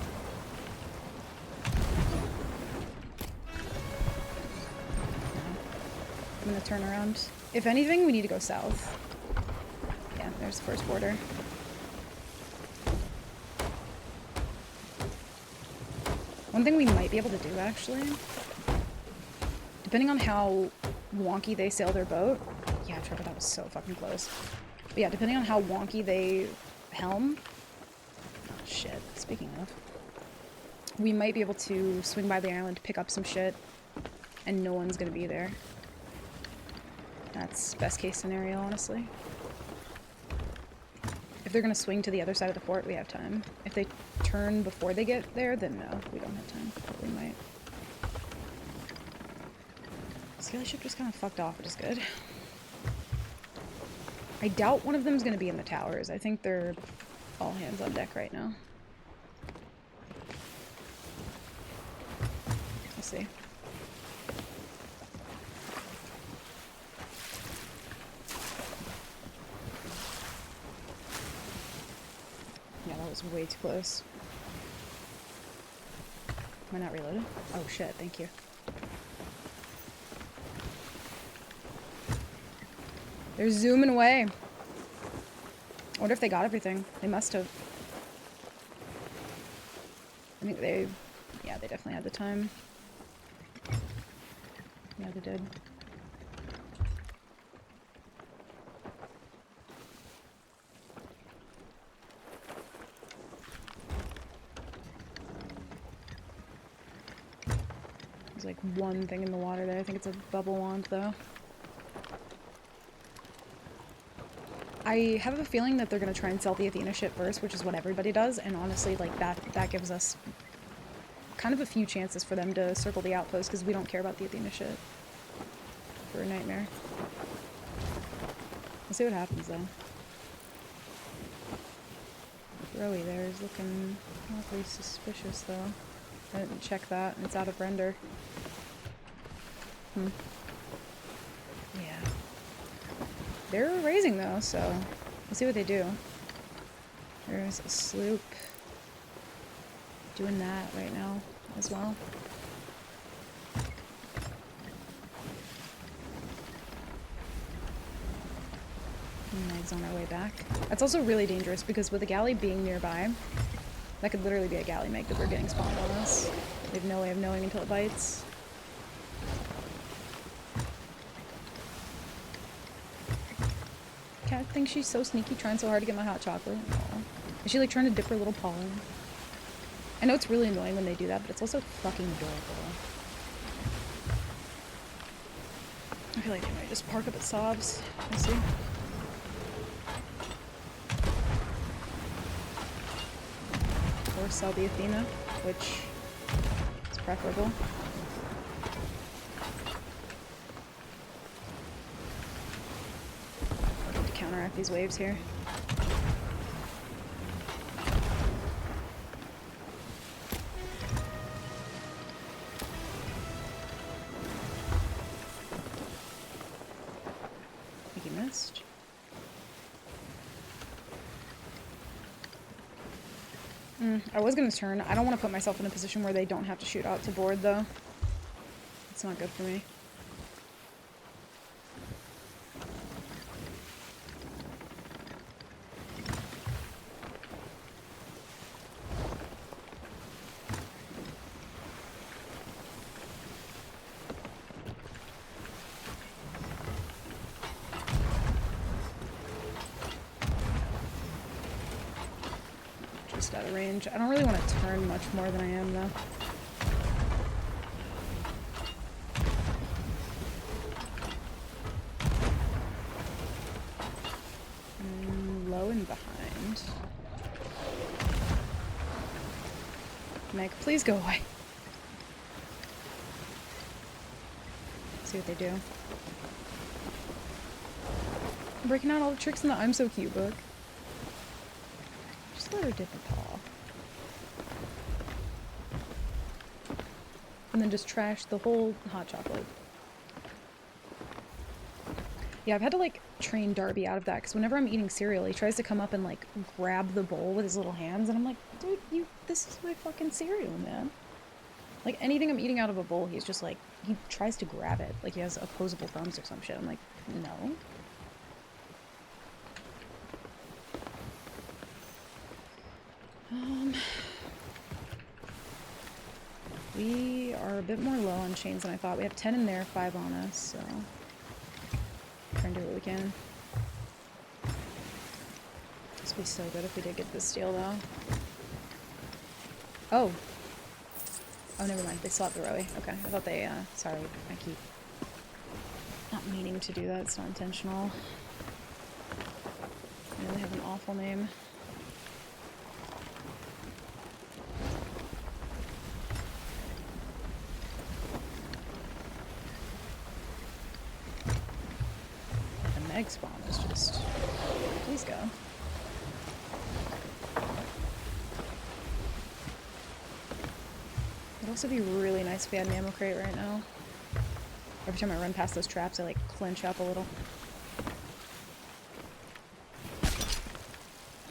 I'm going to turn around. If anything, we need to go south. Yeah, there's the first border. One thing we might be able to do, actually, depending on how wonky they sail their boat. Yeah, Trevor, that was so fucking close. But yeah, depending on how wonky they helm. Shit, speaking of. We might be able to swing by the island, pick up some shit, and no one's gonna be there. That's best case scenario, honestly. If they're gonna swing to the other side of the fort, we have time. If they turn before they get there, then no, we don't have time. But we might. Scaly ship just kind of fucked off, which is good. I doubt one of them's gonna be in the towers. I think they're all hands on deck right now. We'll see. Yeah, that was way too close. Am I not reloaded? Oh shit, thank you. They're zooming away. I wonder if they got everything. They must have. I think they... yeah, they definitely had the time. Yeah, they did. There's like one thing in the water there. I think it's a bubble wand though. I have a feeling that they're gonna try and sell the Athena ship first, which is what everybody does, and honestly, like, that gives us kind of a few chances for them to circle the outpost, because we don't care about the Athena ship for a nightmare. We'll see what happens, though. Rowie there is looking awfully suspicious, though. I didn't check that, and it's out of render. Yeah. They're raising though, so we'll see what they do. There's a sloop doing that right now as well. Meg's on our way back. That's also really dangerous because with the galley being nearby, that could literally be a galley meg that we're getting spawned on us. We have no way of knowing until it bites. Cat thinks she's so sneaky, trying so hard to get my hot chocolate. Aww. Is she like trying to dip her little paw in? I know it's really annoying when they do that, but it's also fucking adorable. I feel like they might just park up at Sobs. We'll see. Or sell the Athena, which is preferable. Counteract these waves here. I think he missed. I was gonna turn. I don't want to put myself in a position where they don't have to shoot out to board, though. It's not good for me. almost out of range. I don't really want to turn much more than I am, though. Low and behind. Meg, please go away. See what they do. I'm breaking out all the tricks in the I'm So Cute book. Just let her dip a paw. And then just trash the whole hot chocolate. Yeah, I've had to like train Darby out of that because whenever I'm eating cereal, he tries to come up and like grab the bowl with his little hands, and I'm like, dude, this is my fucking cereal, man. Like anything I'm eating out of a bowl, he's just like, he tries to grab it, like he has opposable thumbs or some shit. I'm like, no. We are a bit more low on chains than I thought. We have 10 in there, 5 on us, so try and do what we can. This would be so good if we did get this steal, though. Oh. Oh, never mind. They slapped the Rowie. Okay, I thought they, sorry, I keep not meaning to do that. It's not intentional. I really have an awful name. The Meg spawn is just... Please go. It'd also be really nice if we had an ammo crate right now. Every time I run past those traps, I like clench up a little.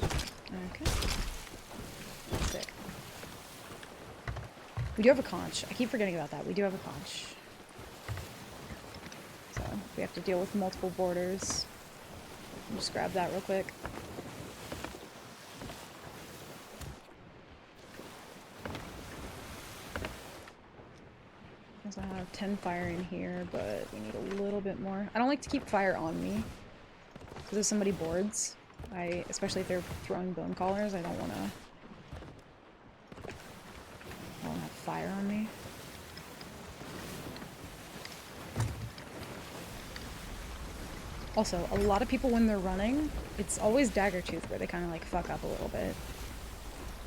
Okay. Sick. We do have a conch. I keep forgetting about that. We do have a conch. So, we have to deal with multiple borders. I'll just grab that real quick. I have 10 fire in here, but we need a little bit more. I don't like to keep fire on me. Because if somebody boards, especially if they're throwing bone collars, I don't want to have fire on me. Also, a lot of people when they're running, it's always Daggertooth where they kind of like fuck up a little bit.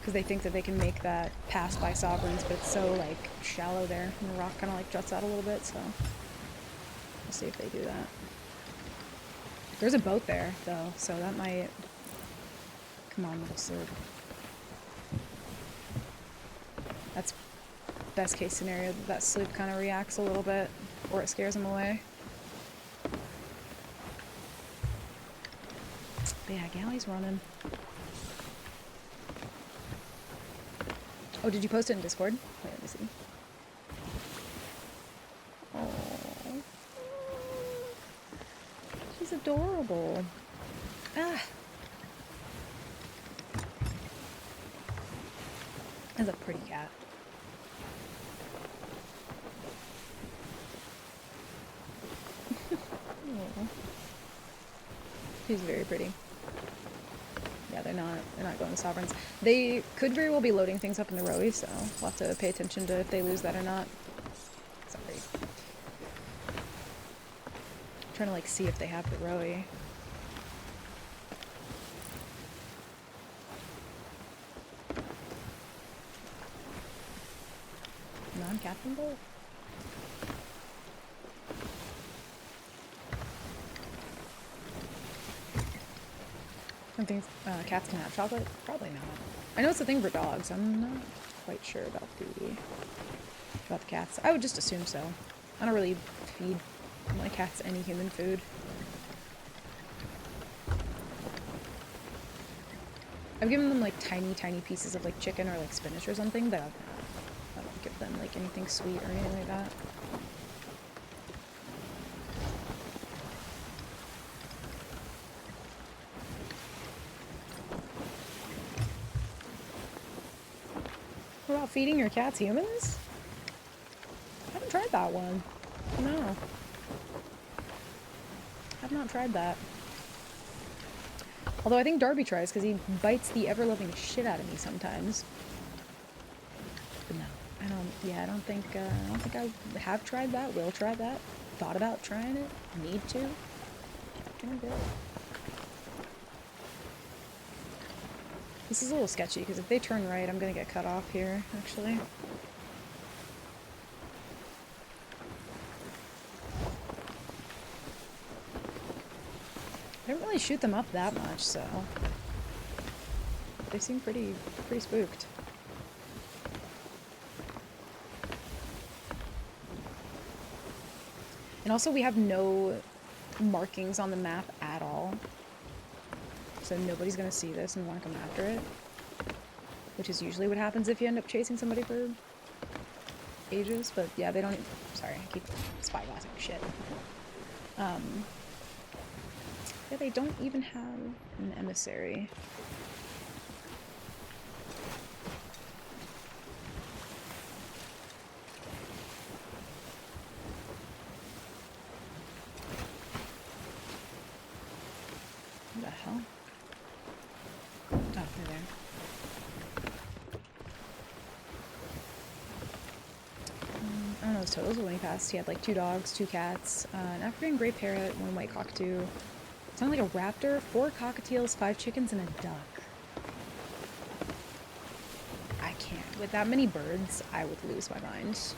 Because they think that they can make that pass by Sovereigns, but it's so like shallow there, and the rock kind of like juts out a little bit, so we'll see if they do that. There's a boat there, though, so that might... Come on, little slurp. That's best case scenario, that sloop kind of reacts a little bit, or it scares him away. But yeah, Galley's running. Oh, did you post it in Discord? Wait, let me see. Oh, she's adorable. Ah, that's a pretty cat. Oh. She's very pretty. Yeah, they're not going to Sovereigns. They could very well be loading things up in the Rowie, so we'll have to pay attention to if they lose that or not. Sorry. I'm trying to like see if they have the Rowie. Non-Captain Bolt? I don't think cats can have chocolate. Probably not. I know it's a thing for dogs. I'm not quite sure about the cats. I would just assume so. I don't really feed my cats any human food. I've given them like tiny pieces of like chicken or like spinach or something, but I don't give them like anything sweet or anything like that. What about feeding your cats humans? I haven't tried that one. No. I've not tried that. Although I think Darby tries because he bites the ever-loving shit out of me sometimes. But no, I don't. Yeah, I don't think I have tried that. Will try that. Thought about trying it. Need to. Gonna do it. This is a little sketchy because if they turn right, I'm gonna get cut off here. Actually. I don't really shoot them up that much, so they seem pretty spooked. And also we have no markings on the map at all. So nobody's gonna see this and want to come after it. Which is usually what happens if you end up chasing somebody for ages, but yeah, they don't sorry, I keep spyglassing shit. Yeah, they don't even have an emissary. What the hell? Oh, they're there. I don't know his totals, but when he passed, he had like 2 dogs, 2 cats, an African gray parrot, 1 white cockatoo. Sounded like a raptor, 4 cockatiels, 5 chickens, and a duck. I can't. With that many birds, I would lose my mind.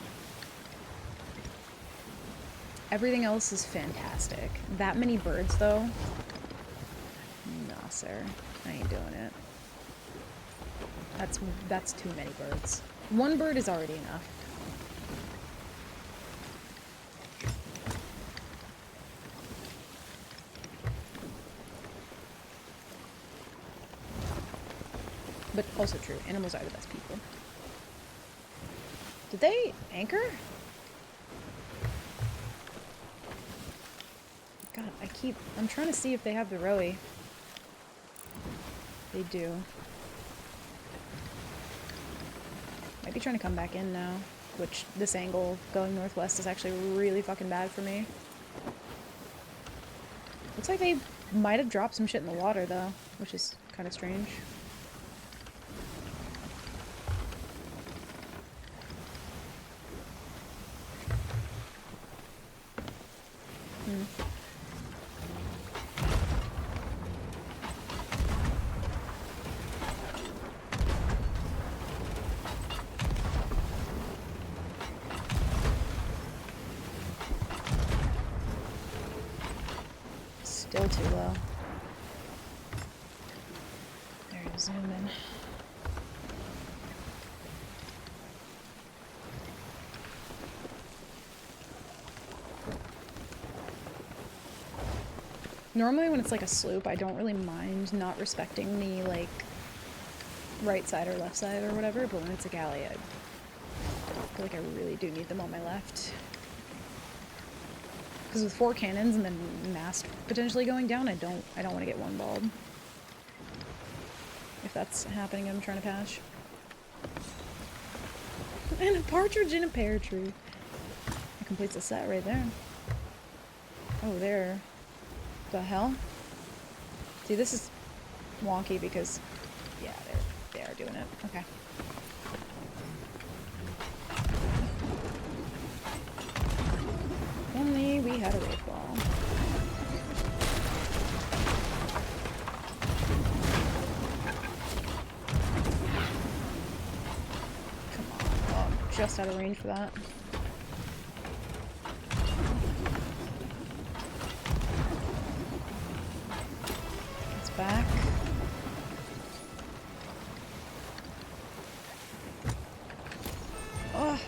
Everything else is fantastic. That many birds, though? Nah, sir. I ain't doing it. That's too many birds. 1 bird is already enough. But also true, animals are the best people. Did they anchor? God, I'm trying to see if they have the rowie. They do. Might be trying to come back in now, which this angle going northwest is actually really fucking bad for me. Looks like they might have dropped some shit in the water though, which is kind of strange. Still too low. There you zoom in. Normally when it's like a sloop, I don't really mind not respecting the like right side or left side or whatever, but when it's a galley, I feel like I really do need them on my left. Because with 4 cannons and then mast potentially going down, I don't want to get one balled. If that's happening, I'm trying to patch. And a partridge in a pear tree. That completes the set right there. Oh, there. The hell? See, this is wonky because, yeah, they are doing it. Okay. Only we had a wraith ball. Come on. Oh, I'm just out of range for that. It's back. Oh,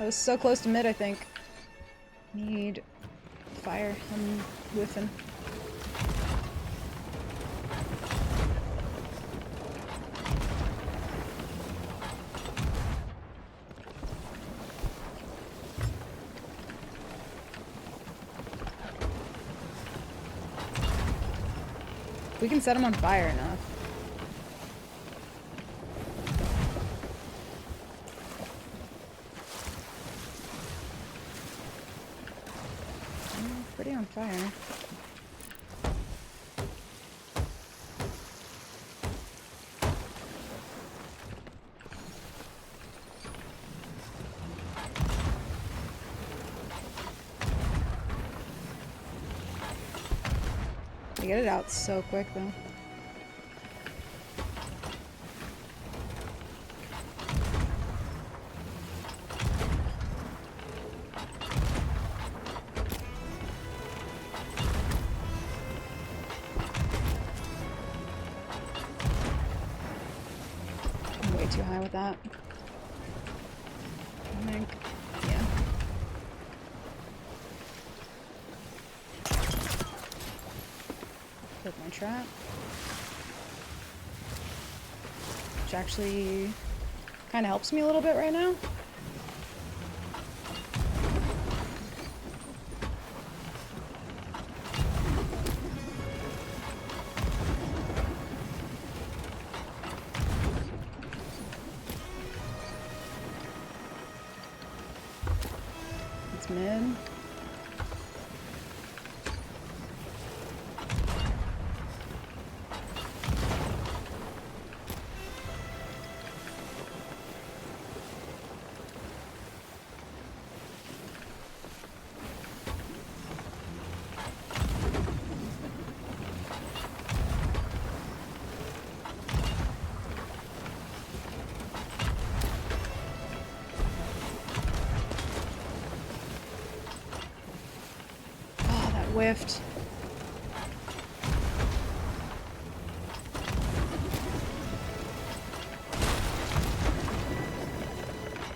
I was so close to mid, I think. Need fire. I'm whiffing. We can set him on fire enough. Pretty on fire. They get it out so quick though. I'm way too high with that. I think, yeah. Put my trap. Which actually kind of helps me a little bit right now. It's mid. Oh, that whiffed.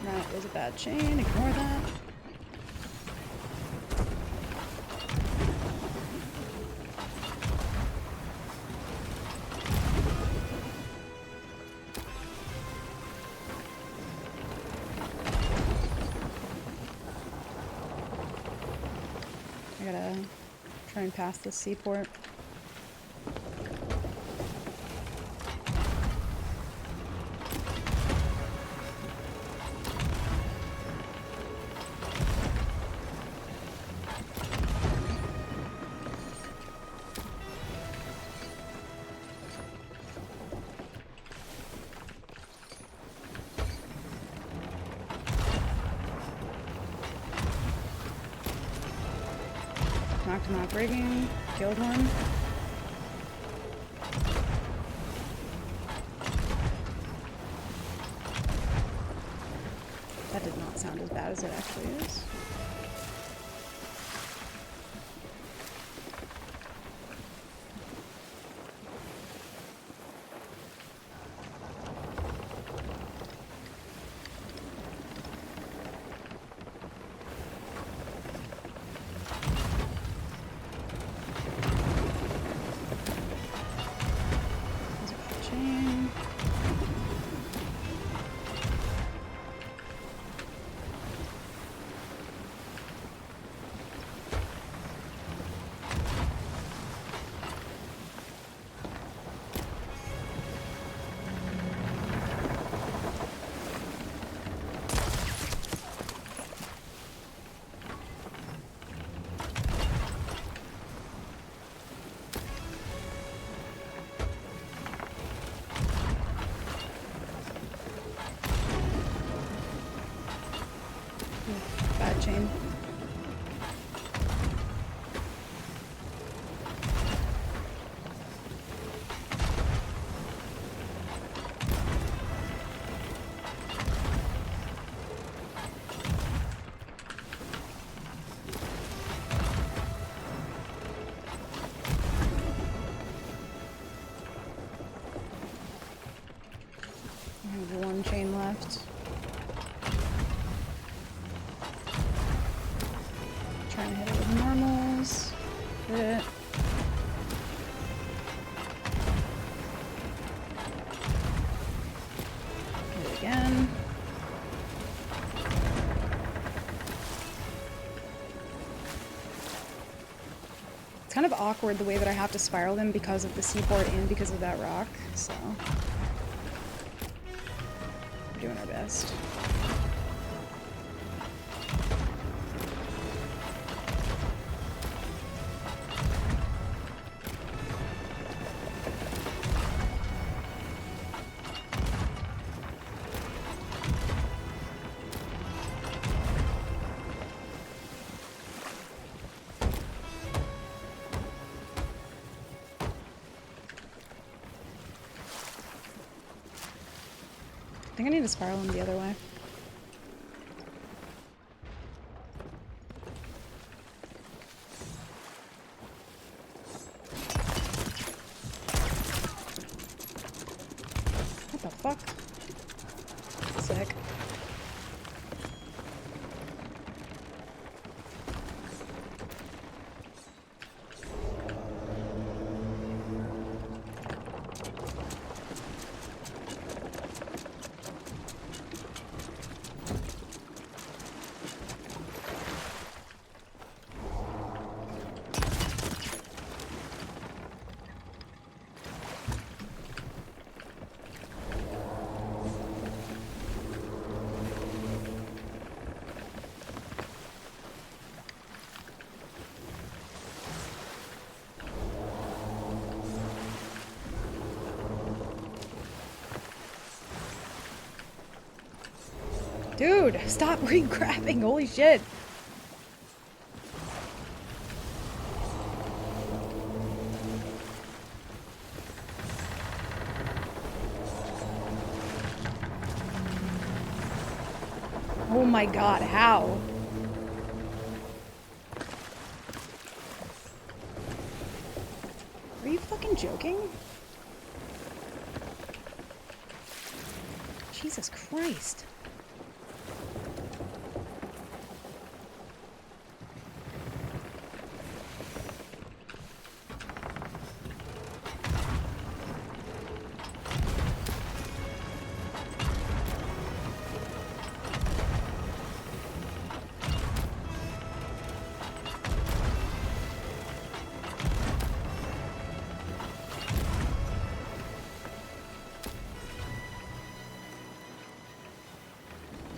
That was a bad chain. Ignore that. I gotta try and pass this seaport. Knocked him out rigging, killed one. That did not sound as bad as it actually is. Chain. Bad chain. I have one chain left. Trying to hit it with normals. Hit it. Hit it again. It's kind of awkward the way that I have to spiral them because of the seaport and because of that rock, so we're doing our best. think I need to spiral him the other way. What the fuck? Sick. Dude, stop re-grabbing, holy shit. Oh my god, how? Are you fucking joking? Jesus Christ.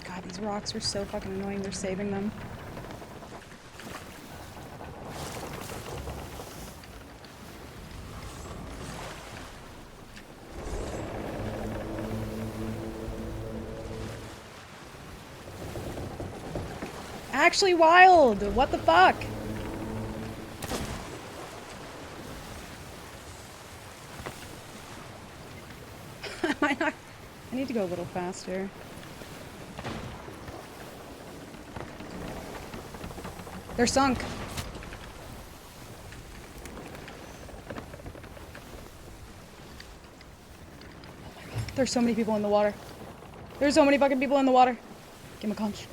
God, these rocks are so fucking annoying. They're saving them. Actually wild! What the fuck? Am I not? I need to go a little faster. They're sunk. There's so many people in the water. There's so many fucking people in the water. Give him a conch.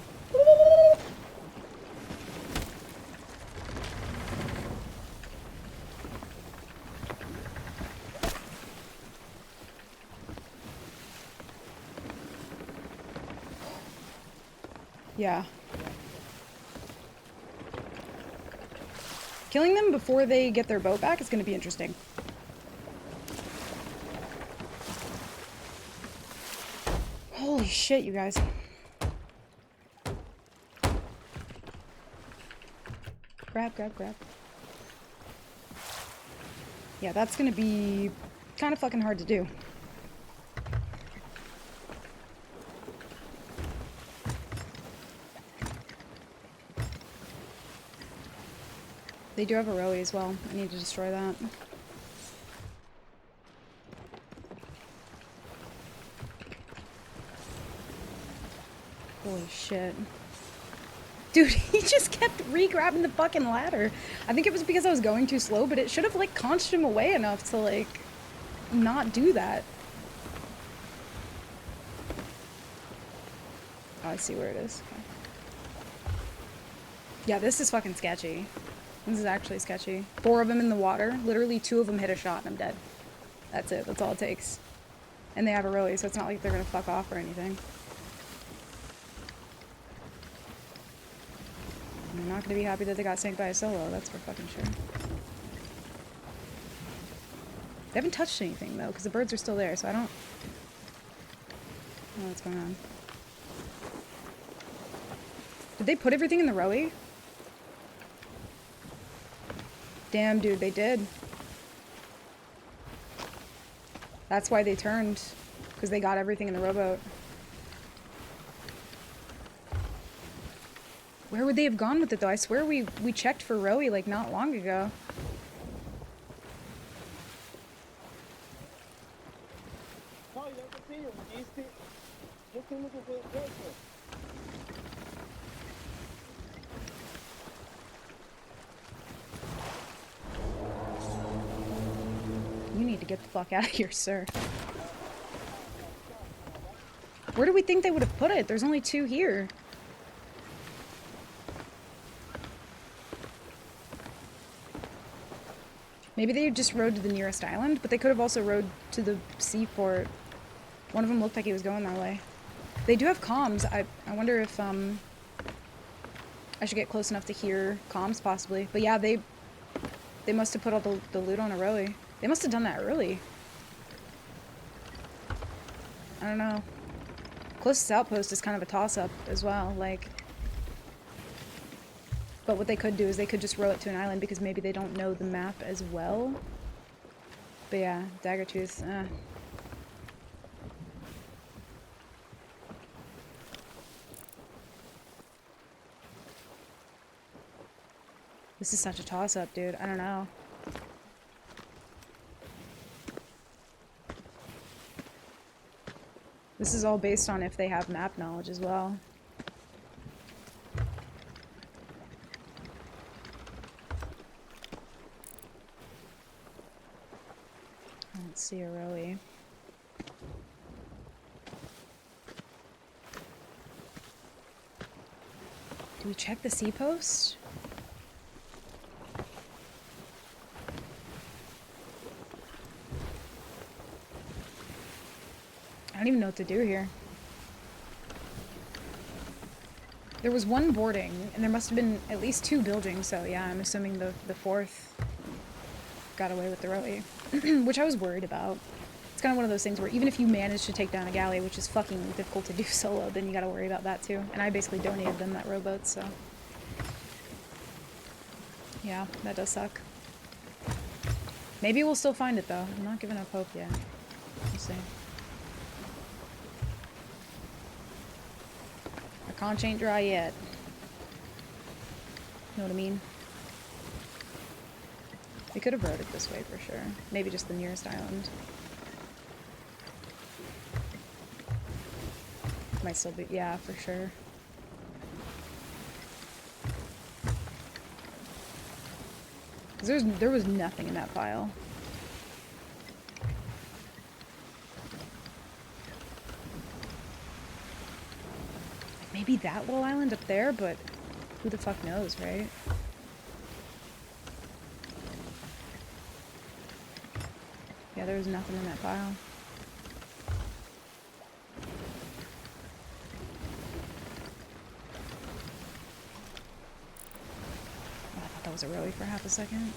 Yeah. Killing them before they get their boat back is going to be interesting. Holy shit, you guys. Grab, grab, grab. Yeah, that's going to be kind of fucking hard to do. They do have a Rowie as well. I need to destroy that. Holy shit. Dude, he just kept re-grabbing the fucking ladder. I think it was because I was going too slow, but it should have, like, conched him away enough to, like, not do that. Oh, I see where it is. Okay. Yeah, this is fucking sketchy. This is actually sketchy. 4 of them in the water. Literally 2 of them hit a shot and I'm dead. That's it. That's all it takes. And they have a Rowie, so it's not like they're gonna fuck off or anything. I'm not gonna be happy that they got sank by a solo, that's for fucking sure. They haven't touched anything though, because the birds are still there, so I don't know what's going on. Did they put everything in the Rowie? Damn, dude, they did. That's why they turned, because they got everything in the rowboat. Where would they have gone with it, though? I swear we checked for Rowie, like, not long ago. No, you have to see him. get the fuck out of here, sir. Where do we think they would have put it? There's only 2 here. Maybe they just rode to the nearest island, but they could have also rode to the seaport. One of them looked like he was going that way. They do have comms. I wonder if I should get close enough to hear comms, possibly. But yeah, they must have put all the loot on a Rowie. They must have done that early. I don't know. Closest outpost is kind of a toss-up as well, like... But what they could do is they could just row it to an island because maybe they don't know the map as well. But yeah, Daggertooth, This is such a toss-up, dude. I don't know. This is all based on if they have map knowledge as well. I don't see a Rowie. Do we check the sea post? I don't even know what to do here. There was 1 boarding, and there must have been at least 2 bilging, so yeah, I'm assuming the 4th got away with the Rowie. Which I was worried about. It's kind of one of those things where even if you manage to take down a galley, which is fucking difficult to do solo, then you gotta worry about that too. And I basically donated them that rowboat, so... Yeah, that does suck. Maybe we'll still find it though. I'm not giving up hope yet. We'll see. Our conch ain't dry yet. Know what I mean? We could have rowed it this way for sure. Maybe just the nearest island. Might still be, yeah, for sure. Because there was nothing in that file. Maybe that little island up there, but who the fuck knows, right? Yeah, there was nothing in that file. Oh, I thought that was a Rowie for half a second.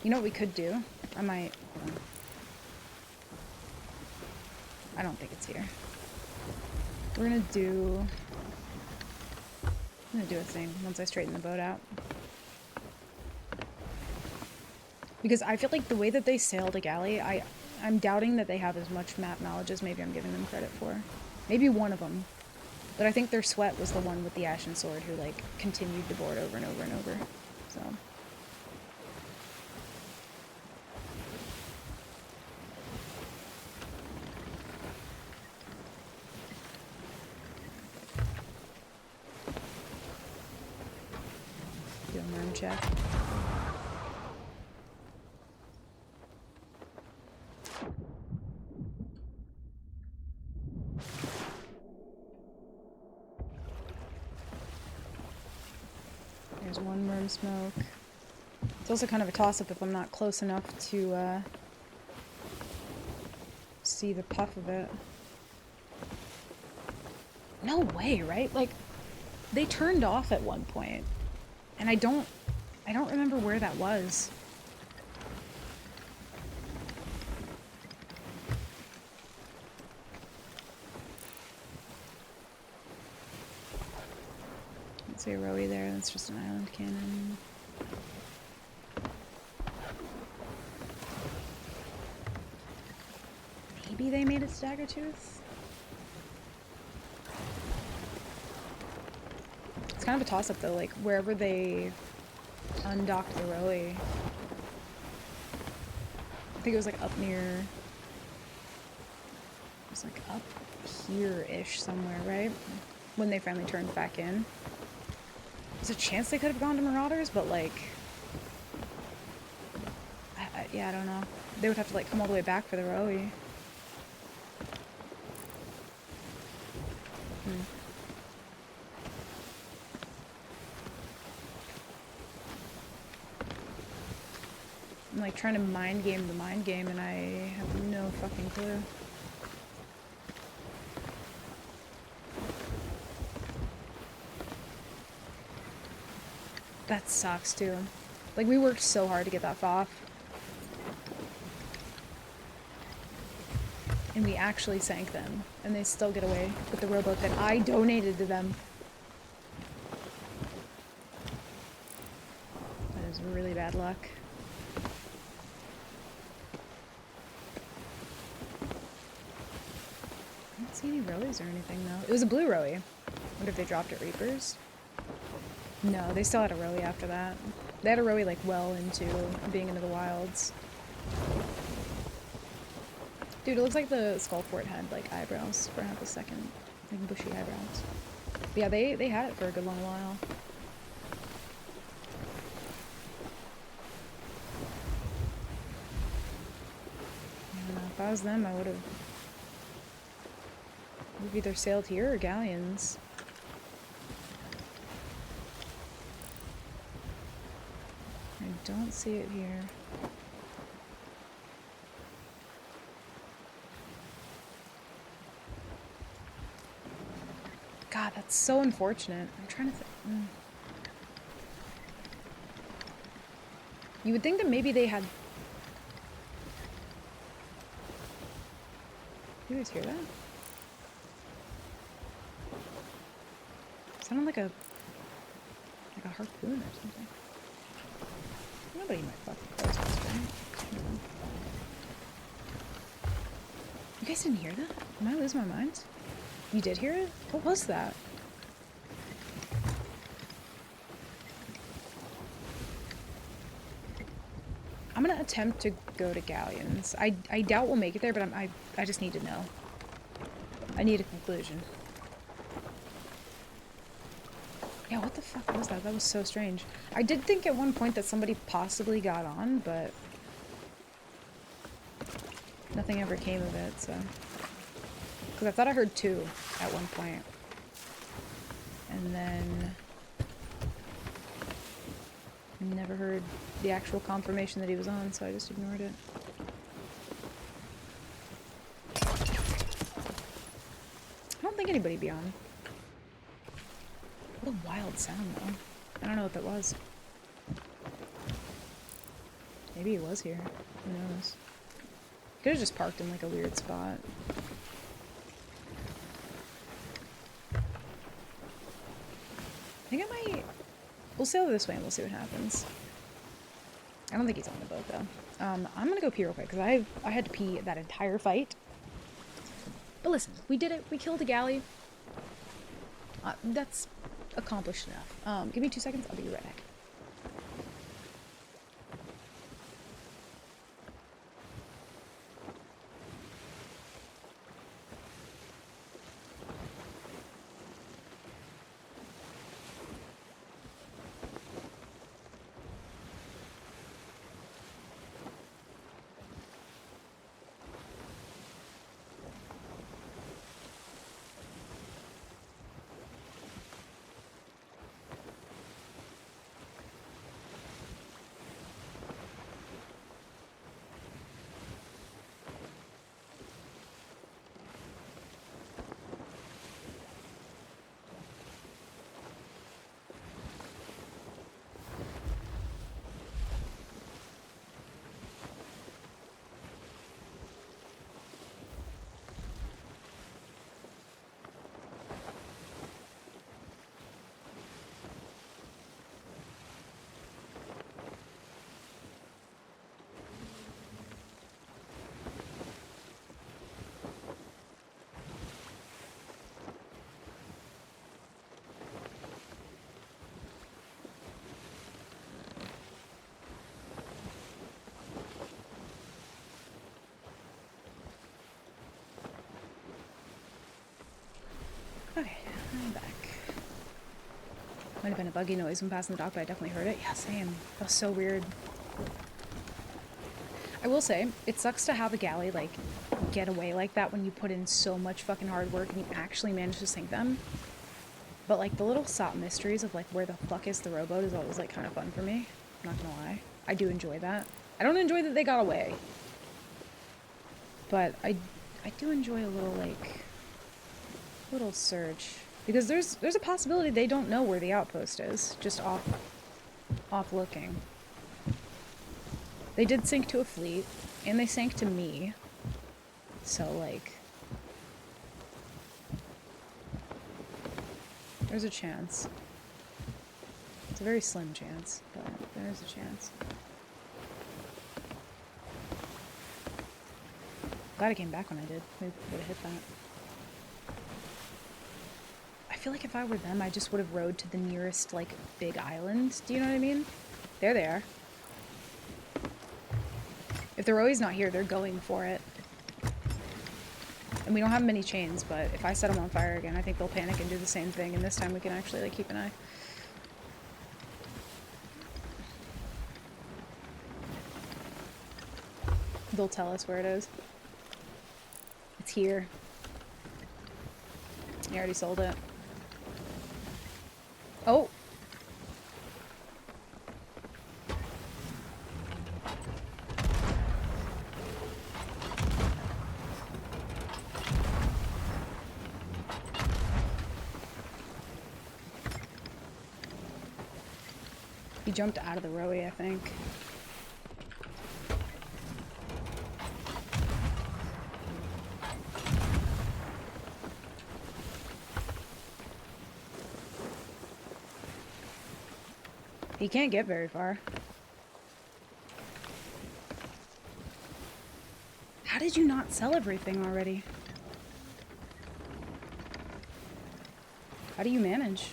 You know what we could do? I might... hold on. I don't think it's here. We're gonna do... I'm gonna do a thing once I straighten the boat out. Because I feel like the way that they sailed a galley, I'm doubting that they have as much map knowledge as maybe I'm giving them credit for. Maybe one of them. But I think their sweat was the one with the ashen sword who, like, continued to board over and over and over. So... do a worm check. There's 1 worm smoke. It's also kind of a toss-up if I'm not close enough to see the puff of it. No way, right? Like, they turned off at one point. And I don't remember where that was. Let's see a Rowie there, that's just an island cannon. Maybe they made it to Daggertooth? It's kind of a toss-up though, like wherever they undocked the Rowie. I think it was like up near... It was like up here-ish somewhere, right? When they finally turned back in. There's a chance they could have gone to Marauders, but like... yeah, I don't know. They would have to like come all the way back for the Rowie. I'm like trying to mind game the mind game and I have no fucking clue. That sucks too. Like we worked so hard to get that off. And we actually sank them. And they still get away with the rowboat that I donated to them. That is really bad luck. I don't see any Rowies or anything though. It was a blue Rowie. I wonder if they dropped at Reapers. No, they still had a Rowie after that. They had a Rowie like well into being into the wilds. Dude, it looks like the Skullfort had like eyebrows for half a second. Like bushy eyebrows. But yeah, they had it for a good long while. I don't know, if I was them, I would have either sailed here or galleons. I don't see it here. God, that's so unfortunate. I'm trying to think. You would think that maybe they had... You guys hear that? It sounded like a harpoon or something. Nobody might fucking close this, right? You guys didn't hear that? Am I losing my mind? You did hear it? What was that? I'm gonna attempt to go to galleons. I doubt we'll make it there, but I just need to know. I need a conclusion. Yeah, what the fuck was that? That was so strange. I did think at one point that somebody possibly got on, but nothing ever came of it, so... Because I thought I heard two at one point. And then... never heard the actual confirmation that he was on, so I just ignored it. I don't think anybody'd be on. What a wild sound, though. I don't know what that was. Maybe he was here. Who knows? Could have just parked in like a weird spot. I think I might... We'll sail this way and we'll see what happens. I don't think he's on the boat, though. I'm gonna go pee real quick, because I had to pee that entire fight. But listen, we did it. We killed a galley. That's accomplished enough. Give me 2 seconds. I'll be right back. Might have been a buggy noise when passing the dock, but I definitely heard it. Yeah, same. That was so weird. I will say, it sucks to have a galley, like, get away like that when you put in so much fucking hard work and you actually manage to sink them. But, like, the little SOP mysteries of, like, where the fuck is the rowboat is always, like, kind of fun for me. I'm not gonna lie. I do enjoy that. I don't enjoy that they got away. But I do enjoy a little, like, little search. Because there's a possibility they don't know where the outpost is. Just off looking. They did sink to a fleet, and they sank to me. So, like, there's a chance. It's a very slim chance, but there's a chance. Glad I came back when I did. Maybe would have hit that. I feel like if I were them, I just would have rowed to the nearest, like, big island. Do you know what I mean? There they are. If the rowie's not here, they're going for it. And we don't have many chains, but if I set them on fire again, I think they'll panic and do the same thing, and this time we can actually, like, keep an eye. They'll tell us where it is. It's here. You already sold it. Oh! He jumped out of the rowie, I think. He can't get very far. How did you not sell everything already? How do you manage?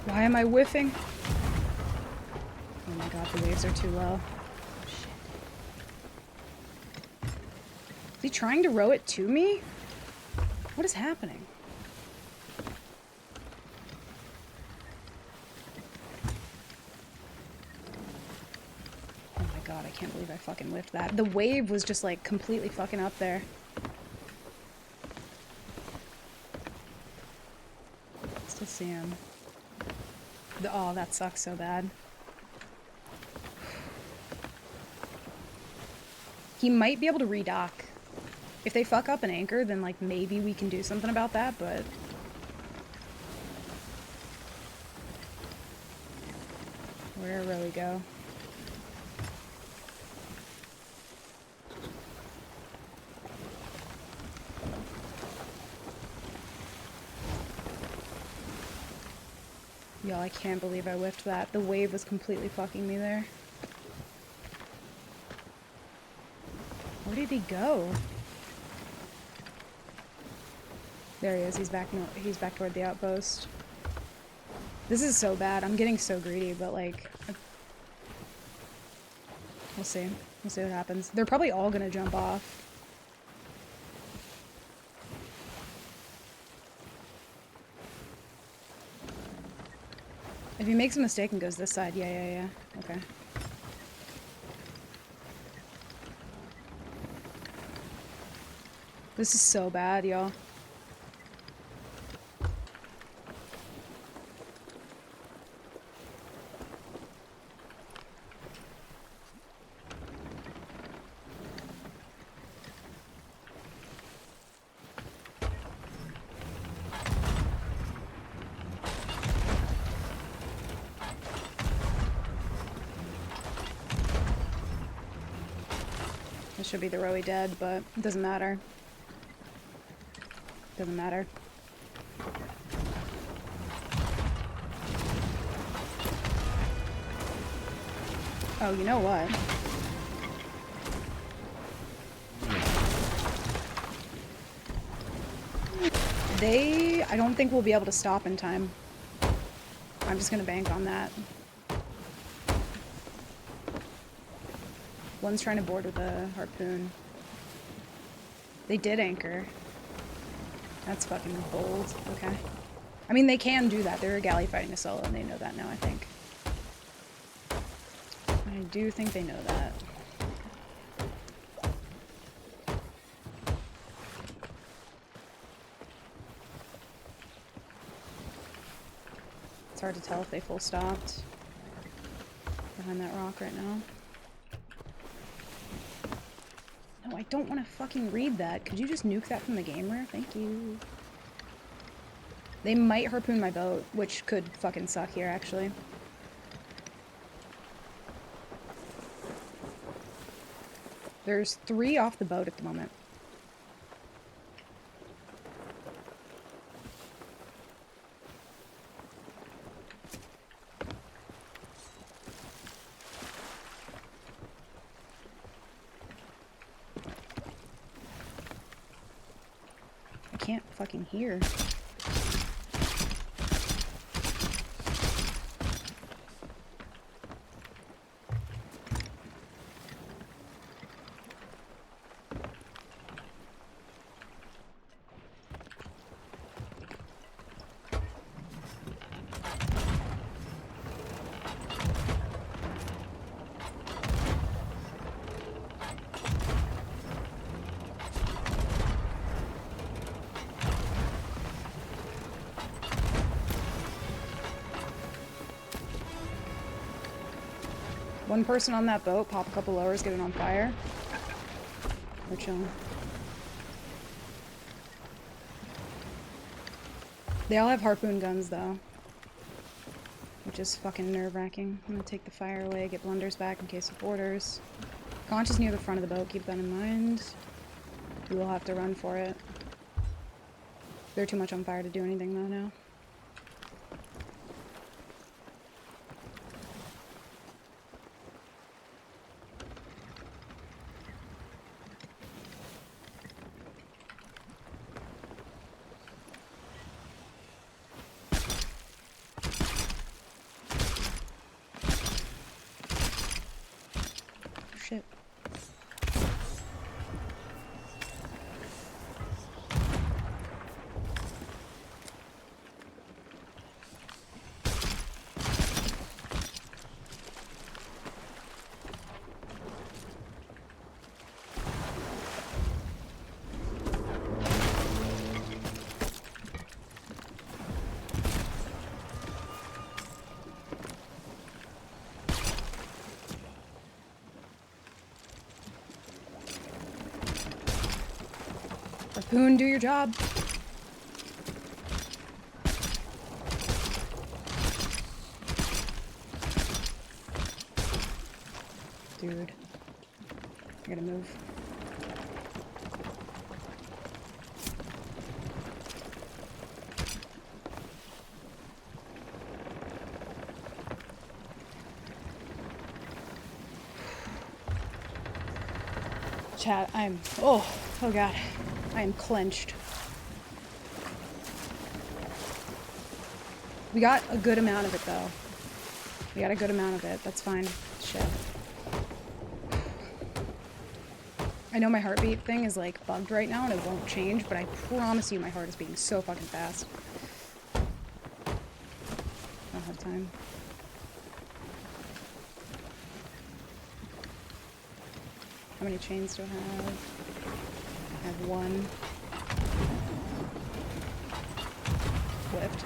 Why am I whiffing? Oh my god, the waves are too low. Shit. Is he trying to row it to me? What is happening? Oh my god, I can't believe I fucking whiffed that. The wave was just like completely fucking up there. Still see him. Oh, that sucks so bad. He might be able to redock. If they fuck up an anchor, then like maybe we can do something about that, but... Where'd Rowie go? Y'all, I can't believe I whiffed that. The wave was completely fucking me there. Where did he go? There he is. He's back. No, he's back toward the outpost. This is so bad. I'm getting so greedy, but like, we'll see. We'll see what happens. They're probably all gonna jump off. If he makes a mistake and goes this side, yeah. Okay. This is so bad, y'all. This should be the Rowie dead, but it doesn't matter. Doesn't matter. Oh, you know what? I don't think we'll be able to stop in time. I'm just gonna bank on that. One's trying to board with a harpoon. They did anchor. That's fucking bold. Okay. I mean, they can do that. They're a galley fighting a solo, and they know that now, I think. I do think they know that. It's hard to tell if they full stopped behind that rock right now. No, I don't want to fucking read that. Could you just nuke that from the game rare? Thank you. They might harpoon my boat, which could fucking suck here, actually. There's 3 off the boat at the moment. I can't fucking hear. One person on that boat, pop a couple lowers, get it on fire. We're chilling. They all have harpoon guns though, which is fucking nerve-wracking. I'm gonna take the fire away, get blunders back in case of boarders. Conch is near the front of the boat, keep that in mind. We will have to run for it. They're too much on fire to do anything though now. Shit. Harpoon, do your job. Dude. I gotta move. Chat, oh god. I am clenched. We got a good amount of it though. We got a good amount of it. That's fine. Shit. I know my heartbeat thing is like bugged right now and it won't change, but I promise you my heart is beating so fucking fast. I don't have time. How many chains do I have? I have 1. Whipped.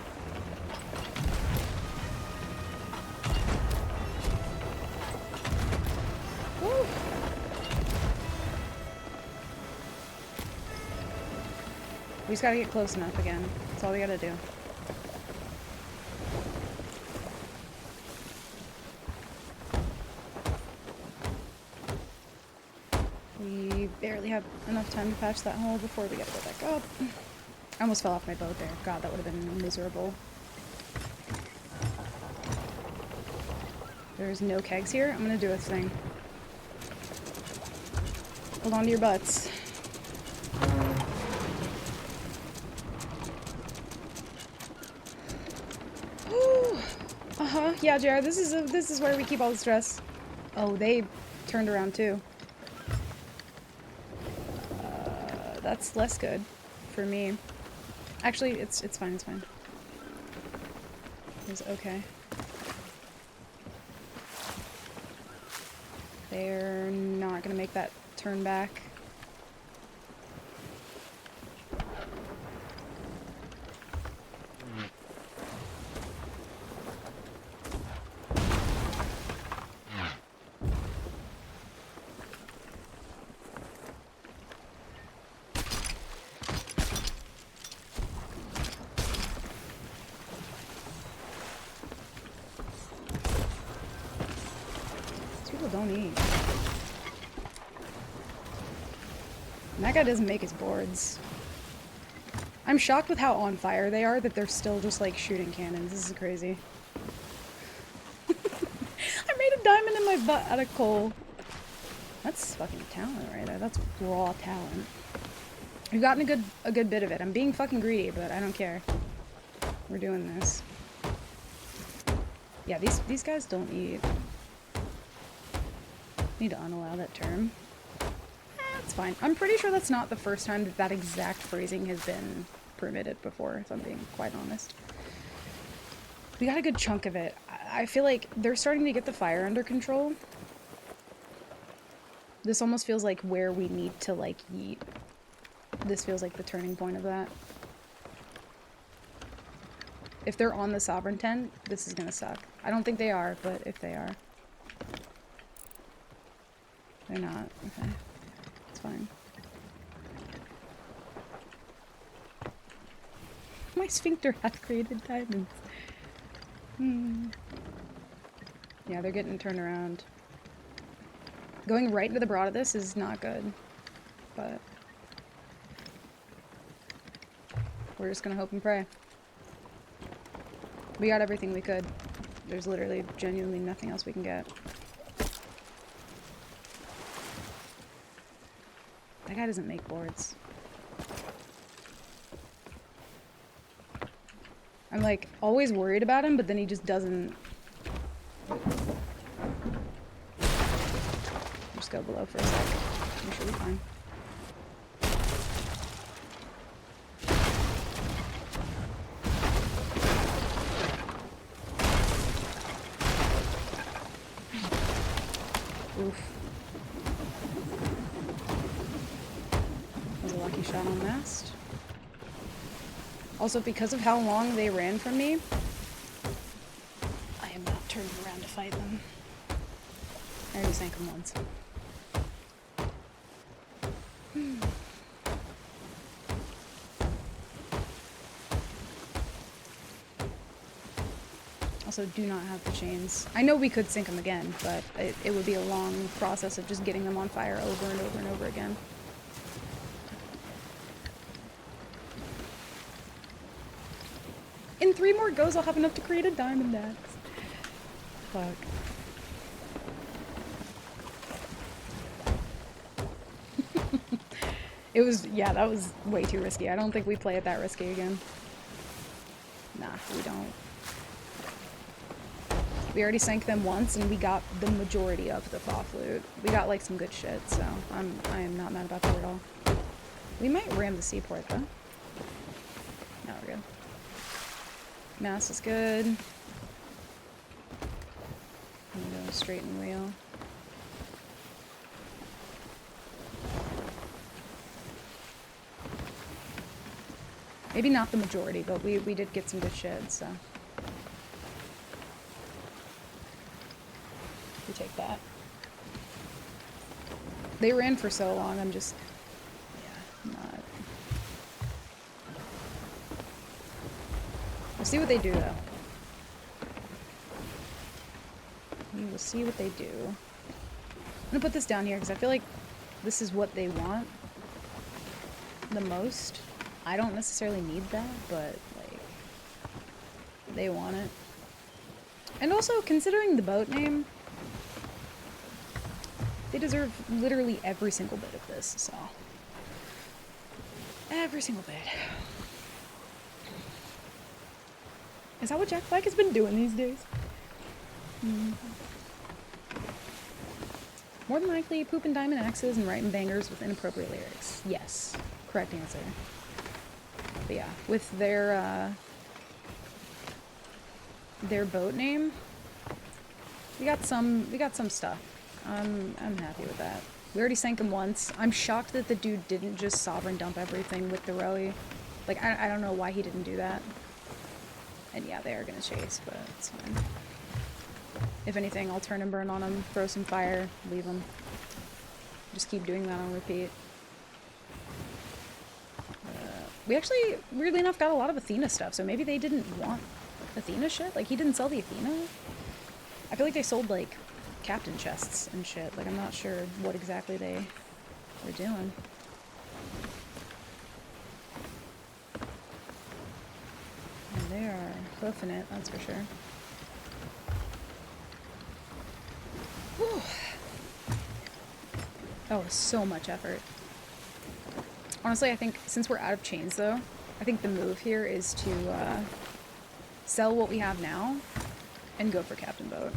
Woo! We just gotta get close enough again. That's all we gotta do. We hopefully have enough time to patch that hole before we gotta go back up. I almost fell off my boat there. God, that would have been miserable. There's no kegs here. I'm gonna do a thing. Hold on to your butts. Uh-huh. Yeah, Jared, this is where we keep all the stress. Oh, they turned around too. That's less good for me. Actually, it's fine, it's fine. It's okay. They're not gonna make that turn back. Don't eat. And that guy doesn't make his boards. I'm shocked with how on fire they are that they're still just like shooting cannons. This is crazy. I made a diamond in my butt out of coal. That's fucking talent right there. That's raw talent. We've gotten a good bit of it. I'm being fucking greedy, but I don't care. We're doing this. Yeah, these guys don't eat. Need to unallow that term. That's fine. I'm pretty sure that's not the first time that that exact phrasing has been permitted before, if I'm being quite honest. We got a good chunk of it. I feel like they're starting to get the fire under control. This almost feels like where we need to, like, yeet. This feels like the turning point of that. If they're on the Sovereign tent, this is gonna suck. I don't think they are, but if they are. They're not. Okay. It's fine. My sphincter has created diamonds. Yeah, they're getting turned around. Going right into the broad of this is not good. But we're just gonna hope and pray. We got everything we could. There's literally genuinely nothing else we can get. That guy doesn't make boards. I'm like always worried about him, but then he just doesn't. Just go below for a sec. I'm sure we'll be fine. Oof. Was a lucky shot on mast. Also, because of how long they ran from me, I am not turning around to fight them. I already sank them once. Also, do not have the chains. I know we could sink them again, but it would be a long process of just getting them on fire over and over and over again. In 3 more goes, I'll have enough to create a diamond axe. Fuck. It was, yeah, that was way too risky. I don't think we play it that risky again. Nah, we don't. We already sank them once, and we got the majority of the Thoth loot. We got, like, some good shit, so I am not mad about that at all. We might ram the seaport, though. No, we're good. Mass is good. I'm gonna go straight and wheel. Maybe not the majority, but we did get some good shit, so. We take that. They ran for so long, I'm just, yeah, not. We'll see what they do, though. We will see what they do. I'm gonna put this down here, because I feel like this is what they want. the most. I don't necessarily need that, but like they want it. And also, considering the boat name, they deserve literally every single bit of this, so. Every single bit. Is that what Jack Black has been doing these days? More than likely, pooping diamond axes and writing bangers with inappropriate lyrics. Yes. Correct answer. But yeah, with their boat name, we got some stuff. I'm happy with that. We already sank him once. I'm shocked that the dude didn't just sovereign dump everything with the Rowie. Like, I don't know why he didn't do that. And yeah, they are gonna chase, but it's fine. If anything, I'll turn and burn on them, throw some fire, leave them. Just keep doing that on repeat. We actually, weirdly enough, got a lot of Athena stuff, so maybe they didn't want Athena shit? Like, he didn't sell the Athena? I feel like they sold, like, captain chests and shit. Like, I'm not sure what exactly they were doing. And they are hoofing it, that's for sure. Whew. Oh, so much effort. Honestly, I think since we're out of chains, though, I think the move here is to sell what we have now and go for Captain Boat.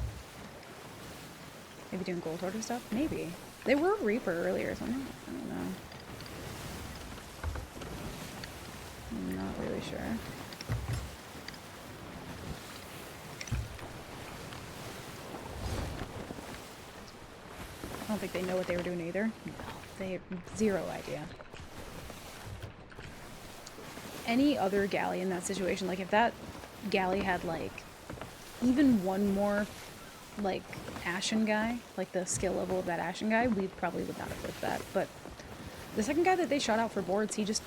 Maybe doing Gold Hoarder stuff? Maybe. They were Reaper earlier, so I don't know. I'm not really sure. I don't think they know what they were doing either. No, they have zero idea. Any other galley in that situation, like if that galley had like even one more like Ashen guy, like the skill level of that Ashen guy, we probably would not have lived that. But the second guy that they shot out for boards, he just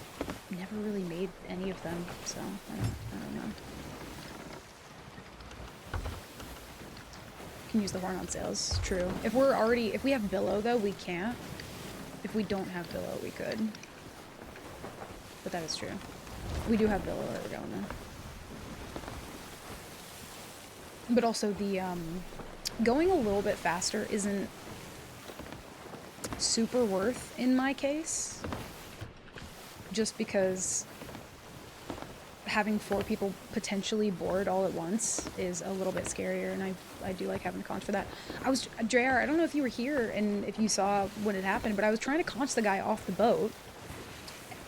never really made any of them, so I don't know. Can use the horn on sales, true. If we have Billow though, we can't. If we don't have Billow, we could. But that is true. We do have Billow where we're going though. But also the, going a little bit faster isn't super worth in my case. Just because having 4 people potentially board all at once is a little bit scarier, and I do like having a conch for that. JR, I don't know if you were here and if you saw when it happened, but I was trying to conch the guy off the boat,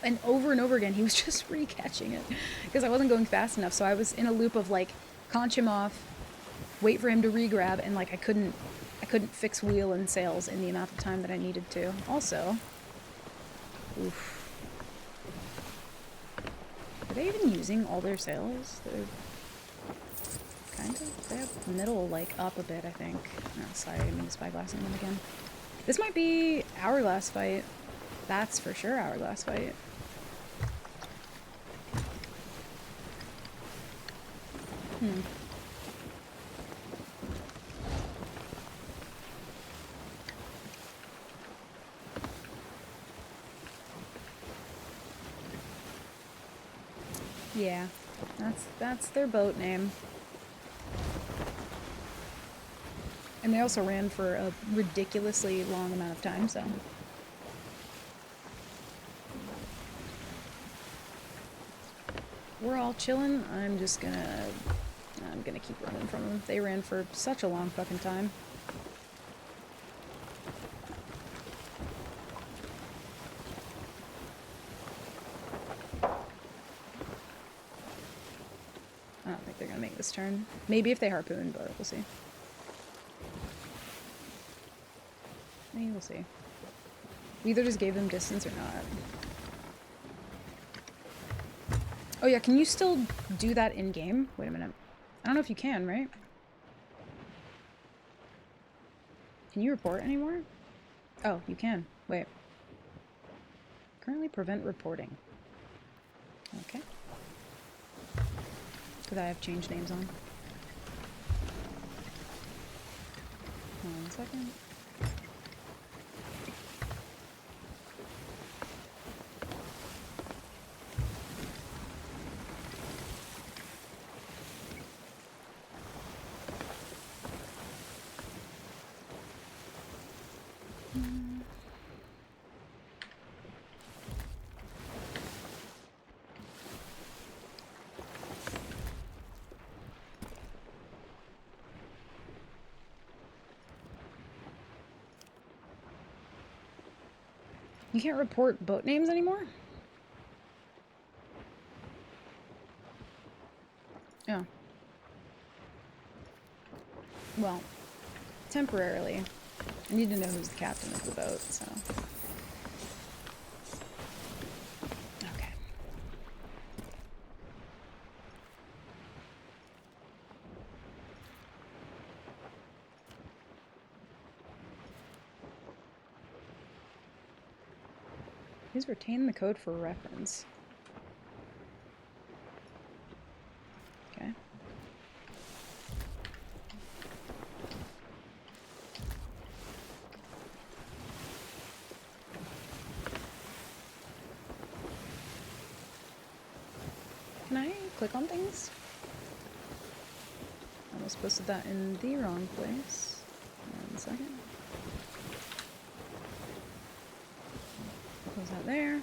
and over again he was just re-catching it because I wasn't going fast enough, so I was in a loop of like conch him off, wait for him to re-grab, and like I couldn't fix wheel and sails in the amount of time that I needed to. Also, oof. Are they even using all their sails? They're kind of, they have middle like up a bit, I think. No, sorry, I didn't mean to spyglass on them again. This might be Hourglass fight. That's for sure Hourglass fight. Yeah, that's their boat name. And they also ran for a ridiculously long amount of time, so. We're all chilling. I'm gonna keep running from them. They ran for such a long fucking time. I don't think they're gonna make this turn. Maybe if they harpoon, but we'll see. Maybe we'll see. We either just gave them distance or not. Oh yeah, can you still do that in-game? Wait a minute. I don't know if you can, right? Can you report anymore? Oh, you can. Wait. Currently prevent reporting. Okay. Because I have changed names on. 1 second. You can't report boat names anymore? Oh. Well, temporarily. I need to know who's the captain of the boat, so. Okay. Please retain the code for reference. Okay. Can I click on things? I almost posted that in the wrong place. 1 second. Close that there.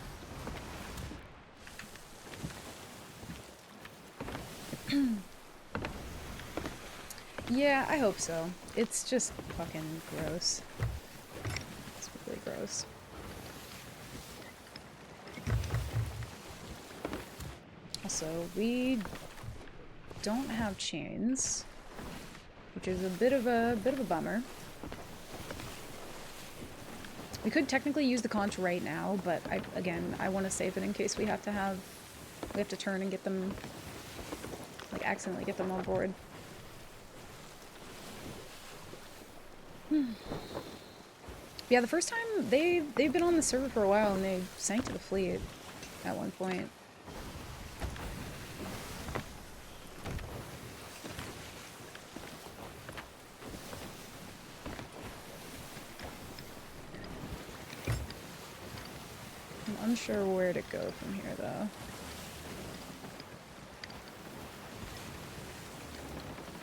Yeah, I hope so. It's just fucking gross. It's really gross. Also, we don't have chains, which is a bit of a bummer. We could technically use the conch right now, but I want to save it in case we have to turn and get them, like accidentally get them on board. Yeah, the first time they've been on the server for a while and they sank to the fleet at one point. I'm unsure where to go from here though.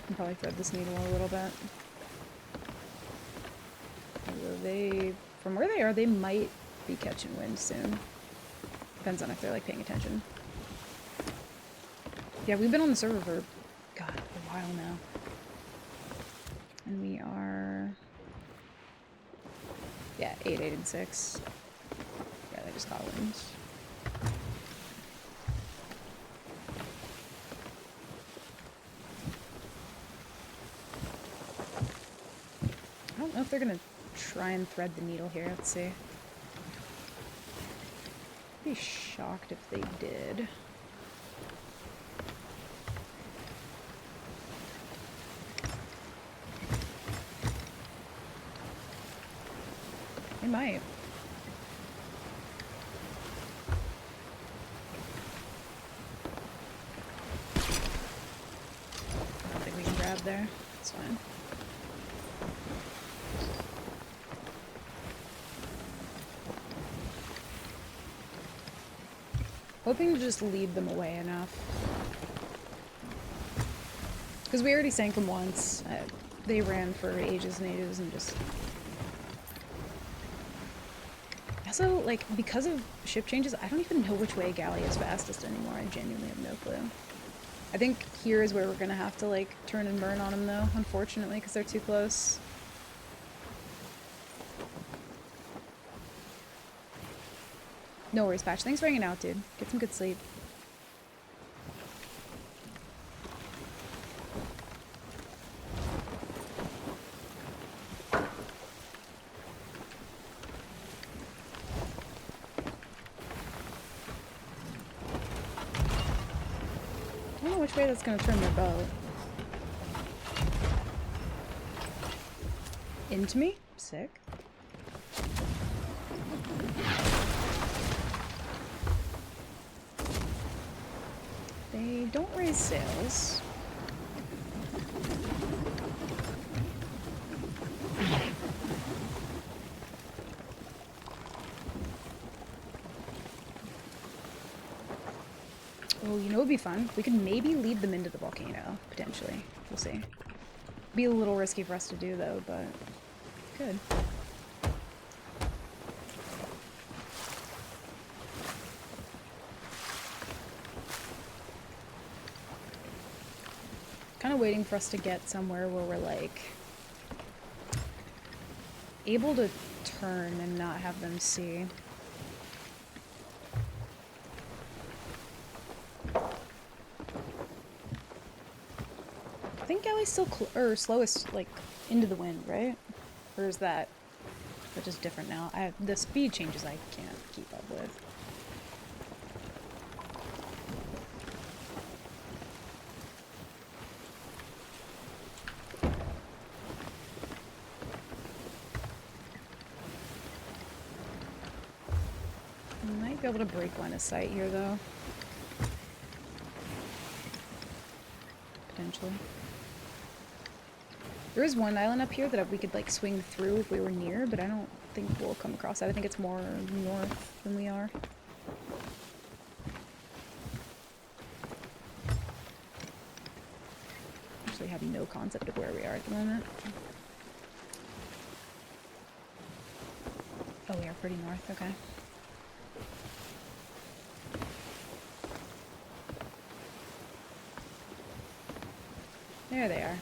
I'll probably thread this needle a little bit. From where they are, they might be catching wind soon. Depends on if they're like paying attention. Yeah, we've been on the server for, God, a while now. And we are, yeah, 8, 8, and 6. Yeah, they just got wind. I don't know if they're gonna try and thread the needle here. Let's see. I'd be shocked if they did. They might. I don't think we can grab there. It's fine. Hoping to just lead them away enough. Because we already sank them once. They ran for ages and ages and just... Also, like, because of ship changes, I don't even know which way galley is fastest anymore. I genuinely have no clue. I think here is where we're gonna have to, like, turn and burn on them, though, unfortunately, because they're too close. No worries, Patch. Thanks for hanging out, dude. Get some good sleep. I don't know which way that's gonna turn their boat. Into me? Sick. They don't raise sails. Oh, you know what would be fun? We could maybe lead them into the volcano, potentially. We'll see. Be a little risky for us to do, though, but good. Kind of waiting for us to get somewhere where we're, like, able to turn and not have them see. think Galley's still or slowest, like, into the wind, right? Or is that just different now? The speed changes I can't keep up with. Might be able to break line of sight here, though. Potentially. There is one island up here that we could, like, swing through if we were near, but I don't think we'll come across that. I think it's more north than we are. Actually have no concept of where we are at the moment. Oh, we are pretty north, okay. There they are.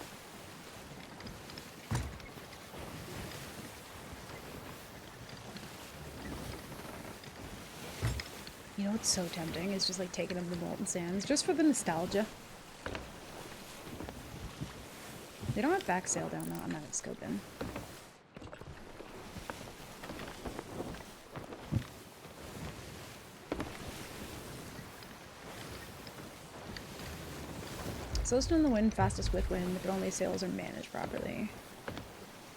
You know what's so tempting is just like taking them to the Molten Sands just for the nostalgia. They don't have back sail down though. I'm not scoping. Slowest in the wind, fastest with wind, but only sails are managed properly.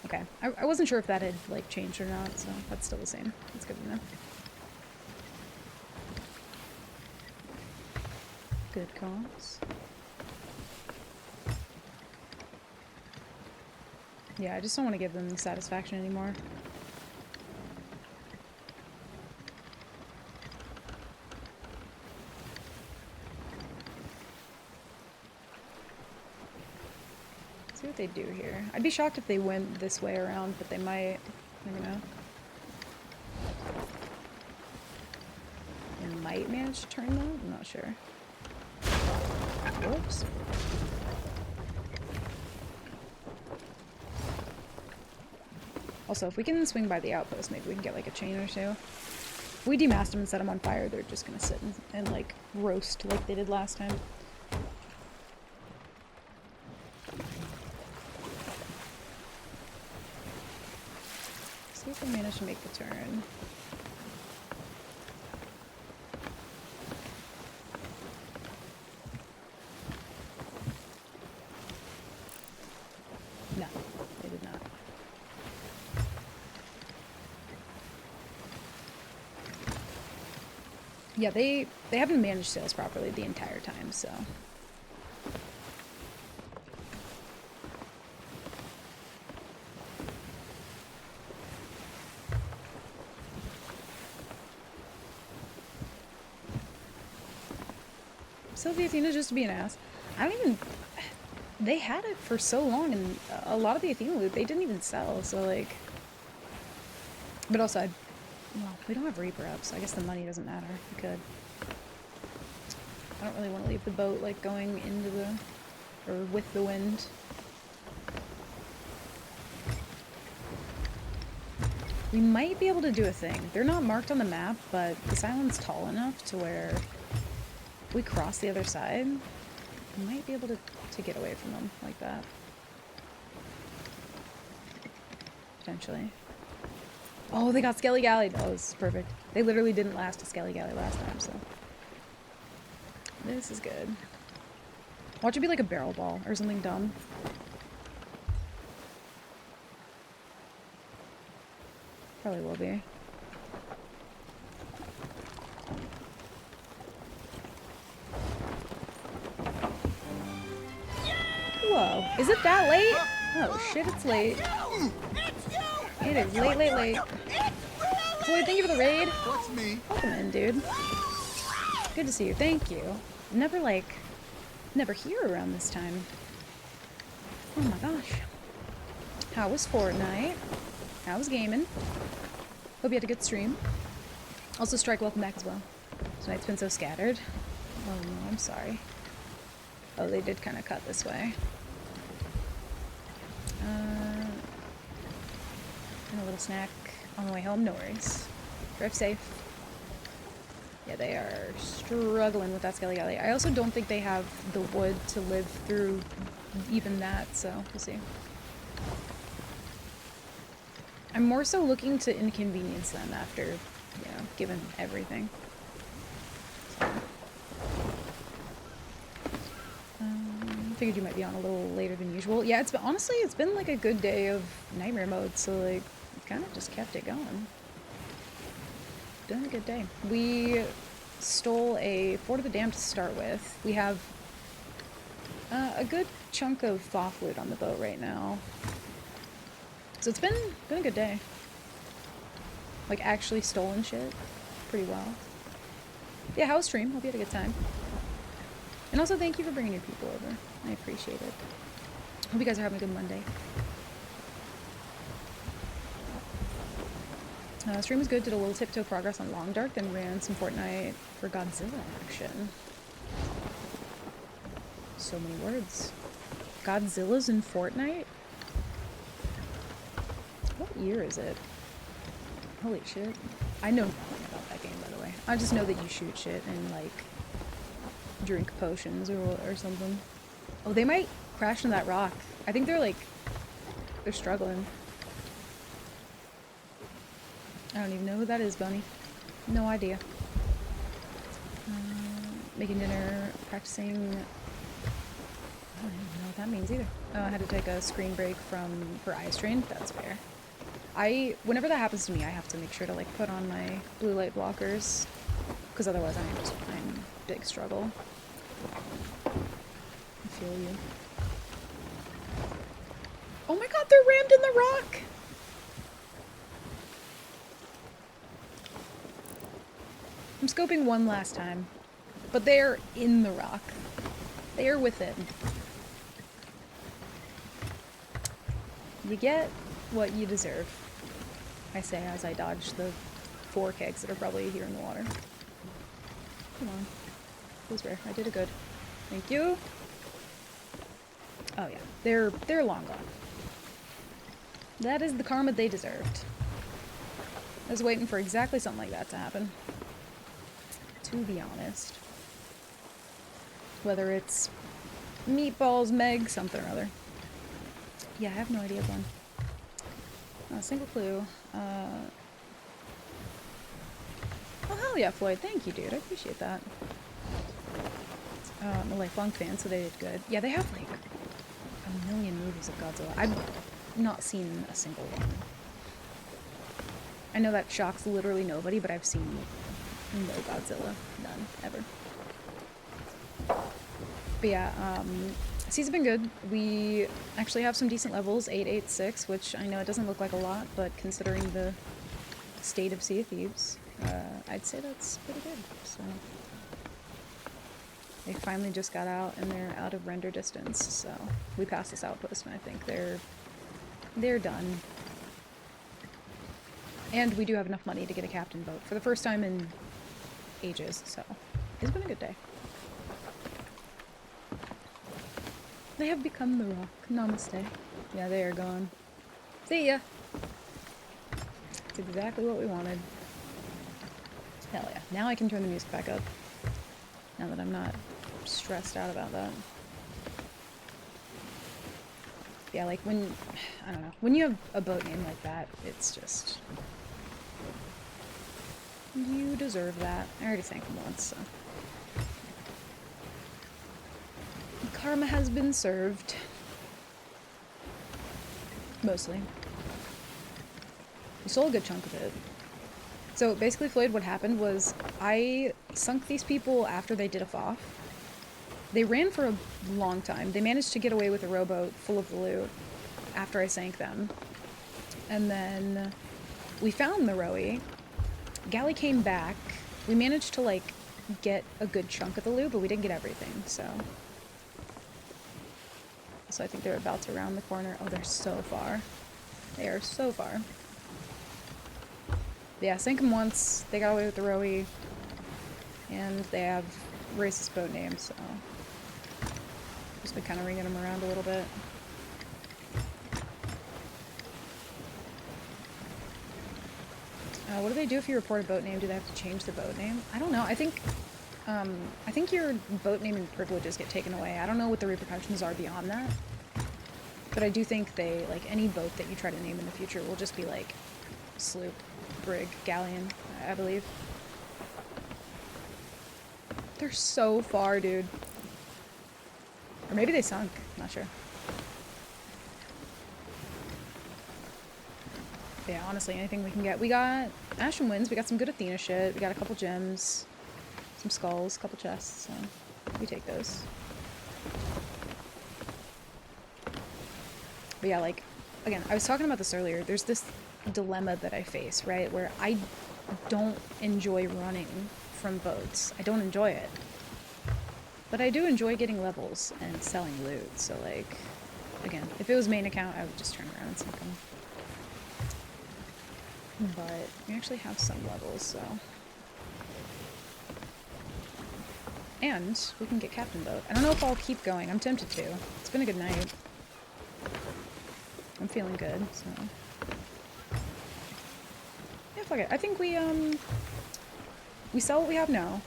Okay, I wasn't sure if that had like changed or not, so that's still the same. That's good to know. Good calls. Yeah, I just don't want to give them satisfaction anymore. See what they do here. I'd be shocked if they went this way around, but they might. Never know. They might manage to turn though? I'm not sure. Whoops. Also, if we can swing by the outpost, maybe we can get like a chain or two. If we demast them and set them on fire, they're just gonna sit and like roast like they did last time. See if we manage to make the turn. No, they did not. Yeah, they haven't managed sales properly the entire time, so. Sylvia Athena just to be an ass. I don't even... They had it for so long, and a lot of the Athena loot, they didn't even sell, so like... But also, well, we don't have Reaper up, so I guess the money doesn't matter. We could. I don't really want to leave the boat, like, going into the... or with the wind. We might be able to do a thing. They're not marked on the map, but this island's tall enough to where if we cross the other side, we might be able to get away from them like that. Potentially. Oh, they got Skelly Galley. Oh, this is perfect. They literally didn't last a Skelly Galley last time, so. This is good. Watch it be like a barrel ball or something dumb. Probably will be. Whoa. Is it that late? Oh shit, it's late. It is late, late, late. Boy, thank you for the raid. What's me? Welcome in, dude. Good to see you. Thank you. Never here around this time. Oh my gosh. How was Fortnite? How was gaming? Hope you had a good stream. Also, Strike, welcome back as well. Tonight's been so scattered. Oh no, I'm sorry. Oh, they did kind of cut this way. And a little snack on the way home, no worries. Drive safe. Yeah, they are struggling with that Skelly Galley. I also don't think they have the wood to live through even that, so we'll see. I'm more so looking to inconvenience them after, you know, given everything. So. Figured you might be on a little later than usual. Yeah, honestly, it's been like a good day of nightmare mode, so like, kind of just kept it going. Been a good day. We stole a Fort of the Damned to start with. We have a good chunk of Thoth loot on the boat right now. So it's been a good day. Like, actually stolen shit pretty well. Yeah, how was stream? Hope you had a good time. And also, thank you for bringing your people over. I appreciate it. Hope you guys are having a good Monday. Stream was good. Did a little tiptoe progress on Long Dark, then ran some Fortnite for Godzilla action. So many words. Godzilla's in Fortnite? What year is it? Holy shit. I know nothing about that game, by the way. I just know that you shoot shit and, like, drink potions or something. Oh, they might crash into that rock. I think they're, like, they're struggling. I don't even know who that is, Bunny. No idea. Making dinner, practicing. I don't even know what that means either. Oh, I had to take a screen break for eye strain. That's fair. Whenever that happens to me, I have to make sure to, like, put on my blue light blockers, because otherwise I'm big struggle. I feel you. Oh my god, they're rammed in the rock! I'm scoping one last time, but they're in the rock. They are within. You get what you deserve, I say as I dodge the 4 kegs that are probably here in the water. Come on. Feels rare. I did it good. Thank you. Oh yeah, they're long gone. That is the karma they deserved. I was waiting for exactly something like that to happen. To be honest. Whether it's meatballs, Meg, something or other. Yeah, I have no idea, Bun. Not a single clue. Oh, hell yeah, Floyd. Thank you, dude. I appreciate that. I'm a lifelong fan, so they did good. Yeah, they have, like, a million movies of Godzilla. I've not seen a single one. I know that shocks literally nobody, but I've seen no Godzilla. None. Ever. But yeah, season's been good. We actually have some decent levels, 8, 8, 6, which I know it doesn't look like a lot, but considering the state of Sea of Thieves, I'd say that's pretty good. So they finally just got out and they're out of render distance, so we passed this outpost and I think they're done. And we do have enough money to get a captain boat for the first time in ages, so it's been a good day. They have become the rock. Namaste. Yeah, they are gone. See ya! It's exactly what we wanted. Hell yeah. Now I can turn the music back up. Now that I'm not stressed out about that. Yeah, like when, I don't know, when you have a boat name like that, it's just, you deserve that. I already sank them once, so. Karma has been served. Mostly. We stole a good chunk of it. So basically, Floyd, what happened was I sunk these people after they did a FOF. They ran for a long time. They managed to get away with a rowboat full of the loot after I sank them. And then we found the Rowie. Galley came back. We managed to, like, get a good chunk of the loot, but we didn't get everything, so. So I think they're about to round the corner. Oh, they're so far. They are so far. Yeah, sank them once. They got away with the Rowie. And they have racist boat names, so. Just been kind of ringing them around a little bit. What do they do if you report a boat name? Do they have to change the boat name? I don't know. I think your boat naming privileges get taken away. I don't know what the repercussions are beyond that. But I do think they, like, any boat that you try to name in the future will just be like sloop, brig, galleon, I believe. They're so far, dude. Or maybe they sunk. Not sure. But yeah, honestly, anything we can get. We got Ashen Winds. We got some good Athena shit. We got a couple gems, some skulls, a couple chests. So we take those. But yeah, like, again, I was talking about this earlier. There's this dilemma that I face, right? Where I don't enjoy running from boats. I don't enjoy it. But I do enjoy getting levels and selling loot. So, like, again, if it was main account, I would just turn around and sink them. But we actually have some levels, so. And we can get Captain Boat. I don't know if I'll keep going. I'm tempted to. It's been a good night. I'm feeling good, so. Yeah, fuck it. I think we sell what we have now.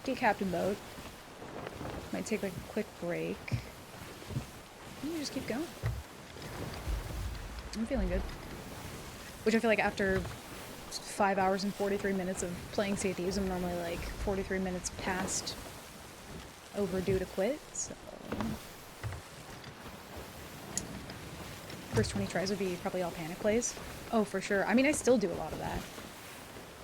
Get Captain Boat. Might take like a quick break. And we just keep going. I'm feeling good. Which I feel like after 5 hours and 43 minutes of playing Sea of Thieves, I'm normally like 43 minutes past overdue to quit, so. First 20 tries would be probably all panic plays. Oh, for sure. I mean, I still do a lot of that.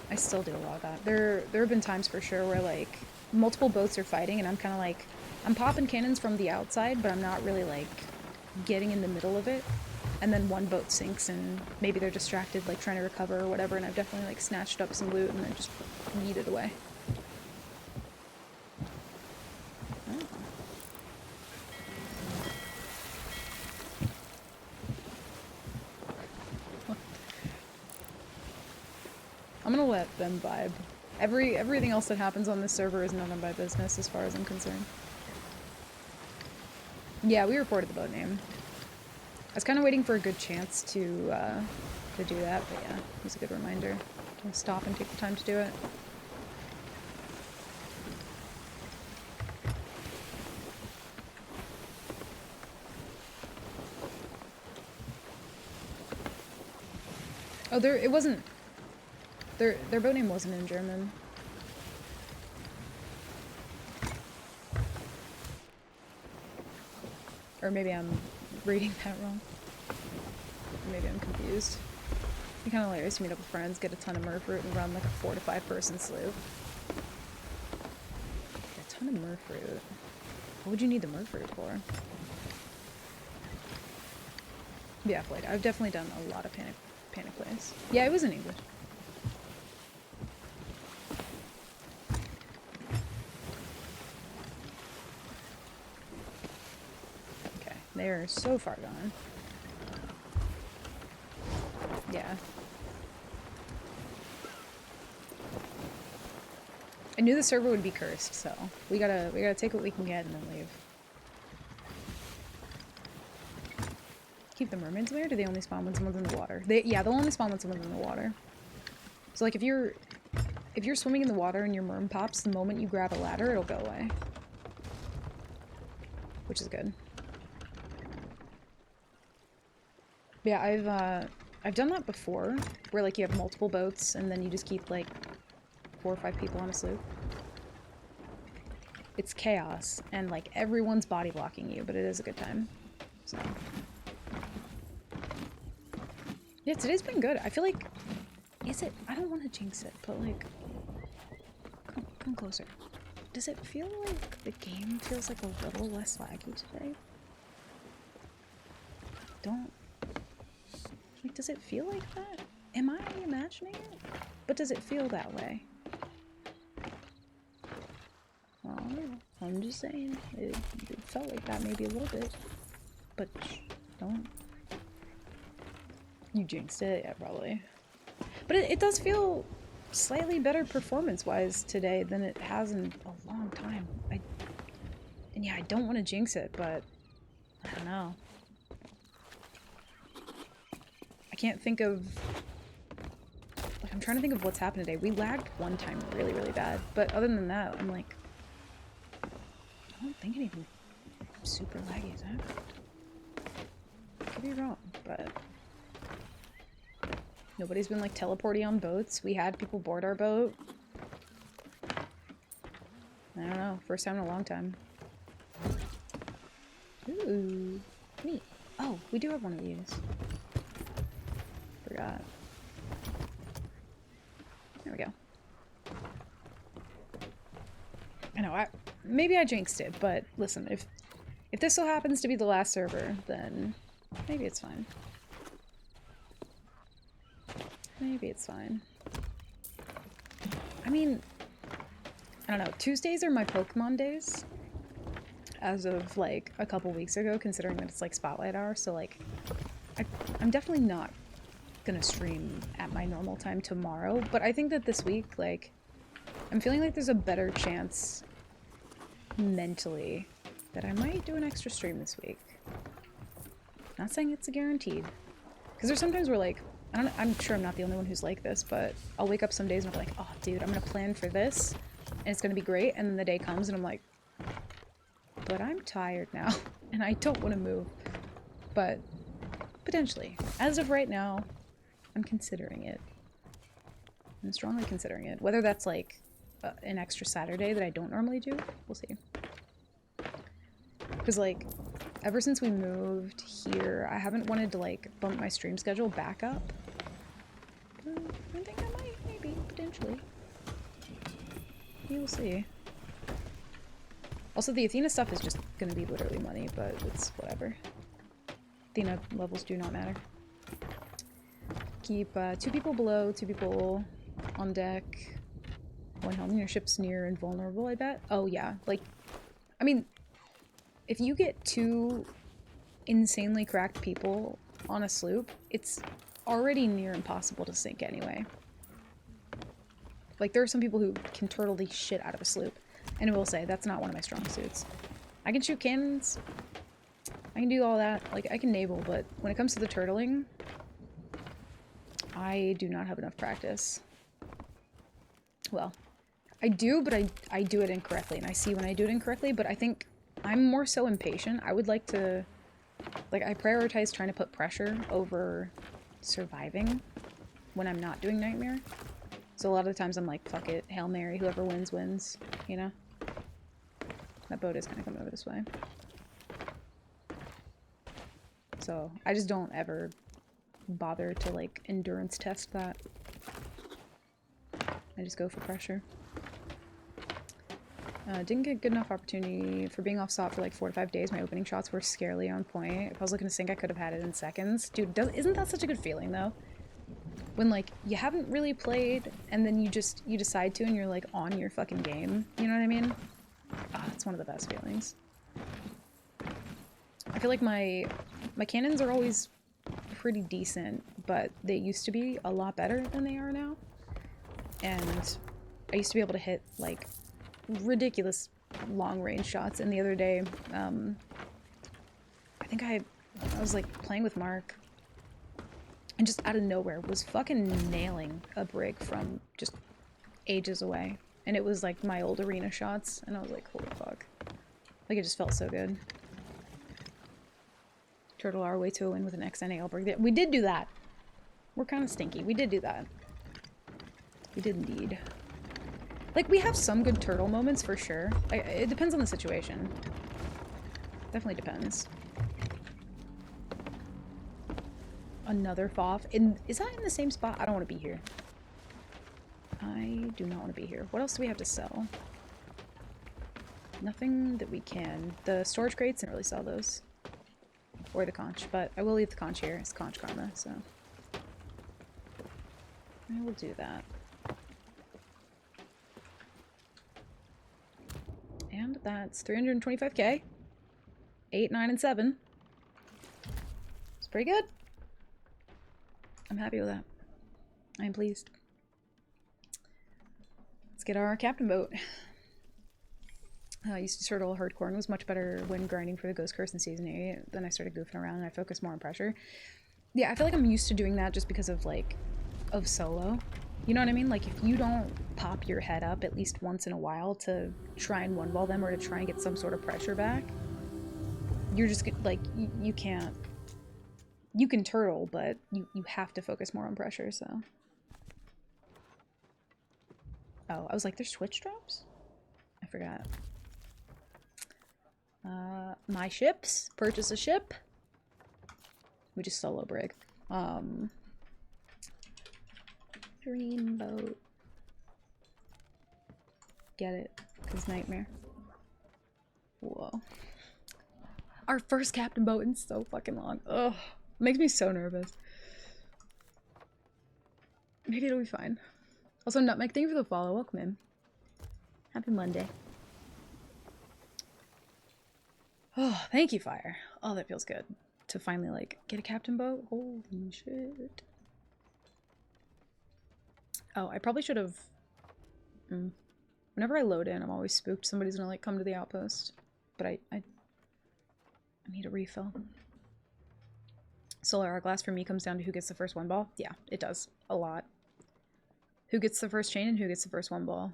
I still do a lot of that. There have been times for sure where like multiple boats are fighting and I'm kind of like, I'm popping cannons from the outside, but I'm not really like getting in the middle of it. And then one boat sinks and maybe they're distracted, like trying to recover or whatever, and I've definitely like snatched up some loot and then just yeeted away. Oh. I'm gonna let them vibe. Everything else that happens on this server is none of my business as far as I'm concerned. Yeah, we reported the boat name. I was kind of waiting for a good chance to do that, but yeah, it was a good reminder to stop and take the time to do it. Oh, it wasn't. Their boat name wasn't in German. Or maybe I'm reading that wrong. Maybe I'm confused. It'd be kind of hilarious to meet up with friends, get a ton of Murph root, and run like a 4 to 5 person sloop. A ton of Murph root. What would you need the Murph root for? Yeah, like I've definitely done a lot of panic plays. Yeah, it was in English. Okay, they're so far gone. Yeah. I knew the server would be cursed, so we gotta take what we can get and then leave. Keep the mermaids there? Do they only spawn when someone's in the water? Yeah, they'll only spawn when someone's in the water. So like if you're swimming in the water and your merm pops, the moment you grab a ladder, it'll go away. Which is good. Yeah, I've done that before, where like you have multiple boats and then you just keep like 4 or 5 people on a sloop. It's chaos and like everyone's body blocking you, but it is a good time. So yeah, today's been good. I feel like, I don't want to jinx it, but like, come closer. Does it feel like the game feels like a little less laggy today? Like, does it feel like that? Am I imagining it? But does it feel that way? Well, I'm just saying, it felt like that maybe a little bit. But don't. You jinxed it? Yeah, probably. But it does feel slightly better performance-wise today than it has in a long time. And yeah, I don't want to jinx it, but I don't know. I can't think of like a I'm trying to think of what's happened today. We lagged one time really, really bad. But other than that, I'm like, I don't think anything super laggy has happened. Could be wrong, but nobody's been like teleporting on boats. We had people board our boat. I don't know. First time in a long time. Ooh, neat. Oh, we do have one of these. Forgot. There we go. I know, maybe I jinxed it, but listen, if this so happens to be the last server, then maybe it's fine. Maybe it's fine. I mean, I don't know. Tuesdays are my Pokemon days. As of like a couple weeks ago, considering that it's like Spotlight Hour, so like I'm definitely not gonna stream at my normal time tomorrow, but I think that this week, like, I'm feeling like there's a better chance mentally that I might do an extra stream this week. Not saying it's a guaranteed, because there's sometimes where like, I'm sure I'm not the only one who's like this, but I'll wake up some days and I'm like, oh dude, I'm gonna plan for this and it's gonna be great, and then the day comes and I'm like, but I'm tired now and I don't want to move. But potentially, as of right now, I'm considering it. I'm strongly considering it. Whether that's like an extra Saturday that I don't normally do, we'll see. Because like, ever since we moved here, I haven't wanted to like bump my stream schedule back up. I think I might, maybe, potentially. We will see. Also, the Athena stuff is just gonna be literally money, but it's whatever. Athena levels do not matter. Keep 2 people below, 2 people on deck. 1 helmet. Your ship's near invulnerable, I bet. Oh yeah, like, I mean, if you get 2 insanely cracked people on a sloop, it's already near impossible to sink anyway. Like, there are some people who can turtle the shit out of a sloop. And I will say, that's not one of my strong suits. I can shoot cannons. I can do all that. Like, I can naval, but when it comes to the turtling, I do not have enough practice. Well, I do, but I do it incorrectly, and I see when I do it incorrectly, but I think I'm more so impatient. I would like to... Like, I prioritize trying to put pressure over surviving when I'm not doing Nightmare. So a lot of the times I'm like, fuck it, Hail Mary, whoever wins, wins, you know? That boat is gonna come over this way. So I just don't ever bother to like endurance test that. I just go for pressure. Didn't get good enough opportunity for being off SOT for like 4 to 5 days. My opening shots were scarily on point. If I was looking to sink, I could have had it in seconds. Dude, isn't that such a good feeling though? When like you haven't really played and then you decide to and you're like on your fucking game. You know what I mean? Ah, it's one of the best feelings. I feel like my cannons are always pretty decent, but they used to be a lot better than they are now. And I used to be able to hit like ridiculous long range shots, and the other day I think I was like playing with Mark and just out of nowhere was fucking nailing a brig from just ages away, and it was like my old arena shots, and I was like, holy fuck, like it just felt so good. Turtle our way to a win with an XNAL brig. We did do that. We're kind of stinky. We did do that. We did indeed. Like, we have some good turtle moments for sure. It depends on the situation. Definitely depends. Another FOF. Is that in the same spot? I don't want to be here. I do not want to be here. What else do we have to sell? Nothing that we can. The storage crates, didn't really sell those. Or the conch, but I will leave the conch here. It's conch karma, so I will do that. And that's 325k. 8, 9, and 7. It's pretty good. I'm happy with that. I am pleased. Let's get our captain boat. I used to turtle hardcore and was much better when grinding for the Ghost Curse in Season 8. Then I started goofing around and I focused more on pressure. Yeah, I feel like I'm used to doing that just because of, like, of solo. You know what I mean? Like, if you don't pop your head up at least once in a while to try and one ball them or to try and get some sort of pressure back, you're just like, you can't. You can turtle, but you have to focus more on pressure, so. Oh, I was like, there's switch drops? I forgot. My ships. Purchase a ship. We just solo brig. Dreamboat. Get it? Cause nightmare. Whoa. Our first captain boat in so fucking long. Ugh. Makes me so nervous. Maybe it'll be fine. Also, Nutmeg, thank you for the follow. Welcome in. Happy Monday. Oh, thank you, Fire. Oh, that feels good. To finally, like, get a captain boat. Holy shit. Oh, I probably should have... Whenever I load in, I'm always spooked somebody's gonna, like, come to the outpost. But I need a refill. Solar Hourglass for me comes down to who gets the first one ball. Yeah, it does. A lot. Who gets the first chain and who gets the first one ball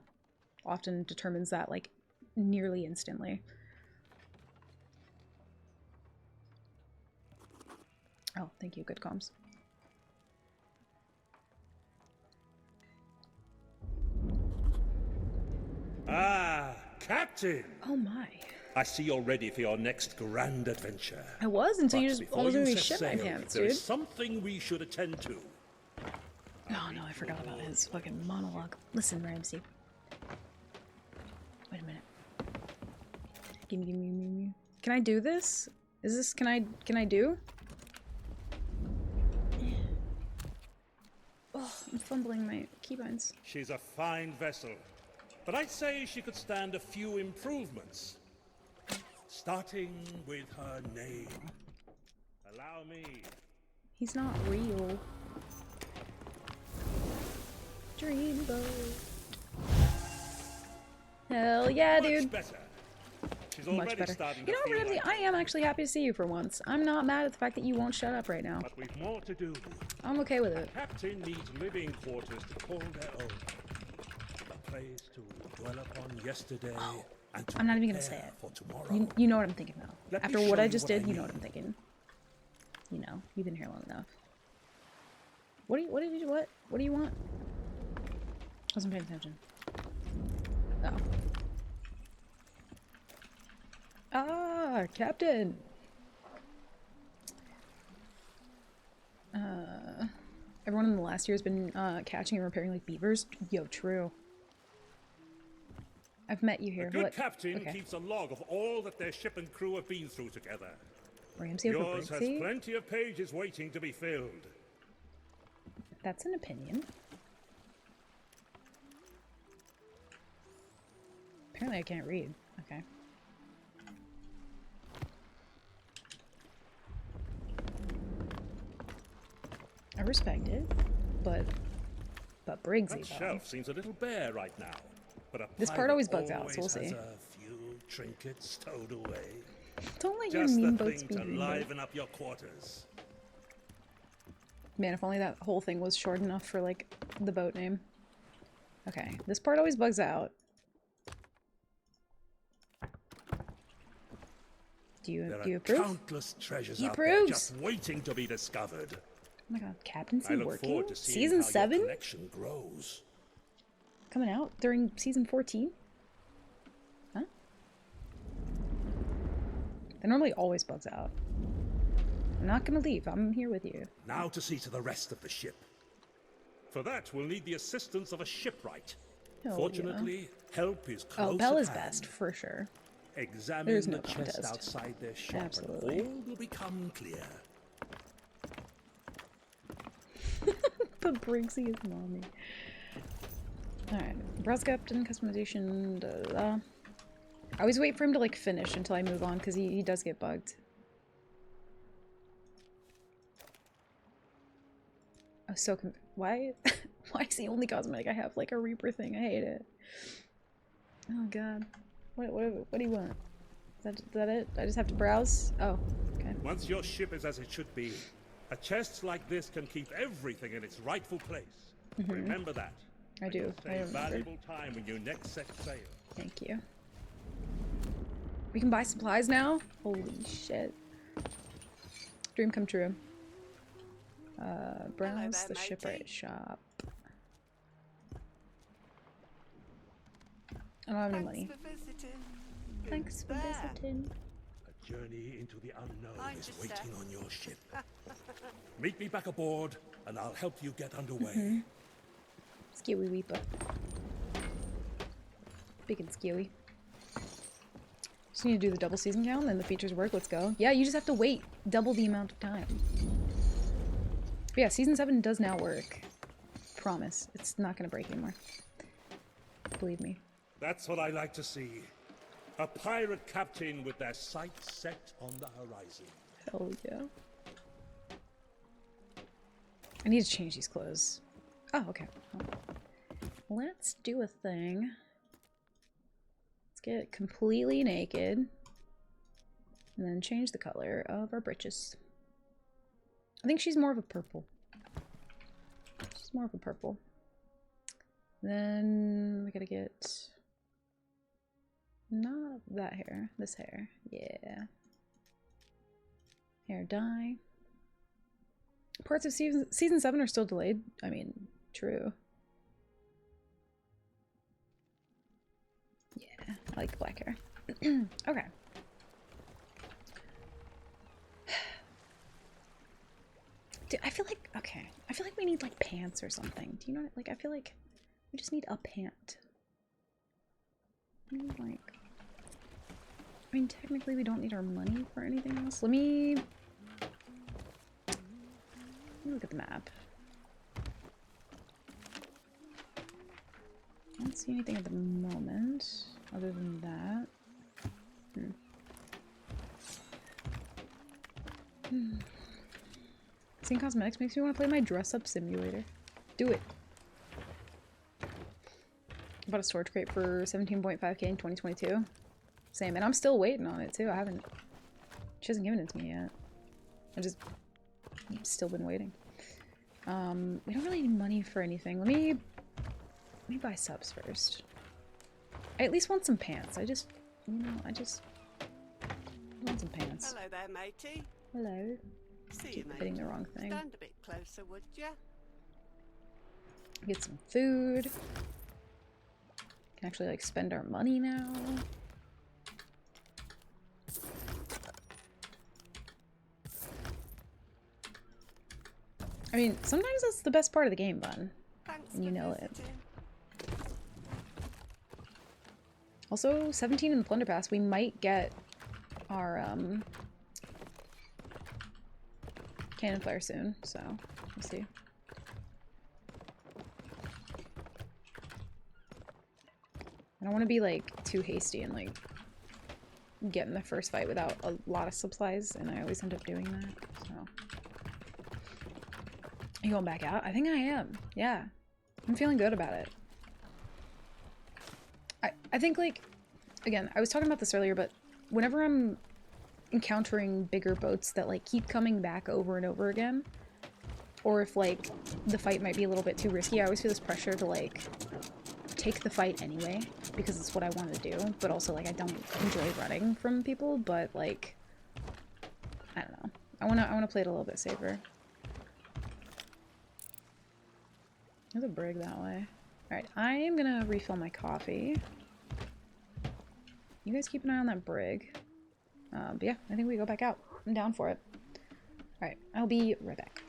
often determines that, like, nearly instantly. Oh, thank you. Good comms. Ah, Captain! Oh my. I see you're ready for your next grand adventure. I was until you But just before all you doing set these shit my sail, pants, there dude. is something we should attend to. Oh no, I forgot about his fucking monologue. Listen, Ramsey. Wait a minute. Gimme. Can I do this? Is this, can I do? Oh, I'm fumbling my keybinds. She's a fine vessel, but I'd say she could stand a few improvements. Starting with her name. Allow me. He's not real. Dreamboat. Hell yeah, Much dude. better. She's Much already better. starting You know to what, feel Ramsey? like I am actually happy to see you for once. I'm not mad at the fact that you won't shut up right now. But we've more to do. I'm okay with it. Captain needs living quarters to call their own. A place to dwell upon yesterday and to I'm not even gonna prepare say it. for tomorrow. You know what I'm thinking though. Let me After what show I you just what I did, you know mean. what I'm thinking. You know, you've been here long enough. What do you want? Wasn't paying attention. Oh. Ah, Captain. Everyone in the last year has been catching and repairing like beavers. Yo, true. I've met you here. A good What? captain Okay. keeps a log of all that their ship and crew have been through together. Ramsey over Yours has Brixie? plenty of pages waiting to be filled. That's an opinion. Apparently I can't read. Okay. I respect it, but Briggsy That though. shelf seems a little bare right now, but a This part pirate always bugs out, so we'll always has see. a few trinkets stowed away. Don't let your Just mean the boats thing be to mean boats. liven up your quarters. Man, if only that whole thing was short enough for like the boat name. Okay, this part always bugs out. Do you There are approve? countless treasures He out there approves. just waiting to be discovered. Oh my god, captaincy I look working? forward to seeing Season how 7? your collection grows. Coming out during season 14? Huh? That normally always bugs out. I'm not gonna leave. I'm here with you. Now to see to the rest of the ship. For that, we'll need the assistance of a shipwright. Hell Fortunately, help is close Oh, Belle at is hand. best, for sure. Examine There's the no chest contest. outside their shop Absolutely. and all will become clear. But Briggsy is mommy. Alright. Browse Captain, customization, da, da, da. I always wait for him to like finish until I move on, because he does get bugged. I'm so why? Why is the only cosmetic I have like a Reaper thing? I hate it. Oh god. What do you want? Is that it? I just have to browse? Oh, okay. Once your ship is as it should be, a chest like this can keep everything in its rightful place. Remember that. I do. I Save remember. valuable time when you next set sail. Thank you. We can buy supplies now? Holy shit. Dream come true. Browse the matey. shipwright shop. I don't have any money. For visiting. Thanks for There. visiting. A journey into the unknown Mind is yourself. waiting on your ship. Meet me back aboard, and I'll help you get underway. Mm-hmm. Skewy weeper. Big and skewy. Just need to do the double season count, then the features work. Let's go. Yeah, you just have to wait double the amount of time. But yeah, season 7 does now work. Promise. It's not gonna break anymore. Believe me. That's what I like to see. A pirate captain with their sights set on the horizon. Hell yeah. I need to change these clothes. Oh, okay. Let's do a thing. Let's get completely naked. And then change the color of our breeches. I think she's more of a purple. She's more of a purple. Then we gotta get... not that hair. This hair. Yeah. Hair dye. Parts of season 7 are still delayed. I mean, true. Yeah, I like black hair. Okay. Dude, I feel like, okay. I feel like we need like pants or something. Do you know, like, I feel like we just need a pant. We need, like, I mean, technically we don't need our money for anything else. Let me look at the map. I don't see anything at the moment other than that. Seeing cosmetics makes me want to play my dress-up simulator. Do it. I bought a storage crate for 17.5k in 2022. Same, and I'm still waiting on it too. I haven't. She hasn't given it to me yet. I've still been waiting. We don't really need money for anything. Let me buy subs first. I at least want some pants. I just want some pants. Hello there, matey. Hello. See you, Keep mate. hitting the wrong thing. Stand a bit closer, would ya? Get some food. Can actually like spend our money now. I mean, sometimes that's the best part of the game, Bun. Thanks And you for know it. visiting. Also, 17 in the Plunder Pass, we might get our cannon flare soon, so we'll see. I don't want to be like too hasty and like get in the first fight without a lot of supplies, and I always end up doing that, so. You going back out? I think I am. Yeah. I'm feeling good about it. I think, like, again, I was talking about this earlier, but whenever I'm encountering bigger boats that, like, keep coming back over and over again, or if, like, the fight might be a little bit too risky, I always feel this pressure to, like, take the fight anyway, because it's what I want to do, but also, like, I don't enjoy running from people, but, like, I don't know. I wanna play it a little bit safer. There's a brig that way. Alright, I am gonna refill my coffee. You guys keep an eye on that brig. But yeah, I think we go back out. I'm down for it. Alright, I'll be right back.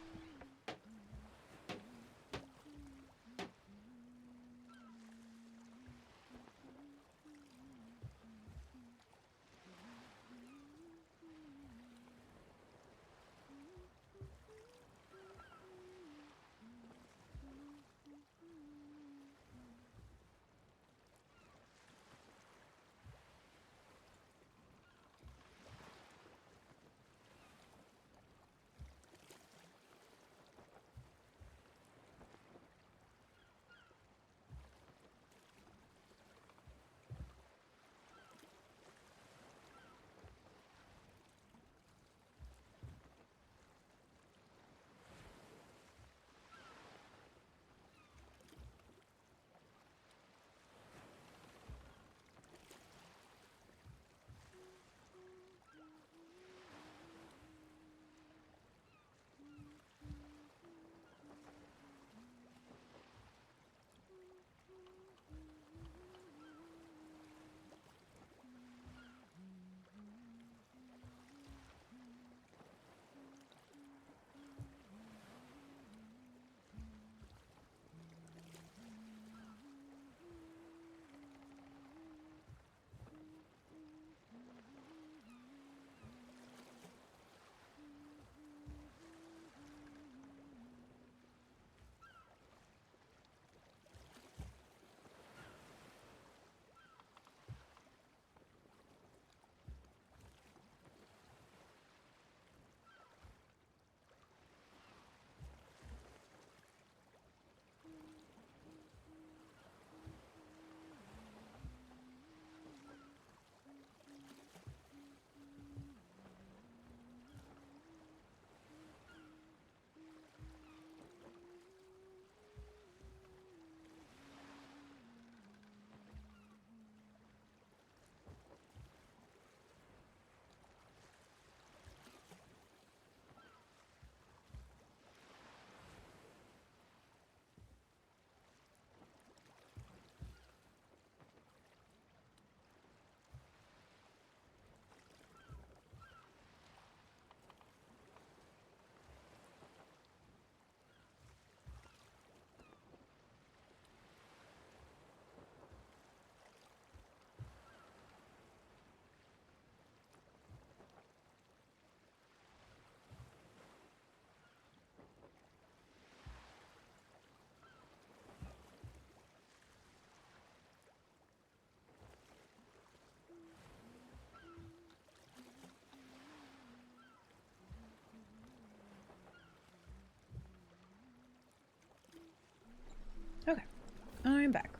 I'm back.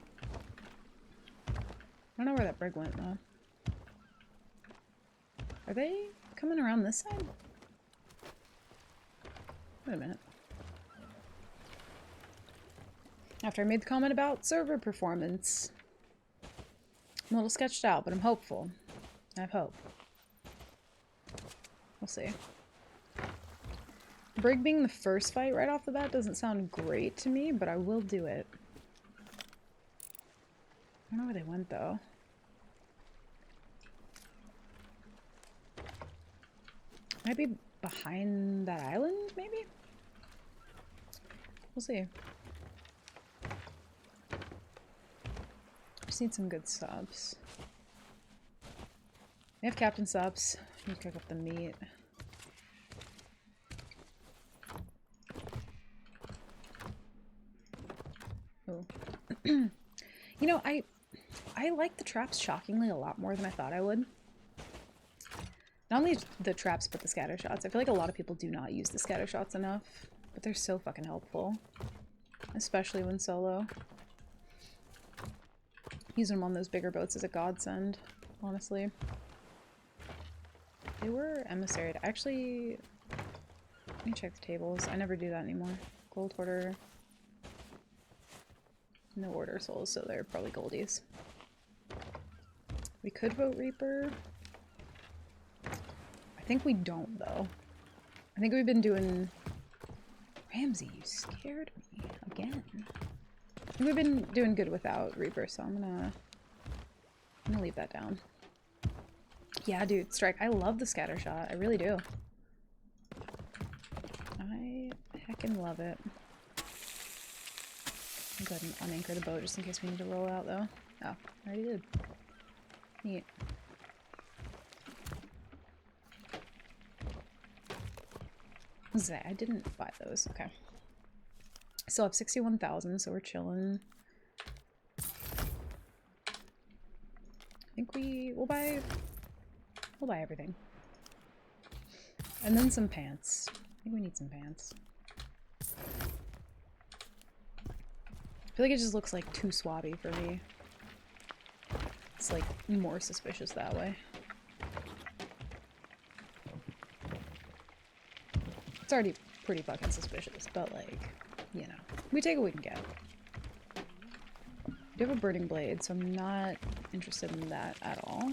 I don't know where that brig went, though. Are they coming around this side? Wait a minute. After I made the comment about server performance, I'm a little sketched out, but I'm hopeful. I have hope. We'll see. Brig being the first fight right off the bat doesn't sound great to me, but I will do it. I don't know where they went, though. Might be behind that island, maybe? We'll see. Just need some good subs. We have captain subs. Need to cook up the meat. Oh. You know, I like the traps shockingly a lot more than I thought I would. Not only the traps, but the scatter shots. I feel like a lot of people do not use the scatter shots enough, but they're so fucking helpful. Especially when solo. Using them on those bigger boats is a godsend, honestly. They were emissaried. Actually, let me check the tables. I never do that anymore. Gold order. No order souls, so they're probably goldies. We could vote Reaper. I think we don't, though. I think we've been doing... Ramsey, you scared me again. I think we've been doing good without Reaper, so I'm gonna leave that down. Yeah, dude, Strike. I love the scatter shot. I really do. I heckin' love it. I'll go ahead and unanchor the boat just in case we need to roll out, though. Oh, I already did. Neat. What was that? I didn't buy those. Okay. Still have 61,000, so we're chilling. I think we'll buy everything. And then some pants. I think we need some pants. I feel like it just looks like too swabby for me. It's like more suspicious that way. It's already pretty fucking suspicious, but like, you know, we take what we can get. I do have a burning blade, so I'm not interested in that at all.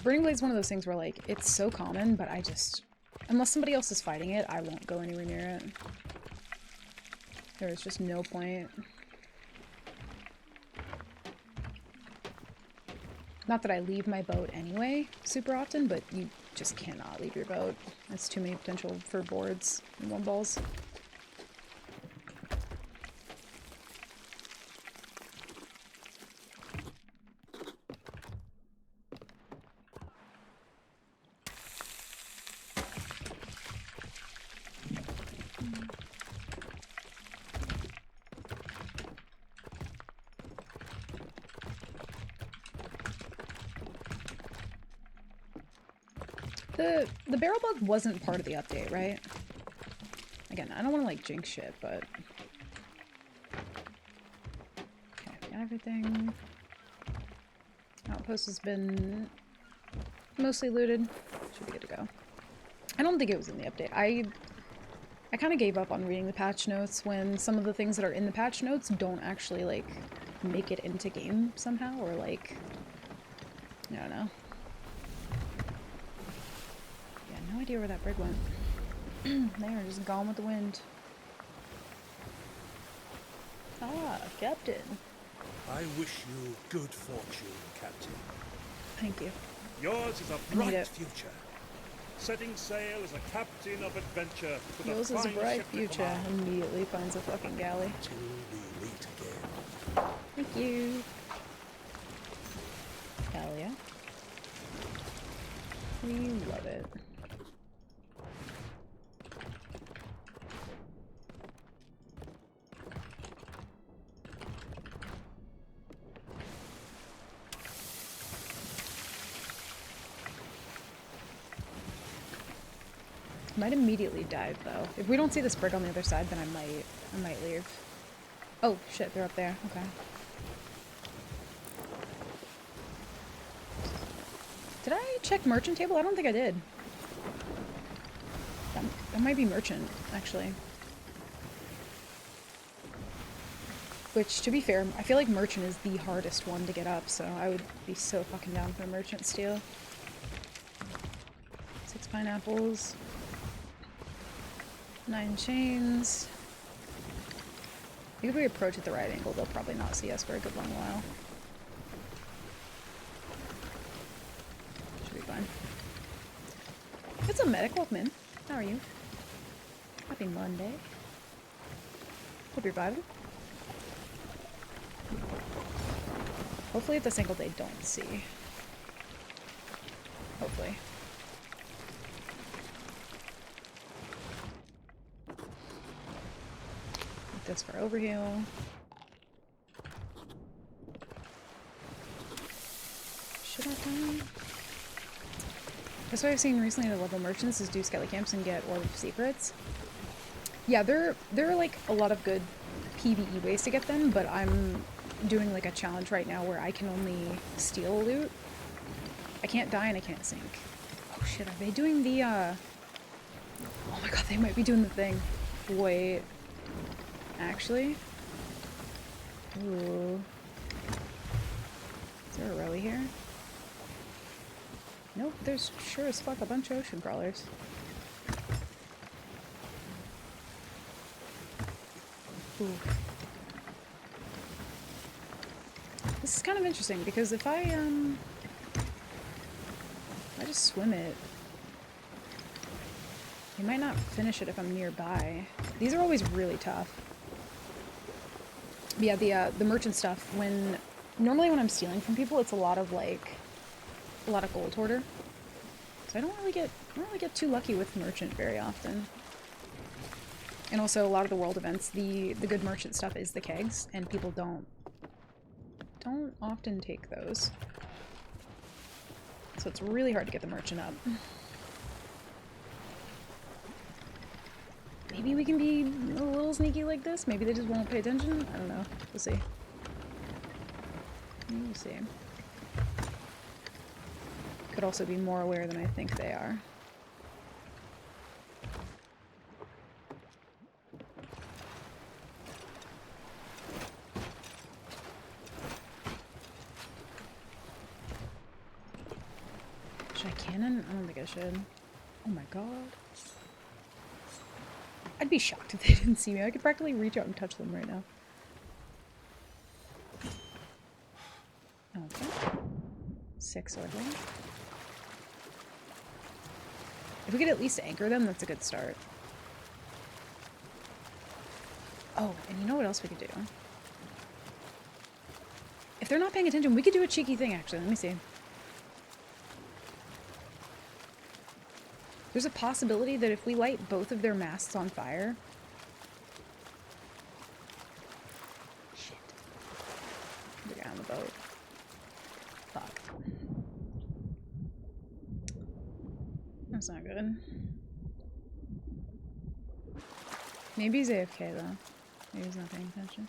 Burning blade's one of those things where like, it's so common, but I just, unless somebody else is fighting it, I won't go anywhere near it. There's just no point. Not that I leave my boat anyway super often, but you just cannot leave your boat. That's too many potential for boards and one balls. The barrel bug wasn't part of the update, right? Again, I don't want to like jinx shit, but okay, got everything. Outpost has been mostly looted. Should be good to go. I don't think it was in the update. I kind of gave up on reading the patch notes when some of the things that are in the patch notes don't actually like make it into game somehow, or like, I don't know. No idea where that brig went. They are just gone with the wind. Ah, Captain. I wish you good fortune, Captain. Thank you. Yours is a bright future. Setting sail as a captain of adventure. Yours is a bright future. Immediately finds a fucking galley. Till we meet again. Thank you. Hell yeah. We love it. Might immediately dive though. If we don't see this brig on the other side, then I might leave. Oh, shit, they're up there. Okay. Did I check merchant table? I don't think I did. That might be merchant, actually. Which, to be fair, I feel like merchant is the hardest one to get up, so I would be so fucking down for a merchant steal. 6 pineapples. 9 chains. I think if we approach at the right angle, they'll probably not see us for a good long while. Should be fine. It's a medic. Welcome in. How are you? Happy Monday. Hope you're vibing. Hopefully at this angle they don't see. Hopefully. Get this for overheal. Should I done? That's what I've seen recently to level merchants is do skelly camps and get Orb of Secrets. Yeah, there are like a lot of good PvE ways to get them, but I'm doing like a challenge right now where I can only steal loot. I can't die and I can't sink. Oh shit, are they doing the oh my god, they might be doing the thing. Wait. Actually? Ooh. Is there a rowie here? Nope, there's sure as fuck a bunch of ocean crawlers. Ooh. This is kind of interesting because if I just swim it, you might not finish it if I'm nearby. These are always really tough. But yeah, the merchant stuff, normally when I'm stealing from people, it's a lot of gold hoarder. So I don't really get too lucky with merchant very often. And also a lot of the world events, the good merchant stuff is the kegs, and people don't often take those. So it's really hard to get the merchant up. Maybe we can be a little sneaky like this. Maybe they just won't pay attention. I don't know. We'll see. We'll see. Could also be more aware than I think they are. Should I cannon? I don't think I should. Oh my god. I'd be shocked if they didn't see me. I could practically reach out and touch them right now. Okay. 6 swordling. If we could at least anchor them, that's a good start. Oh, and you know what else we could do? If they're not paying attention, we could do a cheeky thing, actually. Let me see. There's a possibility that if we light both of their masts on fire... Shit. They're on the boat. Fuck. That's not good. Maybe he's AFK, though. Maybe he's not paying attention.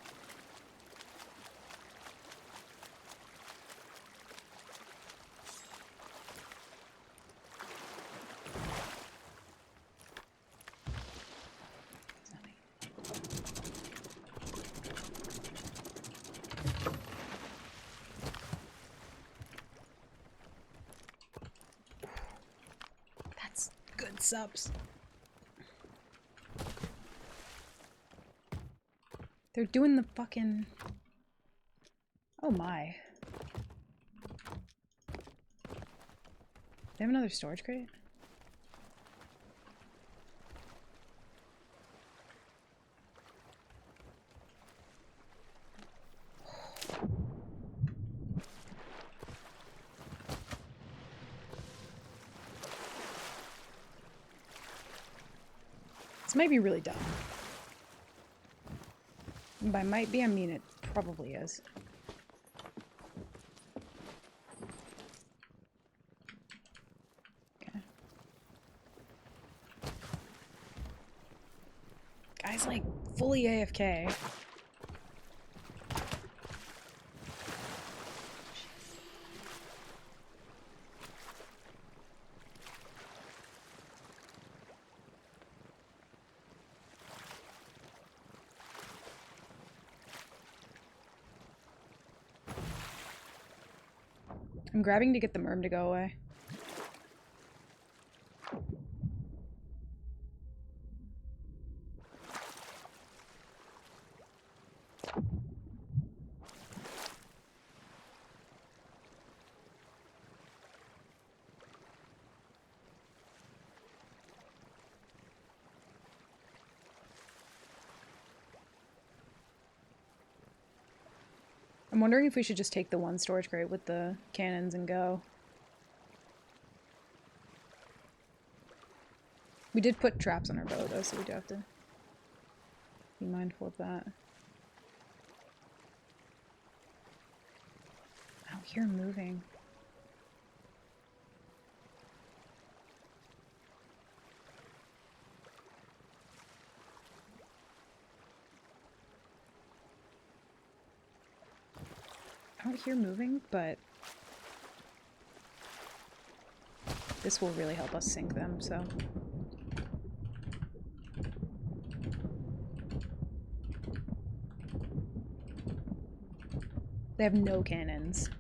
Subs. They're doing the fucking... Oh my. They have another storage crate? Might be really dumb. And by might be, I mean it probably is. Okay. Guy's like fully AFK. I'm grabbing to get the merm to go away. I'm wondering if we should just take the one storage crate with the cannons and go. We did put traps on our bow though, so we do have to be mindful of that. I don't hear him moving. I don't hear moving, but this will really help us sink them, so. They have no cannons.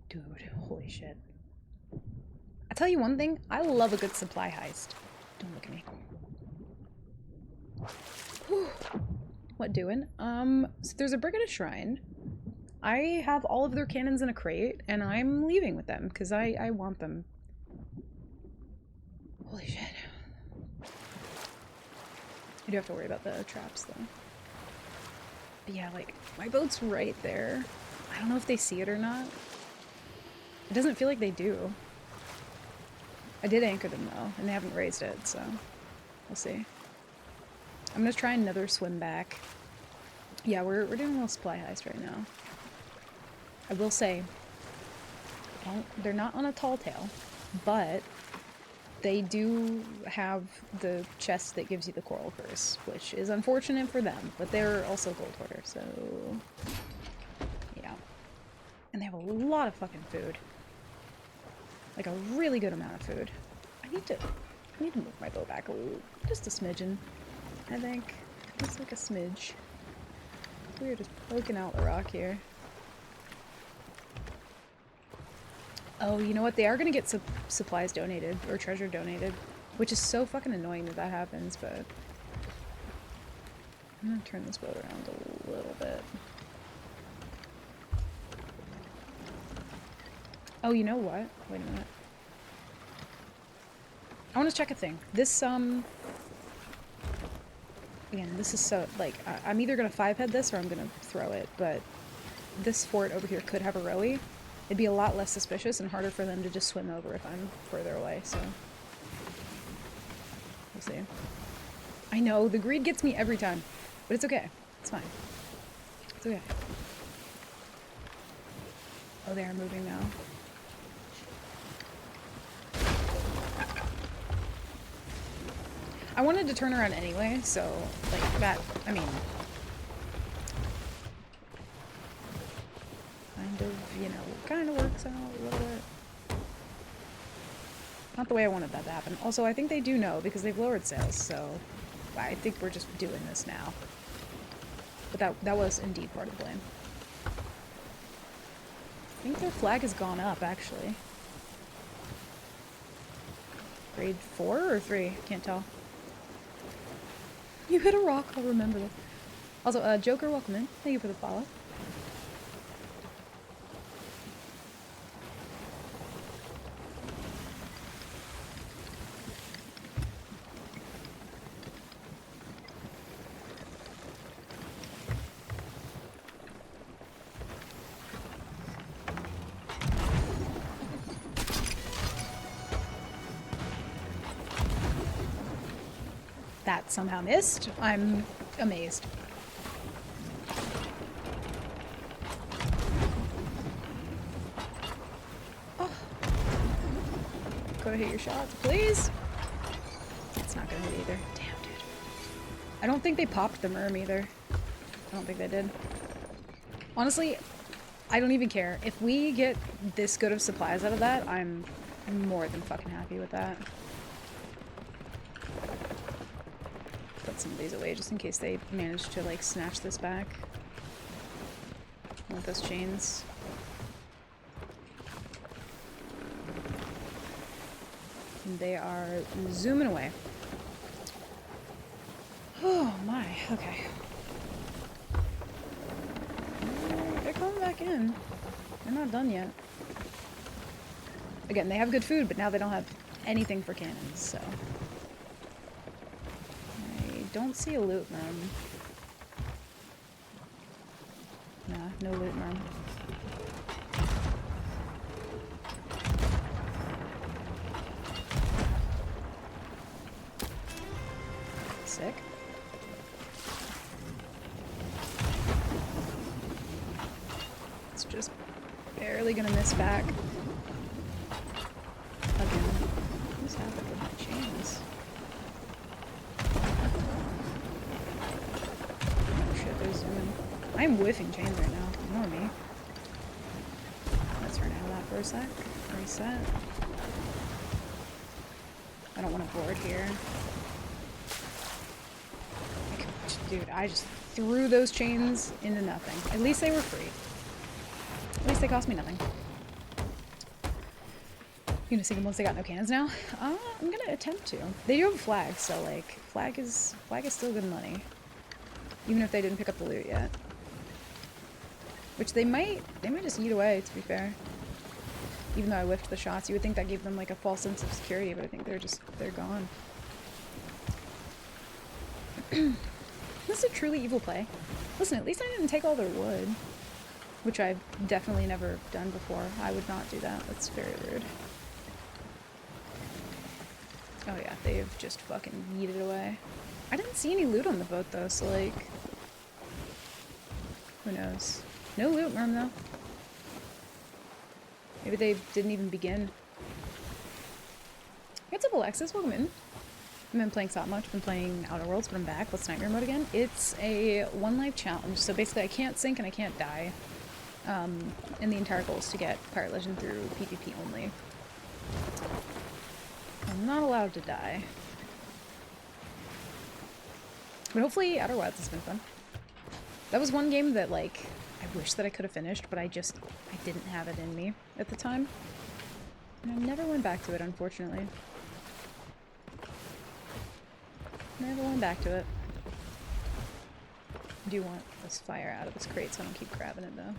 Dude, holy shit. I tell you one thing, I love a good supply heist. Don't look at me. Whew. What doing? So there's a Brigadier Shrine. I have all of their cannons in a crate, and I'm leaving with them, because I want them. Holy shit. I do have to worry about the traps, though. But yeah, like, my boat's right there. I don't know if they see it or not. It doesn't feel like they do. I did anchor them though, and they haven't raised it, so we'll see. I'm gonna try another swim back. Yeah, we're doing a little supply heist right now. I will say, they're not on a tall tale, but they do have the chest that gives you the coral curse, which is unfortunate for them, but they're also gold hoarders, so yeah. And they have a lot of fucking food. Like a really good amount of food. I need to move my bow back a little, just a smidgen, I think. Just like a smidge. We're just poking out the rock here. Oh, you know what? They are gonna get supplies donated, or treasure donated, which is so fucking annoying that that happens, but I'm gonna turn this boat around a little bit. Oh, you know what? Wait a minute. I want to check a thing. This, again, this is so, like, I'm either going to 5-head this or I'm going to throw it, but this fort over here could have a rowie. It'd be a lot less suspicious and harder for them to just swim over if I'm further away, so. We'll see. I know, the greed gets me every time, but it's okay. It's fine. It's okay. Oh, they are moving now. I wanted to turn around anyway, so, like, that, I mean, kind of, you know, kind of works out a little bit. Not the way I wanted that to happen. Also, I think they do know, because they've lowered sails, so I think we're just doing this now. But that was indeed part of the blame. I think their flag has gone up, actually. Grade 4 or 3? Can't tell. You hit a rock, I'll remember this. Also, Joker, welcome in. Thank you for the follow. That somehow missed. I'm amazed. Oh. Go to hit your shots, please. It's not gonna hit either. Damn, dude. I don't think they popped the merm either. I don't think they did. Honestly, I don't even care. If we get this good of supplies out of that, I'm more than fucking happy with that. put some of these away just in case they manage to like snatch this back. With those chains. And they are zooming away. Oh my, okay. They're coming back in. They're not done yet. Again, they have good food, but now they don't have anything for cannons, so. I don't see a loot room. Nah, no loot room. Sick. It's just barely gonna miss back. Again. What's happened with my chains? Oh shit, they're zooming. I'm whiffing chains right now. Ignore me. Let's run out of that for a sec. Reset. I don't want to board here. Dude, I just threw those chains into nothing. At least they were free. At least they cost me nothing. You gonna sink them once they got no cannons now? I'm gonna attempt to. They do have a flag, so like flag is still good money. Even if they didn't pick up the loot yet. Which they might just eat away, to be fair. Even though I whiffed the shots, you would think that gave them like a false sense of security, but I think they're gone. This is a truly evil play. Listen, at least I didn't take all their wood. Which I've definitely never done before. I would not do that. That's very rude. Oh yeah, they've just fucking yeeted away. I didn't see any loot on the boat though, so like... Who knows? No loot room though. Maybe they didn't even begin. What's up, Alexis? Welcome in. I've been playing so much, been playing Outer Worlds, but I'm back. What's Nightmare Mode again? It's a one life challenge, so basically I can't sink and I can't die. And the entire goal is to get Pirate Legend through PvP only. I'm not allowed to die. But hopefully Outer Wilds has been fun. That was one game that, like, I wish that I could have finished, but I didn't have it in me at the time. And I never went back to it, unfortunately. Never went back to it. I do want this fire out of this crate, so I don't keep grabbing it, though.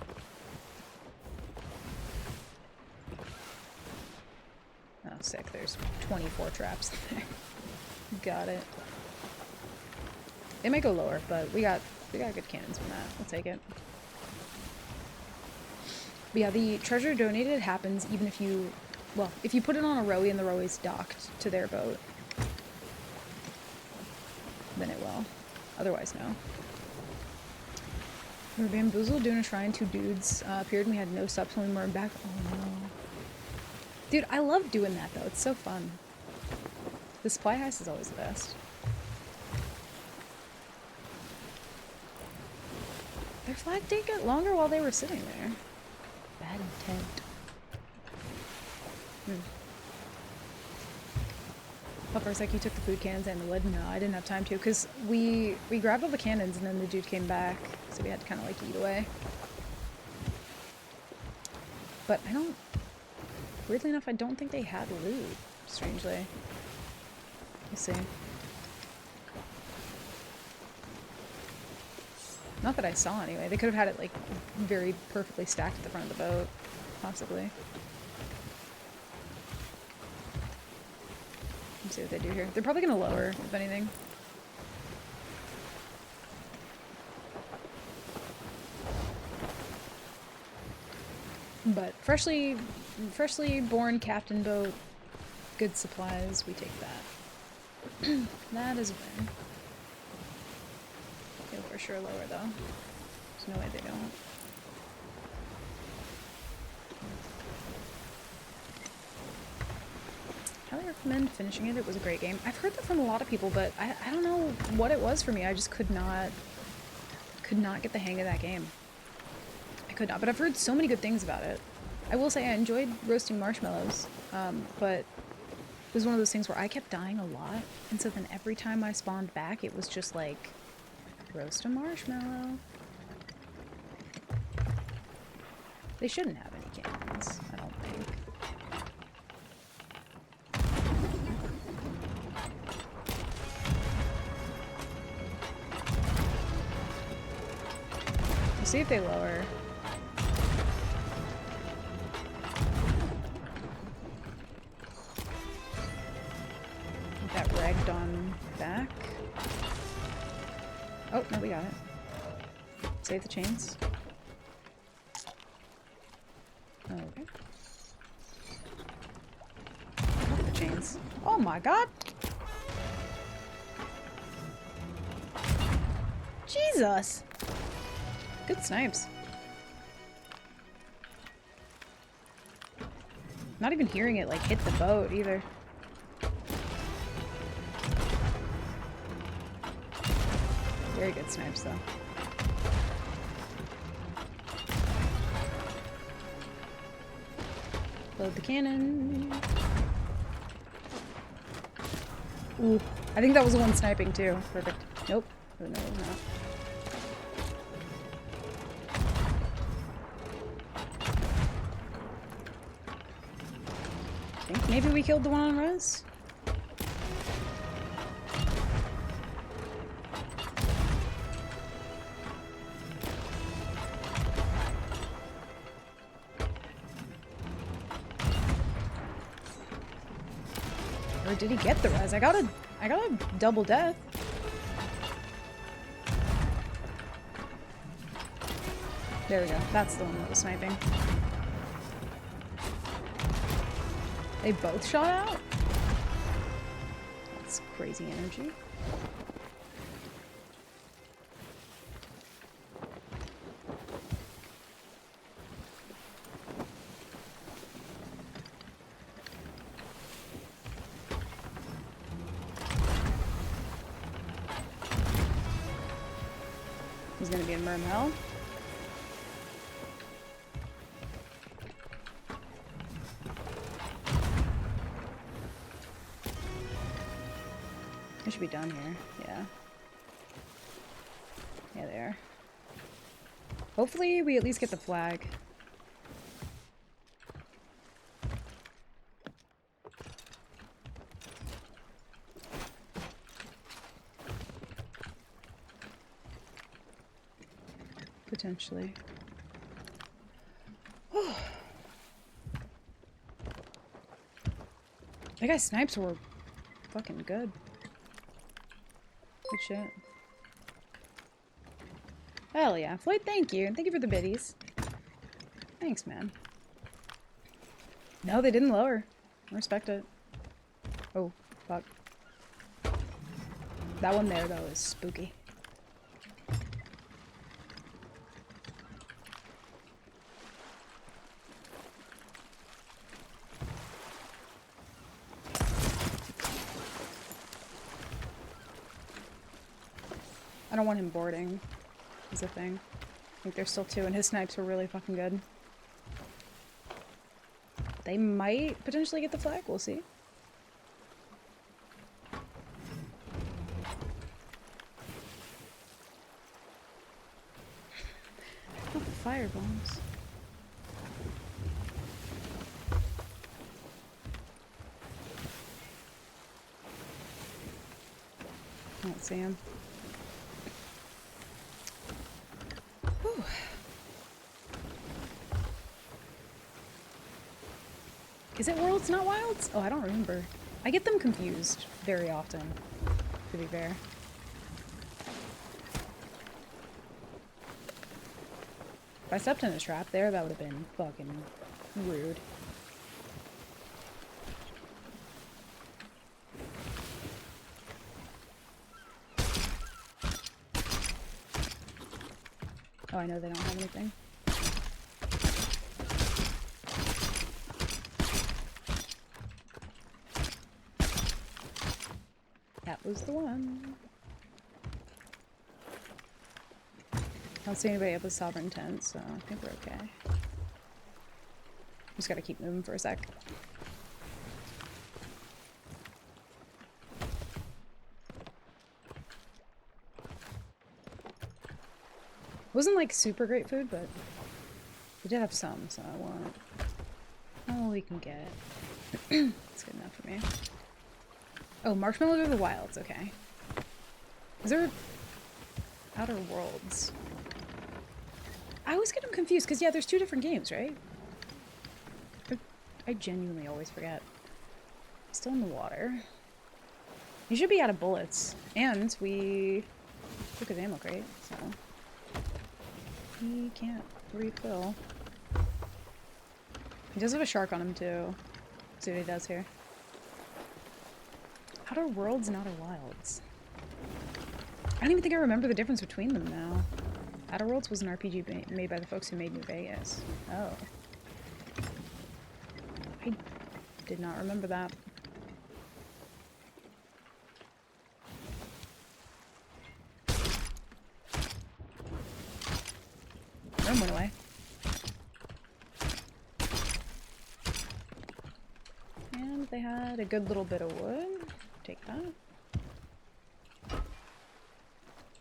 Oh, sick. There's 24 traps there. Got it. They might go lower, but we got good cannons from that. We'll take it. But yeah, the treasure donated happens even if you... Well, if you put it on a rowie and the rowie's docked to their boat, then it will. Otherwise, no. We were bamboozled doing a shrine. Two dudes appeared and we had no subs when we were back. Oh no. Dude, I love doing that though. It's so fun. The supply heist is always the best. Their flag did get longer while they were sitting there. Bad intent. Well, for a sec, you took the food cannons and the wood. No, I didn't have time to, because we grabbed all the cannons and then the dude came back, so we had to kind of like eat away. But I don't... Weirdly enough, I don't think they had loot, strangely. Let's see. Not that I saw, anyway. They could have had it, like, very perfectly stacked at the front of the boat. Possibly. Let's see what they do here. They're probably gonna lower, if anything. But freshly born captain boat, good supplies, we take that. That is a win. They'll for sure lower though. There's no way they don't. Highly recommend finishing it. It was a great game. I've heard that from a lot of people, but I don't know what it was for me. I just could not get the hang of that game. I could not, but I've heard so many good things about it. I will say I enjoyed roasting marshmallows, but It was one of those things where I kept dying a lot, and so then every time I spawned back, it was just like, roast a marshmallow. They shouldn't have any cannons, I don't think. We'll see if they lower. That ragged on back. Oh, no, we got it. Save the chains. Okay. Cut the chains. Oh my god! Jesus! Good snipes. Not even hearing it like hit the boat either. Very good snipes though. Load the cannon. Ooh. I think that was the one sniping too. Perfect. Nope. Oh, no, it was not. I think maybe we killed the one on res? Or did he get the res? I got a double death. There we go. That's the one that was sniping. They both shot out? That's crazy energy. He's gonna be in Merm Hell. I should be done here. Yeah. Yeah, they are. Hopefully we at least get the flag. Potentially. That guy's snipes were fucking good. Good shit. Hell yeah. Floyd, thank you. Thank you for the biddies. Thanks, man. No, they didn't lower. I respect it. Oh, fuck. That one there, though, is spooky. I don't want him boarding, is the thing. I think there's still two, and his snipes were really fucking good. They might potentially get the flag, we'll see. Oh, the fire bombs. I don't see him. Whew. Is it Worlds, not Wilds? Oh, I don't remember. I get them confused very often, to be fair. If I stepped in a trap there, that would have been fucking rude. Oh, I know they don't have anything. That was the one. I don't see anybody up with Sovereign Tent, so I think we're okay. Just gotta keep moving for a sec. Wasn't like super great food, but we did have some, so I want all we can get. It's good enough for me. Oh, Marshmallows are the wilds, okay. Is there Outer Worlds? I always get them confused, because yeah, there's 2 different games, right? I genuinely always forget. Still in the water. You should be out of bullets. And we took his ammo crate, so he can't refill. He does have a shark on him too. Let's see what he does here. Outer Worlds and Outer Wilds. I don't even think I remember the difference between them now. Outer Worlds was an RPG made by the folks who made New Vegas. Oh. I did not remember that. Room went away. And they had a good little bit of wood. Take that.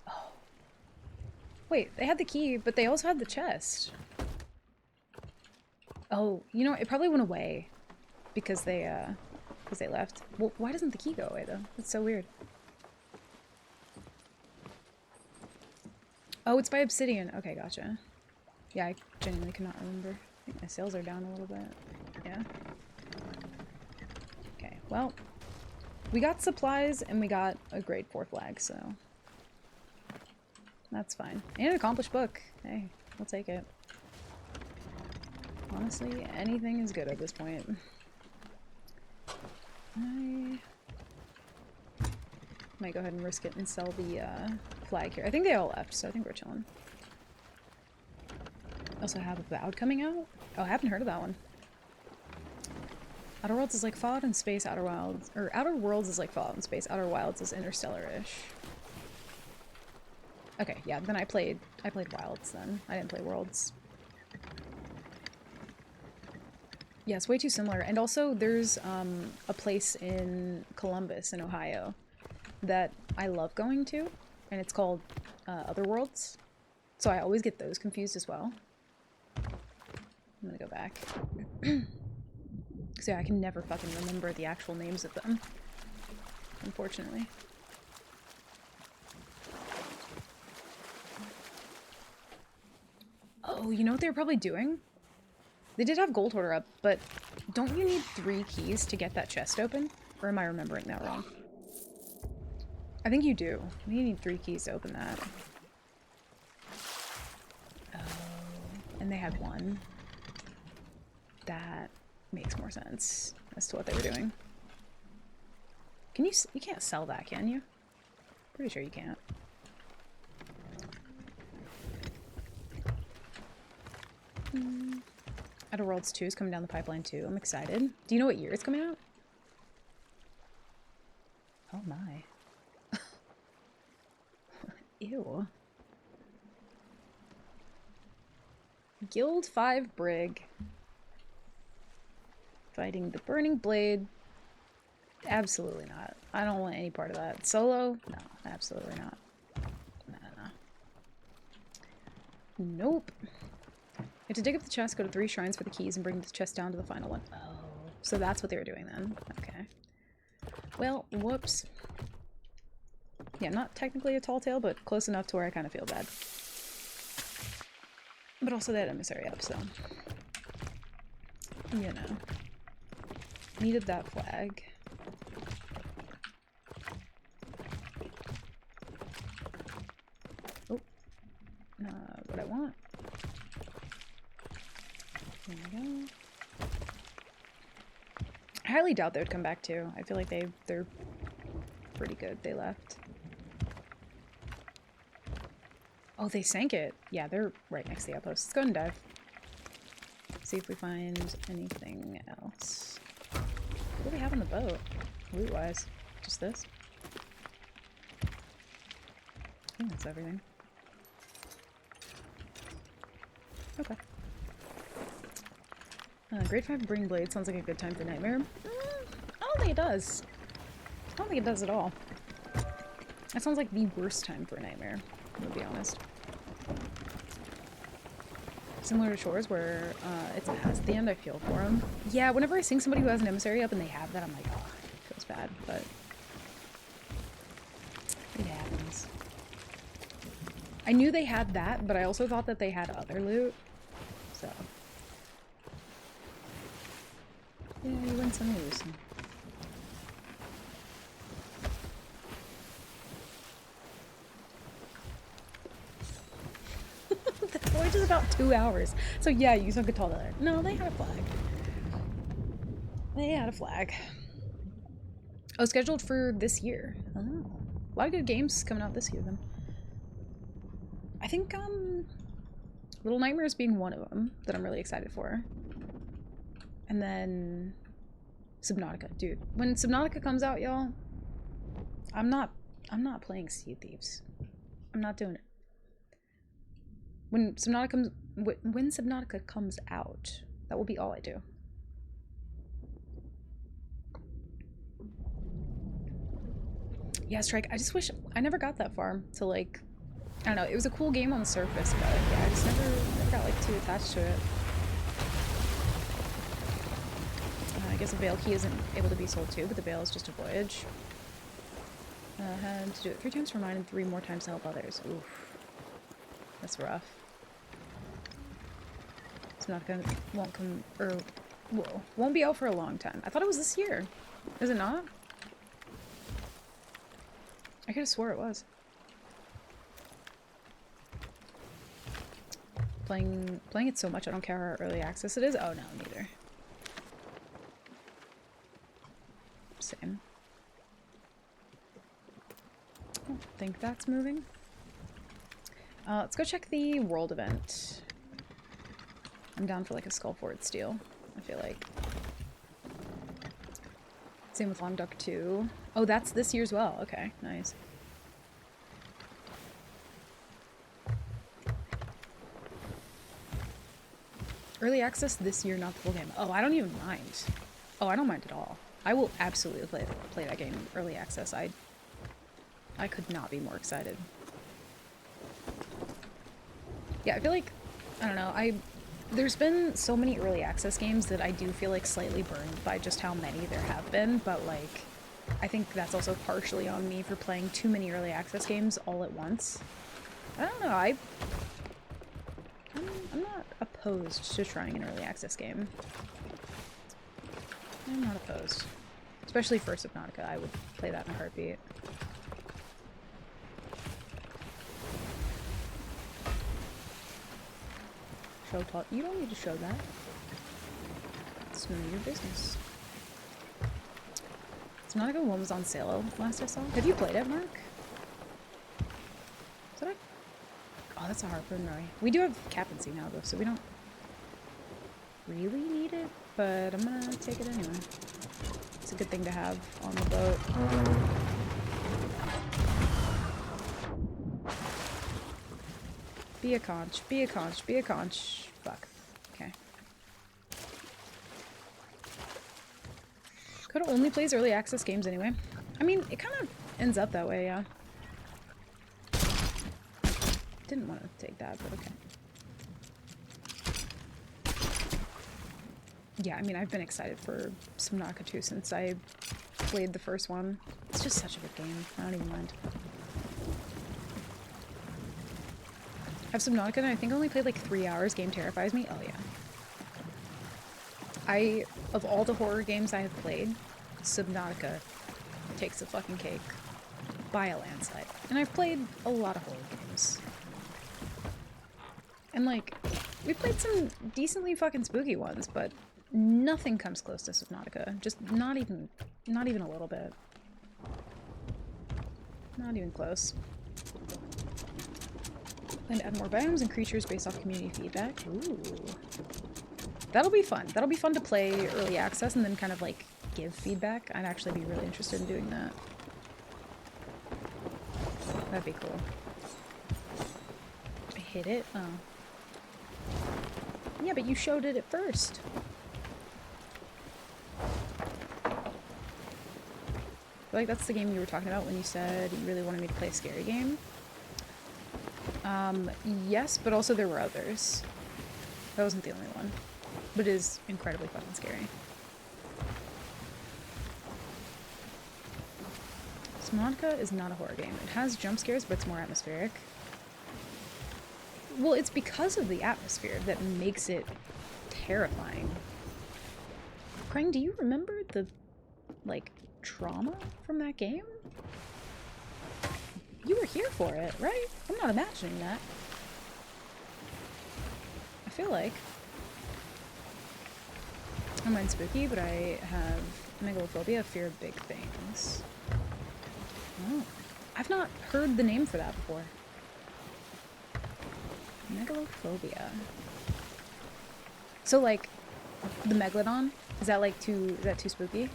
Oh. Wait, they had the key, but they also had the chest. Oh, you know, it probably went away because they left. Well, why doesn't the key go away though? That's so weird. Oh, it's by Obsidian. Okay, gotcha. Yeah, I genuinely cannot remember. I think my sales are down a little bit. Yeah. Okay, well, we got supplies and we got a grade 4 flag, so that's fine. And an accomplished book. Hey, we'll take it. Honestly, anything is good at this point. I might go ahead and risk it and sell the flag here. I think they all left, so I think we're chilling. Also have Avowed coming out? Oh, I haven't heard of that one. Outer Worlds is like Fallout in space, Outer Wilds, or Outer Worlds is like Fallout in space, Outer Wilds is Interstellar-ish. Okay, yeah, then I played Wilds then. I didn't play Worlds. Yeah, it's way too similar. And also there's a place in Columbus in Ohio that I love going to, and it's called Other Worlds. So I always get those confused as well. I'm gonna go back. So yeah, I can never fucking remember the actual names of them, unfortunately. Oh, you know what they were probably doing? They did have Gold Hoarder up, but don't you need 3 keys to get that chest open? Or am I remembering that wrong? I think you do. You need 3 keys to open that. Oh, and they had 1. That makes more sense as to what they were doing. Can you can't sell that, can you? Pretty sure you can't. Outer Worlds 2 is coming down the pipeline too. I'm excited. Do you know what year it's coming out? Oh my. Ew. Guild 5 Brig. Fighting the Burning Blade. Absolutely not. I don't want any part of that. Solo? No, absolutely not. No. Nope. You have to dig up the chest, go to 3 shrines for the keys, and bring the chest down to the final one. Oh. So that's what they were doing then. Okay. Well, whoops. Yeah, not technically a tall tale, but close enough to where I kind of feel bad. But also that emissary up, so. You know. Needed that flag. Oh. What I want. There we go. I highly doubt they would come back too. I feel like they're pretty good. They left. Oh, they sank it. Yeah, they're right next to the outpost. Let's go ahead and dive. See if we find anything else. What do we have on the boat? Loot-wise. Just this? I think that's everything. Okay. Grade 5 Burning Blade sounds like a good time for Nightmare. I don't think it does. I don't think it does at all. That sounds like the worst time for a Nightmare, to be honest. Similar to Shores, where it's a has at the end, I feel for them. Yeah, whenever I sing somebody who has an emissary up and they have that, I'm like, oh, it feels bad, but it happens. I knew they had that, but I also thought that they had other loot, so. Yeah, you win some, you lose some. The voyage is about 2 hours. So yeah, you sunk a tall there. No, they had a flag. They had a flag. Oh, scheduled for this year. Oh. A lot of good games coming out this year then. I think, Little Nightmares being one of them that I'm really excited for. And then Subnautica. Dude, when Subnautica comes out, y'all, I'm not playing Sea of Thieves. I'm not doing it. When Subnautica comes out, that will be all I do. Yeah, Strike, I just wish I never got that far to, like, I don't know, it was a cool game on the surface, but yeah, I just never got like too attached to it. I guess a Veil key isn't able to be sold too, but the Veil is just a voyage. Had to do it 3 times for mine and 3 more times to help others. Oof. That's rough. It's not gonna, won't be out for a long time. I thought it was this year. Is it not? I could have swore it was. Playing it so much I don't care how early access it is. Oh no, neither. Same. I don't think that's moving. Let's go check the world event. I'm down for like a Skullfort steal, I feel like. Same with Long Duck 2. Oh, that's this year as well. Okay, nice. Early access this year, not the full game. Oh, I don't even mind. Oh, I don't mind at all. I will absolutely play that game early access. I could not be more excited. Yeah, I feel like, I don't know, there's been so many early access games that I do feel like slightly burned by just how many there have been, but like, I think that's also partially on me for playing too many early access games all at once. I don't know, I'm not opposed to trying an early access game. I'm not opposed. Especially for Subnautica, I would play that in a heartbeat. Show talk. You don't need to show that. It's none of your business. Subnautica 1 was on sale last I saw. Have you played it, Mark? Did I? Oh, that's a Harpoon Murray. We do have captaincy now, though, so we don't really need it, but I'm gonna take it anyway. It's a good thing to have on the boat. Be a conch, be a conch, be a conch. Fuck. Okay. Coda only plays early access games anyway. I mean, it kind of ends up that way, yeah. Didn't want to take that, but okay. Yeah, I mean, I've been excited for Subnautica 2 since I played the first one. It's just such a good game. I don't even mind. Have Subnautica and I think I only played like 3 hours. Game terrifies me. Oh yeah. Of all the horror games I have played, Subnautica takes the fucking cake by a landslide. And I've played a lot of horror games. And like, we've played some decently fucking spooky ones, but nothing comes close to Subnautica. Just not even a little bit. Not even close. And add more biomes and creatures based off community feedback. Ooh. That'll be fun. That'll be fun to play early access and then kind of like give feedback. I'd actually be really interested in doing that. That'd be cool. I hit it? Oh. Yeah, but you showed it at first. I feel like that's the game you were talking about when you said you really wanted me to play a scary game. Yes, but also there were others. That wasn't the only one. But it is incredibly fucking scary. Subnautica is not a horror game. It has jump scares, but it's more atmospheric. Well, it's because of the atmosphere that makes it terrifying. Krang, do you remember the, like, trauma from that game? You were here for it, right? I'm not imagining that. I feel like. I don't mind spooky, but I have megalophobia, fear of big things. Oh. I've not heard the name for that before. Megalophobia. So, like, the Megalodon? Is that, like, is that too spooky?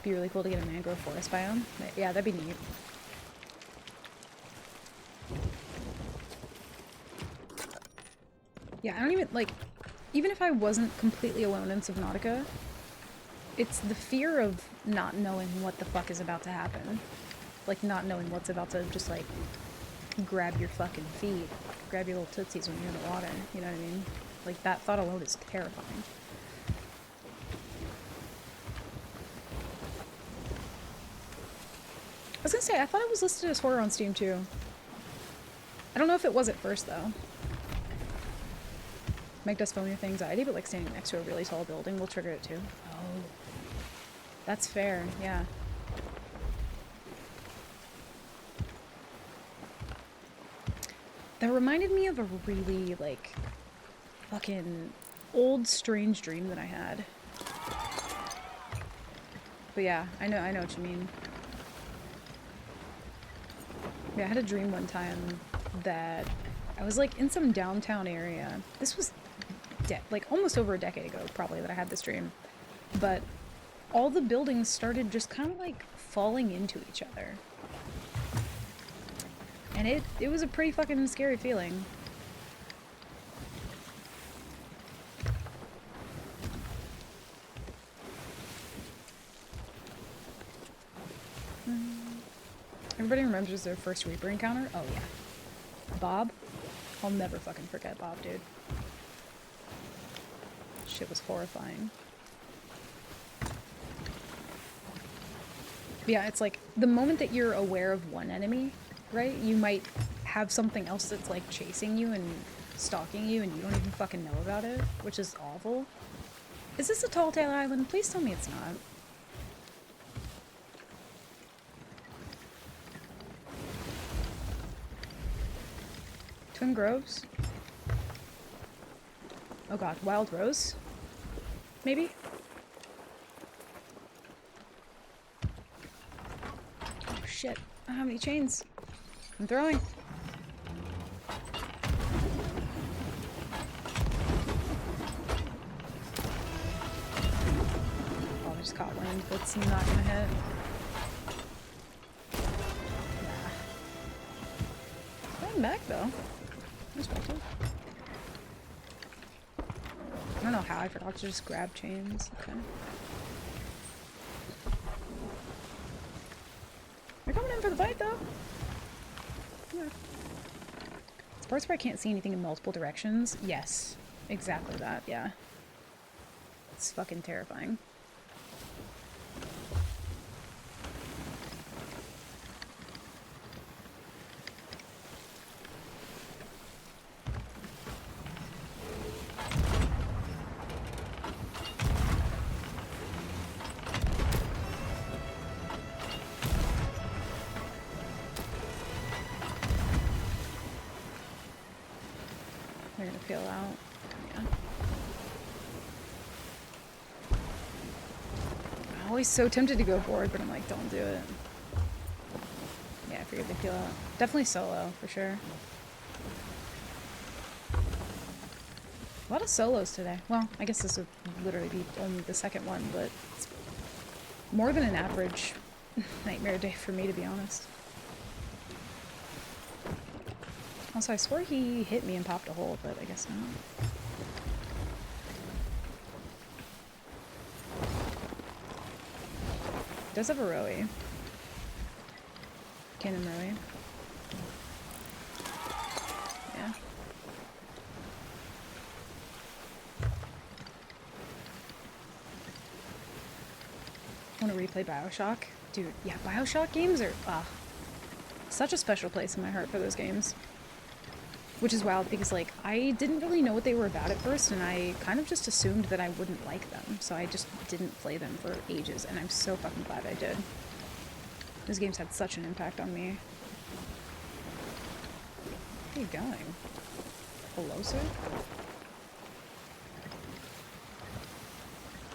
Be really cool to get a mangrove forest biome. Yeah, that'd be neat. Yeah, I don't even, like, even if I wasn't completely alone in Subnautica, it's the fear of not knowing what the fuck is about to happen. Like, not knowing what's about to just, like, grab your fucking feet. Grab your little tootsies when you're in the water. You know what I mean? Like, that thought alone is terrifying. I was gonna say, I thought it was listed as horror on Steam, too. I don't know if it was at first, though. Meg does phobia with anxiety, but, like, standing next to a really tall building will trigger it, too. Oh. That's fair, yeah. That reminded me of a really, like, fucking old strange dream that I had. But yeah, I know what you mean. Yeah, I had a dream one time that I was, like, in some downtown area. This was, like, almost over a decade ago, probably, that I had this dream. But all the buildings started just kind of, like, falling into each other. And it was a pretty fucking scary feeling. Everybody remembers their first Reaper encounter? Oh yeah. Bob? I'll never fucking forget Bob, dude. Shit was horrifying. Yeah, it's like, the moment that you're aware of one enemy, right? You might have something else that's, like, chasing you and stalking you and you don't even fucking know about it, which is awful. Is this a Tall Tale Island? Please tell me it's not. Twin Groves? Oh god, Wild Rose? Maybe? Oh shit, I don't have any chains. I'm throwing. Oh, I just caught wind. That's not gonna hit. Nah. Going back though. Respectful. I don't know how I forgot to just grab chains. Okay. They're coming in for the fight though. Yeah. It's parts where I can't see anything in multiple directions. Yes. Exactly that, yeah. It's fucking terrifying. They're gonna peel out. Yeah. I'm always so tempted to go forward, but I'm like, don't do it. Yeah, I figured they'd peel out. Definitely solo, for sure. A lot of solos today. Well, I guess this would literally be only the second one, but it's more than an average nightmare day for me, to be honest. Also, I swore he hit me and popped a hole, but I guess not. He does have a Rowie. Cannon Rowie. want to replay Bioshock. Dude, yeah, Bioshock games are such a special place in my heart for those games. Which is wild because, like, I didn't really know what they were about at first, and I kind of just assumed that I wouldn't like them. So I just didn't play them for ages, and I'm so fucking glad I did. Those games had such an impact on me. Where are you going? Hello, sir?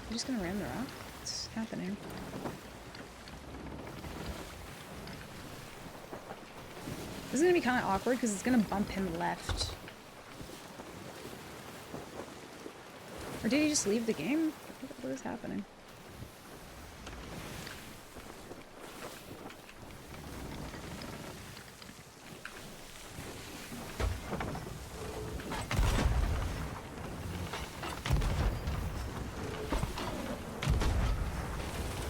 You just gonna ram the rock? What's happening? This is gonna be kind of awkward because it's gonna bump him left. Or did he just leave the game? What is happening?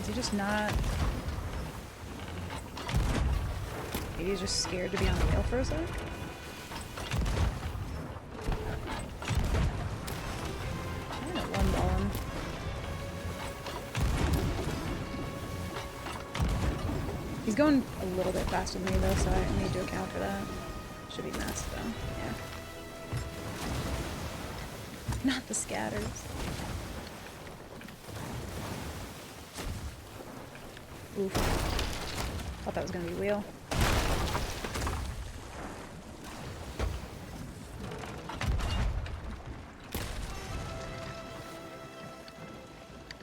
Is he just not... Maybe he's just scared to be on the rail for a sec? I'm gonna one-ball him. He's going a little bit faster than me though, so I need to account for that. Should be messed though, yeah. Not the scatters. Oof. Thought that was gonna be wheel.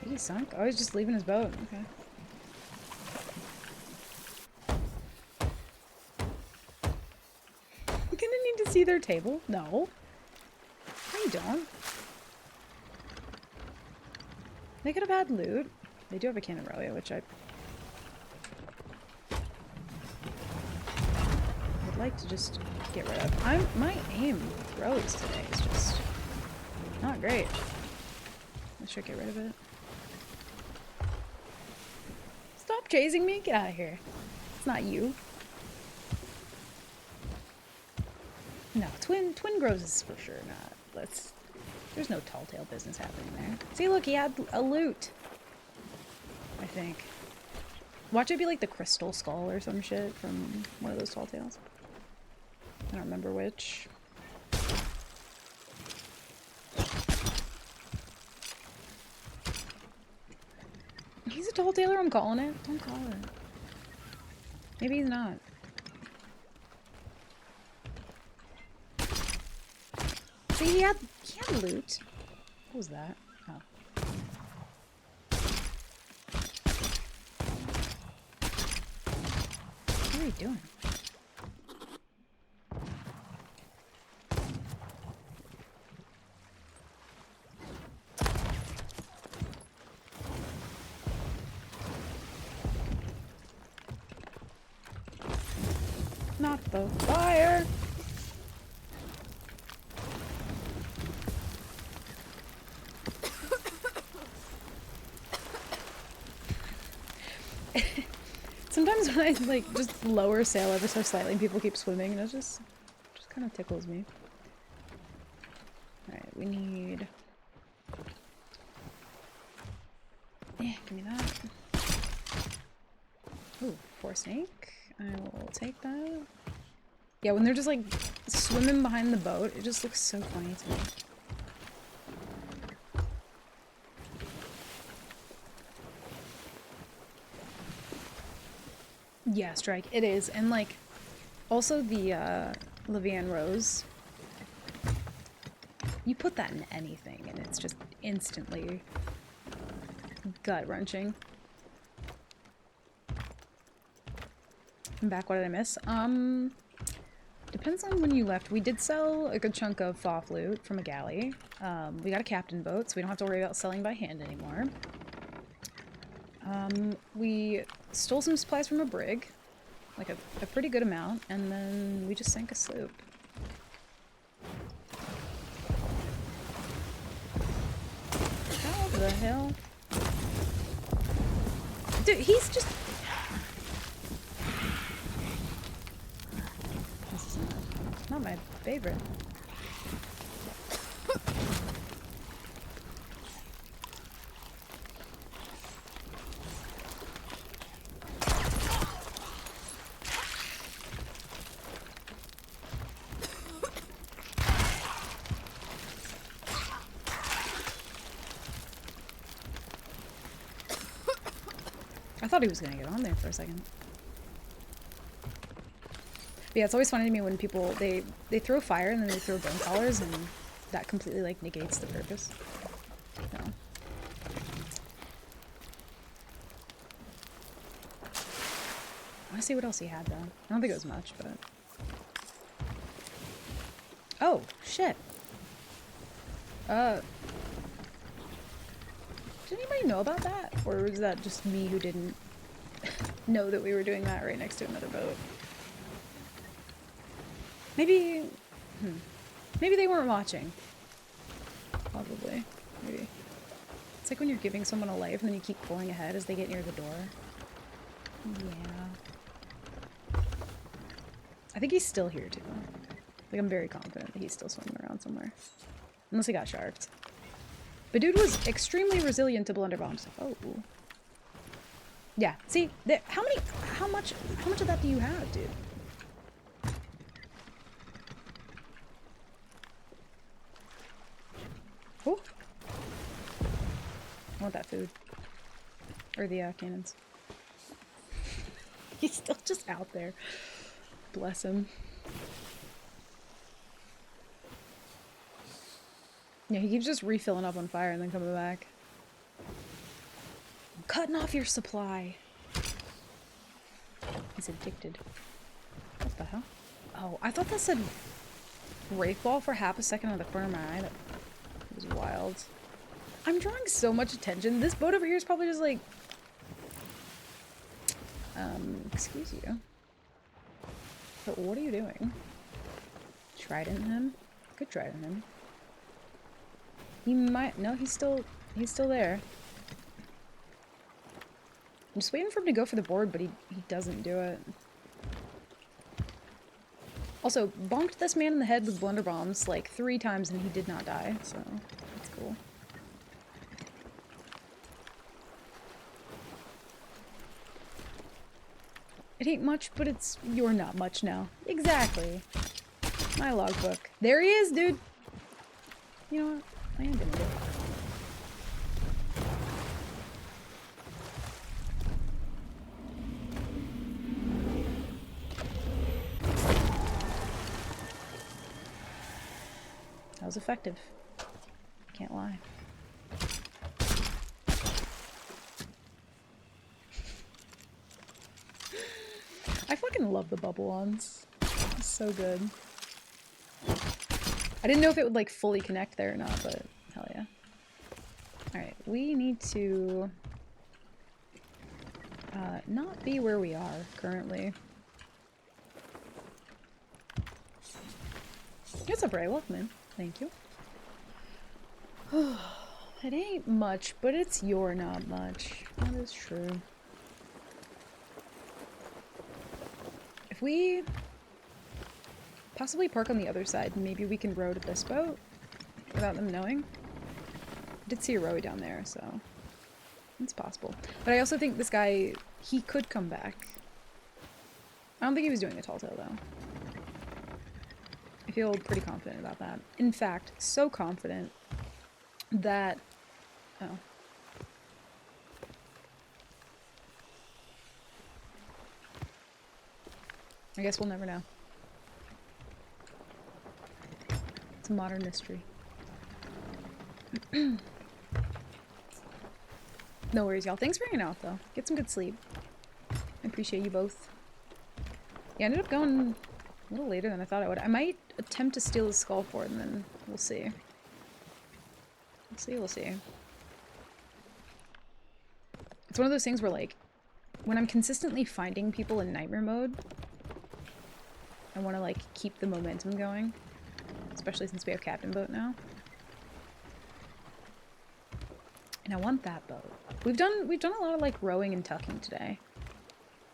He sunk? Oh, he's just leaving his boat. Okay. I'm gonna need to see their table? No. No, you don't. They could have had loot. They do have a cannon Aurelia, which I would like to just get rid of. My aim with throws today is just not great. I should get rid of it. Stop chasing me. Get out of here. It's not you. No, twin grows is for sure not. There's no tall tale business happening there. See, look, he had a loot. I think. Watch it be like the crystal skull or some shit from one of those tall tales. I don't remember which. He's a tall tailor, I'm calling it. Don't call it. Maybe he's not. See, he had loot. What was that? Oh. What are you doing? Not the fire! Sometimes when I like just lower sail ever so slightly and people keep swimming, and it just kind of tickles me. Alright, we need... Yeah, give me that. Ooh, 4 snake. I will take that. Yeah, when they're just like swimming behind the boat, it just looks so funny to me. Yeah, strike. It is. And like, also the Levian Rose. You put that in anything and it's just instantly gut-wrenching. I'm back. What did I miss? Depends on when you left. We did sell a good chunk of FOF loot from a galley. We got a captain boat, so we don't have to worry about selling by hand anymore. We stole some supplies from a brig, like a pretty good amount, and then we just sank a sloop. How the hell? Dude, he's just... This is not my favorite. thought he was gonna get on there for a second. But yeah, it's always funny to me when people, they throw fire and then they throw bone collars and that completely like negates the purpose. So. I want to see what else he had though. I don't think it was much, but... Oh, shit. Did anybody know about that? Or was that just me who didn't know that we were doing that right next to another boat? Maybe... Maybe they weren't watching. Probably. Maybe. It's like when you're giving someone a life and then you keep pulling ahead as they get near the door. Yeah. I think he's still here too. Like, I'm very confident that he's still swimming around somewhere. Unless he got sharked. But dude was extremely resilient to blunderbombs. Oh. Yeah, see, how much of that do you have, dude? Oh. I want that food. Or the cannons. He's still just out there. Bless him. Yeah, he keeps just refilling up on fire and then coming back. I'm cutting off your supply. He's addicted. What the hell? Oh, I thought that said Wraith Ball for half a second on the corner of my eye. That was wild. I'm drawing so much attention. This boat over here is probably just like... excuse you. But what are you doing? Trident him? Good trident him. He might... No, he's still there. I'm just waiting for him to go for the board, but he doesn't do it. Also, bonked this man in the head with blunderbombs like 3 times and he did not die, so that's cool. It ain't much, but it's... You're not much now. Exactly. My logbook. There he is, dude! You know what? I am gonna do it. That was effective. Can't lie. I fucking love the bubble ones. It's so good. I didn't know if it would like fully connect there or not, but hell yeah. Alright, we need to not be where we are currently. What's up, Ray? Welcome in. Thank you. It ain't much, but it's your not much. That is true. If we possibly park on the other side, maybe we can row to this boat without them knowing. I did see a row down there, so it's possible. But I also think this guy, he could come back. I don't think he was doing a tall tale, though. I feel pretty confident about that. In fact, so confident that... Oh. I guess we'll never know. It's a modern mystery. No worries, y'all. Thanks for hanging out, though. Get some good sleep. I appreciate you both. Yeah, I ended up going a little later than I thought I would. I might attempt to steal his skull for it, and then we'll see. We'll see. It's one of those things where, like, when I'm consistently finding people in nightmare mode, I want to, like, keep the momentum going. Especially since we have Captain Boat now. And I want that boat. We've done a lot of, like, rowing and tucking today.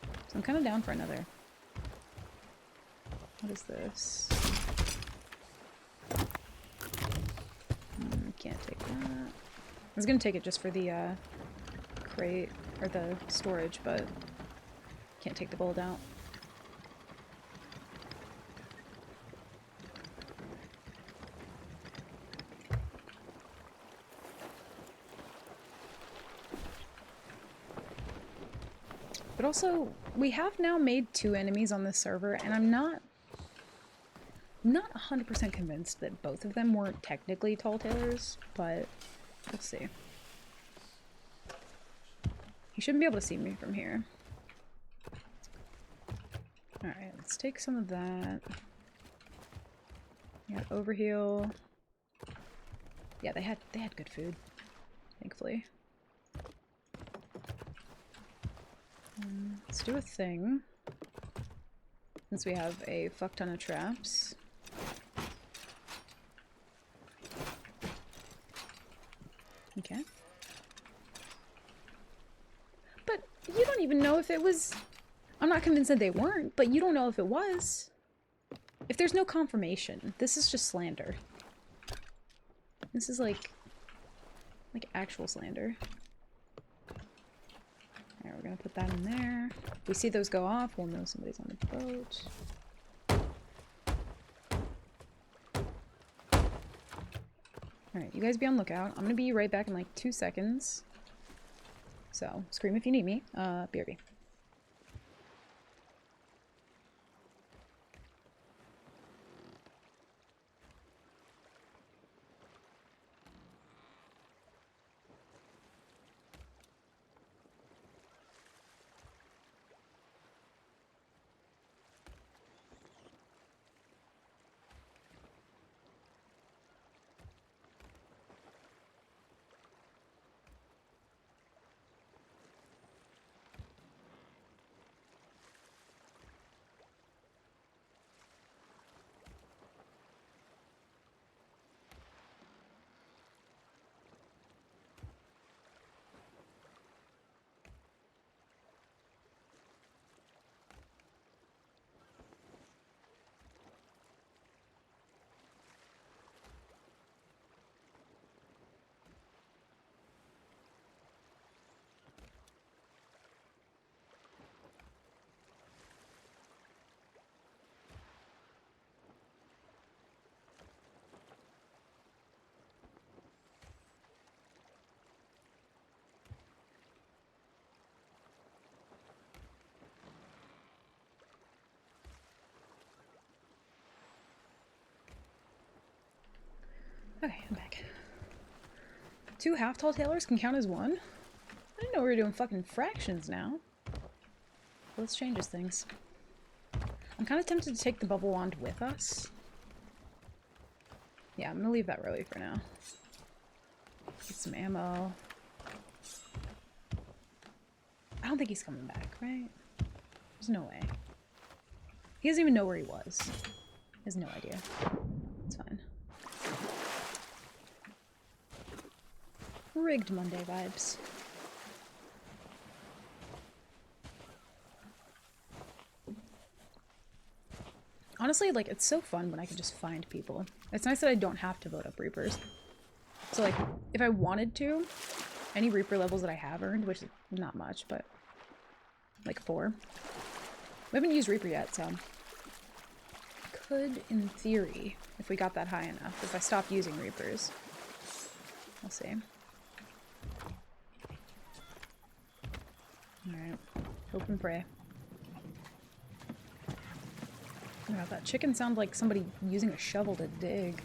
So I'm kind of down for another. What is this? Can't take that. I was gonna take it just for the crate or the storage, but can't take the bolt out. But also, we have now made 2 enemies on this server, and I'm not 100% convinced that both of them weren't technically Tall Tailors, but we'll see. He shouldn't be able to see me from here. Alright, let's take some of that. Yeah, overheal. Yeah, they had good food, thankfully. Let's do a thing. Since we have a fuck ton of traps. Okay. But you don't even know if it was... I'm not convinced that they weren't, but you don't know if it was. If there's no confirmation, this is just slander. This is like actual slander. Alright, we're gonna put that in there. If we see those go off, we'll know somebody's on the boat. Alright, you guys be on lookout. I'm gonna be right back in like 2 seconds. So, scream if you need me. BRB. Okay, I'm back. 2 half Tall Tailors can count as 1? I didn't know we were doing fucking fractions now. Let's change these things. I'm kind of tempted to take the bubble wand with us. Yeah, I'm gonna leave that Rowie for now. Get some ammo. I don't think he's coming back, right? There's no way. He doesn't even know where he was. He has no idea. It's fine. Rigged Monday vibes. Honestly, like, it's so fun when I can just find people. It's nice that I don't have to vote up Reapers. So, like, if I wanted to, any Reaper levels that I have earned, which is not much, but like 4. We haven't used Reaper yet, so could, in theory, if we got that high enough, if I stopped using Reapers. We'll see. Alright. Hope and pray. Oh, that chicken sounded like somebody using a shovel to dig.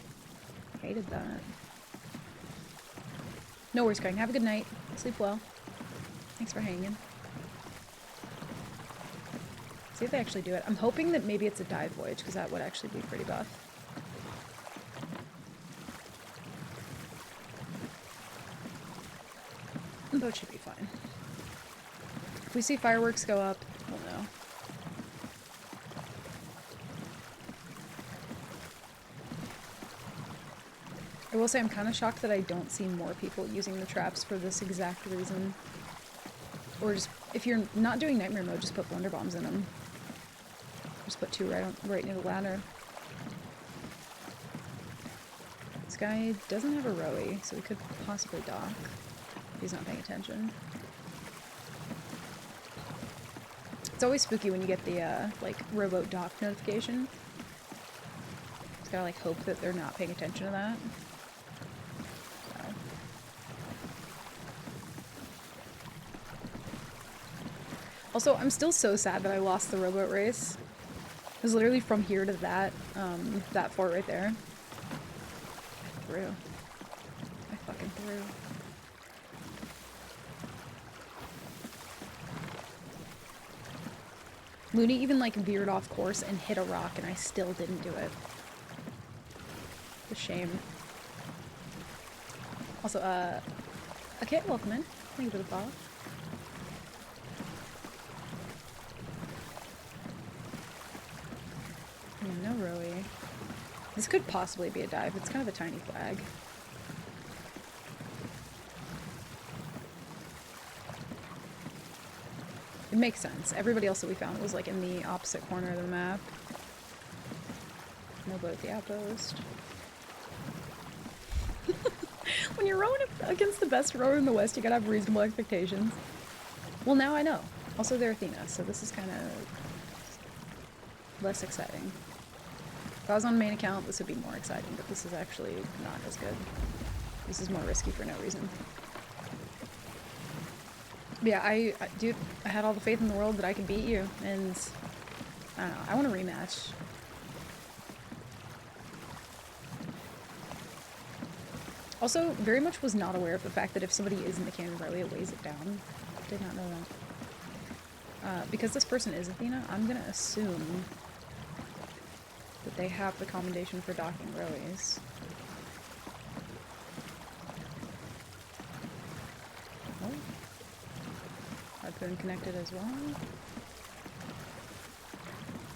I hated that. No worries, Craig. Have a good night. Sleep well. Thanks for hanging. See if they actually do it. I'm hoping that maybe it's a dive voyage, because that would actually be pretty buff. The boat should be fine. If we see fireworks go up, we'll know. I will say I'm kind of shocked that I don't see more people using the traps for this exact reason. Or just, if you're not doing nightmare mode, just put blender bombs in them. Just put 2 right near the ladder. This guy doesn't have a Rowie, so he could possibly dock if he's not paying attention. It's always spooky when you get the, like, rowboat dock notification. Just gotta, like, hope that they're not paying attention to that. Also, I'm still so sad that I lost the rowboat race. It was literally from here to that, that fort right there. I threw. I fucking threw. Looney even like veered off course and hit a rock and I still didn't do it. It's a shame. Also, okay, welcome in. Thank you for the follow. Yeah, no rowie. This could possibly be a dive. It's kind of a tiny flag. It makes sense. Everybody else that we found was like in the opposite corner of the map. No boat at the outpost. When you're rowing against the best rower in the West, you gotta have reasonable expectations. Well, now I know. Also, they're Athena, so this is kind of less exciting. If I was on main account, this would be more exciting, but this is actually not as good. This is more risky for no reason. But yeah, dude, I had all the faith in the world that I could beat you, and I don't know, I want a rematch. Also, very much was not aware of the fact that if somebody is in the cannon rally, it weighs it down. Did not know that. Because this person is Athena, I'm gonna assume that they have the commendation for docking rowies. Oh. Harpoon connected as well.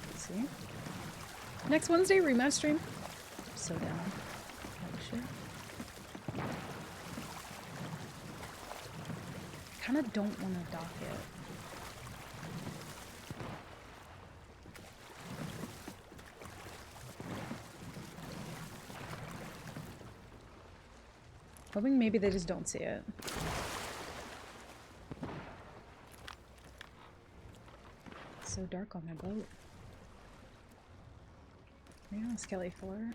Let's see. Next Wednesday, rematch stream. So down. Oh shit. Kinda don't want to dock it. Hoping maybe they just don't see it. It's so dark on my boat. Maybe on Skelly 4.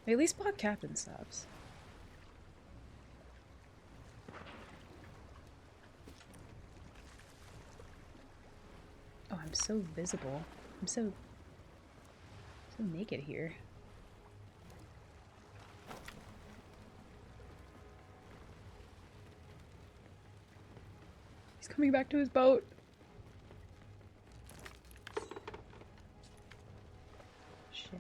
They at least bought captain subs. Oh, I'm so visible. I'm so naked here. He's coming back to his boat. Shit.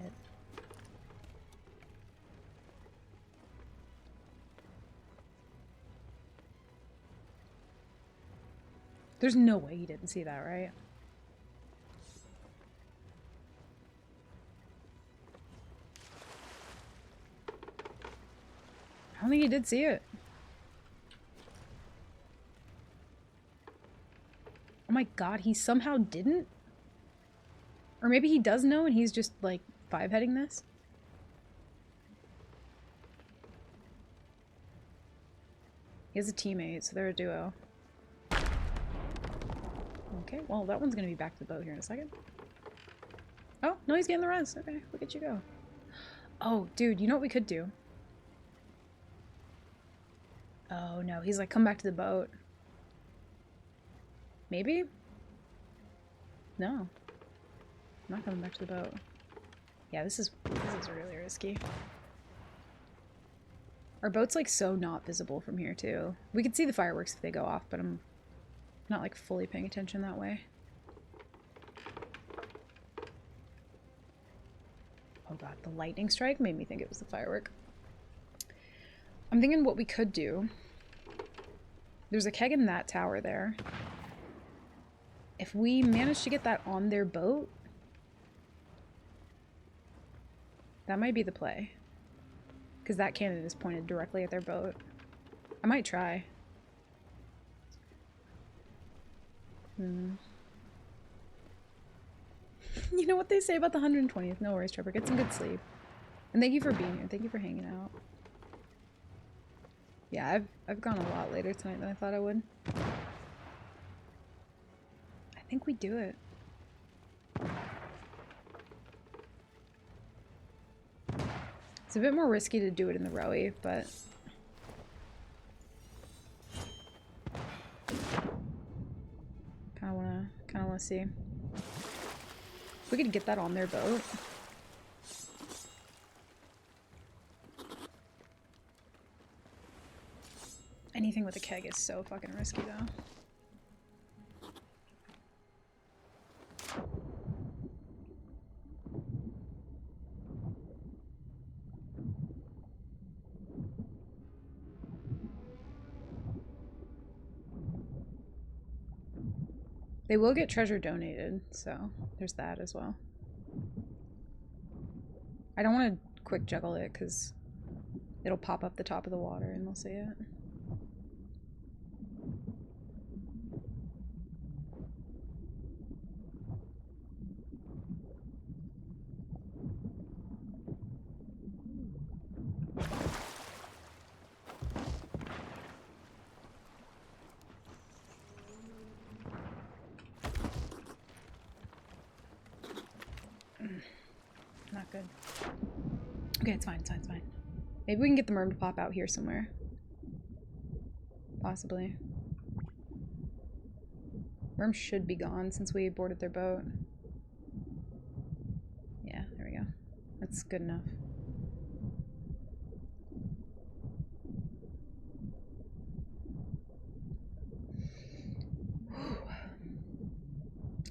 There's no way he didn't see that, right? I don't think he did see it. Oh my god, he somehow didn't? Or maybe he does know and he's just, like, five-heading this? He has a teammate, so they're a duo. Okay, well, that one's gonna be back to the boat here in a second. Oh, no, he's getting the res. Okay, look at you go. Oh, dude, you know what we could do? Oh, no, he's like, come back to the boat. Maybe? No. I'm not coming back to the boat. Yeah, this is really risky. Our boat's like so not visible from here too. We could see the fireworks if they go off, but I'm not like fully paying attention that way. Oh god, the lightning strike made me think it was the firework. I'm thinking what we could do. There's a keg in that tower there. If we manage to get that on their boat, that might be the play. Because that cannon is pointed directly at their boat. I might try. You know what they say about the 120th. No worries, Trevor. Get some good sleep. And thank you for being here. Thank you for hanging out. Yeah, I've gone a lot later tonight than I thought I would. I think we do it. It's a bit more risky to do it in the rowie, but Kind of want to see. If we could get that on their boat. Anything with a keg is so fucking risky, though. They will get treasure donated, so there's that as well. I don't want to quick juggle it because it'll pop up the top of the water and they'll see it. Not good. Okay, it's fine, it's fine, it's fine. Maybe we can get the merm to pop out here somewhere. Possibly. Merm should be gone since we boarded their boat. Yeah, there we go. That's good enough.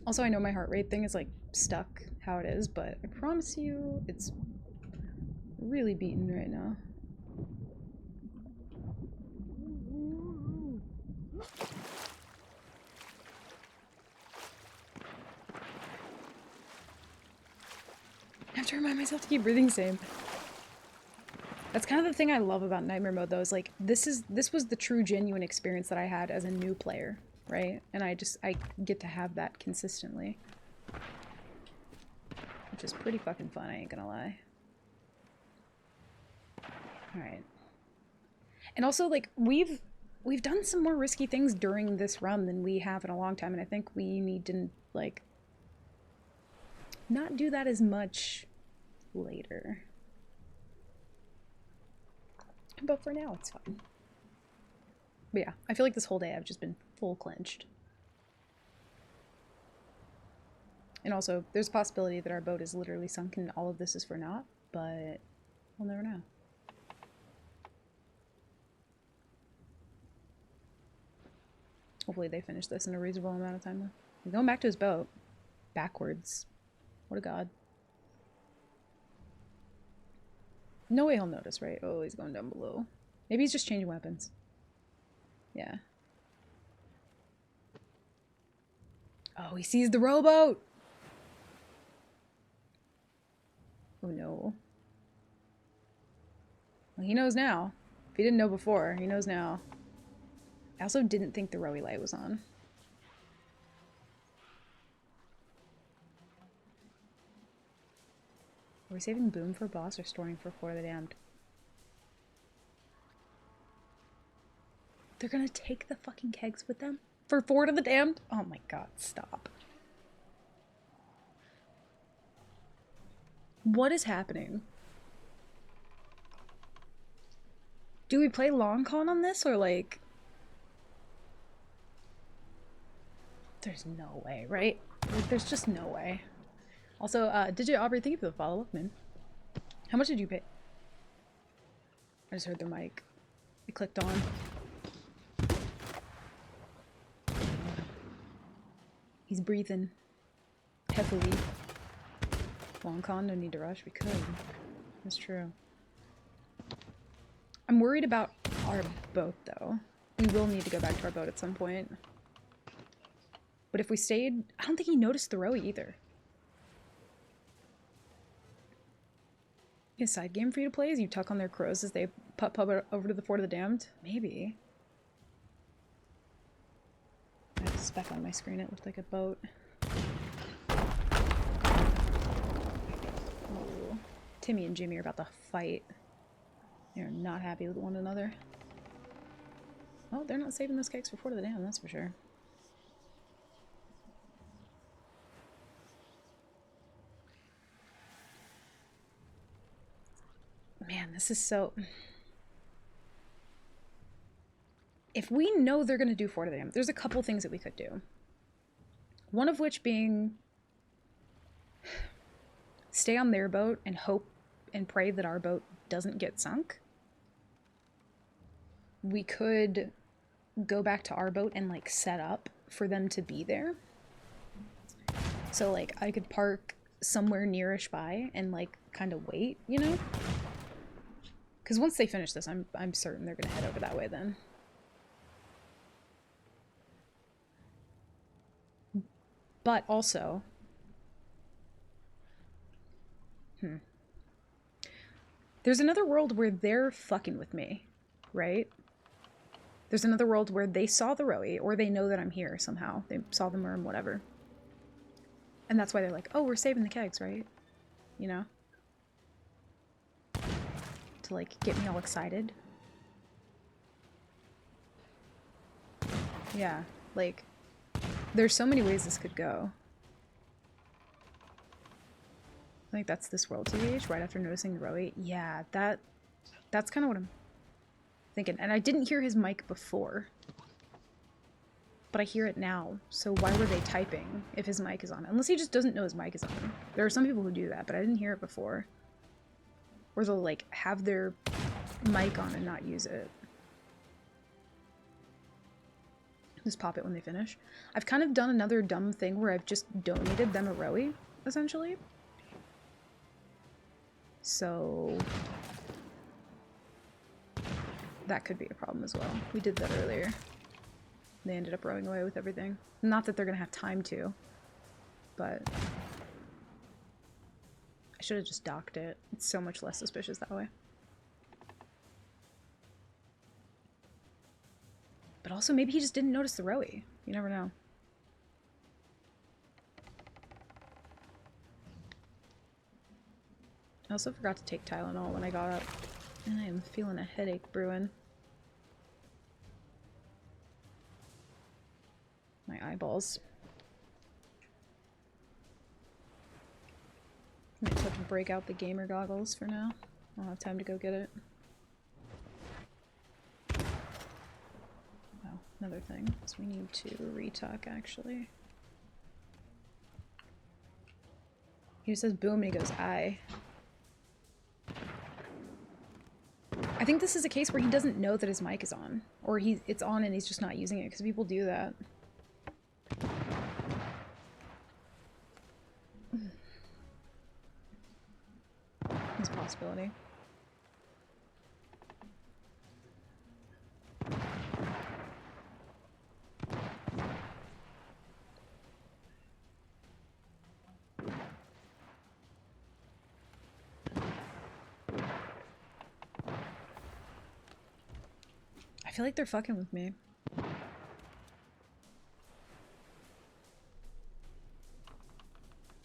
Also, I know my heart rate thing is like stuck how it is, but I promise you it's really beaten right now. I have to remind myself to keep breathing same. That's kind of the thing I love about Nightmare Mode, though, is like this was the true genuine experience that I had as a new player, right? And I get to have that consistently. Which is pretty fucking fun, I ain't gonna lie. Alright. And also, like, we've done some more risky things during this run than we have in a long time, and I think we need to, like, not do that as much later. But for now, it's fine. But yeah, I feel like this whole day I've just been full clenched. And also, there's a possibility that our boat is literally sunk and all of this is for naught, but we'll never know. Hopefully they finish this in a reasonable amount of time, though. He's going back to his boat. Backwards. What a god. No way he'll notice, right? Oh, he's going down below. Maybe he's just changing weapons. Yeah. Oh, he sees the rowboat! Oh no. Well, he knows now. If he didn't know before, he knows now. I also didn't think the rowie light was on. Are we saving Boom for boss or storing for Fort of the Damned? They're gonna take the fucking kegs with them? For Fort of the Damned? Oh my god, stop. What is happening? Do we play long con on this or like... There's no way, right? Like, there's just no way. Also, DJ Aubrey, thank you for the follow. Man. How much did you pay? I just heard the mic. It clicked on. He's breathing heavily. Long con, no need to rush. We could. That's true. I'm worried about our boat, though. We will need to go back to our boat at some point. But if we stayed... I don't think he noticed the rowie either. A side game for you to play as you tuck on their crows as they putt over to the Fort of the Damned? Maybe. I have a speck on my screen. It looked like a boat. Ooh. Timmy and Jimmy are about to fight. They're not happy with one another. Oh, they're not saving those cakes for Fort of the Damned, that's for sure. Man, this is so... If we know they're going to do Fort of the Damned, there's a couple things that we could do. One of which being stay on their boat and hope and pray that our boat doesn't get sunk. We could go back to our boat and like set up for them to be there. So like I could park somewhere nearish by and like kind of wait, you know? Because once they finish this, I'm certain they're gonna head over that way then. But also, there's another world where they're fucking with me, right? There's another world where they saw the Rowie, or they know that I'm here somehow. They saw the Merm, whatever. And that's why they're like, oh, we're saving the kegs, right? You know? To, like, get me all excited. Yeah, like, there's so many ways this could go. I think that's this world TVH, right after noticing the Rowie. Yeah, that's kind of what I'm thinking. And I didn't hear his mic before. But I hear it now. So why were they typing if his mic is on? Unless he just doesn't know his mic is on. There are some people who do that, but I didn't hear it before. Or they'll, like, have their mic on and not use it. Just pop it when they finish. I've kind of done another dumb thing where I've just donated them a Rowie, essentially. So that could be a problem as well. We did that earlier. They ended up rowing away with everything. Not that they're gonna have time to, but I should have just docked it. It's so much less suspicious that way. But also, maybe he just didn't notice the Rowie. You never know. I also forgot to take Tylenol when I got up, and I am feeling a headache brewing. My eyeballs. I might have to break out the gamer goggles for now. I'll have time to go get it. Oh, another thing is we need to retalk actually. He just says boom and he goes aye. I think this is a case where he doesn't know that his mic is on. Or it's on and he's just not using it, because people do that. It's a possibility. I feel like they're fucking with me. I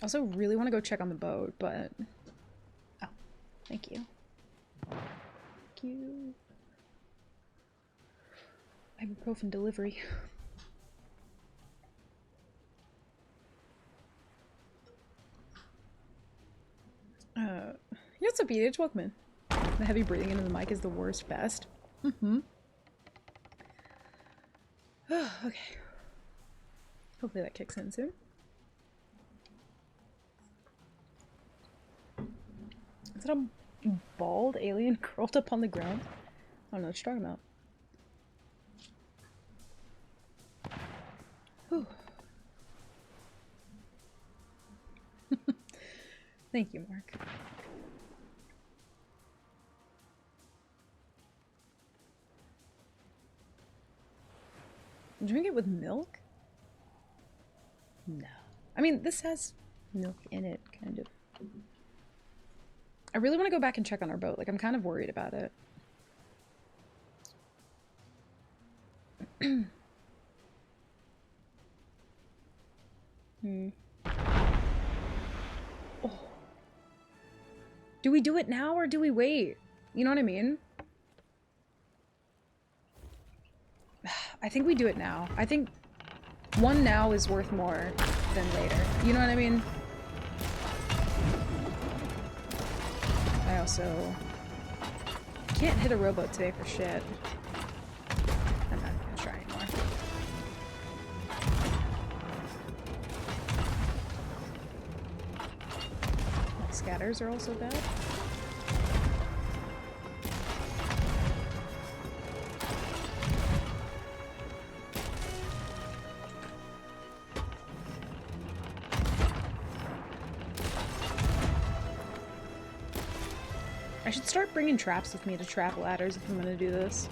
also really want to go check on the boat, but... Oh, thank you. Thank you. Ibuprofen delivery. What's up, EH? Welcome in. The heavy breathing into the mic is the worst best. Mm-hmm. Okay. Hopefully that kicks in soon. Is that a bald alien curled up on the ground? I don't know what you're talking about. Whew. Thank you, Mark. Drink it with milk? No. I mean, this has milk in it, kind of. I really want to go back and check on our boat. Like, I'm kind of worried about it. Oh. Do we do it now or do we wait? You know what I mean? I think we do it now. I think one now is worth more than later. You know what I mean? I also can't hit a rowboat today for shit. I'm not gonna try anymore. Scatters are also bad. I should start bringing traps with me to trap ladders if I'm gonna do this.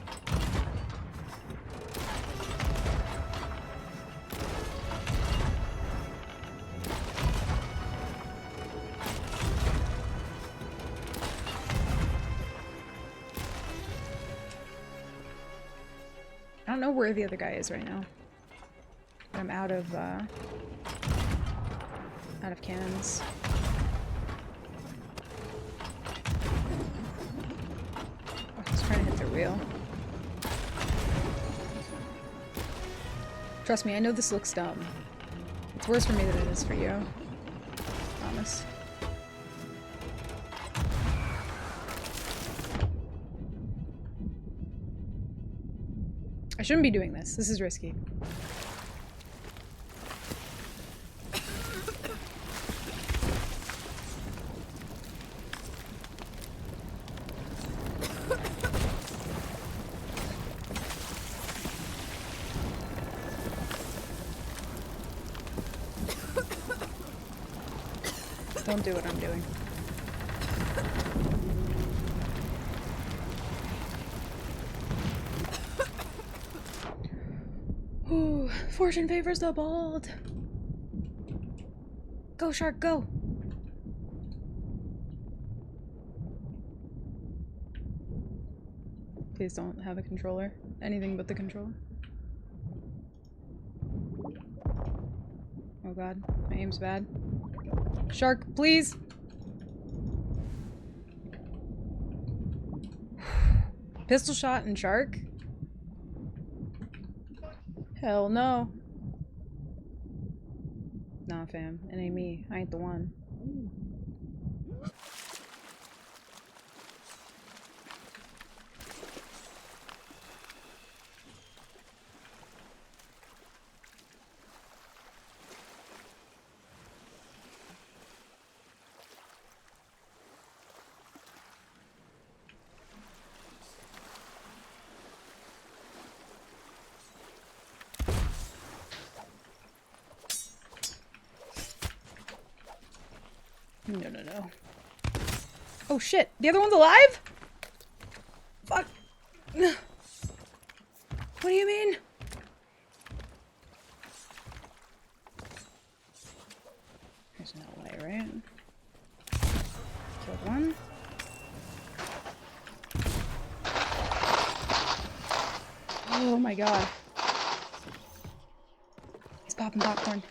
I don't know where the other guy is right now. I'm out of cannons. Oh, he's trying to hit the wheel. Trust me, I know this looks dumb. It's worse for me than it is for you. Promise. I shouldn't be doing this. This is risky. Don't do what I'm doing. Ooh, fortune favors the bold. Go, shark, go. Please don't have a controller. Anything but the controller. Oh god, my aim's bad. Shark, please! Pistol shot and shark? Hell no. Nah, fam. It ain't me. I ain't the one. No, no, no. Oh shit! The other one's alive?! Fuck! What do you mean? There's no way, right? Killed one. Oh my god. He's popping popcorn.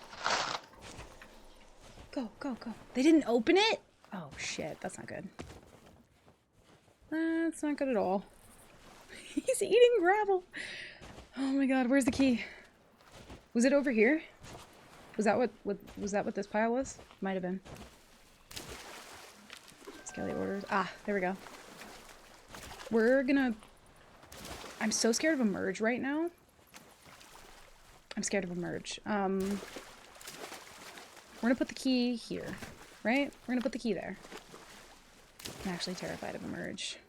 Go, go, go. They didn't open it? Oh shit, that's not good. That's not good at all. He's eating gravel. Oh my god, where's the key? Was it over here? Was that what this pile was? Might have been. Skelly orders. Ah, there we go. We're gonna... I'm so scared of a merge right now. I'm scared of a merge. We're gonna put the key here, right? We're gonna put the key there. I'm actually terrified of a merge.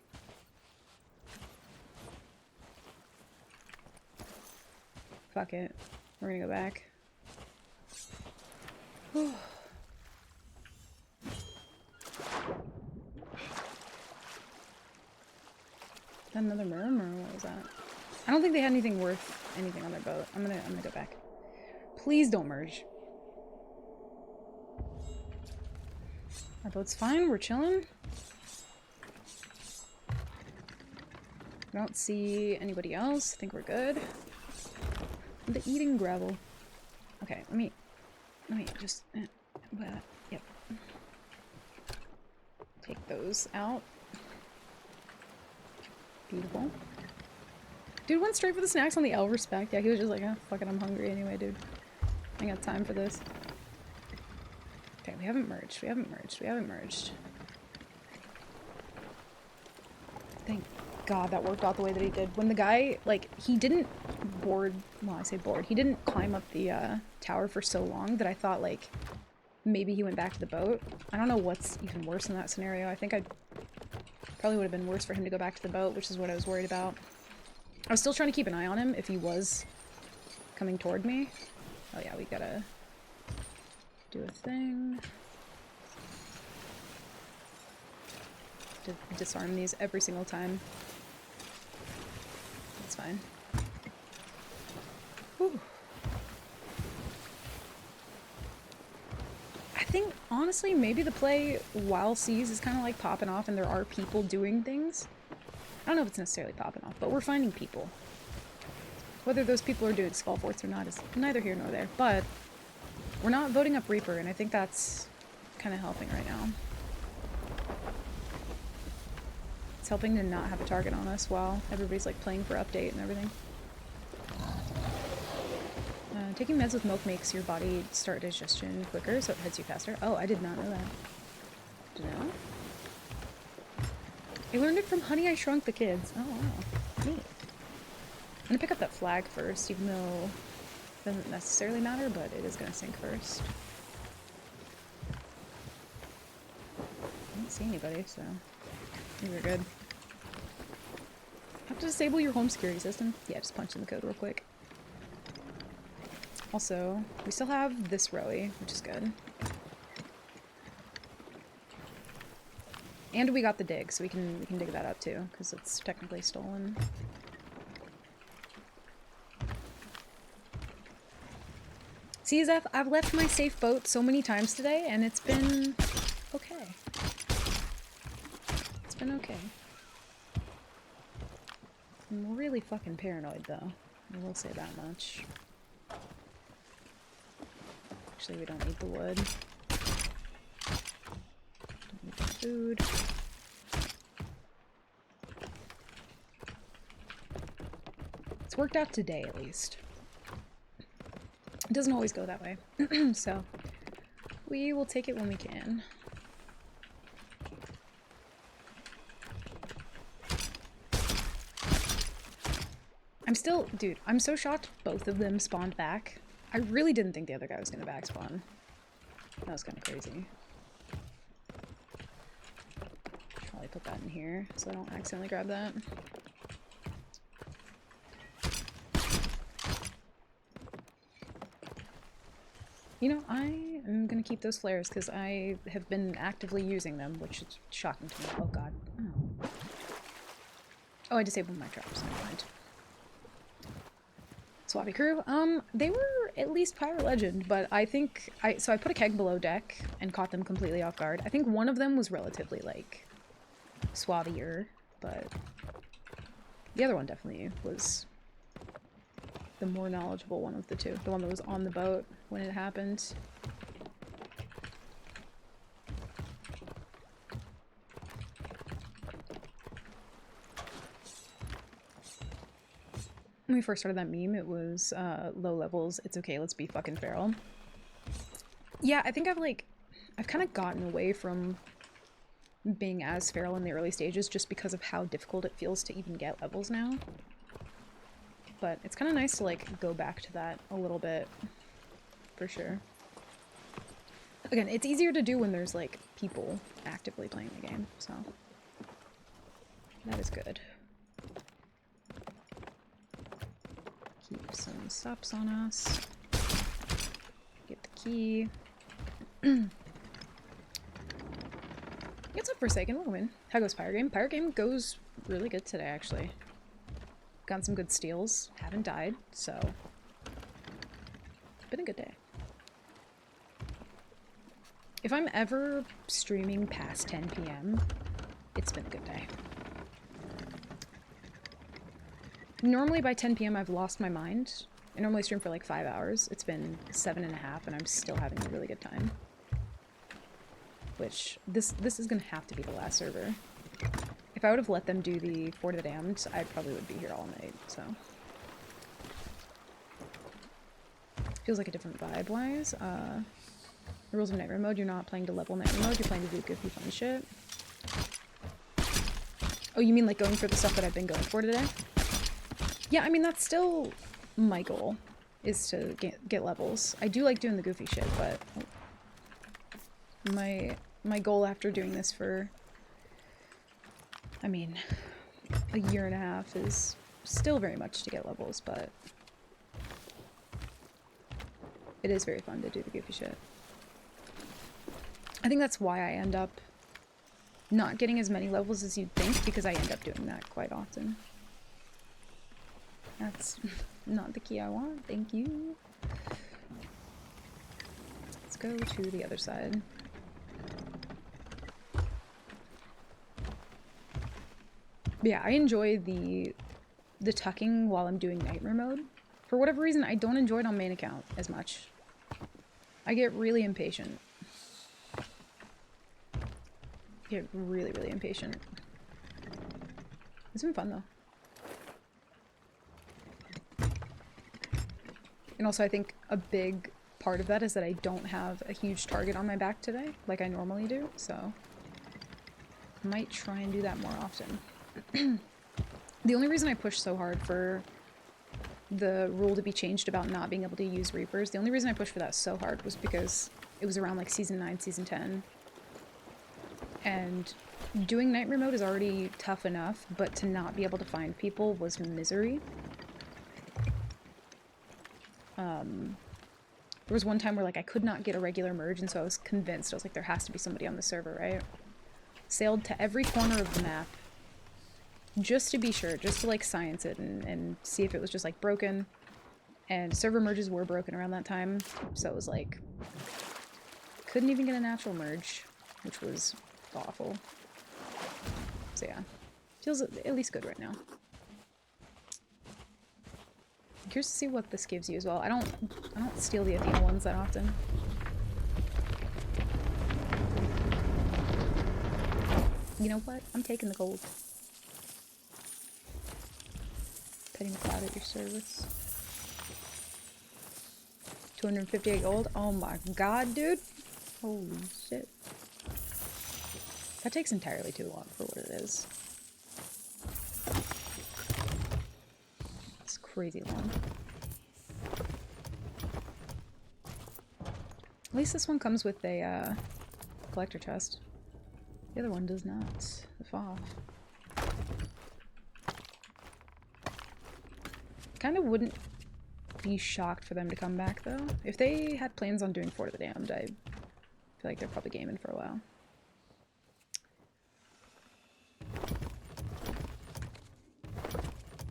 Fuck it. We're gonna go back. Another murmur? What was that? I don't think they had anything worth anything on their boat. I'm gonna go back. Please don't merge. Our boat's fine, we're chilling. I don't see anybody else. I think we're good. The eating gravel. Okay, let me just yep. Take those out. Beautiful. Dude went straight for the snacks on the L respect. Yeah, he was just like, oh, fuck it, I'm hungry anyway, dude. I ain't got time for this. Okay, we haven't merged. We haven't merged. We haven't merged. Thank God that worked out the way that he did. When the guy, like, he didn't board, well, I say board, he didn't climb up the tower for so long that I thought, like, maybe he went back to the boat. I don't know what's even worse in that scenario. I think I probably would have been worse for him to go back to the boat, which is what I was worried about. I was still trying to keep an eye on him if he was coming toward me. Oh yeah, we gotta do a thing. To disarm these every single time. That's fine. Whew. I think, honestly, maybe the play while Seas is kind of like popping off and there are people doing things. I don't know if it's necessarily popping off, but we're finding people. Whether those people are doing Skull Forts or not is neither here nor there, but we're not voting up Reaper, and I think that's kind of helping right now. It's helping to not have a target on us while everybody's like playing for update and everything. Taking meds with milk makes your body start digestion quicker, so it hits you faster. Oh, I did not know that. Did you know? I learned it from Honey, I Shrunk the Kids. Oh, wow. Neat. I'm gonna pick up that flag first, even though it doesn't necessarily matter, but it is gonna sink first. I don't see anybody, so I think we're good. Have to disable your home security system? Yeah, just punch in the code real quick. Also, we still have this rowie, which is good. And we got the dig, so we can dig that up too, because it's technically stolen. CZF, I've left my safe boat so many times today, and it's been okay. It's been okay. I'm really fucking paranoid, though. I will say that much. Actually, we don't need the wood. Don't need the food. It's worked out today, at least. It doesn't always go that way. So, we will take it when we can. I'm still... Dude, I'm so shocked both of them spawned back. I really didn't think the other guy was gonna back spawn. That was kind of crazy. Probably put that in here so I don't accidentally grab that. You know, I am gonna keep those flares because I have been actively using them, which is shocking to me. Oh god. Oh, oh, I disabled my traps. Never mind. Swabby crew. They were at least Pirate Legend, but I think so I put a keg below deck and caught them completely off guard. I think one of them was relatively like swabbier, but the other one definitely was the more knowledgeable one of the two. The one that was on the boat when it happened. When we first started that meme, it was low levels, it's okay, let's be fucking feral. Yeah, I think I've kind of gotten away from being as feral in the early stages just because of how difficult it feels to even get levels now. But it's kind of nice to like go back to that a little bit, for sure. Again, it's easier to do when there's like people actively playing the game, so that is good. Keep some stops on us. Get the key. It's up for a second, we'll win. How goes Pirate Game? Pirate Game goes really good today, actually. Gotten some good steals. Haven't died, so... Been a good day. If I'm ever streaming past 10 PM, it's been a good day. Normally by 10 PM I've lost my mind. I normally stream for like 5 hours. It's been 7.5 and I'm still having a really good time. Which, this is gonna have to be the last server. If I would have let them do the Fort of the Damned, I probably would be here all night, so. Feels like a different vibe-wise. The rules of Nightmare Mode, you're not playing to level Nightmare Mode, you're playing to do goofy fun shit. Oh, you mean like going for the stuff that I've been going for today? Yeah, I mean, that's still my goal, is to get levels. I do like doing the goofy shit, but... My goal after doing this for, I mean, a year and a half is still very much to get levels, but it is very fun to do the goofy shit. I think that's why I end up not getting as many levels as you'd think, because I end up doing that quite often. That's not the key I want, thank you. Let's go to the other side. But yeah, I enjoy the tucking while I'm doing Nightmare mode. For whatever reason, I don't enjoy it on main account as much. I get really impatient. Get really, really impatient. It's been fun though. And also I think a big part of that is that I don't have a huge target on my back today, like I normally do, so I might try and do that more often. The only reason I pushed so hard for the rule to be changed about not being able to use Reapers, the only reason I pushed for that so hard was because it was around like Season 9, Season 10. And doing Nightmare mode is already tough enough, but to not be able to find people was misery. There was one time where like I could not get a regular merge, and so I was convinced, I was like, there has to be somebody on the server, right? Sailed to every corner of the map just to be sure, just to like science it and see if it was just like broken. And server merges were broken around that time, so it was like, couldn't even get a natural merge, which was awful. So yeah, feels at least good right now. I'm curious to see what this gives you as well. I don't steal the Athena ones that often. You know what? I'm taking the gold. Petting the cloud at your service. 258 gold? Oh my god, dude! Holy shit. That takes entirely too long for what it is. It's crazy long. At least this one comes with a collector chest. The other one does not. F off. Kind of wouldn't be shocked for them to come back though. If they had plans on doing Fort of the Damned, I feel like they're probably gaming for a while.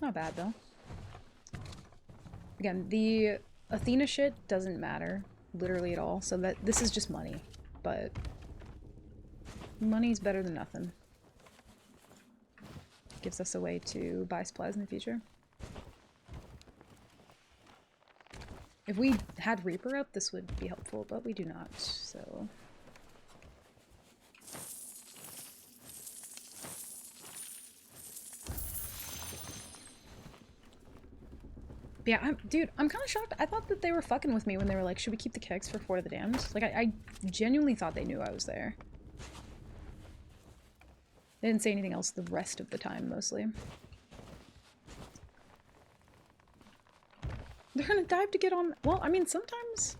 Not bad though. Again, the Athena shit doesn't matter literally at all, so that this is just money, but money's better than nothing. Gives us a way to buy supplies in the future. If we had Reaper up, this would be helpful, but we do not, so... Yeah, dude, I'm kind of shocked. I thought that they were fucking with me when they were like, should we keep the kegs for Fort of the Damned? Like, I genuinely thought they knew I was there. They didn't say anything else the rest of the time, mostly. They're gonna dive to get on... Well, I mean, sometimes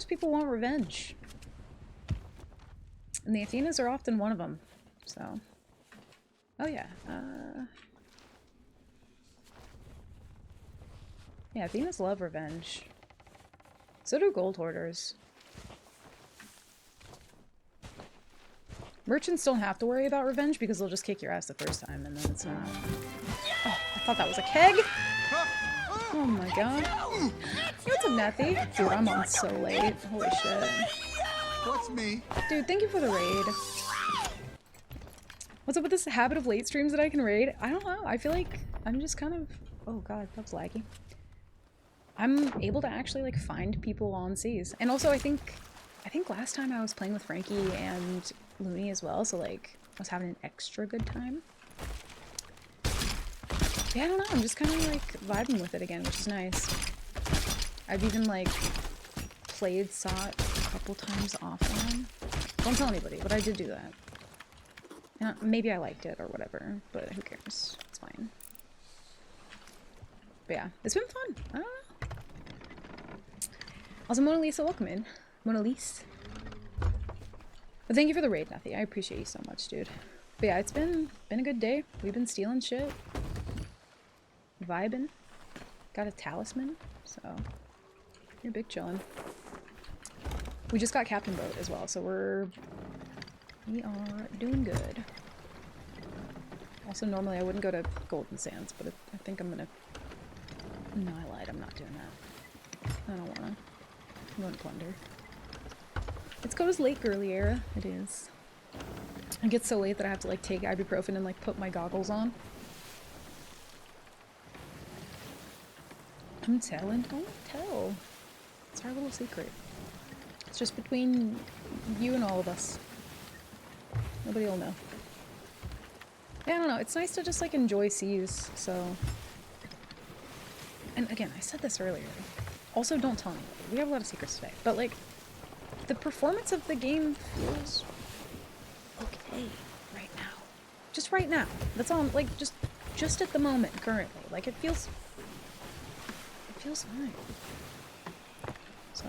people want revenge. And the Athenas are often one of them, so... Oh yeah, yeah, Athenas love revenge. So do gold hoarders. Merchants don't have to worry about revenge because they'll just kick your ass the first time and then it's not... Oh, I thought that was a keg! Oh my god. What's up, Nathy? Dude, I'm on so late. Holy shit. What's me? Dude, thank you for the raid. What's up with this habit of late streams that I can raid? I don't know. I feel like I'm just kind of... Oh god, that was laggy. I'm able to actually like find people on seas. And also I think last time I was playing with Frankie and Looney as well, so like I was having an extra good time. Yeah, I don't know, I'm just kind of like vibing with it again, which is nice. I've even like played SOT a couple times offline. Don't tell anybody, but I did do that. And maybe I liked it or whatever, but who cares? It's fine. But yeah, it's been fun. I don't know. Also, Mona Lisa, welcome in. Mona Lisa. But thank you for the raid, Nothing. I appreciate you so much, dude. But yeah, it's been a good day. We've been stealing shit. Vibing. Got a talisman, so you're big chillin'. We just got Captain Boat as well, so we are doing good. Also, normally I wouldn't go to Golden Sands, but I think I'm gonna... No, I lied. I'm not doing that. I don't wanna. I'm going to Plunder. It's Coda's late girly era. It is. It gets so late that I have to like take ibuprofen and like put my goggles on. I'm telling. Don't tell. It's our little secret. It's just between you and all of us. Nobody will know. Yeah, I don't know. It's nice to just like enjoy seas, so... And again, I said this earlier. Also, don't tell anybody. We have a lot of secrets today. But like, the performance of the game feels okay right now. Just right now. That's all. Like, just at the moment, currently. Like, it feels fine. So,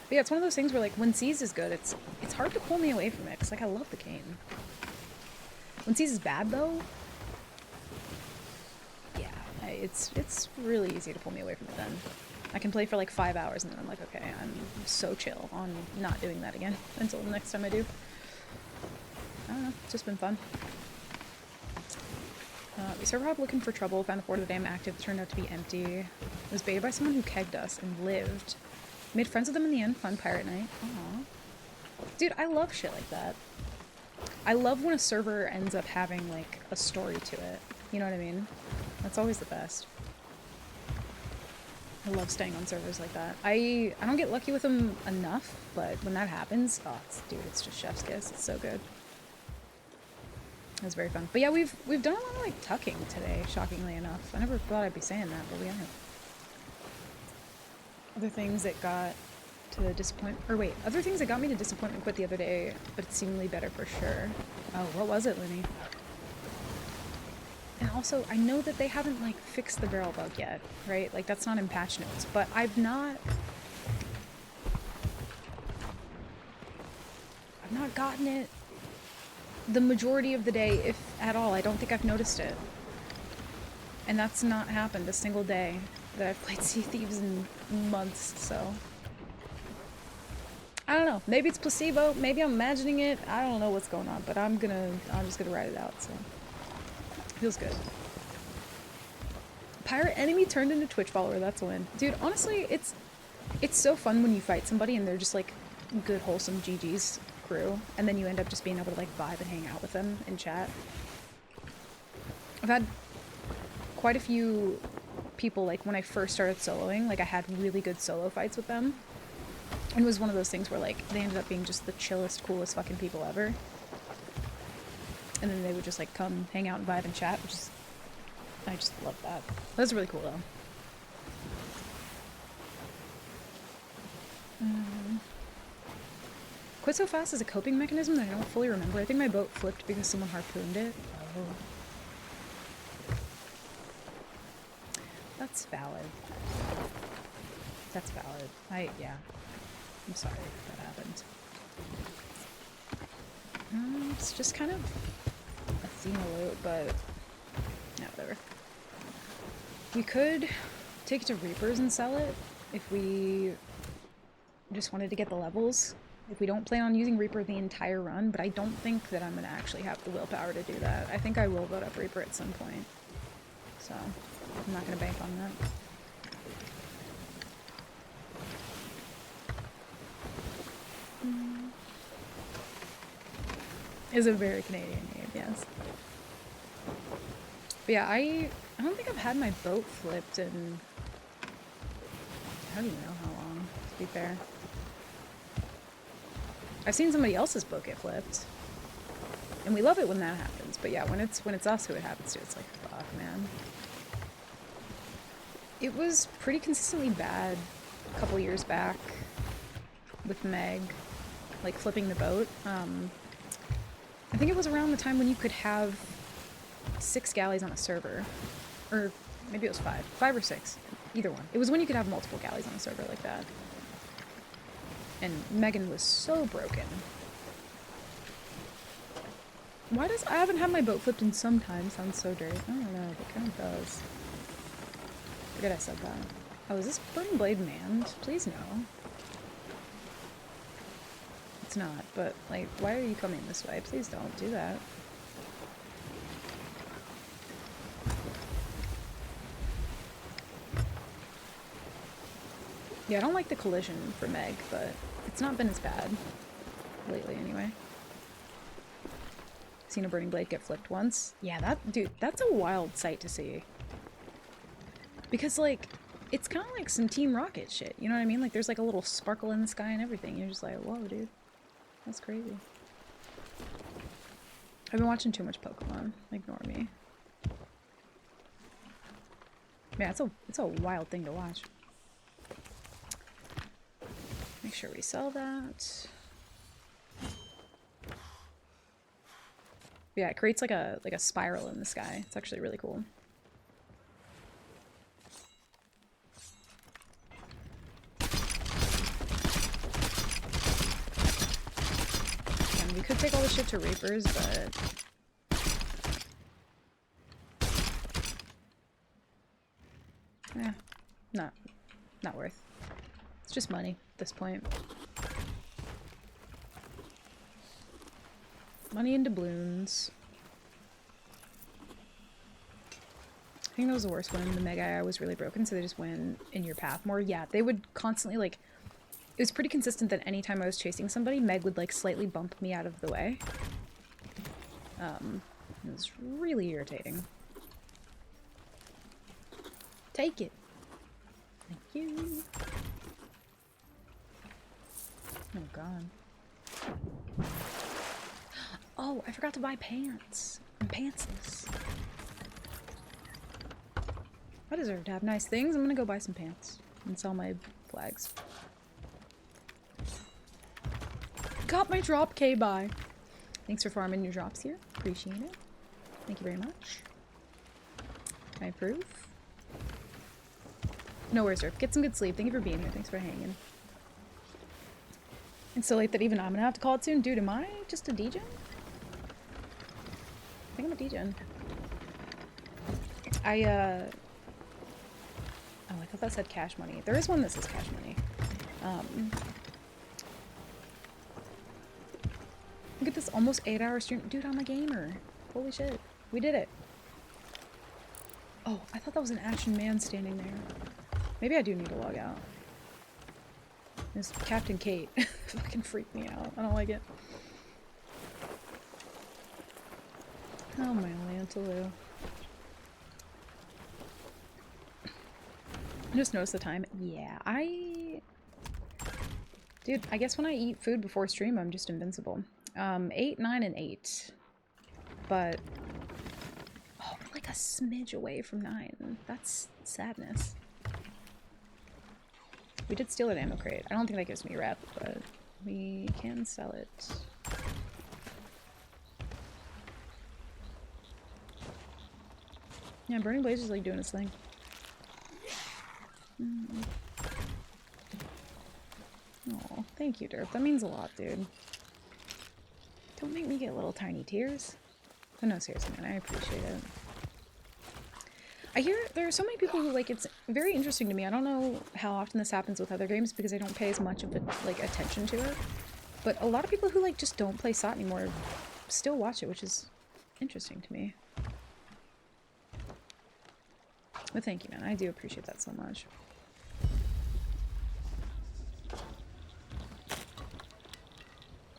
but yeah, it's one of those things where like when Seas is good, it's hard to pull me away from it because like I love the game. When Seas is bad though, yeah, it's really easy to pull me away from it. Then I can play for like 5 hours and then I'm like, okay, I'm so chill on not doing that again until the next time I do. I don't know, it's just been fun. We server hop looking for trouble, found a fort of the dam active, turned out to be empty. It was baited by someone who kegged us and lived. Made friends with them in the end, fun pirate night. Aww. Dude, I love shit like that. I love when a server ends up having like a story to it. You know what I mean? That's always the best. I love staying on servers like that. I don't get lucky with them enough, but when that happens, oh, dude, it's just chef's kiss. It's so good. It was very fun. But yeah, we've done a lot of like tucking today, shockingly enough. I never thought I'd be saying that, but we have. Other things that got to other things that got me to disappointment quit the other day, but it's seemingly better for sure. Oh, what was it, Linny? And also, I know that they haven't like fixed the barrel bug yet, right? Like that's not in patch notes, but I've not gotten it the majority of the day, if at all. I don't think I've noticed it. And that's not happened a single day that I've played Sea Thieves in months, so... I don't know. Maybe it's placebo, maybe I'm imagining it, I don't know what's going on, but I'm just gonna ride it out, so... Feels good. Pirate enemy turned into Twitch follower, that's a win. Dude, honestly, it's so fun when you fight somebody and they're just like good, wholesome GG's crew, and then you end up just being able to like vibe and hang out with them in chat. I've had quite a few people, like when I first started soloing, like I had really good solo fights with them, and it was one of those things where like they ended up being just the chillest, coolest fucking people ever, and then they would just like come hang out and vibe and chat, which is, I just love that. That's really cool though. Quit so fast is a coping mechanism that I don't fully remember. I think my boat flipped because someone harpooned it. Oh. That's valid. That's valid. Yeah. I'm sorry that happened. It's just kind of a theme loot, but no, whatever. We could take it to Reapers and sell it if we just wanted to get the levels. If we don't plan on using Reaper the entire run, but I don't think that I'm going to actually have the willpower to do that. I think I will vote up Reaper at some point. So, I'm not going to bank on that. Is a very Canadian name, yes. But yeah, I don't think I've had my boat flipped in... I don't even know how long, to be fair. I've seen somebody else's boat get flipped, and we love it when that happens. But yeah, when it's us who it happens to, it's like, fuck, man. It was pretty consistently bad a couple years back with Meg, like flipping the boat. I think it was around the time when you could have 6 galleys on a server, or maybe it was 5 or 6, either one. It was when you could have multiple galleys on a server like that. And Megan was so broken. Why does I haven't had my boat flipped in some time? Sounds so dirty. I don't know, but kind of does. Forget I said that. Oh, is this Burning Blade manned? Please no. It's not, but like, why are you coming this way? Please don't do that. Yeah, I don't like the collision for Meg, but it's not been as bad lately anyway. Seen a Burning Blade get flipped once. Yeah, that, dude, that's a wild sight to see. Because, like, it's kind of like some Team Rocket shit, you know what I mean? Like, there's like a little sparkle in the sky and everything. You're just like, whoa, dude. That's crazy. I've been watching too much Pokemon. Ignore me. Yeah, it's a wild thing to watch. Make sure we sell that. Yeah, it creates like a spiral in the sky. It's actually really cool. And we could take all this shit to Reapers, but yeah, not worth. It's just money at this point. Money into balloons. I think that was the worst one. The Mega Eye was really broken, so they just went in your path more. Yeah, they would constantly, like, it was pretty consistent that anytime I was chasing somebody, Meg would, like, slightly bump me out of the way. It was really irritating. Take it. Thank you. Oh, God. Oh, I forgot to buy pants. I'm pantsless. I deserve to have nice things. I'm gonna go buy some pants and sell my flags. Got my drop K-buy. Thanks for farming your drops here. Appreciate it. Thank you very much. I approve. No worries, Derp. Get some good sleep. Thank you for being here. Thanks for hanging. It's so late that even I'm gonna have to call it soon. Dude, am I just a DJ? I think I'm a DJ. Oh, I thought that said cash money. There is one that says cash money. Look at this almost 8-hour stream. Dude, I'm a gamer. Holy shit. We did it. Oh, I thought that was an Ashen Man standing there. Maybe I do need to log out. This Captain Kate fucking freaked me out. I don't like it. Oh my Lantaloo. I just noticed the time. Yeah, dude, I guess when I eat food before stream, I'm just invincible. 8, 9, and 8. But... oh, we're like a smidge away from 9. That's sadness. We did steal an ammo crate. I don't think that gives me rep, but we can sell it. Yeah, Burning Blaze is like doing its thing. Oh, thank you, Derp. That means a lot, dude. Don't make me get little tiny tears. But no, seriously, man, I appreciate it. I hear there are so many people who, like, it's very interesting to me. I don't know how often this happens with other games because I don't pay as much of it, like, attention to it. But a lot of people who, like, just don't play SOT anymore still watch it, which is interesting to me. But thank you, man. I do appreciate that so much.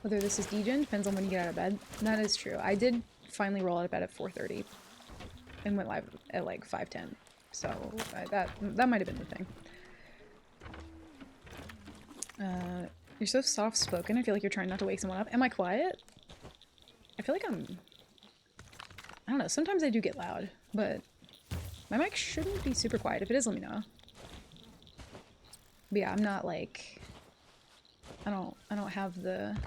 Whether this is degen depends on when you get out of bed. That is true. I did finally roll out of bed at 4:30 and went live at like 5:10. So that might have been the thing. You're so soft-spoken. I feel like you're trying not to wake someone up. Am I quiet? I feel like I don't know. Sometimes I do get loud, but my mic shouldn't be super quiet. If it is, let me know. But yeah, I'm not like... I don't have the...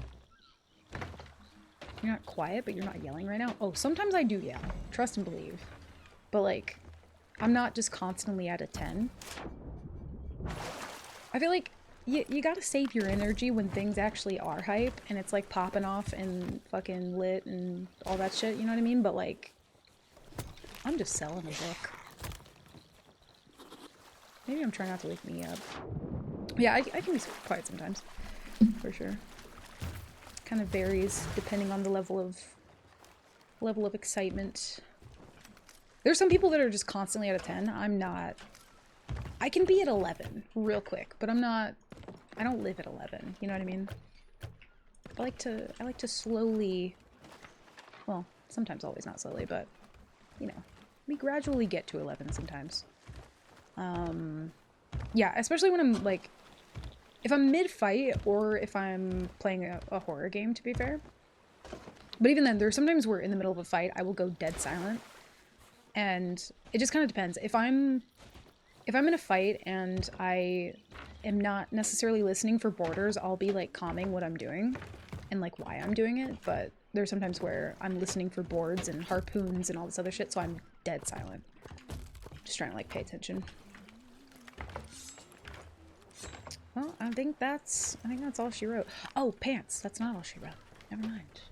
You're not quiet, but you're not yelling right now. Oh, sometimes I do yell. Trust and believe. But like, I'm not just constantly at a 10. I feel like you gotta save your energy when things actually are hype and it's like popping off and fucking lit and all that shit, you know what I mean? But like, I'm just selling a book. Maybe I'm trying not to wake me up. Yeah, I can be quiet sometimes, for sure. Kind of varies depending on the level of excitement. There's some people that are just constantly at a 10. I'm not. I can be at 11 real quick, but I don't live at 11, you know what I mean? I like to slowly, well, sometimes always not slowly, but you know, we gradually get to 11 sometimes. Yeah, especially when I'm like, if I'm mid-fight or if I'm playing a horror game, to be fair. But even then, there's sometimes where in the middle of a fight, I will go dead silent. And it just kind of depends. If I'm in a fight and I am not necessarily listening for borders, I'll be like calming what I'm doing and like why I'm doing it. But there's sometimes where I'm listening for boards and harpoons and all this other shit, so I'm dead silent. Just trying to like pay attention. Well, I think that's all she wrote. Oh, pants. That's not all she wrote. Never mind.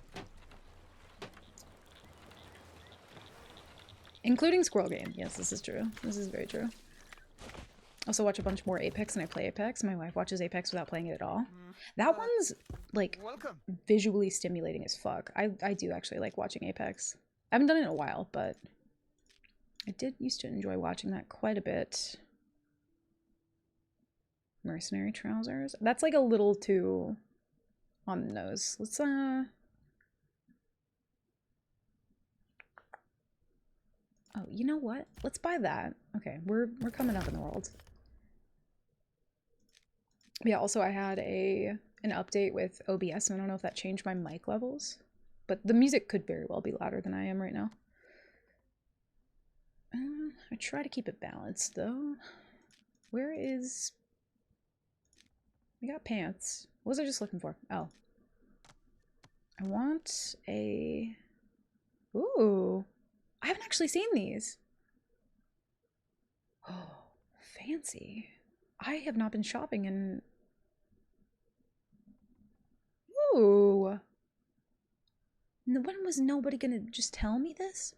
Including Squirrel Game. Yes, this is true. This is very true. Also watch a bunch more Apex and I play Apex. My wife watches Apex without playing it at all. That one's like visually stimulating as fuck. I do actually like watching Apex. I haven't done it in a while, but I did used to enjoy watching that quite a bit. Mercenary trousers. That's like a little too on the nose. Let's oh, you know what? Let's buy that. Okay, we're coming up in the world. Yeah, also I had an update with OBS and I don't know if that changed my mic levels, but the music could very well be louder than I am right now. I try to keep it balanced though. Where is... We got pants. What was I just looking for? Oh. I want a... Ooh. I haven't actually seen these. Oh, fancy. I have not been shopping in... Ooh. When was nobody gonna just tell me this?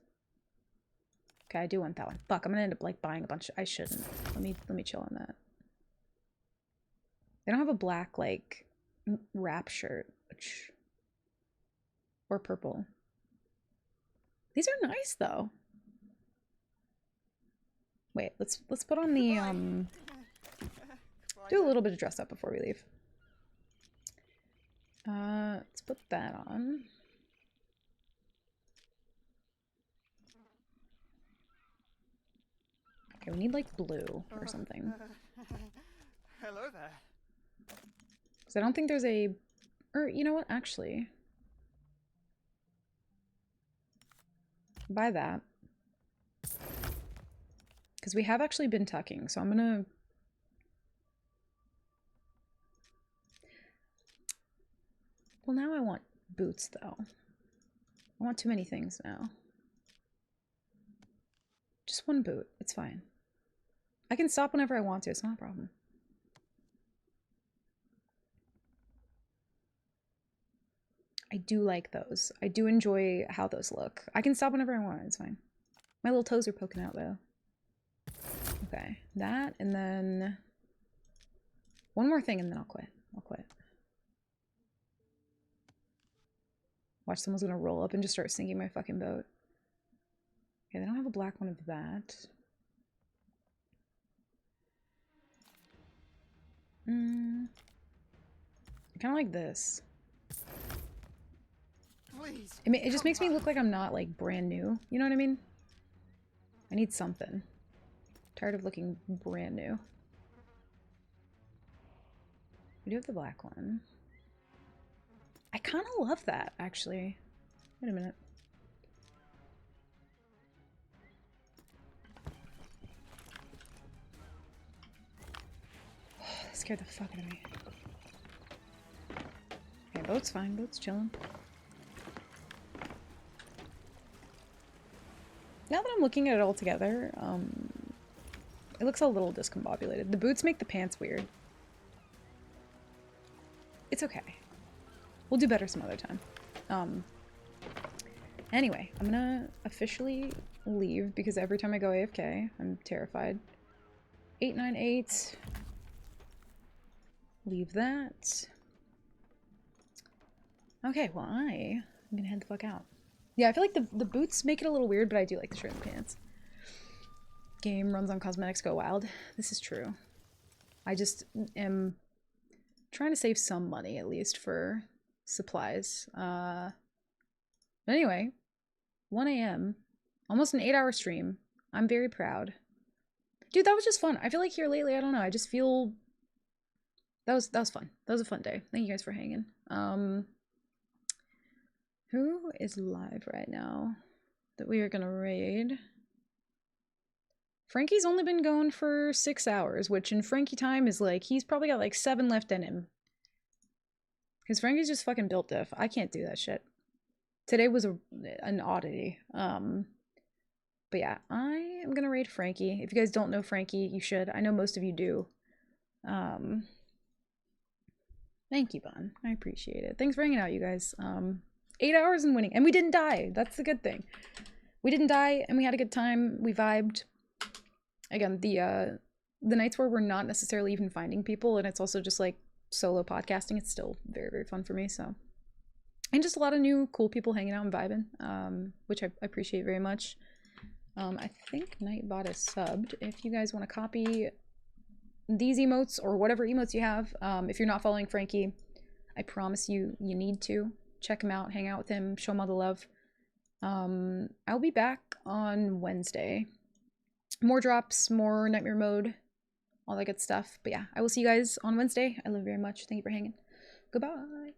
Okay, I do want that one. Fuck, I'm gonna end up like buying a bunch. I shouldn't. Let me chill on that. They don't have a black like wrap shirt, which... or purple. These are nice though. Wait, let's put on the do a little bit of dress up before we leave. Let's put that on. Okay, we need like blue or something. Hello there. Because I don't think there's a... Or, you know what? Actually... Buy that. Because we have actually been tucking, so I'm gonna... Well, now I want boots, though. I want too many things now. Just one boot. It's fine. I can stop whenever I want to. It's not a problem. I do like those. I do enjoy how those look. I can stop whenever I want. It's fine. My little toes are poking out, though. Okay. That, and then... one more thing, and then I'll quit. I'll quit. Watch, someone's gonna roll up and just start sinking my fucking boat. Okay, they don't have a black one of that. I kind of like this. Please. It just makes me look like I'm not like brand new. You know what I mean? I need something. Tired of looking brand new. We do have the black one. I kind of love that, actually. Wait a minute. That scared the fuck out of me. Okay, boat's fine. Boat's chilling. Now that I'm looking at it all together, it looks a little discombobulated. The boots make the pants weird. It's okay. We'll do better some other time. Anyway, I'm gonna officially leave because every time I go AFK, I'm terrified. 898. Leave that. Okay, well, I'm gonna head the fuck out. Yeah, I feel like the boots make it a little weird, but I do like the shirt and pants. Game runs on cosmetics go wild. This is true. I just am trying to save some money, at least, for supplies. But anyway, 1 a.m. Almost an 8-hour stream. I'm very proud. Dude, that was just fun. I feel like here lately, I don't know, I just feel... That was fun. That was a fun day. Thank you guys for hanging. Who is live right now that we are gonna raid? Frankie's only been going for 6 hours, which in Frankie time is like, he's probably got like 7 left in him. Because Frankie's just fucking built diff. I can't do that shit. Today was an oddity. But yeah, I am gonna raid Frankie. If you guys don't know Frankie, you should. I know most of you do. Thank you, Bon. I appreciate it. Thanks for hanging out, you guys. 8 hours and winning. And we didn't die. That's the good thing. We didn't die, and we had a good time. We vibed. Again, the nights where we're not necessarily even finding people, and it's also just like solo podcasting, it's still very, very fun for me, so. And just a lot of new cool people hanging out and vibing, which I appreciate very much. I think Nightbot is subbed. If you guys want to copy these emotes or whatever emotes you have, if you're not following Frankie, I promise you, you need to. Check him out, hang out with him, show him all the love. I'll be back on Wednesday. More drops, more nightmare mode, all that good stuff. But yeah, I will see you guys on Wednesday. I love you very much. Thank you for hanging. Goodbye.